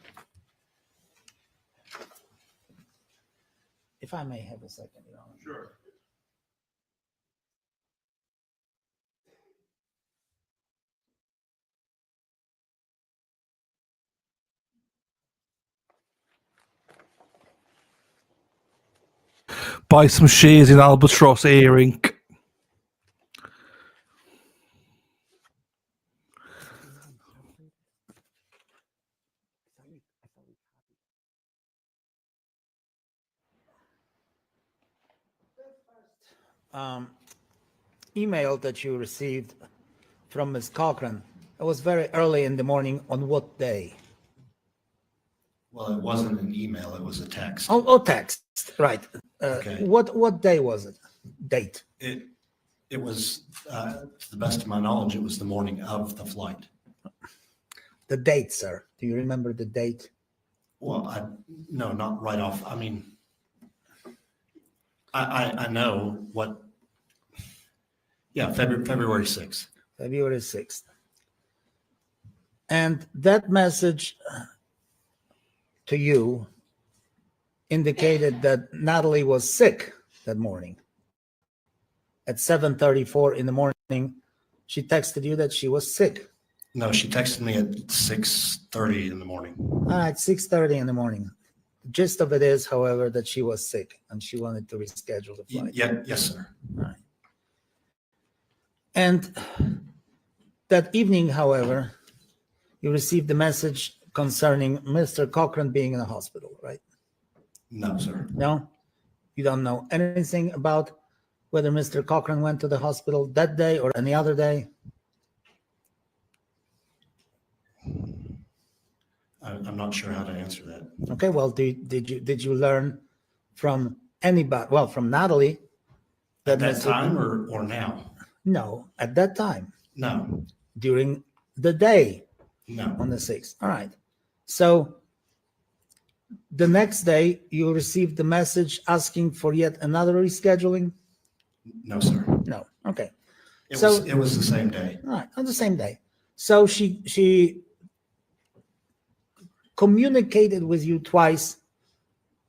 If I may have a second, Your Honor. Sure. Buy some shares in Albatross earring. Email that you received from Ms. Cochran. It was very early in the morning. On what day? Well, it wasn't an email, it was a text. Oh, text. Right. Okay. What day was it? Date? It was, to the best of my knowledge, it was the morning of the flight. The date, sir. Do you remember the date? Well, no, not right off. I mean, I know what. Yeah, February 6th. February 6th. And that message to you indicated that Natalie was sick that morning. At 7:34 in the morning, she texted you that she was sick. No, she texted me at 6:30 in the morning. All right, 6:30 in the morning. The gist of it is, however, that she was sick and she wanted to reschedule the flight. Yeah, yes, sir. All right. And that evening, however, you received a message concerning Mr. Cochran being in the hospital, right? No, sir. No? You don't know anything about whether Mr. Cochran went to the hospital that day or any other day? I'm not sure how to answer that. Okay, well, did you learn from anybody, well, from Natalie? At that time or now? No, at that time. No. During the day? No. On the 6th. All right. So the next day, you received the message asking for yet another rescheduling? No, sir. No. Okay. It was the same day. All right, on the same day. So she communicated with you twice,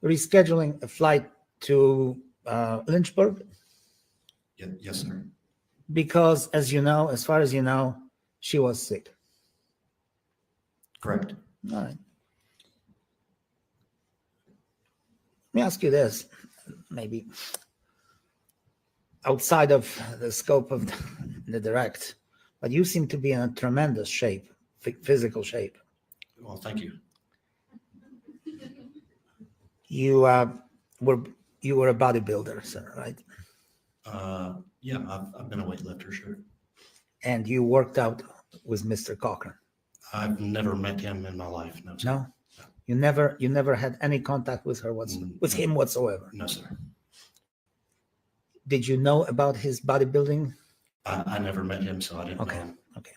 rescheduling a flight to Lynchburg? Yes, sir. Because, as you know, as far as you know, she was sick. Correct. All right. Let me ask you this, maybe outside of the scope of the direct, but you seem to be in a tremendous shape, physical shape. Well, thank you. You were a bodybuilder, sir, right? Yeah, I've been a weightlifter, sure. And you worked out with Mr. Cochran. I've never met him in my life. No, sir. No, you never had any contact with her with him whatsoever. No, sir. Did you know about his bodybuilding? I never met him, so I didn't know Okay. him. Okay.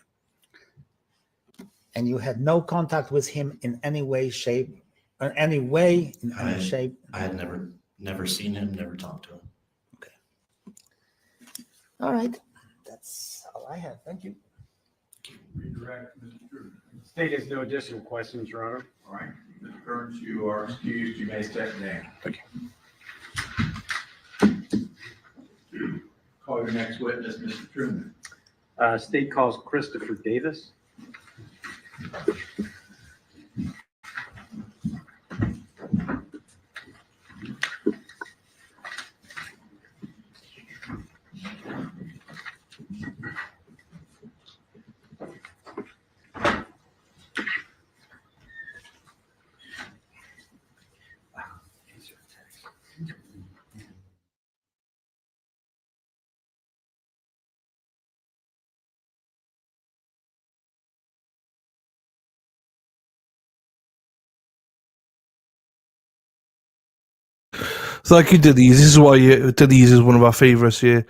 And you had no contact with him in any way, shape, or any way, in any shape? I had never seen him, never talked to him. All right. That's all I have. Thank you. Redirect, Mr. Drew. State has no additional questions, Your Honor. All right, Mr. Burns, you are excused. You may step down. Okay. Call your next witness, Mr. Truman. State calls Christopher Davis. So like you did these. This is why Denise is one of our favourites here.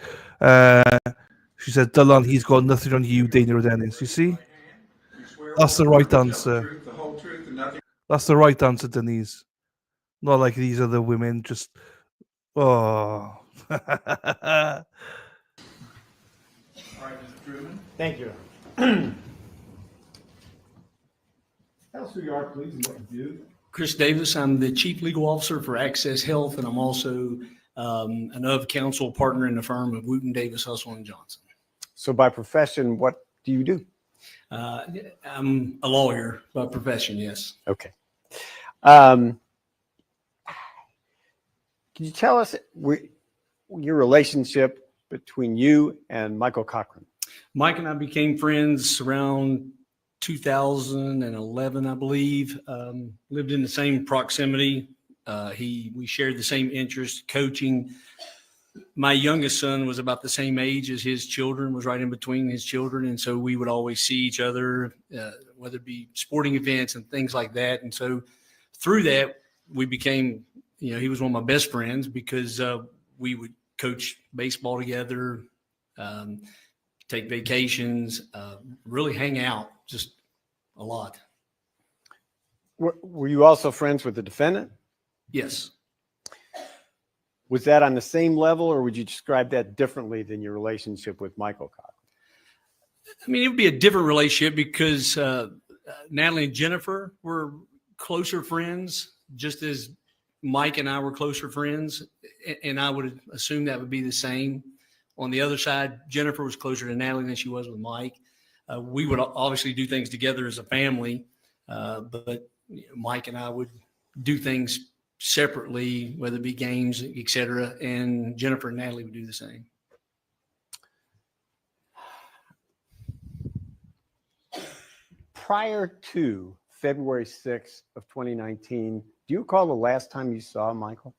She said, Dylan, he's got nothing on you, Dana or Dennis. You see? That's the right answer. The whole truth and nothing. That's the right answer, Denise. Not like these other women just... Oh. All right, Mr. Truman. Thank you. Tell us who you are, please, and what you do. Chris Davis, I'm the Chief Legal Officer for Access Health, and I'm also an of-counsel partner in the firm of Wooten, Davis, Hustle, and Johnson. So by profession, what do you do? I'm a lawyer by profession, yes. Okay. Can you tell us your relationship between you and Michael Cochran? Mike and I became friends around 2011, I believe. Lived in the same proximity. We shared the same interest, coaching. My youngest son was about the same age as his children, was right in between his children. And so we would always see each other, whether it be sporting events and things like that. And so through that, we became, he was one of my best friends because we would coach baseball together, take vacations, really hang out just a lot. Were you also friends with the defendant? Yes. Was that on the same level, or would you describe that differently than your relationship with Michael Cochran? I mean, it would be a different relationship because Natalie and Jennifer were closer friends, just as Mike and I were closer friends. And I would assume that would be the same. On the other side, Jennifer was closer to Natalie than she was with Mike. We would obviously do things together as a family, but Mike and I would do things separately, whether it be games, et cetera, and Jennifer and Natalie would do the same. Prior to February 6th of 2019, do you recall the last time you saw Michael?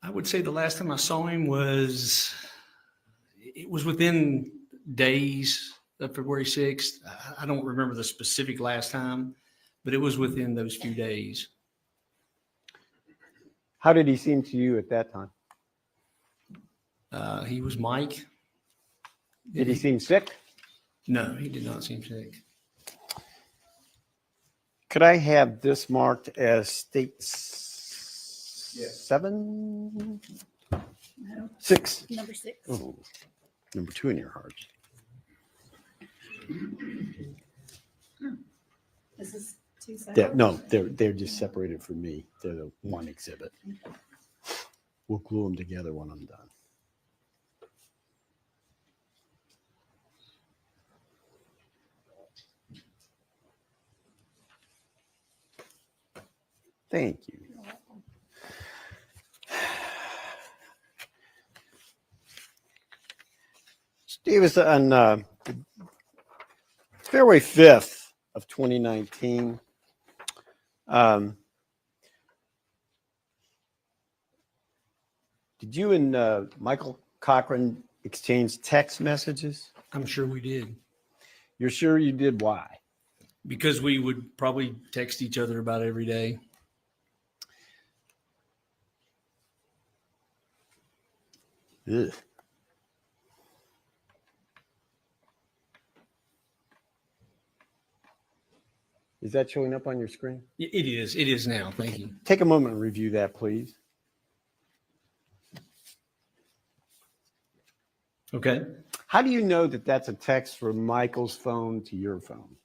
I would say the last time I saw him was within days of February 6th. I don't remember the specific last time, but it was within those few days. How did he seem to you at that time? He was Mike. Did he seem sick? No, he did not seem sick. Could I have this marked as state 7? No. 6. Number 6. Oh, number 2 in your heart. This is 2 separate. No, they're just separated from me. They're the one exhibit. We'll glue them together when I'm done. Thank you. It was on February 5th of 2019. Did you and Michael Cochran exchange text messages? I'm sure we did. You're sure you did? Why? Because we would probably text each other about every day. Ugh. Is that showing up on your screen? It is. It is now. Thank you. Take a moment and review that, please. Okay. How do you know that that's a text from Michael's phone to your phone?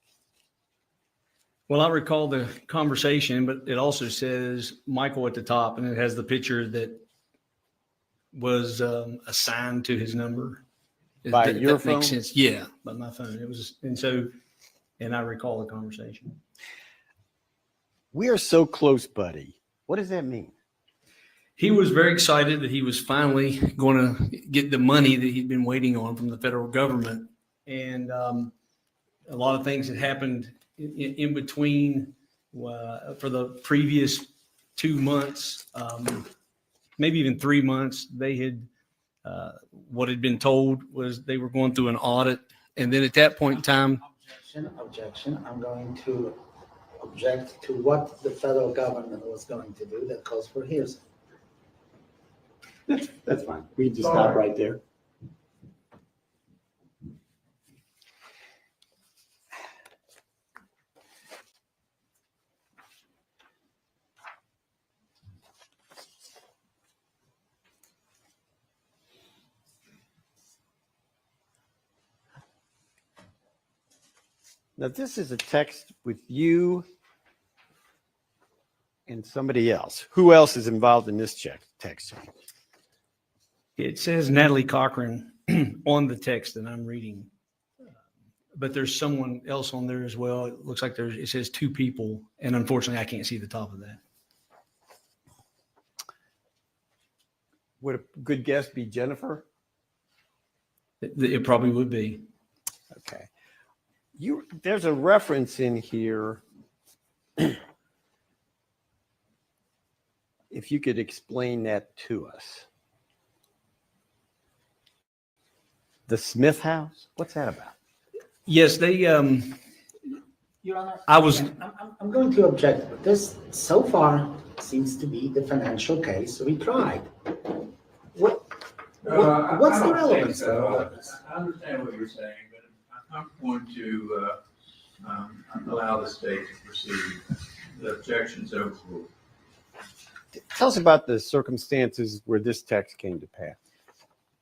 Well, I recall the conversation, but it also says Michael at the top, and it has the picture that was assigned to his number. By That your makes phone? sense. Yeah, by my phone. It was, and I recall the conversation. We are so close, buddy. What does that mean? He was very excited that he was finally going to get the money that he'd been waiting on from the federal government. And a lot of things had happened in between for the previous 2 months, maybe even 3 months. They had, what had been told was they were going through an audit. And then at that point in time, Objection. I'm going to object to what the federal government was going to do that calls for hearsay. That's fine. We can just stop right there. Now, this is a text with you and somebody else. Who else is involved in this text chain? it says Natalie Cochran on the text that I'm reading. But there's someone else on there as well. It looks like it says 2 people. And unfortunately, I can't see the top of that. Would a good guess be Jennifer? It probably would be. Okay. There's a reference in here. If you could explain that to us. The Smith house? What's that about? Yes, they, Your Honor, I'm going to object, but this so far seems to be the financial case retried. What's the relevance of all of this? I understand what you're saying, but I'm going to allow the state to proceed. The objection's overruled. Tell us about the circumstances where this text came to pass.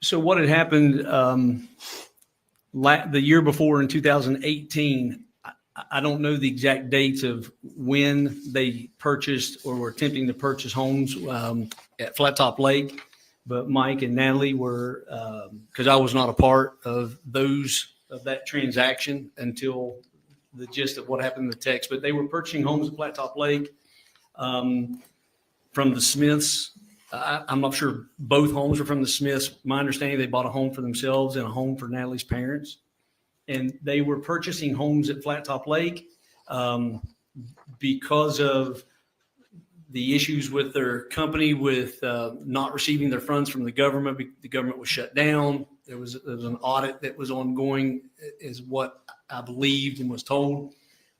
So what had happened the year before in 2018, I don't know the exact dates of when they purchased or were attempting to purchase homes at Flat Top Lake, but Mike and Natalie were, because I was not a part of that transaction until the gist of what happened in the text, but they were purchasing homes at Flat Top Lake from the Smiths. I'm not sure both homes are from the Smiths. My understanding, they bought a home for themselves and a home for Natalie's parents. And they were purchasing homes at Flat Top Lake because of the issues with their company with not receiving their funds from the government. The government was shut down. There was an audit that was ongoing, is what I believed and was told.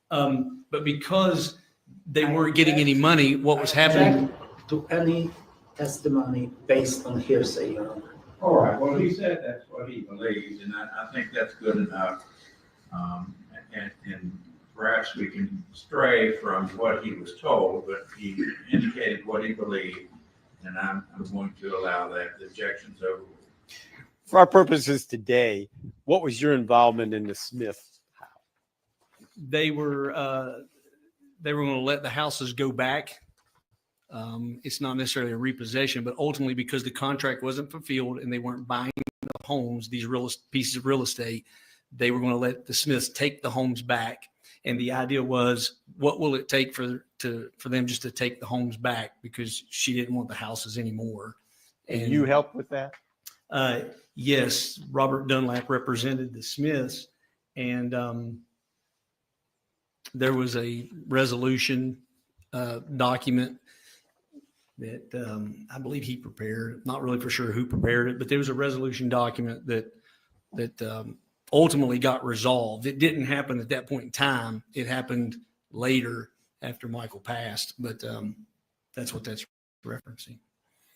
But because they weren't getting any money, what was happening? To any testimony based on hearsay, Your Honor. All right, well, he said that's what he believes, and I think that's good enough. And perhaps we can stray from what he was told, but he indicated what he believed, and I'm going to allow that. The objection's overruled. For our purposes today, what was your involvement in the Smith house? They were going to let the houses go back. It's not necessarily a repossession, but ultimately because the contract wasn't fulfilled and they weren't buying the homes, these pieces of real estate, they were going to let the Smiths take the homes back. And the idea was, what will it take for them just to take the homes back, because she didn't want the houses anymore. And you helped with that? Yes, Robert Dunlap represented the Smiths, and there was a resolution document that I believe he prepared. Not really for sure who prepared it, but there was a resolution document that ultimately got resolved. It didn't happen at that point in time. It happened later after Michael passed, but that's what that's referencing.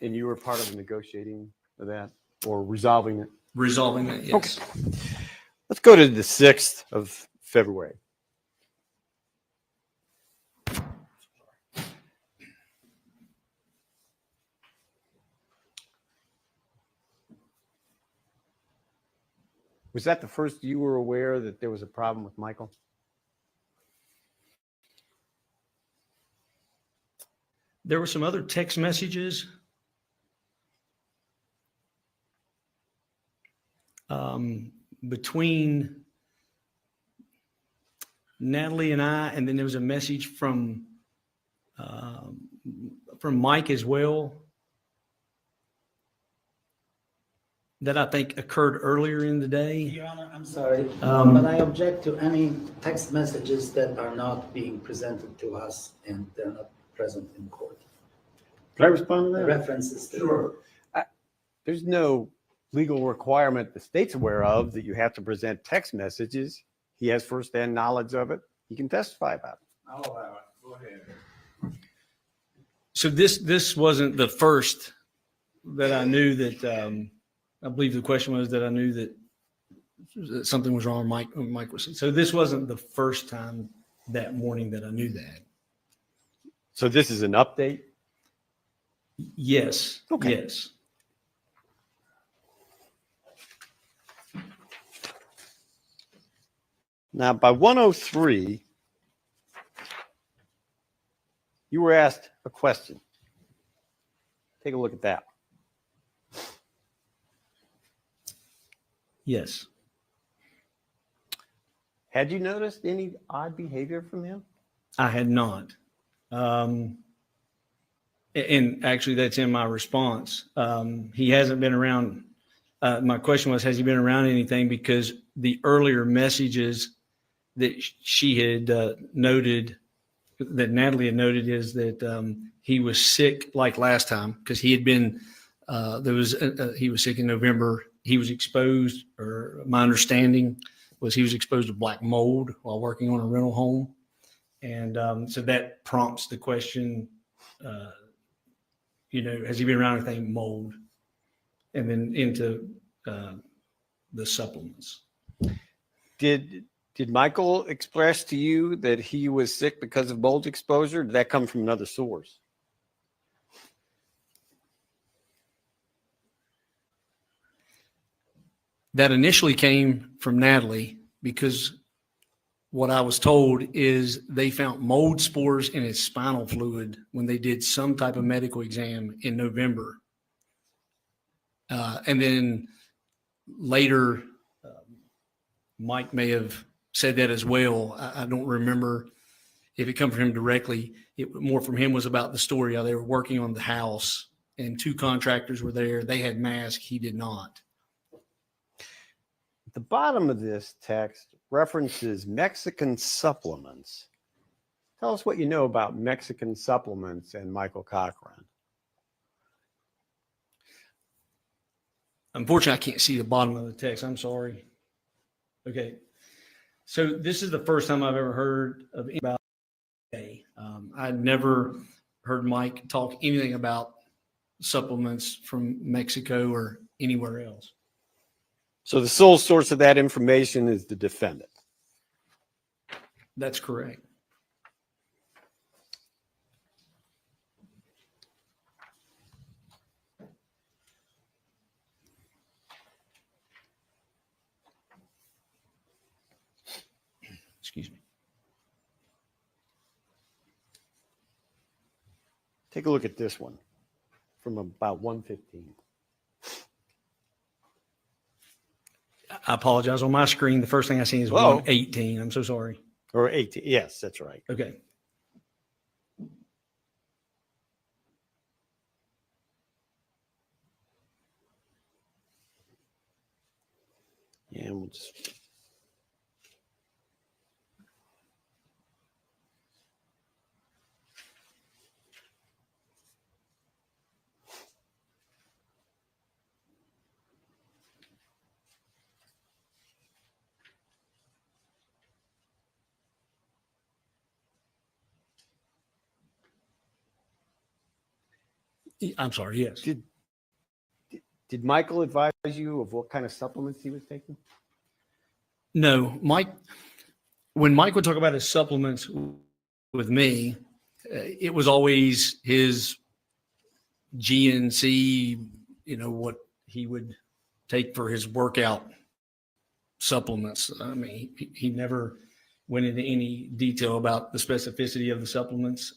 And you were part of the negotiating of that or resolving it? Resolving it, yes. Okay. Let's go to the 6th of February. Was that the first you were aware that there was a problem with Michael? There were some other text messages between Natalie and I, and then there was a message from Mike as well that I think occurred earlier in the day. Your Honor, I'm sorry, but I object to any text messages that are not being presented to us and they're not present in court. Can I respond to The that? references. Sure. There's no legal requirement the state's aware of that you have to present text messages. He has firsthand knowledge of it. He can testify about it. I'll allow it. Go ahead. So this wasn't the first that I knew that I believe the question was that I knew that something was wrong. Mike was, so this wasn't the first time that morning that I knew that. So this is an update? Yes. Okay. Yes. Now, by 103, you were asked a question. Take a look at that. Yes. Had you noticed any odd behavior from him? I had not. And actually, that's in my response. He hasn't been around. My question was, has he been around anything? Because the earlier messages that she had noted, that Natalie had noted, is that he was sick like last time because he had been, he was sick in November. He was exposed, or my understanding was he was exposed to black mold while working on a rental home. And so that prompts the question, has he been around anything mold? And then into the supplements. Did Michael express to you that he was sick because of mold exposure? Did that come from another source? That initially came from Natalie, because what I was told is they found mold spores in his spinal fluid when they did some type of medical exam in November. And then later, Mike may have said that as well. I don't remember if it come from him directly. It more from him was about the story how they were working on the house and two contractors were there. They had masks. He did not. At the bottom of this text references Mexican supplements. Tell us what you know about Mexican supplements and Michael Cochran. Unfortunately, I can't see the bottom of the text. I'm sorry. Okay. So this is the first time I've ever heard of anything about WVA. I'd never heard Mike talk anything about supplements from Mexico or anywhere else. So the sole source of that information is the defendant. That's correct. Excuse me. Take a look at this one from about 1:15. I apologize. On my screen, the first thing I see is 1:18. I'm so sorry. Or 18. Yes, that's right. Okay. And we'll just. I'm sorry, yes. Did Michael advise you of what kind of supplements he was taking? No, Mike, when Mike would talk about his supplements with me, it was always his GNC, what he would take for his workout supplements. I mean, he never went into any detail about the specificity of the supplements.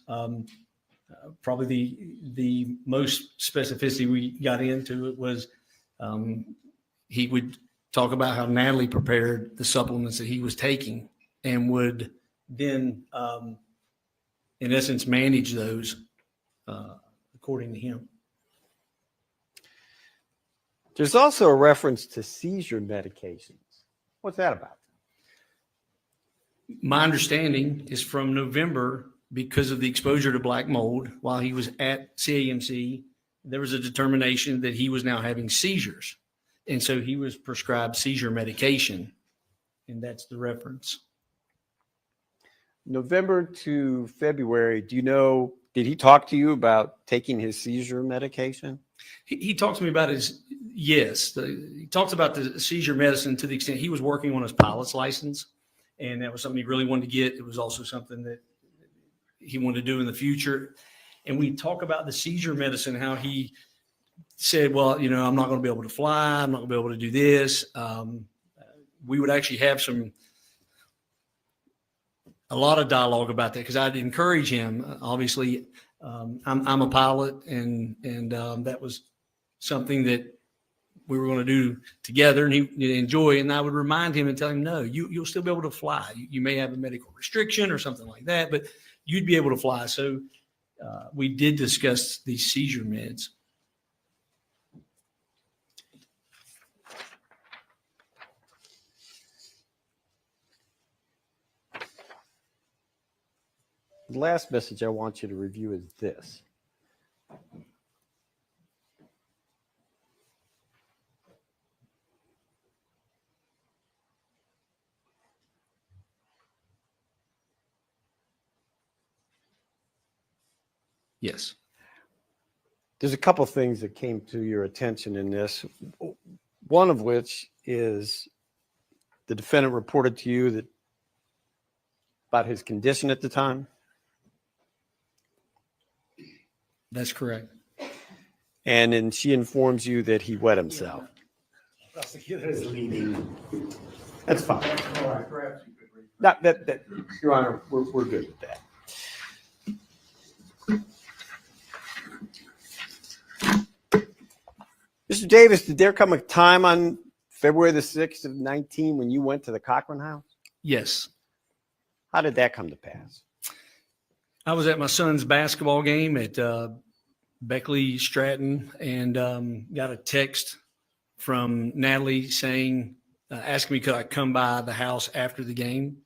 Probably the most specificity we got into it was he would talk about how Natalie prepared the supplements that he was taking and would then, in essence, manage those according to him. There's also a reference to seizure medications. What's that about? My understanding is from November, because of the exposure to black mold while he was at CAMC, there was a determination that he was now having seizures. And so he was prescribed seizure medication. And that's the reference. November to February, do you know, did he talk to you about taking his seizure medication? He talked to me about he talks about the seizure medicine to the extent he was working on his pilot's license. And that was something he really wanted to get. It was also something that he wanted to do in the future. And we talk about the seizure medicine, how he said, well, I'm not going to be able to fly. I'm not going to be able to do this. We would actually have a lot of dialogue about that because I'd encourage him. Obviously, I'm a pilot and that was something that we were going to do together and he'd enjoy. And I would remind him and tell him, no, you'll still be able to fly. You may have a medical restriction or something like that, but you'd be able to fly. So we did discuss these seizure meds. The last message I want you to review is this. Yes. There's a couple things that came to your attention in this. One of which is the defendant reported to you that about his condition at the time. That's correct. And then she informs you that he wet himself. Prosecutor is leading. That's fine. All right, perhaps you could read. Not that, Your Honor, we're good with that. Mr. Davis, did there come a time on February the 6th of 19 when you went to the Cochran house? Yes. How did that come to pass? I was at my son's basketball game at Beckley Stratton and got a text from Natalie saying, asking me could I come by the house after the game.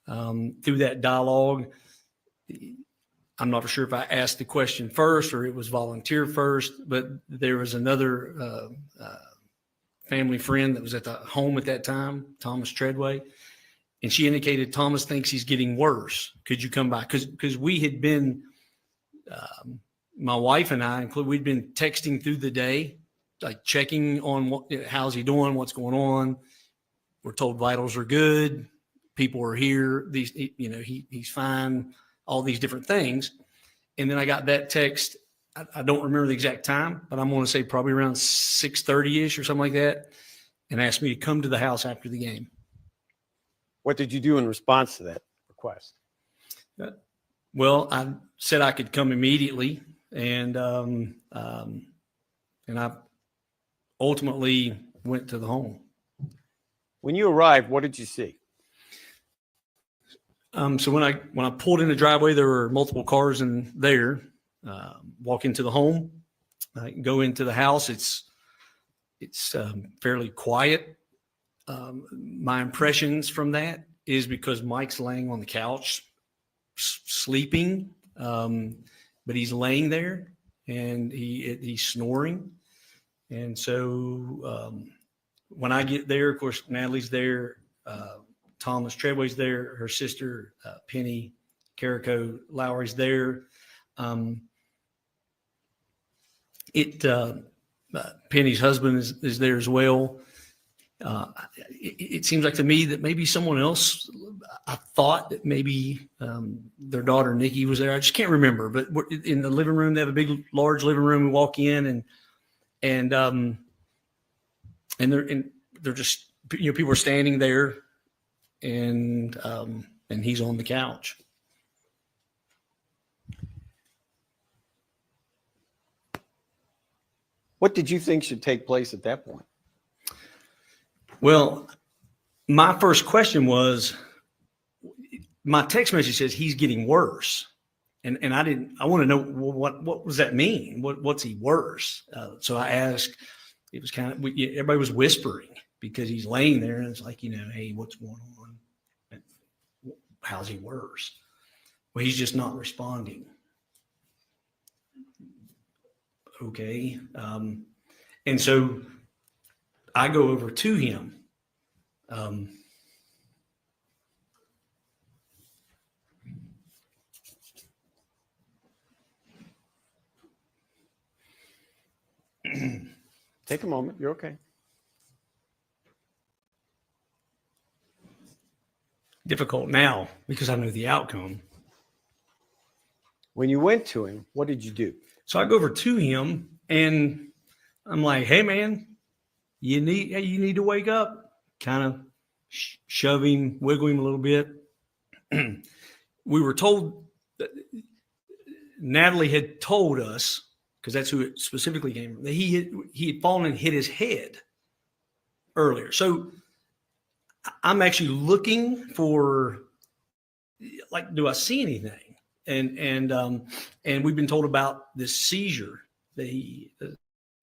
Through that dialogue, I'm not sure if I asked the question first or it was volunteer first, but there was another family friend that was at the home at that time, Thomas Treadway. And she indicated, Thomas thinks he's getting worse. Could you come by? Because we had been, my wife and I, we'd been texting through the day, like checking on how's he doing, what's going on. We're told vitals are good. People are here. He's fine. All these different things. And then I got that text. I don't remember the exact time, but I'm going to say probably around 6:30-ish or something like that, and asked me to come to the house after the game. What did you do in response to that request? Well, I said I could come immediately, and I ultimately went to the home. When you arrived, what did you see? So when I pulled in the driveway, there were multiple cars in there. Walk into the home, go into the house. It's fairly quiet. my impressions from that is because Mike's laying on the couch sleeping, but he's laying there and he's snoring. And so when I get there, of course, Natalie's there, Thomas Treadway's there, her sister, Penny Carrico Lowry's there. Penny's husband is there as well. It seems like to me that maybe someone else, I thought that maybe their daughter Nikki was there. I just can't remember, but we're in the living room. They have a big, large living room. We walk in and they're just, people are standing there and he's on the couch. What did you think should take place at that point? Well, my first question was, my text message says he's getting worse. And I want to know, what does that mean? What's he worse? So I asked, it was kind of, everybody was whispering because he's laying there and it's like, hey, what's going on? How's he worse? Well, he's just not responding. Okay. And so I go over to him. Take a moment. You're okay. Difficult now because I know the outcome. When you went to him, what did you do? So I go over to him and I'm like, hey man, you need to wake up. Kind of shove him, wiggle him a little bit. We were told that Natalie had told us, because that's who it specifically came from, that he had fallen and hit his head earlier. So I'm actually looking for, like, do I see anything? And we've been told about this seizure that he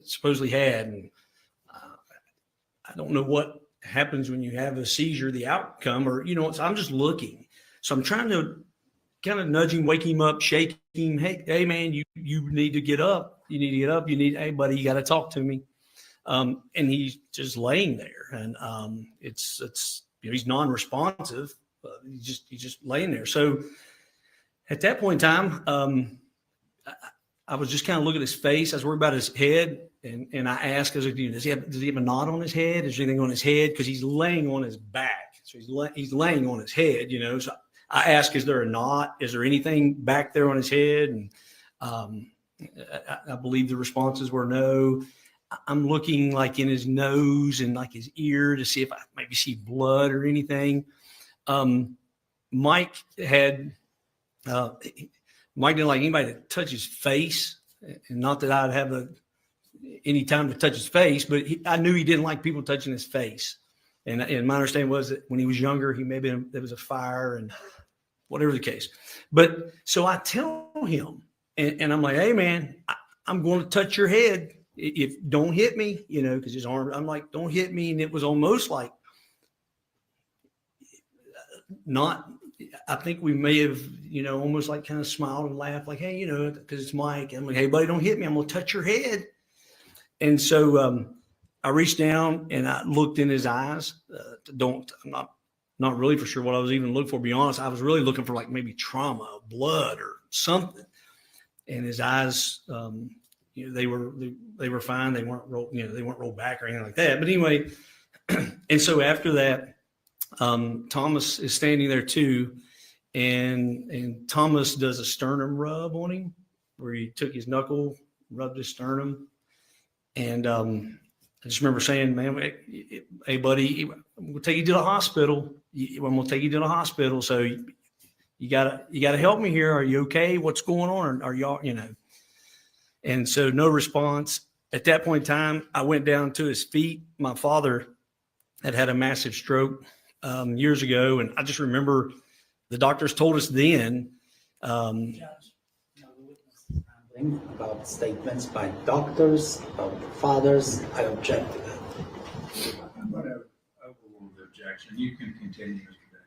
supposedly had, and I don't know what happens when you have a seizure, the outcome, or so I'm just looking. So I'm trying to kind of nudge him, wake him up, shake him. Hey man, you need to get up. You need to get up. Hey buddy, you got to talk to me. And he's just laying there, and it's he's non-responsive. He's just laying there. So at that point in time, I was just kind of looking at his face. I was worried about his head. And I asked, does he have a knot on his head? Is there anything on his head? Because he's laying on his back. So he's laying on his head, So I asked, is there a knot? Is there anything back there on his head? And I believe the responses were no. I'm looking like in his nose and like his ear to see if I maybe see blood or anything. Mike didn't like anybody to touch his face. And not that I'd have any time to touch his face, but I knew he didn't like people touching his face. And my understanding was that when he was younger, there was a fire and whatever the case. But so I tell him, and I'm like, hey man, I'm going to touch your head. If don't hit me, because his arm, I'm like, don't hit me. And it was almost like I think we may have, almost like kind of smiled and laughed like, hey, because it's Mike. I'm like, hey buddy, don't hit me. I'm going to touch your head. And so I reached down and I looked in his eyes. I'm not really for sure what I was even looking for, to be honest. I was really looking for like maybe trauma, blood or something. And his eyes, they were fine. They weren't rolled back or anything like that. But anyway, and so after that, Thomas is standing there too. And Thomas does a sternum rub on him where he took his knuckle, rubbed his sternum. And I just remember saying, man, hey buddy, we'll take you to the hospital. I'm going to take you to the hospital. So you gotta help me here. Are you okay? What's going on? Are y'all, And so no response. At that point in time, I went down to his feet. My father had a massive stroke years ago. And I just remember the doctors told us then, about statements by doctors, about fathers. I object to that. I'm going to overrule objection. You can continue, Mr. Day.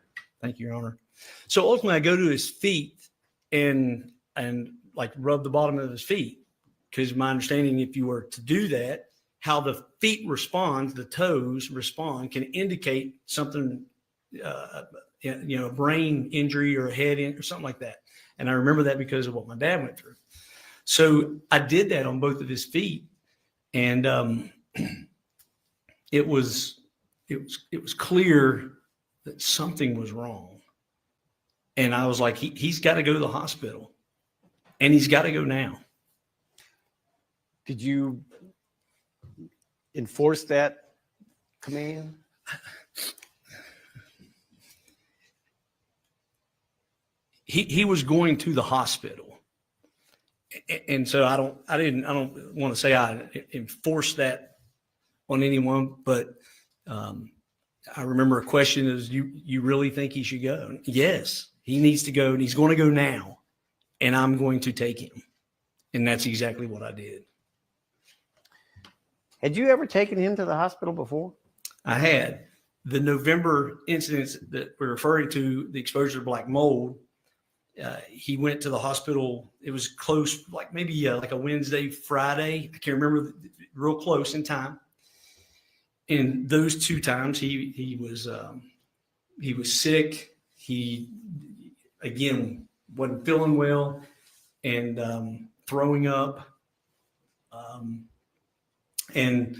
Thank you, Your Honor. So ultimately, I go to his feet and like rub the bottom of his feet, because my understanding, if you were to do that, how the feet respond, the toes respond, can indicate something, a brain injury or a head or something like that. And I remember that because of what my dad went through. So I did that on both of his feet, and it was clear that something was wrong. And I was like, he's got to go to the hospital, and he's got to go now. Did you enforce that command? He was going to the hospital, and so I don't want to say I enforced that on anyone, but I remember a question is, you really think he should go? Yes, he needs to go, and he's going to go now, and I'm going to take him. And that's exactly what I did. Had you ever taken him to the hospital before? I had. The November incidents that we're referring to, the exposure to black mold, he went to the hospital. It was close, like maybe like a Wednesday, Friday. I can't remember, real close in time. And those two times he was sick. He, again, wasn't feeling well and throwing up. And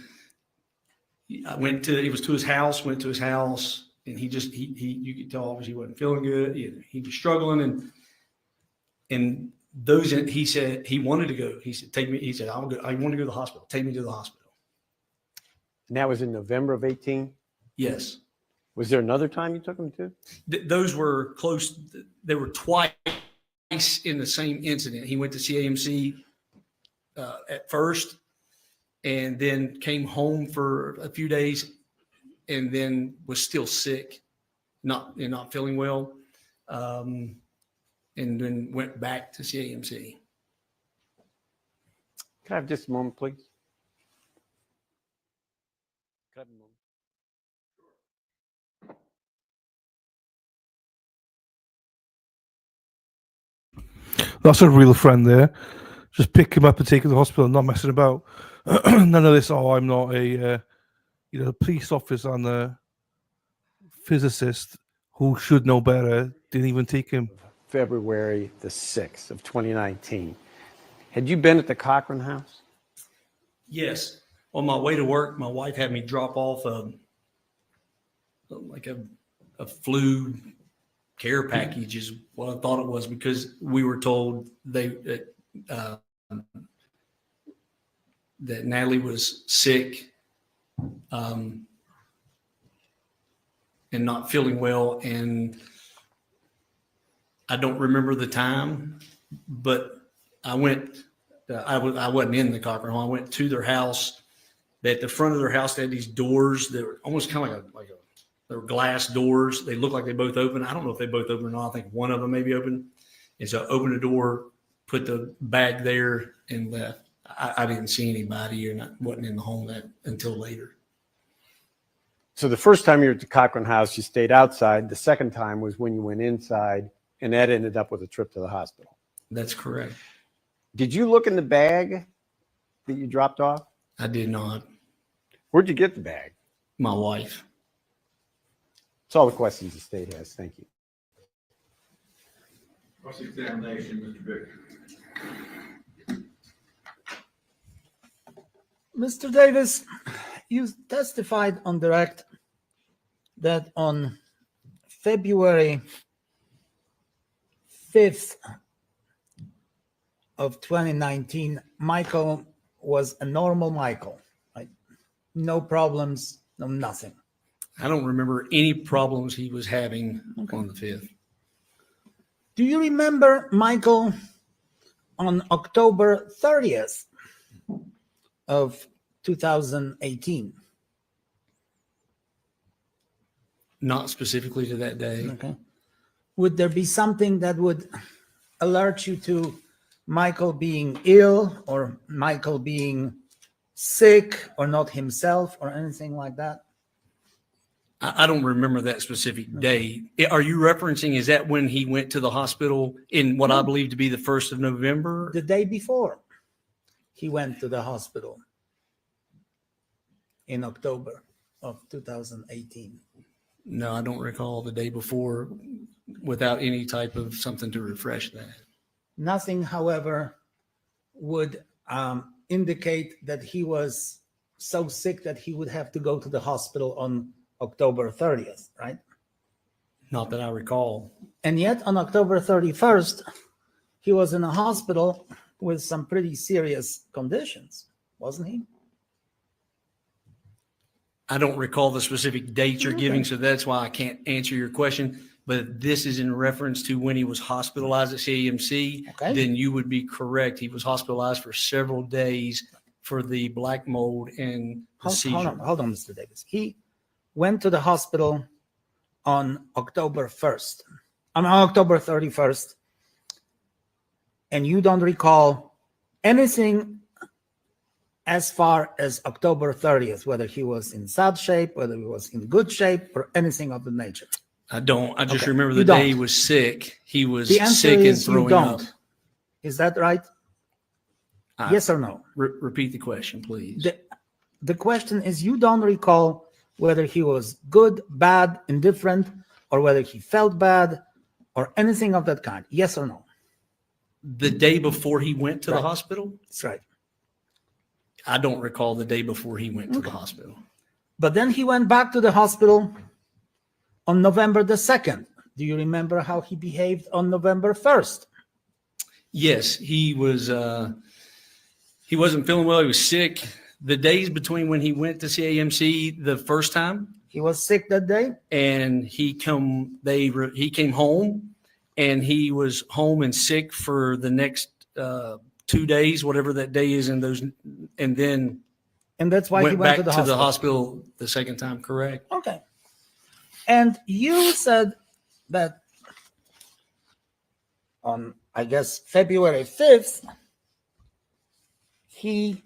I went to his house, and he you could tell obviously he wasn't feeling good. He was struggling, and those, he said he wanted to go. He said, take me. He said, I want to go to the hospital. Take me to the hospital. And that was in November of 18? Yes. Was there another time you took him to? Those were close. They were twice in the same incident. He went to CAMC at first, and then came home for a few days, and then was still sick, not feeling well, and then went back to CAMC. Can I have just a moment, please? Can I have a moment? That's a real friend there. Just pick him up and take him to the hospital, not messing about. None of this, I'm not a police officer and a physicist who should know better. Didn't even take him. February the 6th of 2019. Had you been at the Cochran house? Yes. On my way to work, my wife had me drop off like a flu care package is what I thought it was, because we were told that Natalie was sick and not feeling well. And I don't remember the time, but I went, I wasn't in the Cochran home. I went to their house. At the front of their house, they had these doors that were almost kind of like they were glass doors. They looked like they both open. I don't know if they both open or not. I think one of them maybe open. And so I opened the door, put the bag there, and left. I didn't see anybody, or wasn't in the home until later. So the first time you were at the Cochran house, you stayed outside. The second time was when you went inside, and that ended up with a trip to the hospital. That's correct. Did you look in the bag that you dropped off? I did not. Where'd you get the bag? My wife. That's all the questions the state has. Thank you. Cross-examination, Mr. Victor. Mr. Davis, you testified on direct that on February 5th of 2019, Michael was a normal Michael, right? No problems, no nothing. I don't remember any problems he was having on the 5th. Do you remember Michael on October 30th of 2018? Not specifically to that day. Okay. Would there be something that would alert you to Michael being ill, or Michael being sick or not himself or anything like that? I don't remember that specific day. Are you referencing, is that when he went to the hospital in what I believe to be the 1st of November? The day before he went to the hospital in October of 2018. No, I don't recall the day before without any type of something to refresh that. Nothing, however, would indicate that he was so sick that he would have to go to the hospital on October 30th, right? Not that I recall. And yet on October 31st, he was in a hospital with some pretty serious conditions, wasn't he? I don't recall the specific date you're giving, so that's why I can't answer your question. But this is in reference to when he was hospitalized at CAMC. Okay. Then you would be correct. He was hospitalized for several days for the black mold and the seizure. Hold on, Mr. Davis. He went to the hospital on October 1st. On October 31st. And you don't recall anything as far as October 30th, whether he was in sad shape, whether he was in good shape, or anything of the nature. I don't. I just Okay. remember You the day he don't. was sick. He was The answer sick and is you throwing up. don't. Is that right? Yes or no? Repeat the question, please. The question is, you don't recall whether he was good, bad, indifferent, or whether he felt bad, or anything of that kind. Yes or no? The day before he went to the Right. hospital? That's right. I don't recall the day before he went to the hospital. But then he went back to the hospital on November the 2nd. Do you remember how he behaved on November 1st? Yes, he was. He wasn't feeling well. He was sick. The days between when he went to CAMC the first time, he was sick that day, and he came home, and he was home and sick for the next 2 days, whatever that day is, and that's why he went back to the hospital the second time. Correct. Okay. And you said that on, I guess, February 5th, he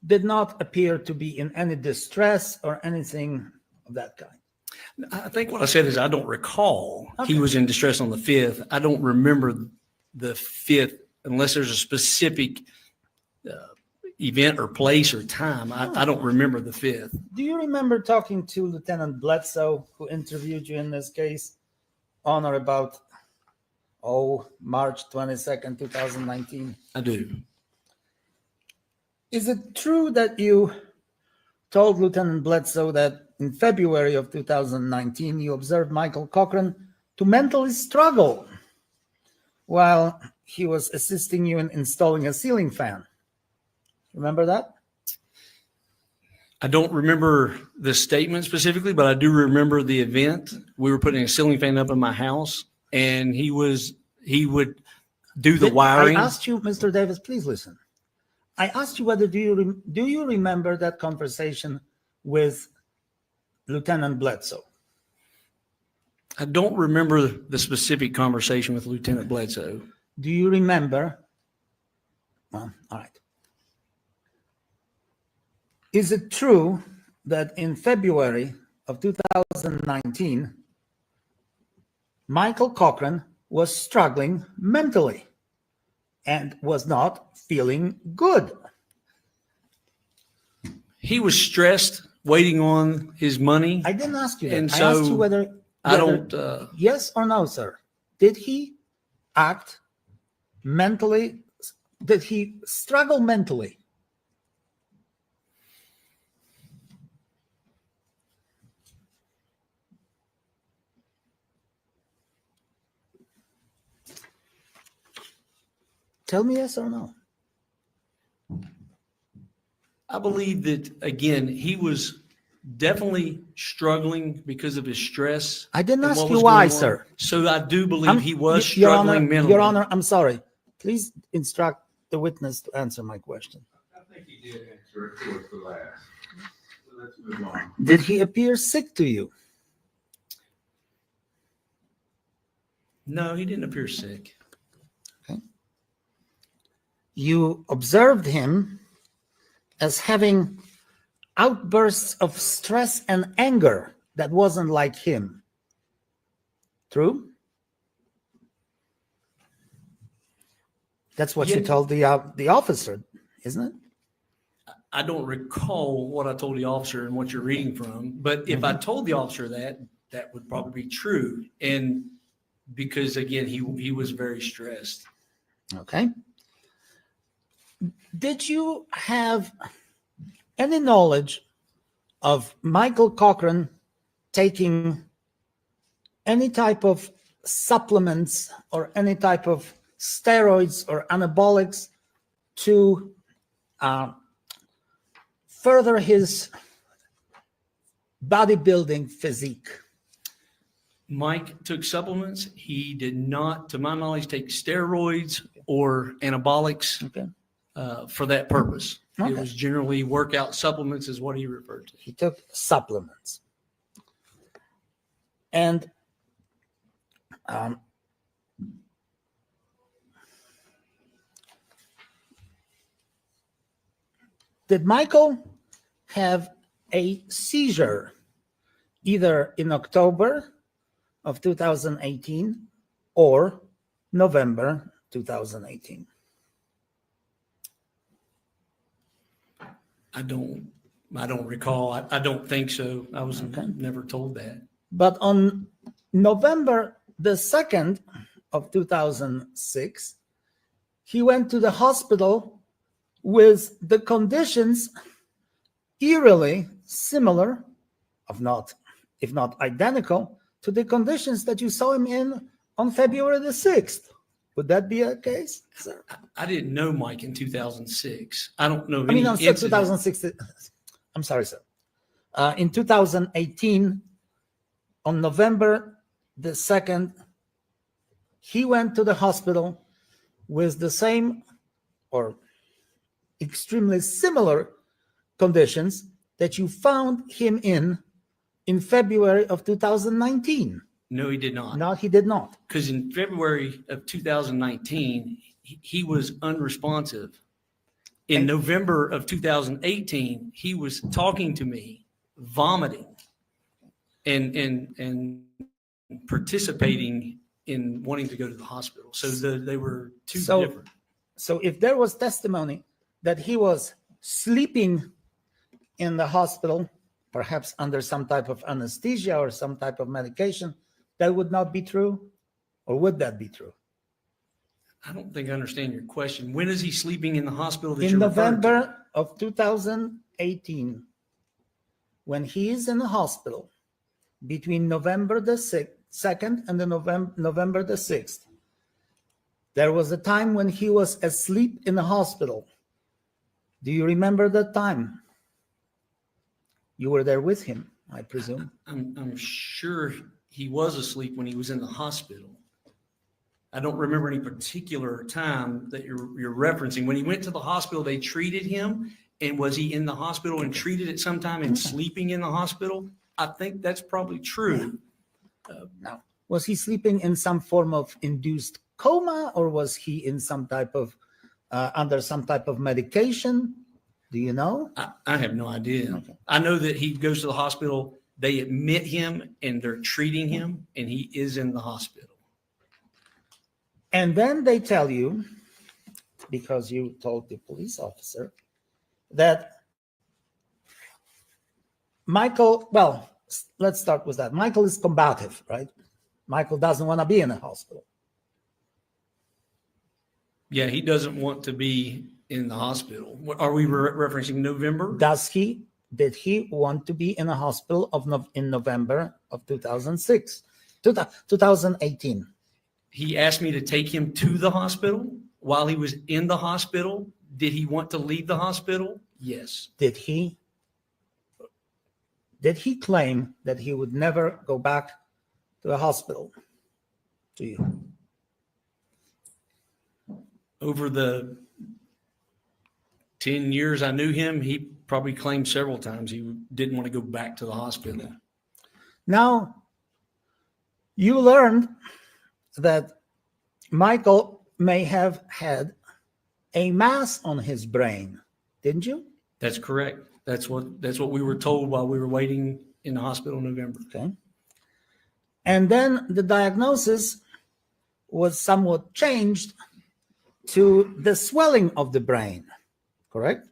did not appear to be in any distress or anything of that kind. I think what I said is I don't recall he was in distress on the 5th. I don't remember the 5th unless there's a specific event or place or time. I don't remember the 5th. Do you remember talking to Lieutenant Bledsoe, who interviewed you in this case on or about, March 22nd, 2019? I do. Is it true that you told Lieutenant Bledsoe that in February of 2019, you observed Michael Cochran to mentally struggle while he was assisting you in installing a ceiling fan? Remember that? I don't remember the statement specifically, but I do remember the event. We were putting a ceiling fan up in my house, and he would do the wiring. I asked you, Mr. Davis, please listen. I asked you whether do you remember that conversation with Lieutenant Bledsoe? I don't remember the specific conversation with Lieutenant Bledsoe. Do you remember? Well, all right. Is it true that in February of 2019, Michael Cochran was struggling mentally and was not feeling good? He was stressed, waiting on his money. I didn't ask you that. And I asked you so whether I don't. Yes or no, sir? Did he act mentally? Did he struggle mentally? Tell me yes or no. I believe that, again, he was definitely struggling because of his stress. I didn't and ask what you was why, going on. sir. So I do believe he was Your struggling Honor, mentally. Your Honor, I'm sorry. Please instruct the witness to answer my question. I think he did answer it towards the last. So let's move on. Did he appear sick to you? No, he didn't appear sick. Okay. You observed him as having outbursts of stress and anger that wasn't like him. True? That's what you Yeah. told the officer, isn't it? I don't recall what I told the officer and what you're reading from, but if I told the officer that, that would probably be true. And because again, he was very stressed. Okay. Did you have any knowledge of Michael Cochran taking any type of supplements or any type of steroids or anabolics to further his bodybuilding physique? Mike took supplements. He did not, to my knowledge, take steroids or anabolics for that purpose. Okay. It was generally workout supplements is what he referred to. He took supplements. And did Michael have a seizure either in October of 2018 or November 2018? I don't recall. I don't think so. I was never told that. But on November the 2nd of 2006, he went to the hospital with the conditions eerily similar, if not identical, to the conditions that you saw him in on February the 6th. Would that be a case, sir? I didn't know Mike in 2006. I don't know. I mean, any on incident. 2006. I'm sorry, sir. In 2018, on November the 2nd, he went to the hospital with the same or extremely similar conditions that you found him in February of 2019. No, he did not. No, he did not. Because in February of 2019, he was unresponsive. In November of 2018, he was talking to me, vomiting, and participating in wanting to go to the hospital. So they were two different. So if there was testimony that he was sleeping in the hospital, perhaps under some type of anesthesia or some type of medication, that would not be true? Or would that be true? I don't think I understand your question. When is he sleeping in the hospital that In you're referring to? November of 2018, when he is in the hospital, between November the 2nd and November the 6th, there was a time when he was asleep in the hospital. Do you remember that time? You were there with him, I presume. I'm sure he was asleep when he was in the hospital. I don't remember any particular time that you're referencing. When he went to the hospital, they treated him. And was he in the hospital and treated at some time and sleeping in the hospital? I think that's probably true. Now, was he sleeping in some form of induced coma, or was he in some type of under some type of medication? Do you know? I have no idea. Okay. I know that he goes to the hospital, they admit him and they're treating him, and he is in the hospital. And then they tell you, because you told the police officer, that Michael, well, let's start with that. Michael is combative, right? Michael doesn't want to be in a hospital. Yeah, he doesn't want to be in the hospital. Are we referencing November? Did he want to be in a hospital in November of 2018? He asked me to take him to the hospital. While he was in the hospital, did he want to leave the hospital? Yes. Did he claim that he would never go back to the hospital to you? Over the 10 years I knew him, he probably claimed several times he didn't want to go back to the hospital. Okay. Now, you learned that Michael may have had a mass on his brain, didn't you? That's correct. That's what we were told while we were waiting in the hospital in November. Okay. And then the diagnosis was somewhat changed to the swelling of the brain, correct?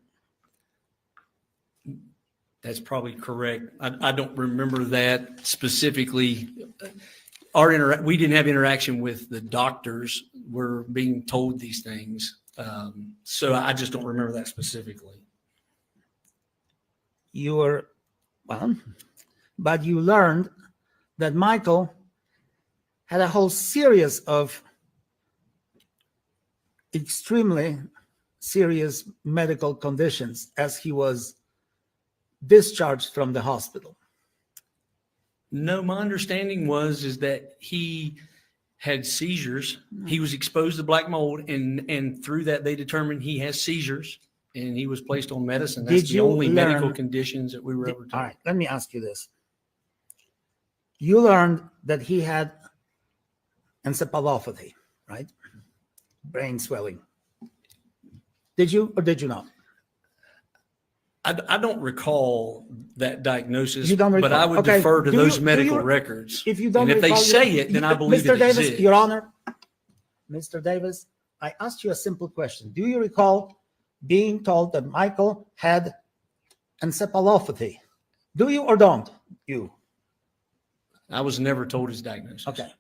That's probably correct. I don't remember that specifically. We didn't have interaction with the doctors. We're being told these things. So I just don't remember that specifically. But you learned that Michael had a whole series of extremely serious medical conditions as he was discharged from the hospital. No, my understanding is that he had seizures. He was exposed to black mold, and through that they determined he has seizures, and he was placed on medicine. That's the only medical conditions that we were ever told. All right, let me ask you this. You learned that he had encephalopathy, right? Brain swelling. Did you or did you not? I don't recall that diagnosis, You don't recall. but I would Okay. defer to Do those you- medical do you- records. If you don't and if they recall, say it, then I believe Mr. it Davis, exists. Your Honor, Mr. Davis, I asked you a simple question. Do you recall being told that Michael had encephalopathy? Do you or don't you? I was never told his diagnosis. Okay.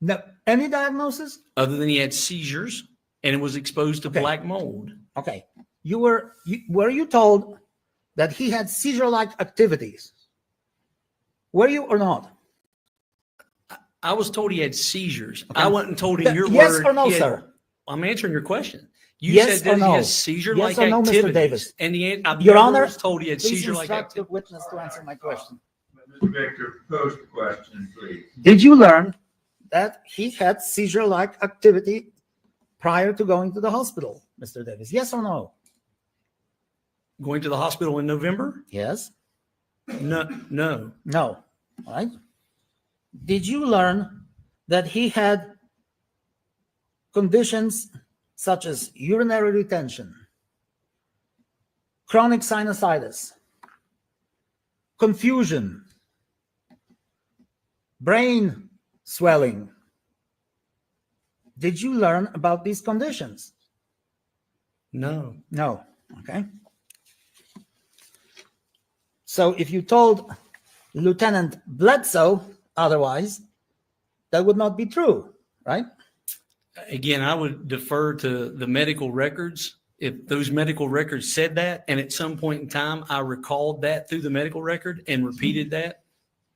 No, any diagnosis? Other than he had seizures and it was exposed to black mold. Okay. Were you told that he had seizure-like activities? Were you or not? I was told he had seizures. Okay. I wasn't told in your Yes word. or no, he had- sir? I'm answering your question. You Yes said that or no? he has seizure-like Yes or no, Mr. activities. Davis? And I've Your never Honor, was told he had please seizure-like instruct the activities. witness to answer my question. Mr. Victor, pose the question, please. Did you learn that he had seizure-like activity prior to going to the hospital, Mr. Davis? Yes or no? Going to the hospital in November? Yes. No. No. All right. Did you learn that he had conditions such as urinary retention, chronic sinusitis, confusion, brain swelling? Did you learn about these conditions? No. No. Okay. So if you told Lieutenant Bledsoe otherwise, that would not be true, right? Again, I would defer to the medical records. If those medical records said that, and at some point in time I recalled that through the medical record and repeated that,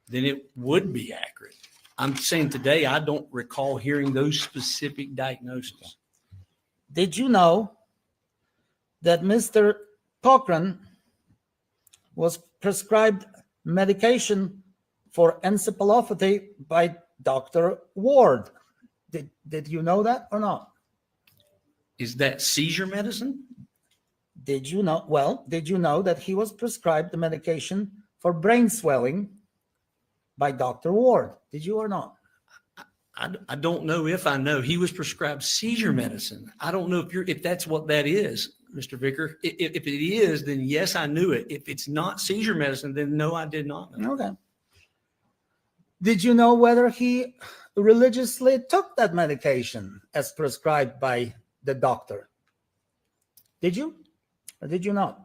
then it would be accurate. I'm saying today I don't recall hearing those specific diagnoses. Did you know that Mr. Cochran was prescribed medication for encephalopathy by Dr. Ward? Did you know that or not? Is that seizure medicine? Did you know? Well, did you know that he was prescribed the medication for brain swelling by Dr. Ward? Did you or not? I don't know if I know. He was prescribed seizure medicine. I don't know if that's what that is, Mr. Vicker. If it is, then yes, I knew it. If it's not seizure medicine, then no, I did not know. Okay. Did you know whether he religiously took that medication as prescribed by the doctor? Did you or did you not?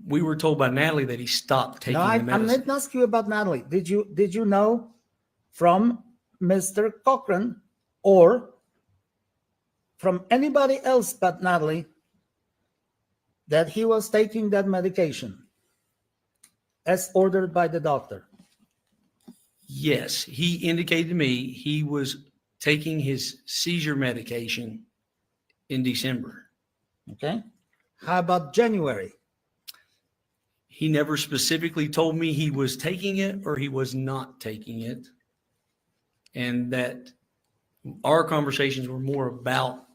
We were told by Natalie that he stopped taking No, the I'm medicine. not asking you about Natalie. Did you know from Mr. Cochran or from anybody else but Natalie that he was taking that medication as ordered by the doctor? Yes, he indicated to me he was taking his seizure medication in December. Okay. How about January? He never specifically told me he was taking it or he was not taking it. And that our conversations were more about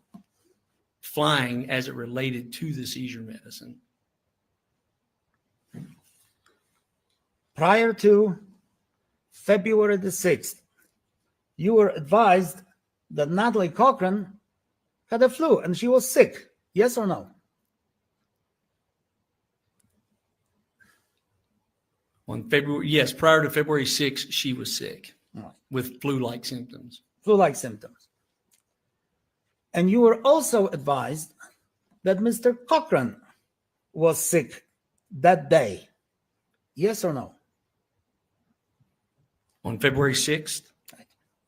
flying as it related to the seizure medicine. Prior to February the 6th, you were advised that Natalie Cochran had a flu and she was sick. Yes or no? Yes, prior to February 6th, she was sick All right. with flu-like symptoms. Flu-like symptoms. And you were also advised that Mr. Cochran was sick that day. Yes or no? On February 6th?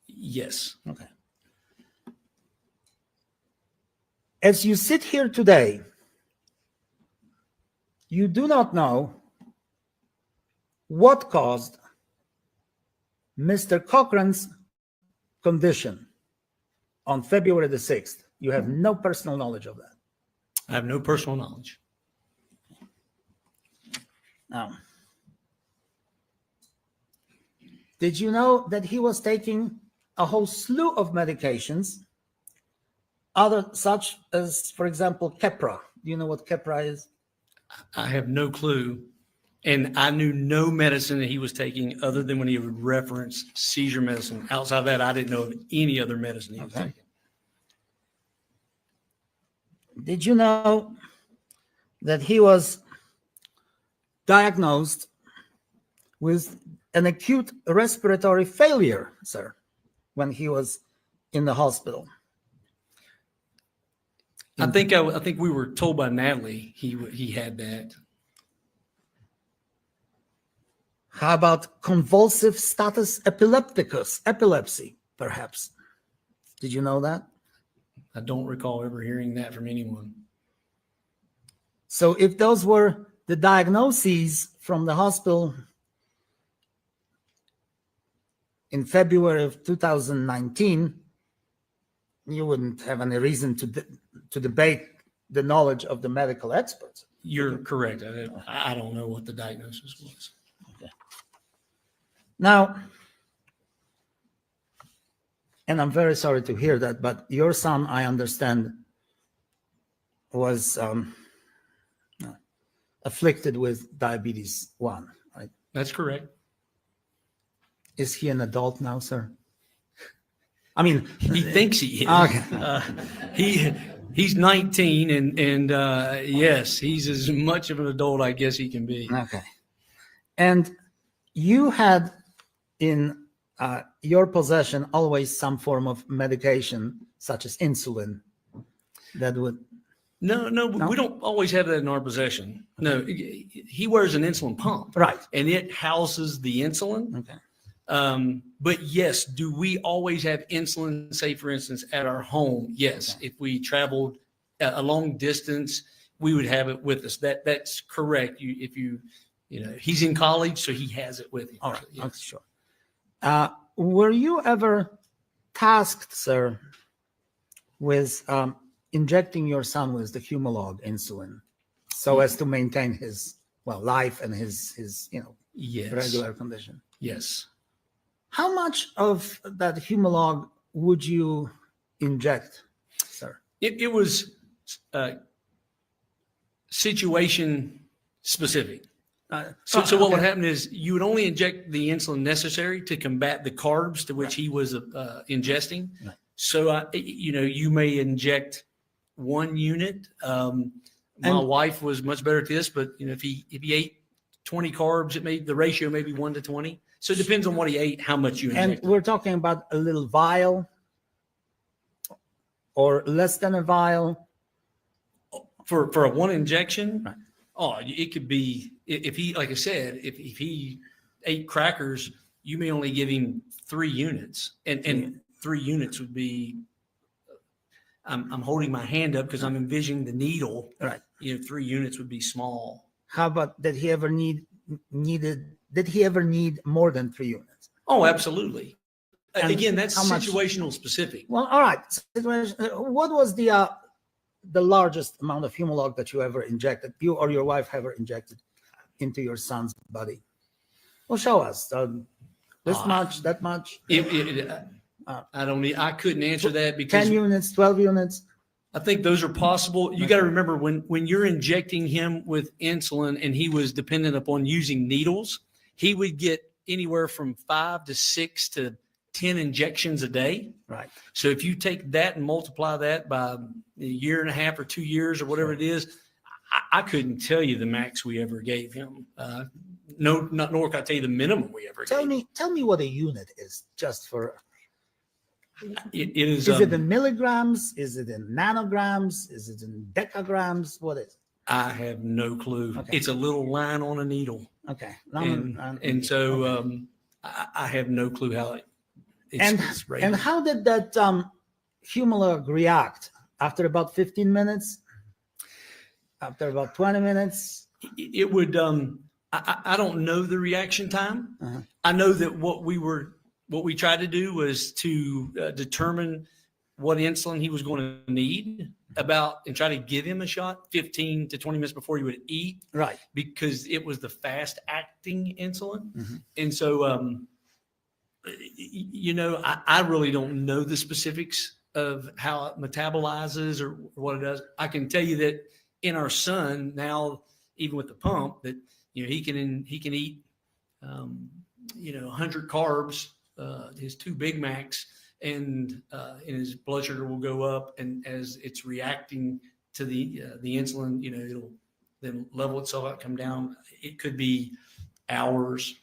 Yes. Okay. As you sit here today, you do not know what caused Mr. Cochran's condition on February the 6th. You have no personal knowledge of that. I have no personal knowledge. Now, did you know that he was taking a whole slew of medications, other such as, for example, Keppra? Do you know what Keppra is? I have no clue. And I knew no medicine that he was taking other than when he would reference seizure medicine. Outside of that, I didn't know of any other medicine he was taking. Did you know that he was diagnosed with an acute respiratory failure, sir, when he was in the hospital? I think we were told by Natalie he had that. How about convulsive status epilepticus, epilepsy, perhaps? Did you know that? I don't recall ever hearing that from anyone. So if those were the diagnoses from the hospital in February of 2019, you wouldn't have any reason to debate the knowledge of the medical experts. You're correct. I don't know what the diagnosis was. Okay. Now, and I'm very sorry to hear that, but your son, I understand, was afflicted with diabetes 1, right? That's correct. Is he an adult now, sir? I mean, he thinks he is. Okay. He's 19, and yes, he's as much of an adult, I guess, he can be. Okay. And you had in your possession always some form of medication, such as insulin, that would. No, we don't always have that in our possession. No, he wears an insulin pump. Right. And it houses the insulin. Okay. But yes, do we always have insulin, say, for instance, at our home? Yes. Okay. If we traveled a long distance, we would have it with us. That's correct. He's in college, so he has it with him. All right. So, yes. Okay, sure. Were you ever tasked, sir, with injecting your son with the Humalog insulin so as to maintain his life and his Yes. regular condition? Yes. How much of that Humalog would you inject, sir? It was situation specific. So what would happen is you would only inject the insulin necessary to combat the carbs to which he was ingesting. Right. So, you may inject 1 unit. My wife was much better at this, but if he ate 20 carbs, the ratio may be 1 to 20. So it depends on what he ate, how much you inject. And we're talking about a little vial or less than a vial? For a 1 injection? Right. Oh, it could be, if he, like I said, if he ate crackers, you may only give him 3 units. And 3 units would be, I'm holding my hand up because I'm envisioning the needle. Right. 3 units would be small. How about, did he ever need more than 3 units? Oh, absolutely. And Again, that's how much? situational specific. Well, all right. What was the largest amount of Humalog that you ever injected, you or your wife ever injected into your son's body? Well, show us. This much, that much? I couldn't answer that because 10 units, 12 units? I think those are possible. You got to remember when you're injecting him with insulin and he was dependent upon using needles, he would get anywhere from 5 to 6 to 10 injections a day. Right. So if you take that and multiply that by a year and a half or 2 years or whatever it is, I couldn't tell you the max we ever gave him. no, nor can I tell you the minimum we ever Tell gave. me what a unit is, just for. It is. Is it in milligrams? Is it in nanograms? Is it in decagrams? What is it? I have no clue. Okay. It's a little line on a needle. Okay. And so I have no clue how it's rated. And how did that humulog react after about 15 minutes? After about 20 minutes? It would. I don't know the reaction time. Uh-huh. I know that what we tried to do was to determine what insulin he was going to need and try to give him a shot 15 to 20 minutes before he would eat. Right. Because it was the fast acting insulin. Mm-hmm. And so, I really don't know the specifics of how it metabolizes or what it does. I can tell you that in our son now, even with the pump, that, he can eat, 100 carbs, his 2 Big Macs, and his blood sugar will go up. And as it's reacting to the insulin, it'll then level itself out, come down. It could be hours.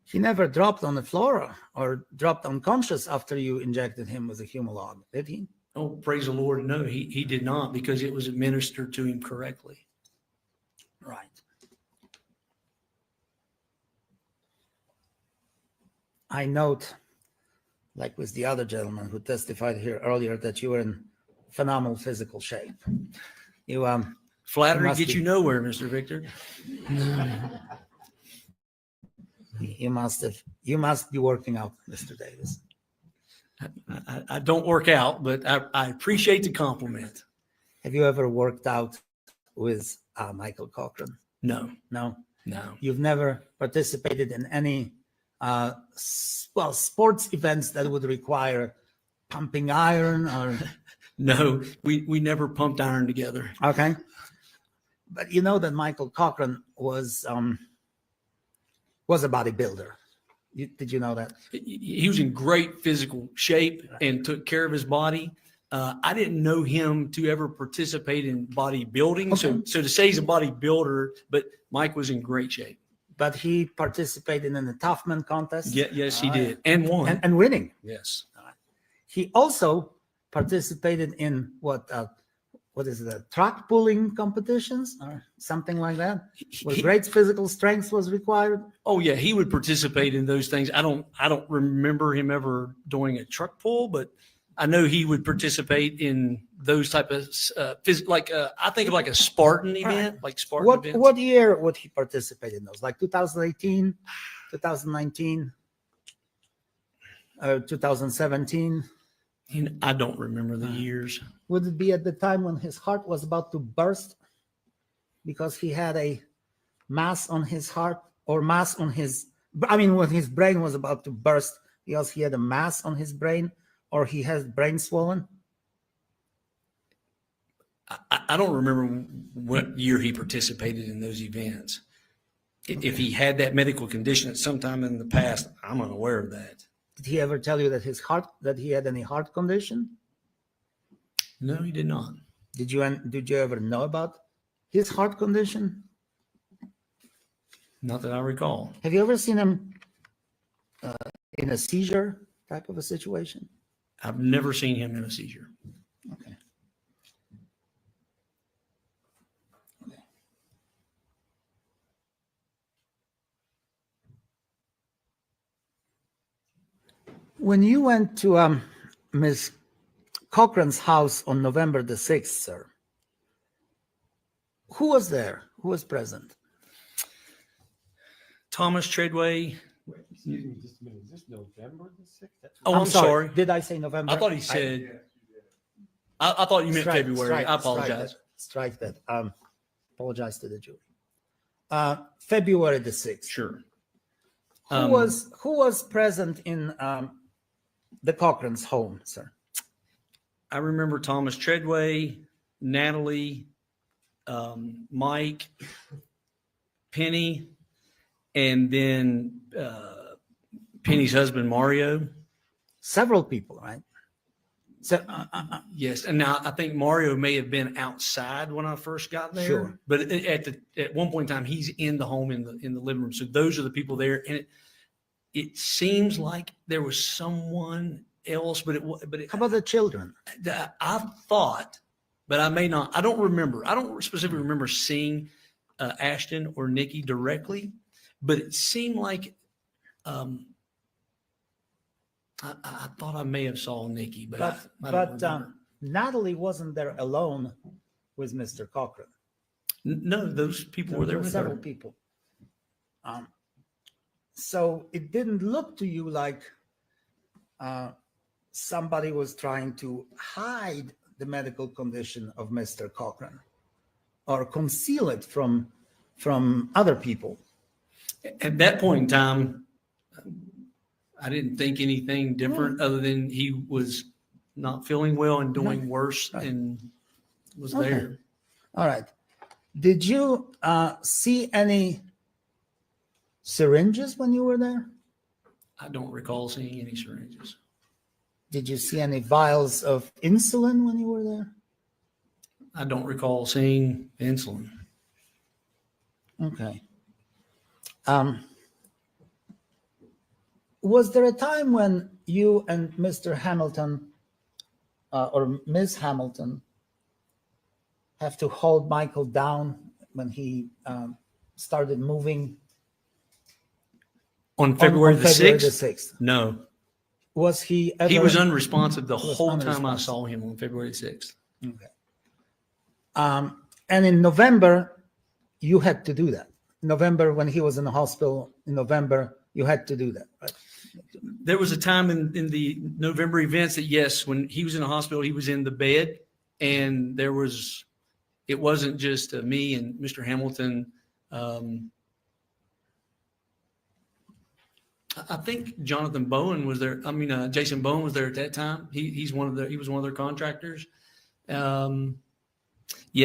He never dropped on the floor or dropped unconscious after you injected him with a humulog, did he? Oh, praise the Lord. No, he did not, because it was administered to him correctly. Right. I note, like with the other gentleman who testified here earlier, that you were in phenomenal physical shape. You Flattery gets you nowhere, Mr. Victor. You must be working out, Mr. Davis. I don't work out, but I appreciate the compliment. Have you ever worked out with Michael Cochran? No. No. No. You've never participated in any sports events that would require pumping iron or? No, we never pumped iron together. Okay. But you know that Michael Cochran was a bodybuilder. Did you know that? He was in great physical shape and took care of his body. I didn't know him to ever participate in bodybuilding. Okay. So to say he's a bodybuilder, but Mike was in great shape. But he participated in the Toughman contest? Yes, he did. And won. And winning. Yes. He also participated in what is it, track pulling competitions or something like that, where great physical strength was required? Oh yeah, he would participate in those things. I don't remember him ever doing a truck pull, but I know he would participate in those type of I think of like a Spartan event, like Spartan events. What year would he participate in those? Like 2018, 2019, 2017? I don't remember the years. Would it be at the time when his heart was about to burst because he had a mass on his heart, or mass on when his brain was about to burst because he had a mass on his brain, or he has brain swollen? I don't remember what year he participated in those events. If he had that medical condition at some time in the past, I'm unaware of that. Did he ever tell you that he had any heart condition? No, he did not. Did you ever know about his heart condition? Not that I recall. Have you ever seen him in a seizure type of a situation? I've never seen him in a seizure. Okay. When you went to Ms. Cochran's house on November the 6th, sir, who was there? Who was present? Thomas Treadway. Excuse me just a minute. Is this November the 6th? I'm sorry. Did I say November? I thought he said. I thought you meant February. I apologize. Strike that. Apologize to the jury. February the 6th. Sure. Who was present in the Cochran's home, sir? I remember Thomas Treadway, Natalie, Mike, Penny, and then Penny's husband, Mario. Several people, right? So, yes, and now I think Mario may have been outside when I first got there. Sure. But at one point in time, he's in the home in the living room. So those are the people there, and it seems like there was someone else, but how about the children? I thought, but I may not. I don't remember. I don't specifically remember seeing Ashton or Nikki directly, but it seemed like I thought I may have saw Nikki, but I don't remember. Natalie wasn't there alone with Mr. Cochran. No, those people were there with several her. people. So it didn't look to you like somebody was trying to hide the medical condition of Mr. Cochran or conceal it from other people. At that point in time, I didn't think anything different other than he was not feeling well and doing worse and was Okay. there. All right. Did you see any syringes when you were there? I don't recall seeing any syringes. Did you see any vials of insulin when you were there? I don't recall seeing insulin. Okay. Was there a time when you and Mr. Hamilton or Ms. Hamilton have to hold Michael down when he started moving? On February the February 6th? the 6th. No. Was he ever? He was unresponsive the He was whole time I unresponsive. saw him on February 6th. Okay. And in November, you had to do that. November, when he was in the hospital in November, you had to do that, right? There was a time in the November events that, yes, when he was in the hospital, he was in the bed, and it wasn't just me and Mr. Hamilton. I think Jonathan Bowen was there. I mean, Jason Bowen was there at that time. He was one of their contractors. Yeah,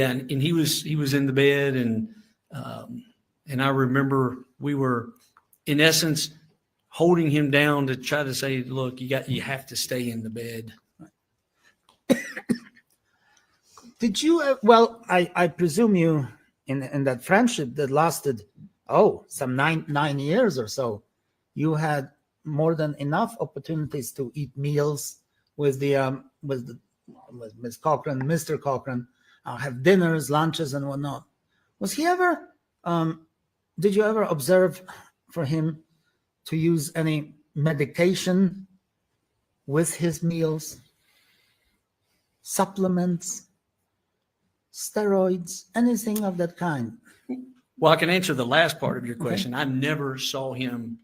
and he was in the bed, and I remember we were, in essence, holding him down to try to say, look, you have to stay in the bed. Did you, well, I presume you, in that friendship that lasted, some nine years or so, you had more than enough opportunities to eat meals with Ms. Cochran, Mr. Cochran, have dinners, lunches, and whatnot. Was he ever, did you ever observe for him to use any medication with his meals, supplements, steroids, anything of that kind? Well, I can answer the last part of your question. I never saw him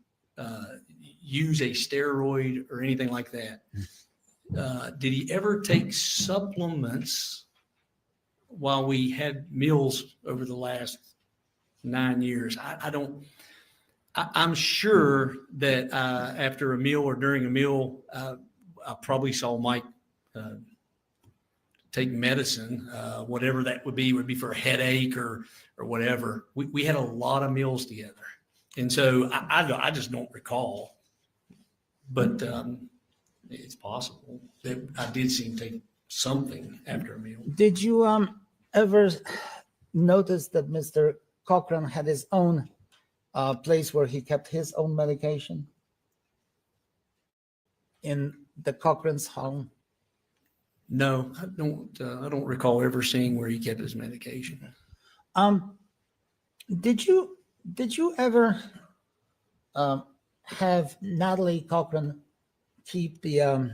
use a steroid or anything like that. Did he ever take supplements while we had meals over the last 9 years? I'm sure that after a meal or during a meal, I probably saw Mike take medicine, whatever that would be for a headache or whatever. We had a lot of meals together. And so I just don't recall, but it's possible that I did see him take something after a meal. Did you ever notice that Mr. Cochran had his own place where he kept his own medication in the Cochran's home? No, I don't recall ever seeing where he kept his medication. Did you ever have Natalie Cochran keep the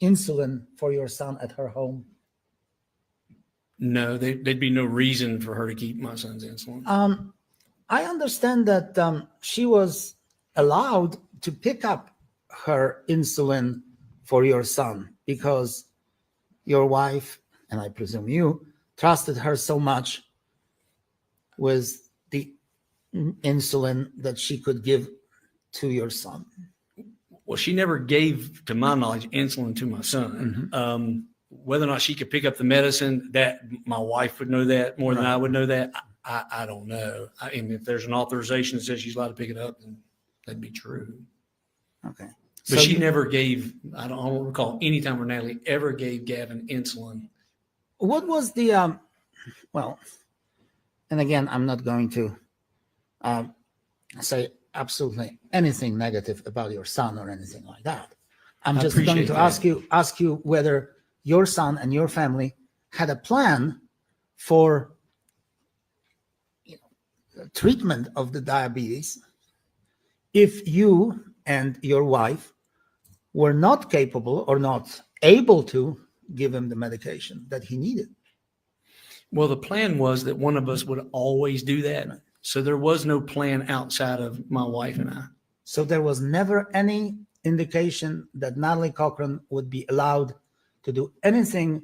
insulin for your son at her home? No, there'd be no reason for her to keep my son's insulin. I understand that she was allowed to pick up her insulin for your son because your wife, and I presume you, trusted her so much with the insulin that she could give to your son. Well, she never gave, to my knowledge, insulin to my son. Whether or not she could pick up the medicine, that my wife would know that more than I would know that. I don't know. And if there's an authorization that says she's allowed to pick it up, then that'd be true. Okay. But she never gave, I don't recall any time where Natalie ever gave Gavin insulin. What was the, well, and again, I'm not going to say absolutely anything negative about your son or anything like that. I'm just going to ask you whether your son and your family had a plan for treatment of the diabetes if you and your wife were not capable or not able to give him the medication that he needed. Well, the plan was that one of us would always do that. So there was no plan outside of my wife and I. So there was never any indication that Natalie Cochran would be allowed to do anything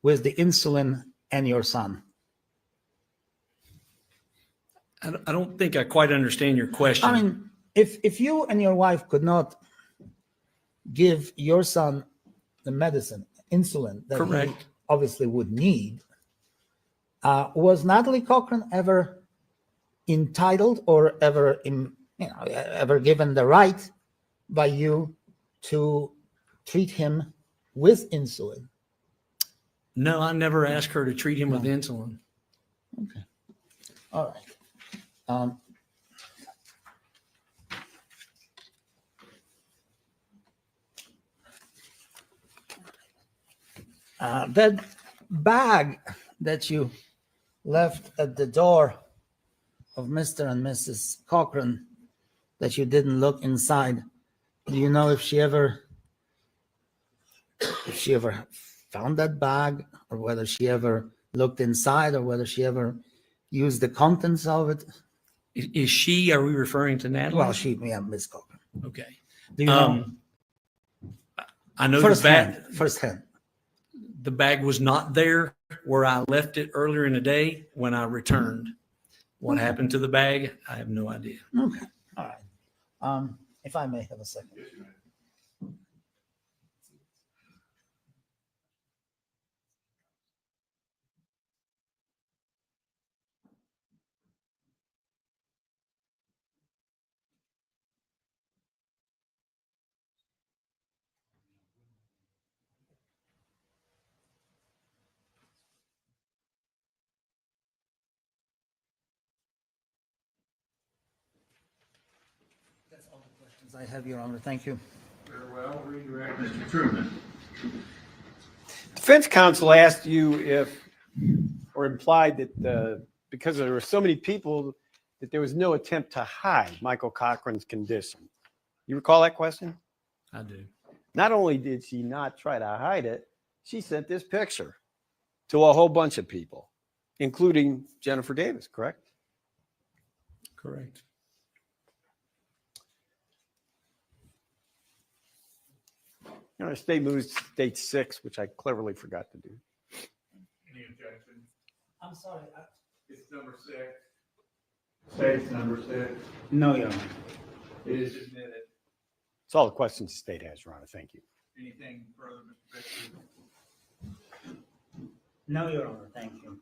with the insulin and your son. I don't think I quite understand your question. I mean, if you and your wife could not give your son the medicine, insulin, that he obviously would need, was Natalie Cochran ever entitled or ever ever given the right by you to treat him with insulin? No, I never asked her to treat him with insulin. Okay. All right. That bag that you left at the door of Mr. and Mrs. Cochran, that you didn't look inside, do you know if she ever found that bag, or whether she ever looked inside, or whether she ever used the contents of it? Is she, are we referring to Natalie? Well, Miss Cochran. Okay. Do you know? I know firsthand. The bag was not there where I left it earlier in the day when I returned. What happened to the bag? I have no idea. Okay. All right. If I may have a second. That's all the questions I have, Your Honor. Thank you. Very well. Redirect Mr. Truman. Defense counsel asked you if, or implied that because there were so many people, that there was no attempt to hide Michael Cochran's condition. You recall that question? I do. Not only did she not try to hide it, she sent this picture to a whole bunch of people, including Jennifer Davis, correct? Correct. You know, the state moves to state 6, which I cleverly forgot to do. Any objection? I'm sorry. It's number 6. State's number 6. No, Your Honor. It is admitted. It's all the questions the state has, Your Honor. Thank you. Anything further, Mr. Fisher? No, Your Honor. Thank you.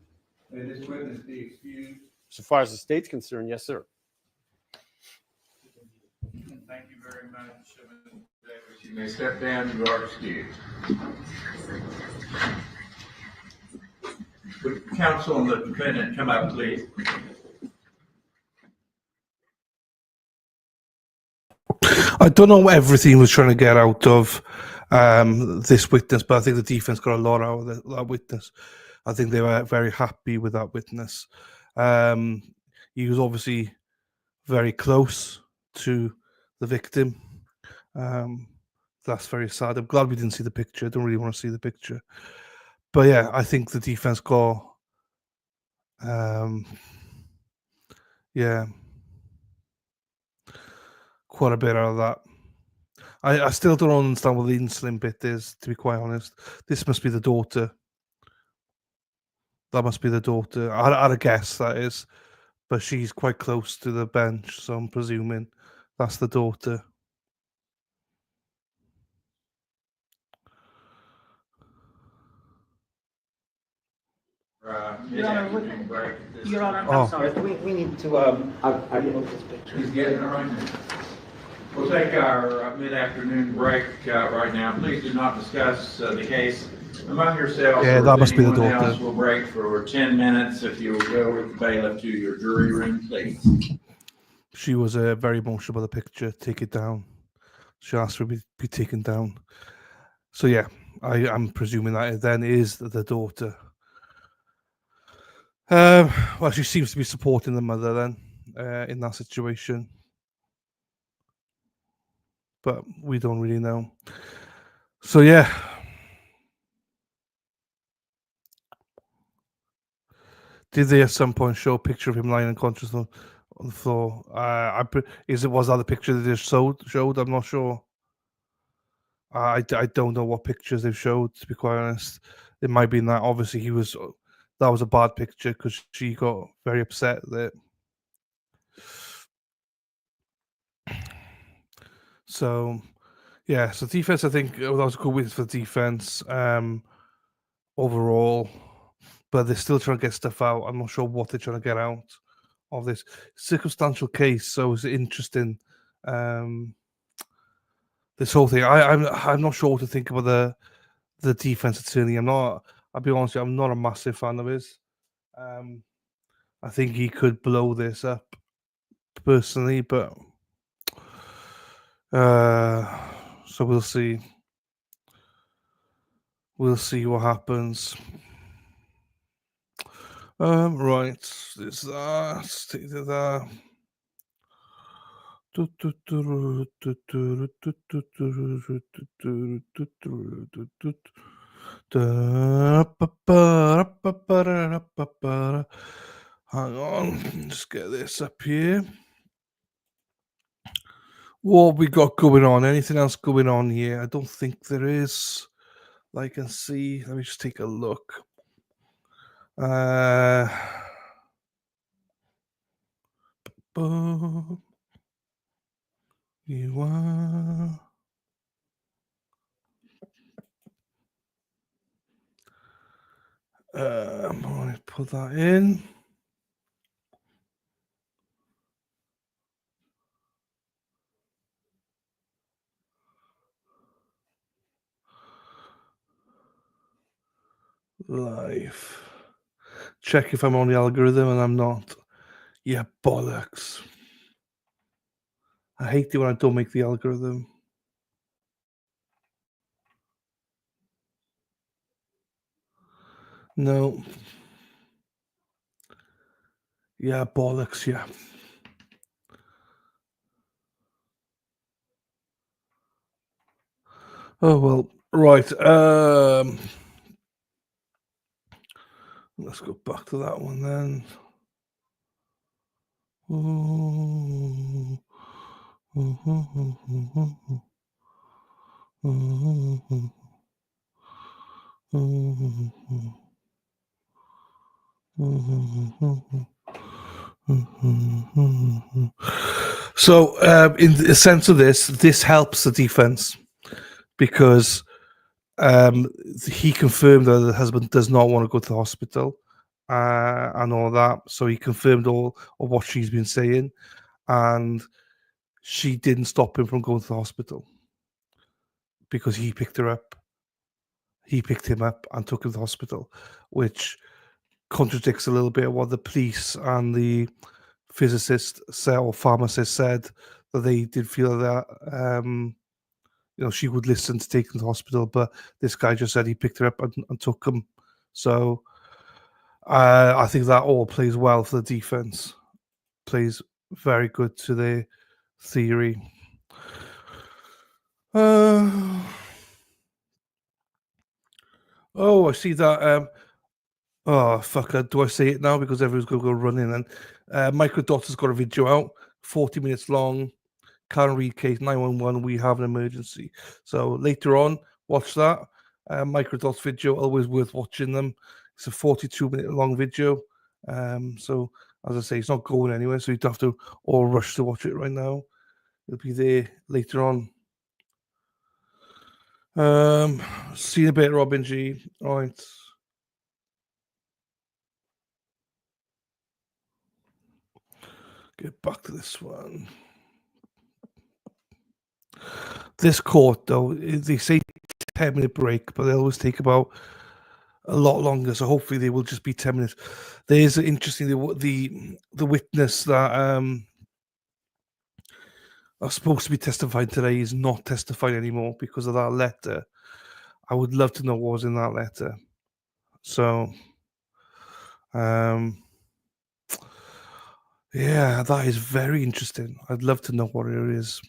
May this witness be excused? So far as the state's concerned, yes, sir. Thank you very much, Mr. Davis. You may step down. You are excused. Would counsel and the defendant come up, please? I don't know what everything was trying to get out of this witness, but I think the defense got a lot out of that witness. I think they were very happy with that witness. He was obviously very close to the victim. That's very sad. I'm glad we didn't see the picture. I don't really want to see the picture. But yeah, I think the defense got quite a bit out of that. I still don't understand what the insulin bit is, to be quite honest. This must be the daughter. That must be the daughter. I'd guess that is. But she's quite close to the bench, so I'm presuming that's the daughter. Your Honor, Your Honor, Oh. I'm sorry. We need to. He's getting it right now. We'll take our mid-afternoon break right now. Please do not discuss the case among yourselves Yeah, or that with must be the anyone daughter. else. We'll break for 10 minutes. If you'll go with the bailiff to your jury room, please. She was very emotional about the picture. Take it down. She asked for it to be taken down. So yeah, I'm presuming that it then is the daughter. Well, she seems to be supporting the mother then in that situation, but we don't really know. So yeah, did they at some point show a picture of him lying unconscious on the floor? Was that the picture they just showed? I'm not sure. I don't know what pictures they've showed, to be quite honest. It might be that obviously that was a bad picture because she got very upset that. So yeah, so defense, I think that was a good win for defense overall, but they're still trying to get stuff out. I'm not sure what they're trying to get out of this circumstantial case. So it's interesting. This whole thing, I'm not sure what to think about the defense attorney. I'll be honest with you, I'm not a massive fan of his. I think he could blow this up personally, but so we'll see. We'll see what happens. Right, it's that. Stick to that. Hang on, just get this up here. What we got going on? Anything else going on here? I don't think there is. I can see. Let me just take a look. You are. I'm going to put that in. Live. Check if I'm on the algorithm and I'm not. Yeah, bollocks. I hate it when I don't make the algorithm. No. Yeah, bollocks, yeah. Oh well, right. Let's go back to that one then. So, in the sense of this helps the defense because he confirmed that the husband does not want to go to the hospital and all that. So he confirmed all of what she's been saying, and she didn't stop him from going to the hospital because he picked her up. He picked him up and took him to the hospital, which contradicts a little bit of what the police and the physicist said or pharmacist said, that they did feel that she would listen to take him to the hospital, but this guy just said he picked her up and took him. So I think that all plays well for the defense. Plays very good to their theory. Oh, I see that. Oh, fuck. Do I say it now? Because everyone's going to go running. And Microdot's got a video out, 40 minutes long. Karen Reid case, 911, we have an emergency. So later on, watch that. Microdot's video, always worth watching them. It's a 42-minute long video. So, as I say, it's not going anywhere, so you don't have to all rush to watch it right now. It'll be there later on. See you in a bit, Robin G. All right. Get back to this one. This court, though, they say 10-minute break, but they always take about a lot longer. So hopefully they will just be 10 minutes. There is interesting the witness that are supposed to be testifying today is not testifying anymore because of that letter. I would love to know what was in that letter. So, yeah, that is very interesting. I'd love to know what it is.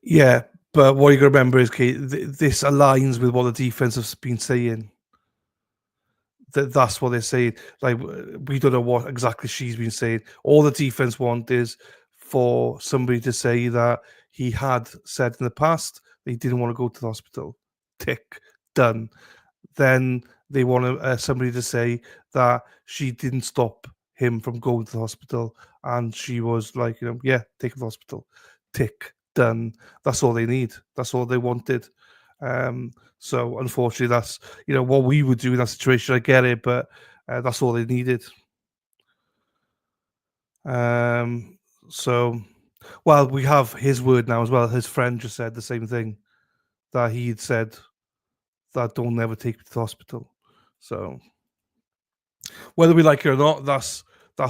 Yeah, but what you got to remember is, Kate, this aligns with what the defense has been saying. That's what they're saying. Like, we don't know what exactly she's been saying. All the defense want is for somebody to say that he had said in the past that he didn't want to go to the hospital. Tick, done. Then they want somebody to say that she didn't stop him from going to the hospital, and she was like, yeah, take him to the hospital. Tick, done. That's all they need. That's all they wanted. So unfortunately, that's what we would do in that situation. I get it, but that's all they needed. So, well, we have his word now as well. His friend just said the same thing, that he had said that don't never take me to the hospital. So whether we like it or not, that's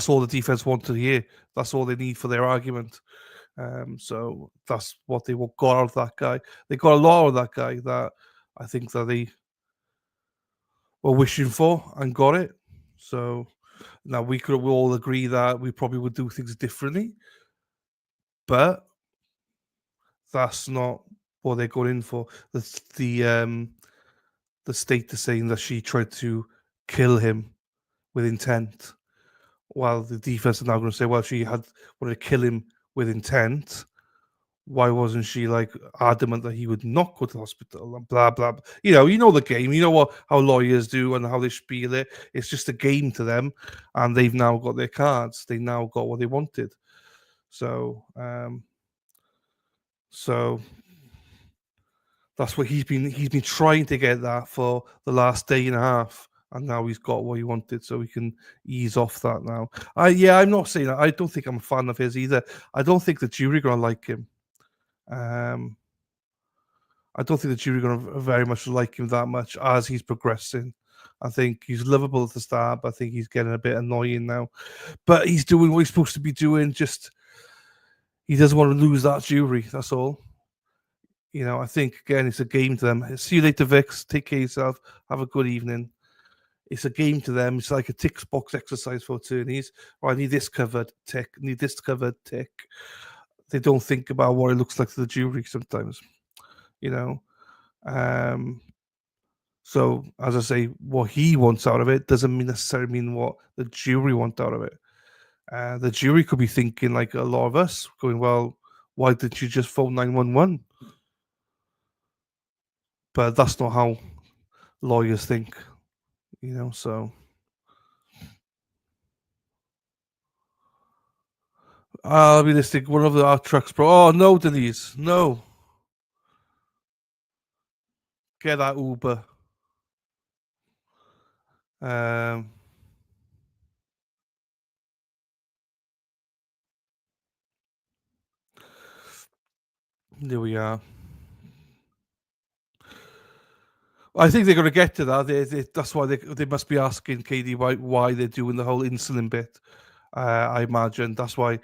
all the defense want to hear. That's all they need for their argument. So that's what they got out of that guy. They got a lot out of that guy that I think that they were wishing for and got it. So now we all agree that we probably would do things differently, but that's not what they're going in for. The state is saying that she tried to kill him with intent, while the defense are now going to say, well, she had wanted to kill him with intent. Why wasn't she adamant that he would not go to the hospital and blah blah? You know the game. You know how lawyers do and how they spiel it. It's just a game to them, and they've now got their cards. They now got what they wanted. So, that's what he's been trying to get that for the last day and a half, and now he's got what he wanted, so he can ease off that now. I'm not saying that. I don't think I'm a fan of his either. I don't think the jury are going to like him. I don't think the jury are going to very much like him that much as he's progressing. I think he's lovable at the start, but I think he's getting a bit annoying now. But he's doing what he's supposed to be doing. Just he doesn't want to lose that jury. That's all. I think again it's a game to them. See you later, Vix. Take care of yourself. Have a good evening. It's a game to them. It's like a tick box exercise for attorneys. Oh, I need this covered. Tick. Need this covered. Tick. They don't think about what it looks like to the jury sometimes, So, as I say, what he wants out of it doesn't necessarily mean what the jury want out of it. The jury could be thinking, like a lot of us, going, well, why did you just phone 911? But that's not how lawyers think, so... I'll be listening. One of our trucks, bro. Oh no, Denise, no. Get that Uber. There we are. I think they're going to get to that. That's why they must be asking KD why they're doing the whole insulin bit. I imagine that's why.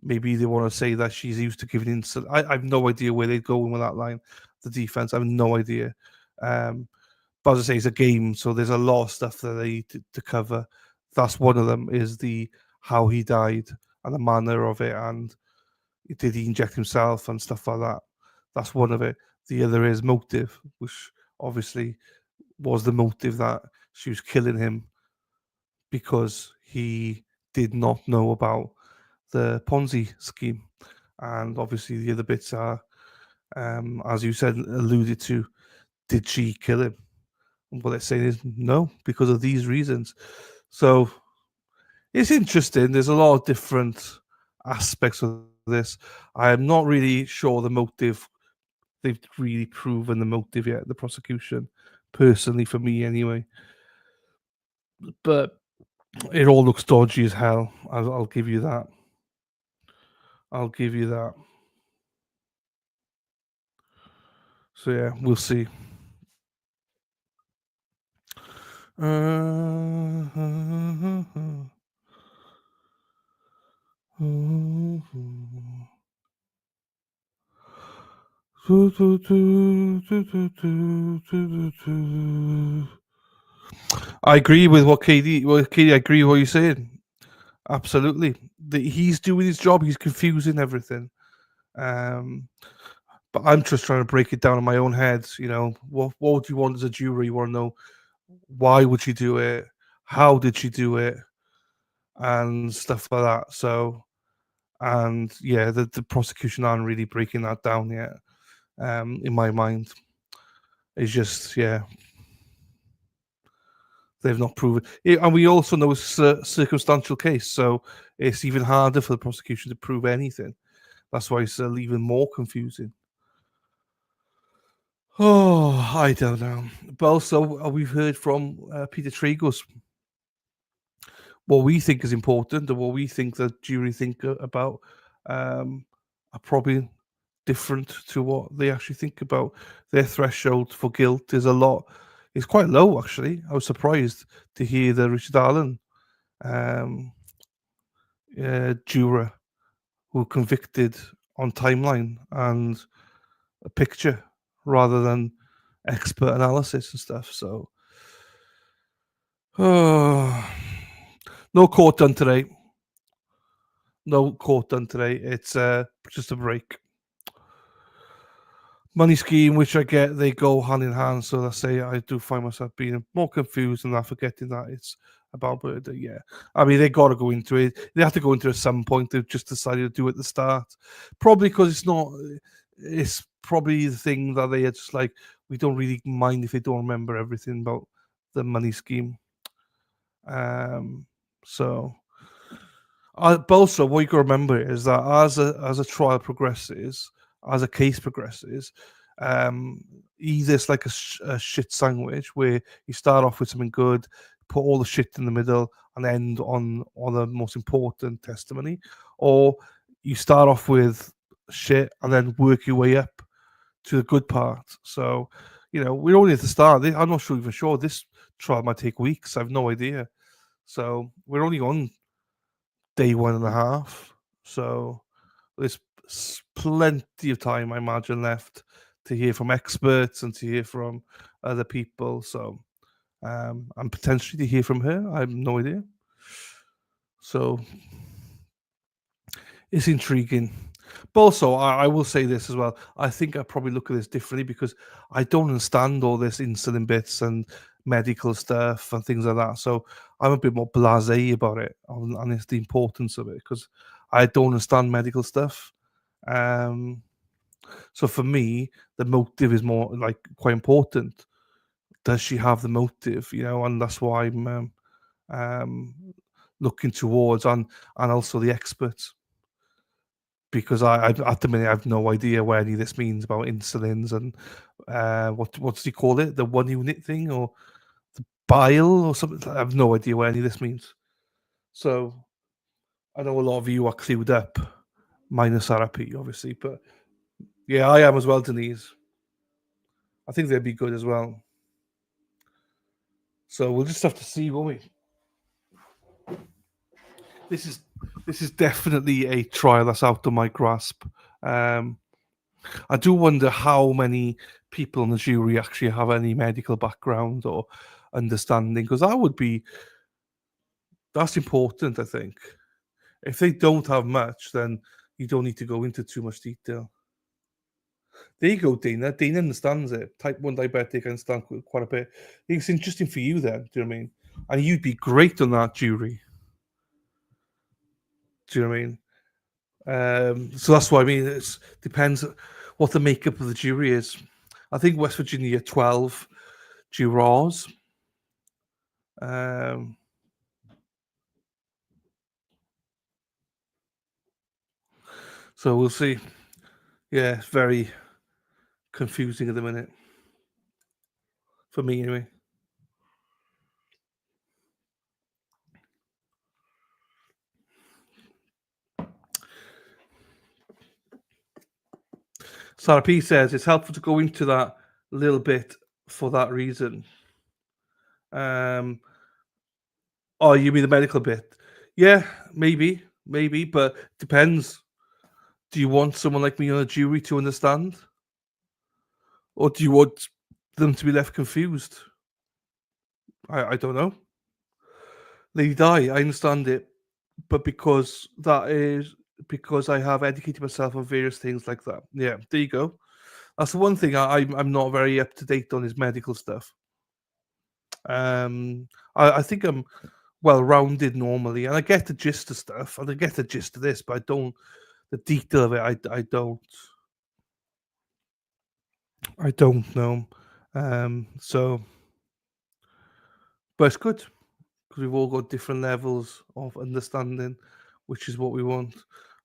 Maybe they want to say that she's used to giving insulin. I have no idea where they're going with that line. The defense, I have no idea. But as I say, it's a game, so there's a lot of stuff that they need to cover. That's one of them, is how he died and the manner of it, and did he inject himself and stuff like that. That's one of it. The other is motive, which obviously was the motive that she was killing him because he did not know about the Ponzi scheme. And obviously the other bits are, as you said, alluded to, did she kill him? And what they're saying is no, because of these reasons. So it's interesting. There's a lot of different aspects of this. I am not really sure the motive. They've really proven the motive yet, the prosecution, personally, for me anyway. But it all looks dodgy as hell. I'll give you that. I'll give you that. So yeah, we'll see. I agree with what Katie. Well, Katie, I agree with what you're saying. Absolutely, he's doing his job. He's confusing everything. But I'm just trying to break it down in my own head. You know, what would you want as a jury? You want to know why would she do it? How did she do it? And stuff like that. So, and yeah, the prosecution aren't really breaking that down yet. In my mind, it's just they've not proven it, and we also know it's a circumstantial case, so it's even harder for the prosecution to prove anything. That's why it's even more confusing. Oh, I don't know. But also, we've heard from Peter Trigos what we think is important and what we think the jury think about are probably different to what they actually think about. Their threshold for guilt is it's quite low, actually. I was surprised to hear the Richard Allen juror who convicted on timeline and a picture rather than expert analysis and stuff. So, no court done today. No court done today. It's just a break. Money scheme, which I get, they go hand in hand. So I say I do find myself being more confused and not forgetting that it's about murder. Yeah, I mean they got to go into it. They have to go into it at some point. They've just decided to do it at the start, probably because it's not. It's probably the thing that they are just like we don't really mind if they don't remember everything about the money scheme. So. But also, what you got to remember is that as a trial progresses, as a case progresses, either it's like a shit sandwich where you start off with something good, put all the shit in the middle, and end on the most important testimony, or you start off with shit and then work your way up to the good part. So, we're only at the start. I'm not even sure this trial might take weeks. I have no idea. So we're only on day 1.5. So there's plenty of time, I imagine, left to hear from experts and to hear from other people. So, and potentially to hear from her. I have no idea. So it's intriguing. But also, I will say this as well. I think I probably look at this differently because I don't understand all this insulin bits and medical stuff and things like that. So I'm a bit more blasé about it, and it's the importance of it because I don't understand medical stuff. So for me, the motive is more like quite important. Does she have the motive? And that's why I'm looking towards and also the experts. Because I at the minute I have no idea what any of this means about insulins and what do you call it? The 1 unit thing or the bile or something? I have no idea what any of this means. So I know a lot of you are clued up, minus RP obviously, but yeah, I am as well, Denise. I think they'd be good as well. So we'll just have to see, won't we? This is definitely a trial that's out of my grasp. I do wonder how many people in the jury actually have any medical background or understanding, because that's important, I think. If they don't have much, then you don't need to go into too much detail. There you go, Dana. Dana understands it. Type 1 diabetic, understands quite a bit. It's interesting for you then, do you know what I mean? And you'd be great on that jury. Do you know what I mean? So that's what I mean. It depends what the makeup of the jury is. I think West Virginia 12 jurors. So we'll see. Yeah, it's very confusing at the minute. For me, anyway. Sarah P says it's helpful to go into that a little bit for that reason. Oh, you mean the medical bit? Yeah, maybe, but depends. Do you want someone like me on a jury to understand? Or do you want them to be left confused? I don't know. Lady Di, I understand it, but because I have educated myself on various things like that. Yeah, there you go. That's the one thing I'm not very up to date on is medical stuff. I think I'm well rounded normally, and I get the gist of stuff, and I get the gist of this, but I don't the detail of it. I don't know. So, but it's good because we've all got different levels of understanding, which is what we want.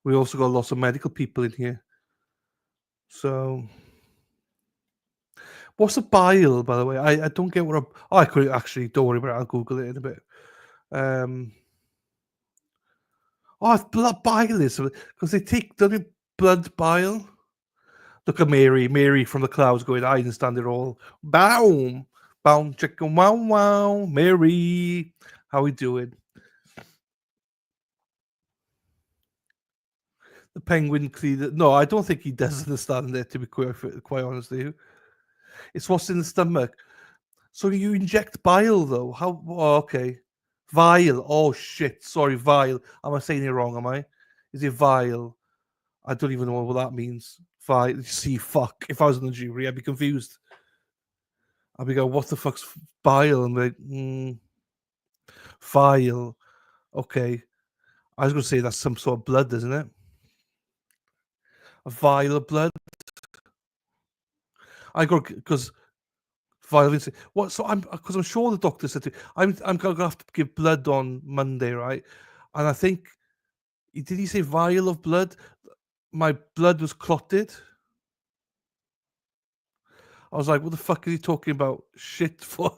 We also got lots of medical people in here. So, what's a bile, by the way? I don't get what I could actually, don't worry about it. I'll Google it in a bit. It's blood bile is because they take blood bile. Look at Mary from the clouds going, I understand it all. Bow, bow, chicken, wow, wow. Mary, how we doing? The penguin cleaner. No, I don't think he does understand it, to be quite honest with you. It's what's in the stomach. So you inject bile, though? How? Oh, okay. Vial. Oh, shit. Sorry, vial. Am I saying it wrong, am I? Is it vial? I don't even know what that means. Vial. See, fuck. If I was in the jury, I'd be confused. I'd be going, what the fuck's bile? And like, vial. Okay. I was going to say that's some sort of blood, isn't it? A vial of blood. I got because violence. What? So I'm sure the doctor said to me, I'm gonna have to give blood on Monday, right? And I think did he say vial of blood? My blood was clotted. I was like, what the fuck is he talking about? Shit for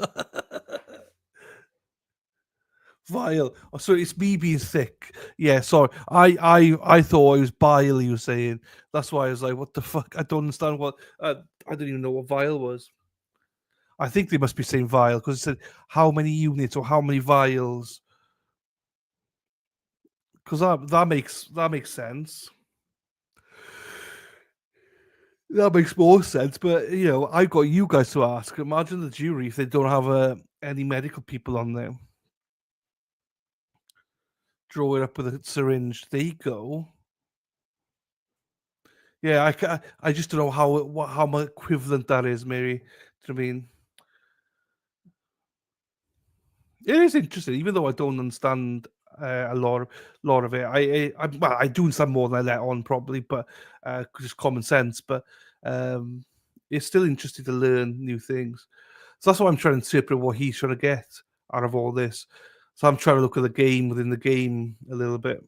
vial. Oh, so it's me being thick. Yeah, sorry. I thought it was bile he was saying. That's why I was like, what the fuck? I don't understand what I don't even know what vial was. I think they must be saying vial because it said how many units or how many vials. Because that makes sense. That makes more sense. But I've got you guys to ask. Imagine the jury if they don't have any medical people on there. Draw it up with a syringe. There you go. Yeah, I just don't know how much equivalent that is, Mary. Do you know what I mean? It is interesting, even though I don't understand a lot of it. I do understand more than I let on, probably, but just common sense. But it's still interesting to learn new things. So that's why I'm trying to interpret what he's trying to get out of all this. So I'm trying to look at the game within the game a little bit.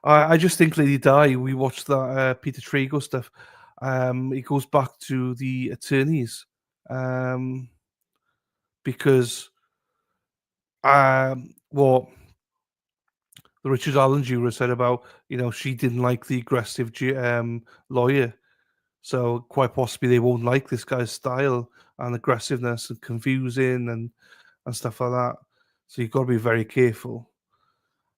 I just think Lady Di, we watched that Peter Trago stuff. It goes back to the attorneys because what the Richard Allen juror said about, she didn't like the aggressive lawyer. So quite possibly they won't like this guy's style and aggressiveness and confusing and stuff like that. So you've got to be very careful.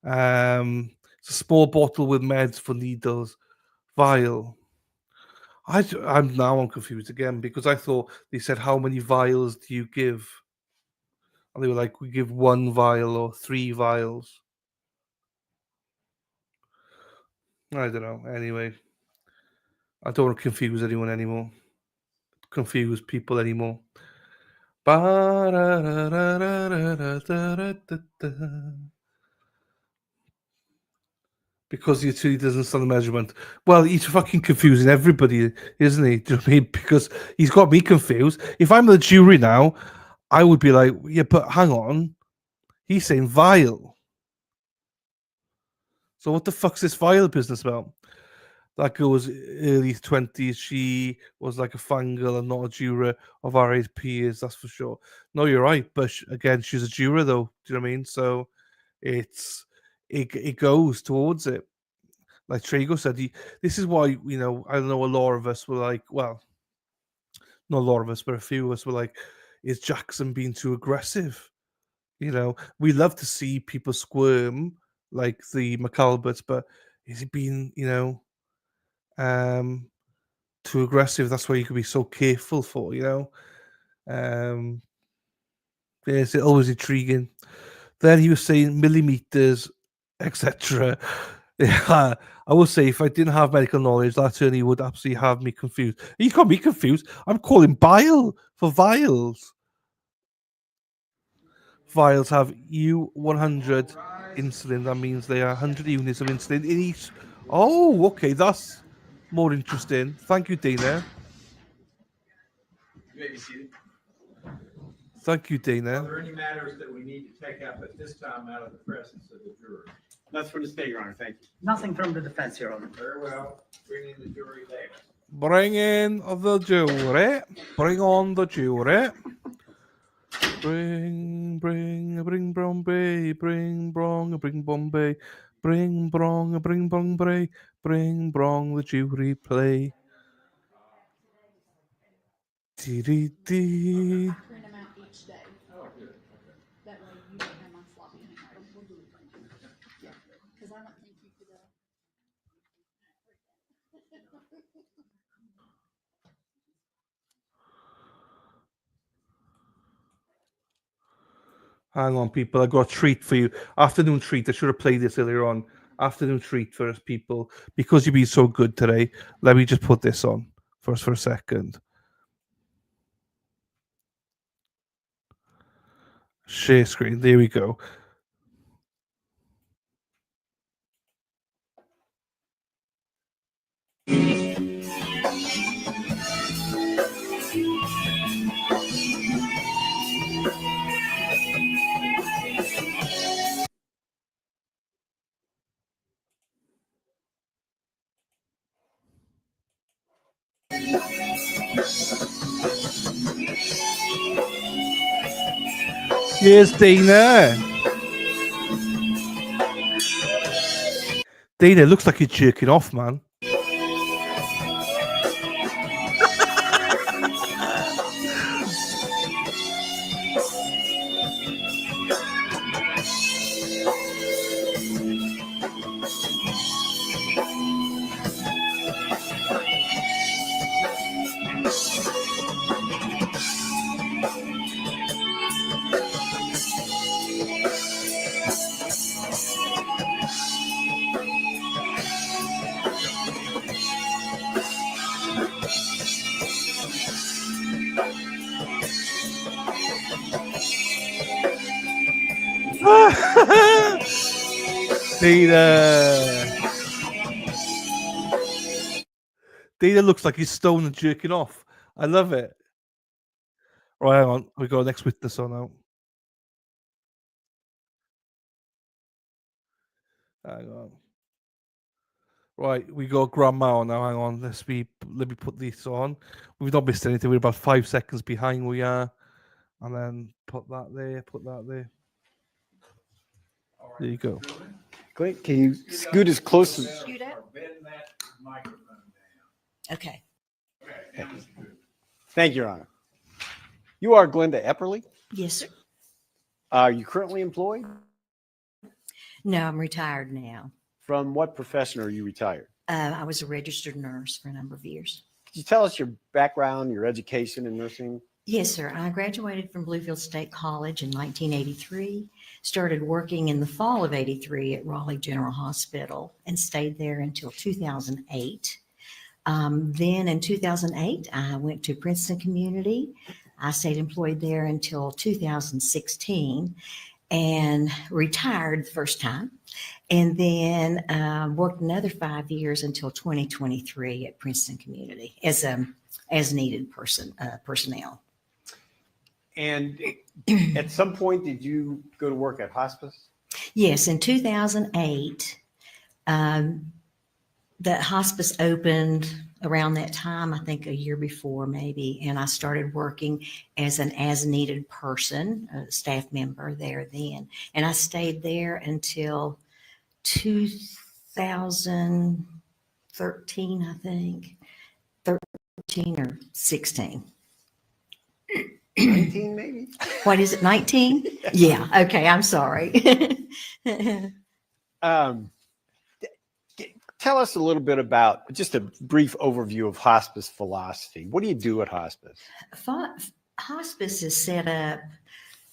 It's a small bottle with meds for needles, vial. I'm confused again because I thought they said how many vials do you give? And they were like, we give 1 vial or 3 vials. I don't know. Anyway, I don't want to confuse anyone anymore. Confuse people anymore. Because the attorney doesn't understand the measurement. Well, he's fucking confusing everybody, isn't he? Do you know what I mean? Because he's got me confused. If I'm the jury now, I would be like, yeah, but hang on. He's saying vial. So what the fuck's this vial business about? That girl was early 20s. She was like a fangirl and not a juror of our age peers, that's for sure. No, you're right. But again, she's a juror, though. Do you know what I mean? So it goes towards it. like Trago said, this is why, I know a lot of us were like, well, not a lot of us, but a few of us were like, is Jackson being too aggressive? We love to see people squirm like the McAlberts, but is he being, too aggressive? That's why you could be so careful for, It's always intriguing. Then he was saying millimeters, etc. Yeah, I will say if I didn't have medical knowledge, that certainly would absolutely have me confused. You can't be confused. I'm calling bile for vials. Vials have U100 insulin. That means they are 100 units of insulin in each. Oh, okay, that's more interesting. Thank you, Dana. You may be seated. Thank you, Are Dana. there any matters that we need to take up at this time out of the presence of the jury? Nothing from the state, Your Honor. Thank you. Nothing from the defense, Your Honor. Very well. Bring in the jury there. Bring in the jury. Bring on the jury. Bring Bombay. Bring Bombay. Bring Bombay. Bring the jury play. Dee-dee-dee. Print them out each day. Oh, good. That way you don't have my sloppy handwriting. We'll do it. Yeah. Because I don't think you could. Hang on, people. I got a treat for you. Afternoon treat. I should have played this earlier on. Afternoon treat for us, people. Because you've been so good today, let me just put this on for us for a second. Share screen. There we go. Here's Dana. Dana, looks like you're jerking off, man. Dana looks like he's stoned and jerking off. I love it. Right, hang on. We got next witness on now. Hang on. Right, we got Grandma on now. Hang on. Let me put this on. We've not missed anything. We're about 5 seconds behind. We are. And then put that there. Put that there. There you go. Clint, can you scoot as close as... Scoot up. Bend that microphone down. Okay. Okay, now it's good. Thank you, Your Honor. You are Glenda Epperly. Yes, sir. Are you currently employed? No, I'm retired now. From what profession are you retired? I was a registered nurse for a number of years. Could you tell us your background, your education in nursing? Yes, sir. I graduated from Bluefield State College in 1983, started working in the fall of 83 at Raleigh General Hospital and stayed there until 2008. Then in 2008, I went to Princeton Community. I stayed employed there until 2016 and retired the first time. And then worked another 5 years until 2023 at Princeton Community as needed personnel. And at some point, did you go to work at hospice? Yes, in 2008, that hospice opened around that time, I think a year before maybe, and I started working as an as-needed person, a staff member there then. And I stayed there until 2013, I think. 13 or 16. 19 maybe? What is it, 19? Yeah, okay, I'm sorry. Tell us a little bit about just a brief overview of hospice philosophy. What do you do at hospice? Hospice is set up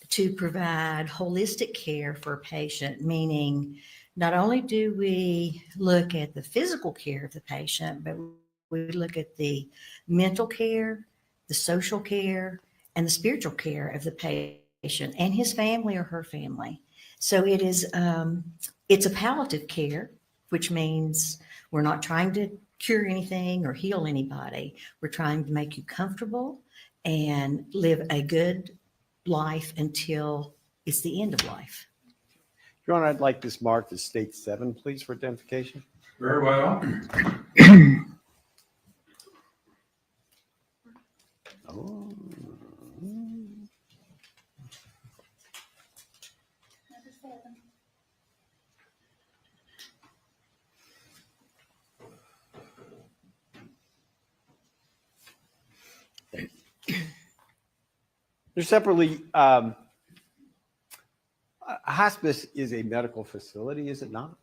to provide holistic care for a patient, meaning not only do we look at the physical care of the patient, but we look at the mental care, the social care, and the spiritual care of the patient and his family or her family. So it is, it's a palliative care, which means we're not trying to cure anything or heal anybody. We're trying to make you comfortable and live a good life until it's the end of life. Your Honor, I'd like this marked as state 7, please, for identification. Very well. Oh. There's separately, hospice is a medical facility, is it not?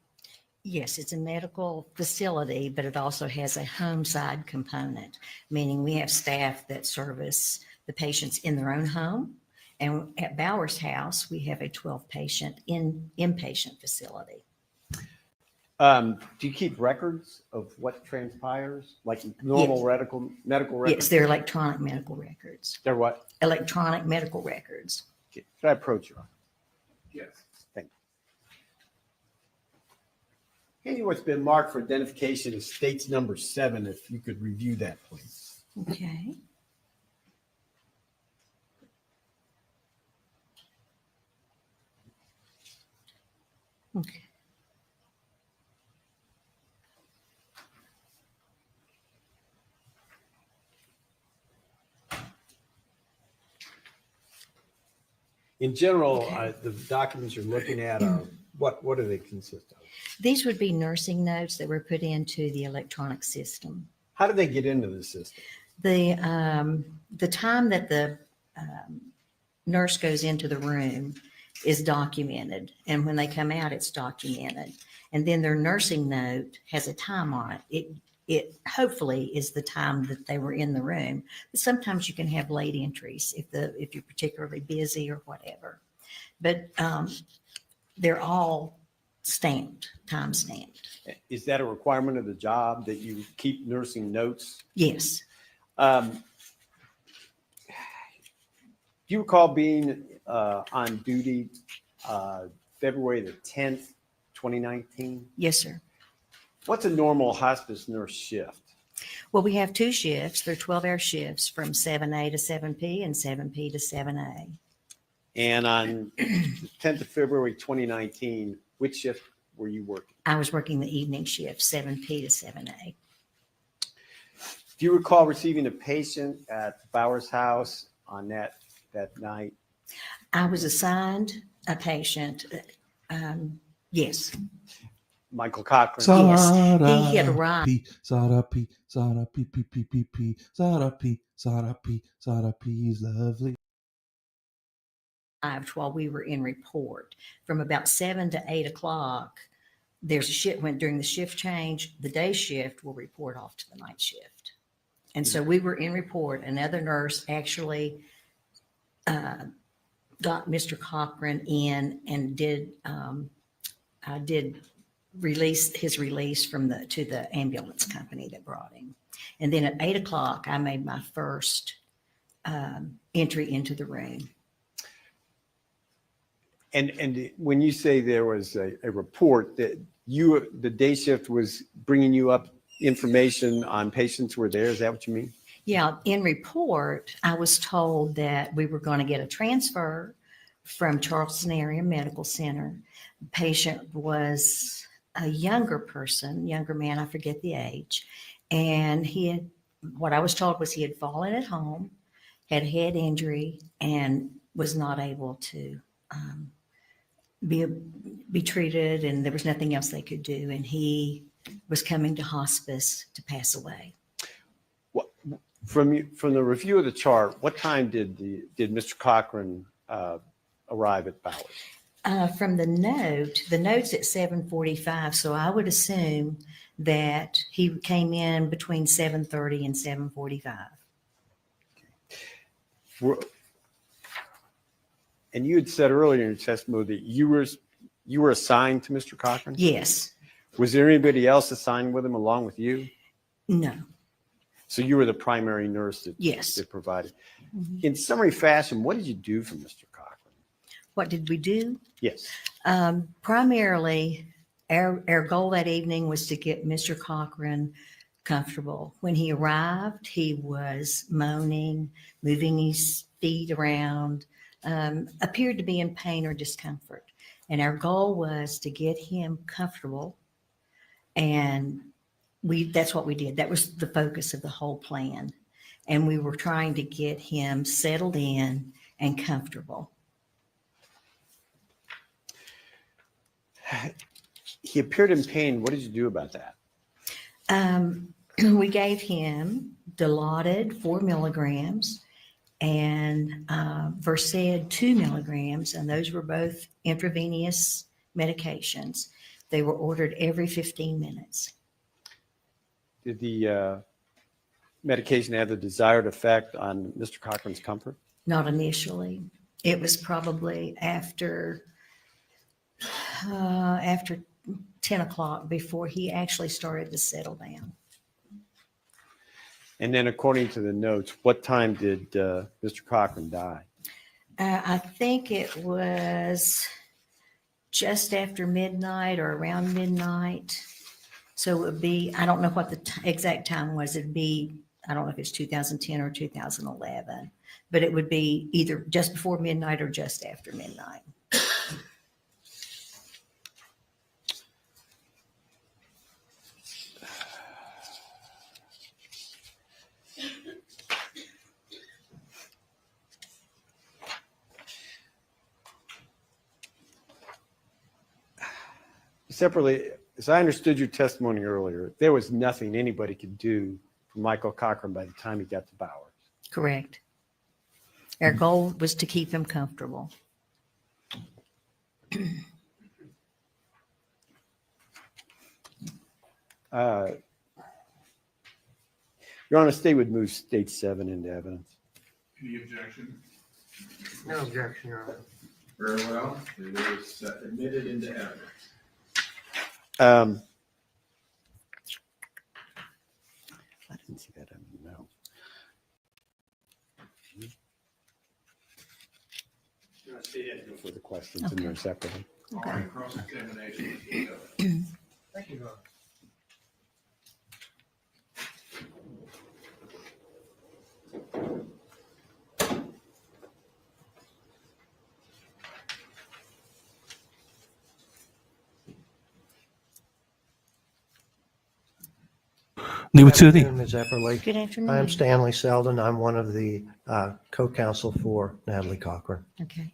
Yes, it's a medical facility, but it also has a home side component, meaning we have staff that service the patients in their own home. And at Bowers House, we have a 12-patient inpatient facility. Do you keep records of what transpires, like normal medical records? Yes, they're electronic medical records. They're what? Electronic medical records. Okay. Should I approach you? Yes. Thank you. Hey, what's been marked for identification is states number 7, if you could review that, please. Okay. Okay. In general, the documents you're looking at are, what do they consist of? These would be nursing notes that were put into the electronic system. How do they get into the system? The time that the nurse goes into the room is documented, and when they come out, it's documented. And then their nursing note has a time on it. It hopefully is the time that they were in the room. But sometimes you can have late entries if you're particularly busy or whatever. But they're all stamped, time stamped. Is that a requirement of the job that you keep nursing notes? Yes. Do you recall being on duty February the 10th, 2019? Yes, sir. What's a normal hospice nurse shift? Well, we have 2 shifts. They're 12-hour shifts from 7A to 7P and 7P to 7A. And on the 10th of February 2019, which shift were you working? I was working the evening shift, 7P to 7A. Do you recall receiving a patient at Bowers House on that night? I was assigned a patient. Yes. Michael Cochran. Yes, he had arrived. Zara-P, Zara-P, P, P, P, P, Zara-P, Zara-P, Zara-P is lovely. While we were in report from about 7 to 8 o'clock, there's a shift during the shift change, the day shift will report off to the night shift. And so we were in report. Another nurse actually got Mr. Cochran in and did release his release to the ambulance company that brought him. And then at 8 o'clock, I made my first entry into the room. And when you say there was a report that the day shift was bringing you up information on patients who were there, is that what you mean? Yeah, in report, I was told that we were going to get a transfer from Charleston Area Medical Center. The patient was a younger man, I forget the age. And what I was told was he had fallen at home, had head injury, and was not able to be treated, and there was nothing else they could do. And he was coming to hospice to pass away. From the review of the chart, what time did Mr. Cochran arrive at Bowers? From the note's at 7:45, so I would assume that he came in between 7:30 and 7:45. And you had said earlier in your testimony that you were assigned to Mr. Cochran? Yes. Was there anybody else assigned with him along with you? No. So you were the primary nurse that, Yes. that provided. In summary fashion, what did you do for Mr. Cochran? What did we do? Yes. Primarily, our goal that evening was to get Mr. Cochran comfortable. When he arrived, he was moaning, moving his feet around, appeared to be in pain or discomfort. And our goal was to get him comfortable. And that's what we did. That was the focus of the whole plan. And we were trying to get him settled in and comfortable. He appeared in pain. What did you do about that? We gave him Dilaudid 4 milligrams and Versed 2 milligrams, and those were both intravenous medications. They were ordered every 15 minutes. Did the medication have the desired effect on Mr. Cochran's comfort? Not initially. It was probably after 10 o'clock before he actually started to settle down. And then according to the notes, what time did Mr. Cochran die? I think it was just after midnight or around midnight. So it would be, I don't know what the exact time was. It'd be, I don't know if it's 2010 or 2011, but it would be either just before midnight or just after midnight. Separately, as I understood your testimony earlier, there was nothing anybody could do for Michael Cochran by the time he got to Bowers. Correct. Our goal was to keep him comfortable. Your Honor, State would move State 7 into evidence. Any objection? No objection, Your Honor. Very well. It is admitted into evidence. I didn't see that. I don't know. For the questions in there separately. All right, cross-examination. Thank you, Your Honor. New attorney. Ms. Epperly. Good afternoon. I'm Stanley Selden. I'm one of the co-counsel for Natalie Cochran. Okay.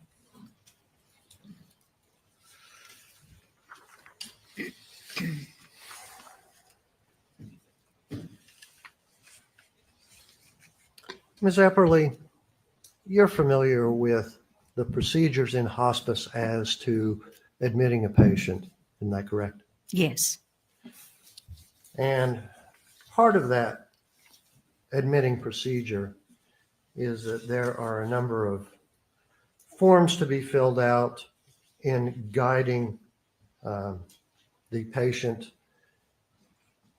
Ms. Epperly, you're familiar with the procedures in hospice as to admitting a patient, isn't that correct? Yes. And part of that admitting procedure is that there are a number of forms to be filled out in guiding the patient,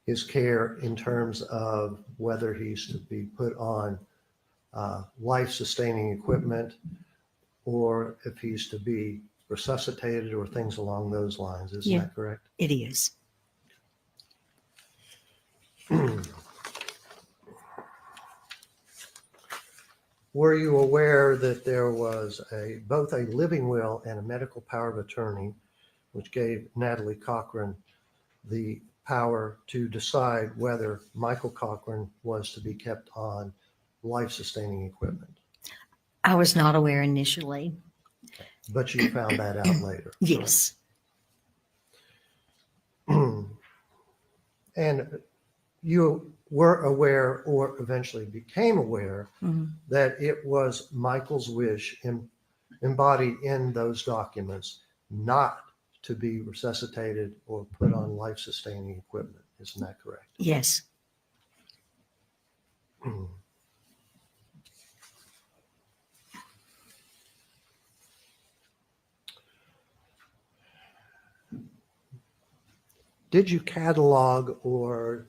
his care in terms of whether he's to be put on life-sustaining equipment or if he's to be resuscitated or things along those lines. Isn't that correct? It is. Were you aware that there was both a living will and a medical power of attorney, which gave Natalie Cochran the power to decide whether Michael Cochran was to be kept on life-sustaining equipment? I was not aware initially. But you found that out later. Yes. And you were aware, or eventually became aware, Mhm. that it was Michael's wish embodied in those documents not to be resuscitated or put on life-sustaining equipment. Isn't that correct? Yes. Did you catalog, or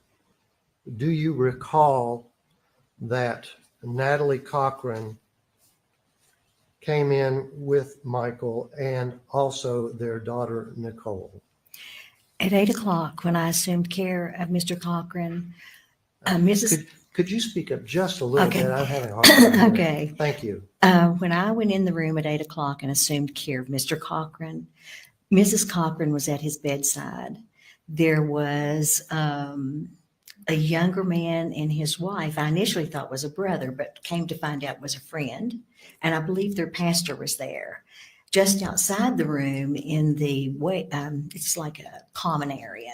do you recall that Natalie Cochran came in with Michael and also their daughter, Nicole? At 8 o'clock, when I assumed care of Mr. Cochran, Mrs. Could you speak up just a little Okay. bit? I'm having a hard time. hearing. Okay. Thank you. When I went in the room at 8 o'clock and assumed care of Mr. Cochran, Mrs. Cochran was at his bedside. There was a younger man and his wife. I initially thought was a brother, but came to find out was a friend. And I believe their pastor was there. Just outside the room in the way, it's like a common area.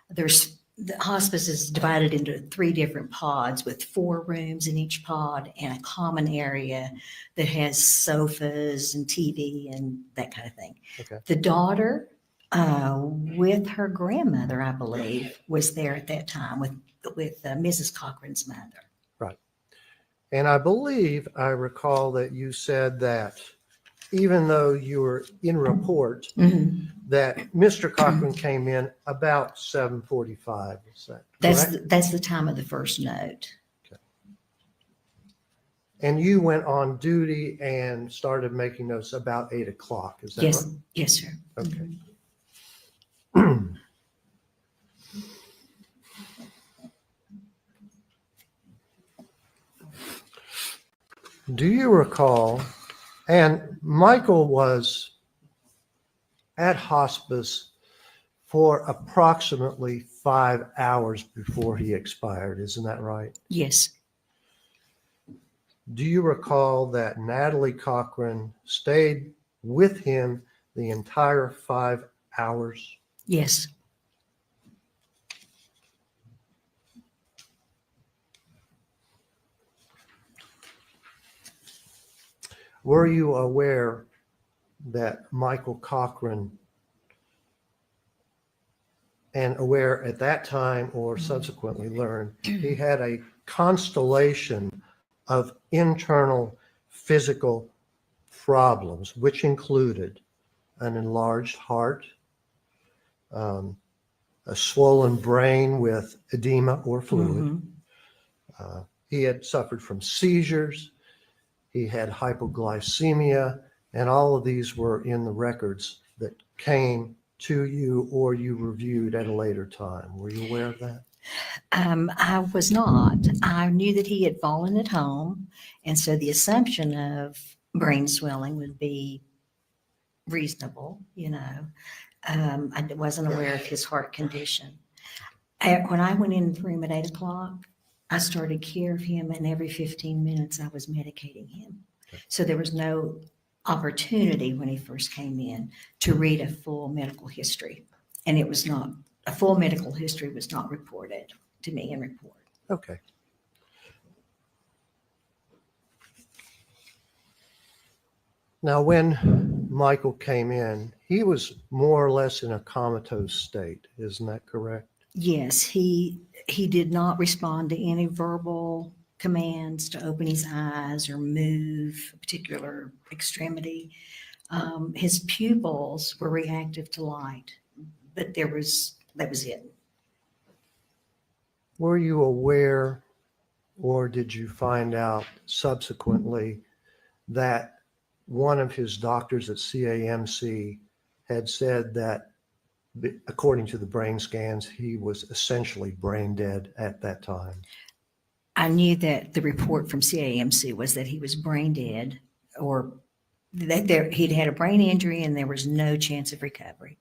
The hospice is divided into 3 different pods with 4 rooms in each pod and a common area that has sofas and TV and that kind of thing. Okay. The daughter, with her grandmother, I believe, was there at that time with Mrs. Cochran's mother. Right. And I believe I recall that you said that even though you were in report, that Mr. Cochran came in about 7:45. Is that correct? That's the time of the first note. And you went on duty and started making notes about 8 o'clock. Is that Yes, right? yes, sir. Okay. Do you recall, and Michael was at hospice for approximately 5 hours before he expired, isn't that right? Yes. Do you recall that Natalie Cochran stayed with him the entire 5 hours? Yes. Were you aware that Michael Cochran, and aware at that time or subsequently learned, he had a constellation of internal physical problems, which included an enlarged heart, a swollen brain with edema or fluid. He had suffered from seizures. He had hypoglycemia, and all of these were in the records that came to you or you reviewed at a later time. Were you aware of that? I was not. I knew that he had fallen at home, and so the assumption of brain swelling would be reasonable, you know. I wasn't aware of his heart condition. When I went in the room at 8 o'clock, I started care of him, and every 15 minutes I was medicating him. So there was no opportunity when he first came in to read a full medical history. And it was not, a full medical history was not reported to me in report. Okay. Now, when Michael came in, he was more or less in a comatose state. Isn't that correct? Yes, he did not respond to any verbal commands to open his eyes or move a particular extremity. His pupils were reactive to light, but that was it. Were you aware, or did you find out subsequently, that one of his doctors at CAMC had said that, according to the brain scans, he was essentially brain dead at that time? I knew that the report from CAMC was that he was brain dead, or that he'd had a brain injury and there was no chance of recovery.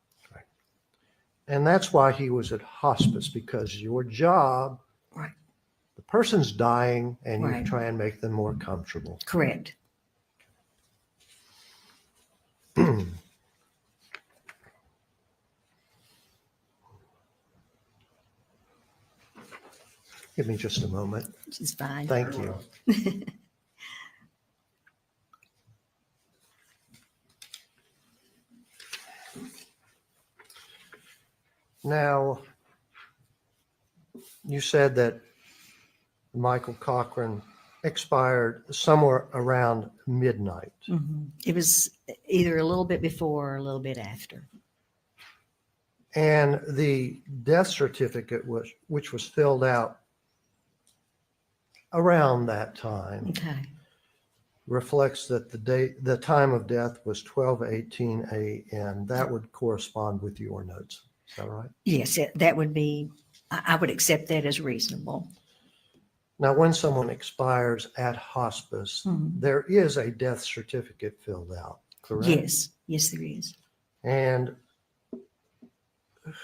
And that's why he was at hospice, because your job, right, the person's dying and you right, try and make them more comfortable. Correct. Give me just a moment. She's fine. Thank you. Now, you said that Michael Cochran expired somewhere around midnight. It was either a little bit before or a little bit after. And the death certificate which was filled out around that time Okay. reflects that the time of death was 12:18 a.m. That would correspond with your notes. Is that right? Yes, that would be, I would accept that as reasonable. Now, when someone expires at hospice, there is a death certificate filled out, correct? Yes, yes, there is. And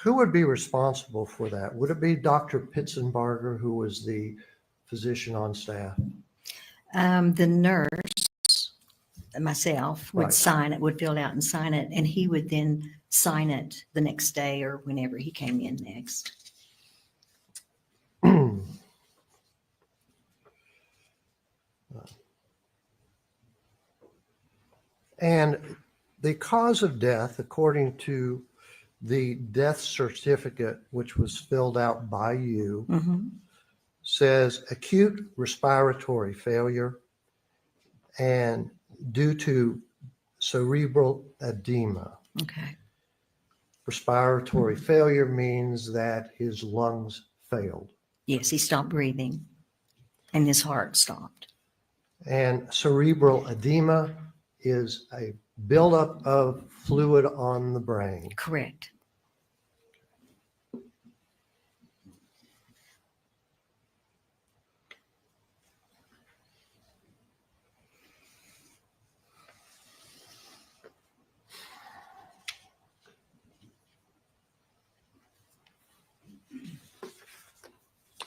who would be responsible for that? Would it be Dr. Pitzenbarger, who was the physician on staff? The nurse, myself, would Right. sign it, would fill it out and sign it, and he would then sign it the next day or whenever he came in next. And the cause of death, according to the death certificate, which was filled out by you, says acute respiratory failure and due to cerebral edema. Okay. Respiratory failure means that his lungs failed. Yes, he stopped breathing and his heart stopped. And cerebral edema is a buildup of fluid on the brain. Correct.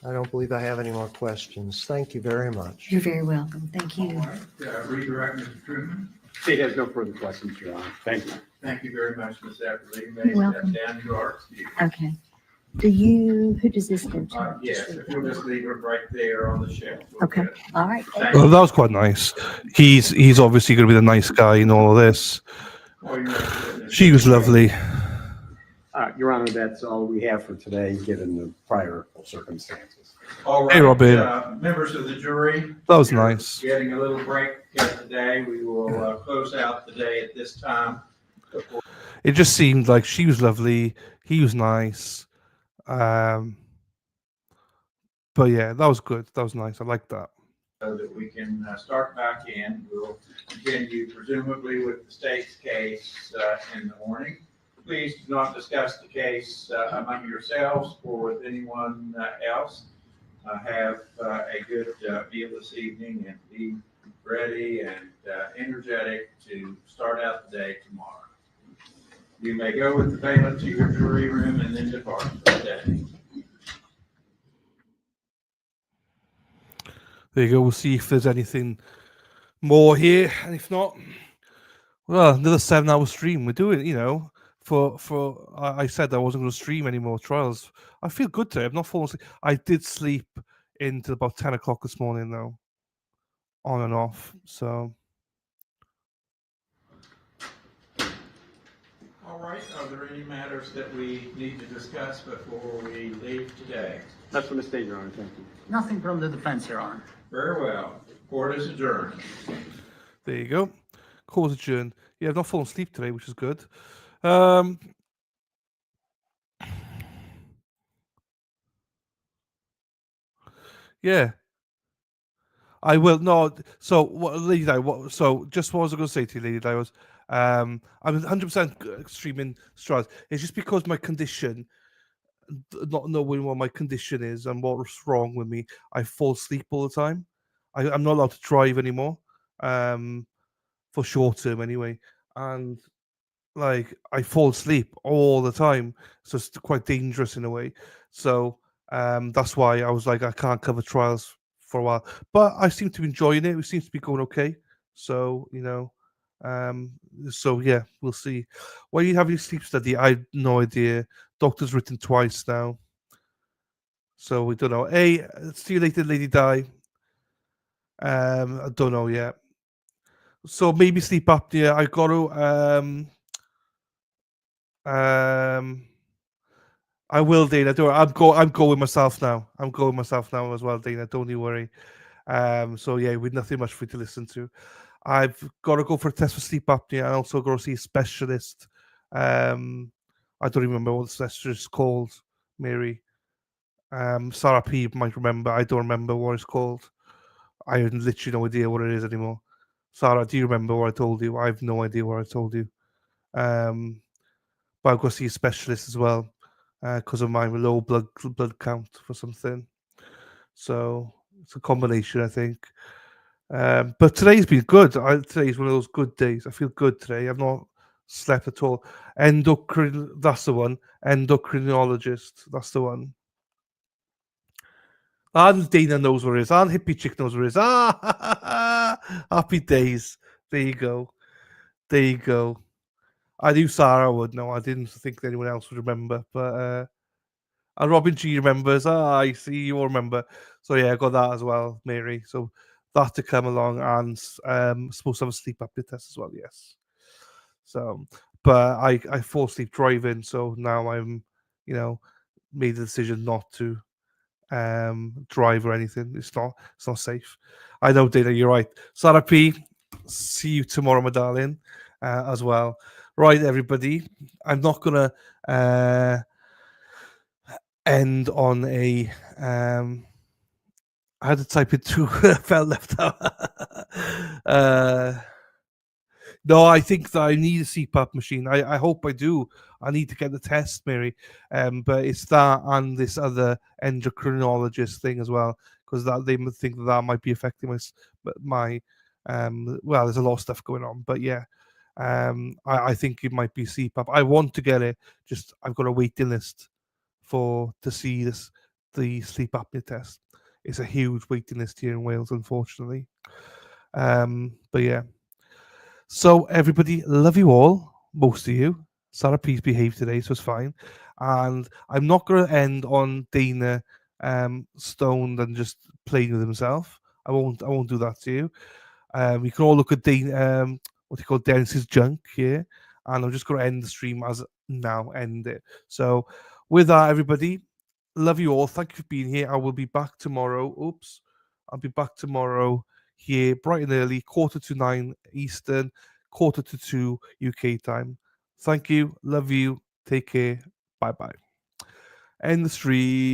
I don't believe I have any more questions. Thank you very much. You're very welcome. Thank you. Redirect Mr. Truman. He has no further questions, Your Honor. Thank you. Thank you very much, Ms. Epperly. You may You're welcome. step down to our excuse. Okay. Who does this go to? Yes, if you'll just leave it right there on the shelf. we'll Okay. get it. All right. Thank Well, you. that was quite nice. He's obviously going to be the nice guy in all of this. Oh, you're right. She was lovely. Your Honor, that's all we have for today, given the prior circumstances. All right, Hey, Robin. members of the jury. That was you're nice. Getting a little break today. We will close out the day at this time. It just seemed like she was lovely. He was nice. But yeah, that was good. That was nice. I like that. So that we can start back in. We'll continue presumably with the state's case in the morning. Please do not discuss the case among yourselves or with anyone else. Have a good meal this evening and be ready and energetic to start out the day tomorrow. You may go with the bailiff to your jury room and then depart for the day. There you go. We'll see if there's anything more here, and if not, well, another 7-hour stream. We're doing, I said I wasn't going to stream any more trials. I feel good today. I've not fallen asleep. I did sleep into about 10 o'clock this morning, though, on and off. So, All right, are there any matters that we need to discuss before we leave today? That's from the state, Your Honor. Thank you. Nothing from the defense, Your Honor. Very well. Court is adjourned. there you go. Cause adjourned. Yeah, I've not fallen asleep today, which is good. Yeah, I will. No, so what, Lady Di? So just what was I going to say to you, Lady Di, was I'm 100% streaming Strahd. It's just because my condition, not knowing what my condition is and what's wrong with me, I fall asleep all the time. I'm not allowed to drive anymore, for short term anyway, and like I fall asleep all the time, so it's quite dangerous in a way. So that's why I was like, I can't cover trials for a while, but I seem to be enjoying it. It seems to be going okay. So So yeah, we'll see. Why you have your sleep study? I have no idea. Doctor's written twice now, so we don't know. Hey, see you later, Lady Di. I don't know yet. So maybe sleep apnea. I got to. I will, Dana. Don't worry. I'm going myself now. I'm going myself now as well, Dana. Don't you worry. So yeah, with nothing much for you to listen to. I've got to go for a test for sleep apnea and also go to see a specialist. I don't remember what the specialist is called, Mary. Sarah P might remember. I don't remember what it's called. I have literally no idea what it is anymore. Sarah, do you remember what I told you? I have no idea what I told you. But I've got to see a specialist as well because of my low blood count for something. So it's a combination, I think. But today's been good. Today's one of those good days. I feel good today. I've not slept at all. That's the one. Endocrinologist. That's the one. And Dana knows where it is. And Hippie Chick knows where it is. Happy days. There you go. There you go. I knew Sarah would know. I didn't think anyone else would remember. But and Robin G remembers. I see you all remember. So yeah, I got that as well, Mary. So that to come along, and supposed to have a sleep apnea test as well. Yes. So, but I fall asleep driving, so now I'm, made the decision not to drive or anything. It's not safe. I know, Dana, you're right. Sarah P, see you tomorrow, my darling, as well. Right, everybody. I'm not gonna end on a I had to type it too. Felt left out. No, I think that I need a CPAP machine. I hope I do. I need to get the test, Mary. But it's that and this other endocrinologist thing as well, because that they would think that might be affecting my well, there's a lot of stuff going on. But yeah, I think it might be CPAP. I want to get it. Just I've got a waiting list to see the sleep apnea test. It's a huge waiting list here in Wales, unfortunately. But yeah. So everybody, love you all, most of you. Sarah P's behaved today, so it's fine. And I'm not going to end on Dana stoned and just playing with himself. I won't do that to you. You can all look at Dana, what he called Dennis's junk here, and I'm just going to end the stream as now. End it. So with that, everybody, love you all. Thank you for being here. I will be back tomorrow. Oops, I'll be back tomorrow here bright and early, 9:15 Eastern, 1:45 UK time. Thank you. Love you. Take care. Bye bye. End the stream.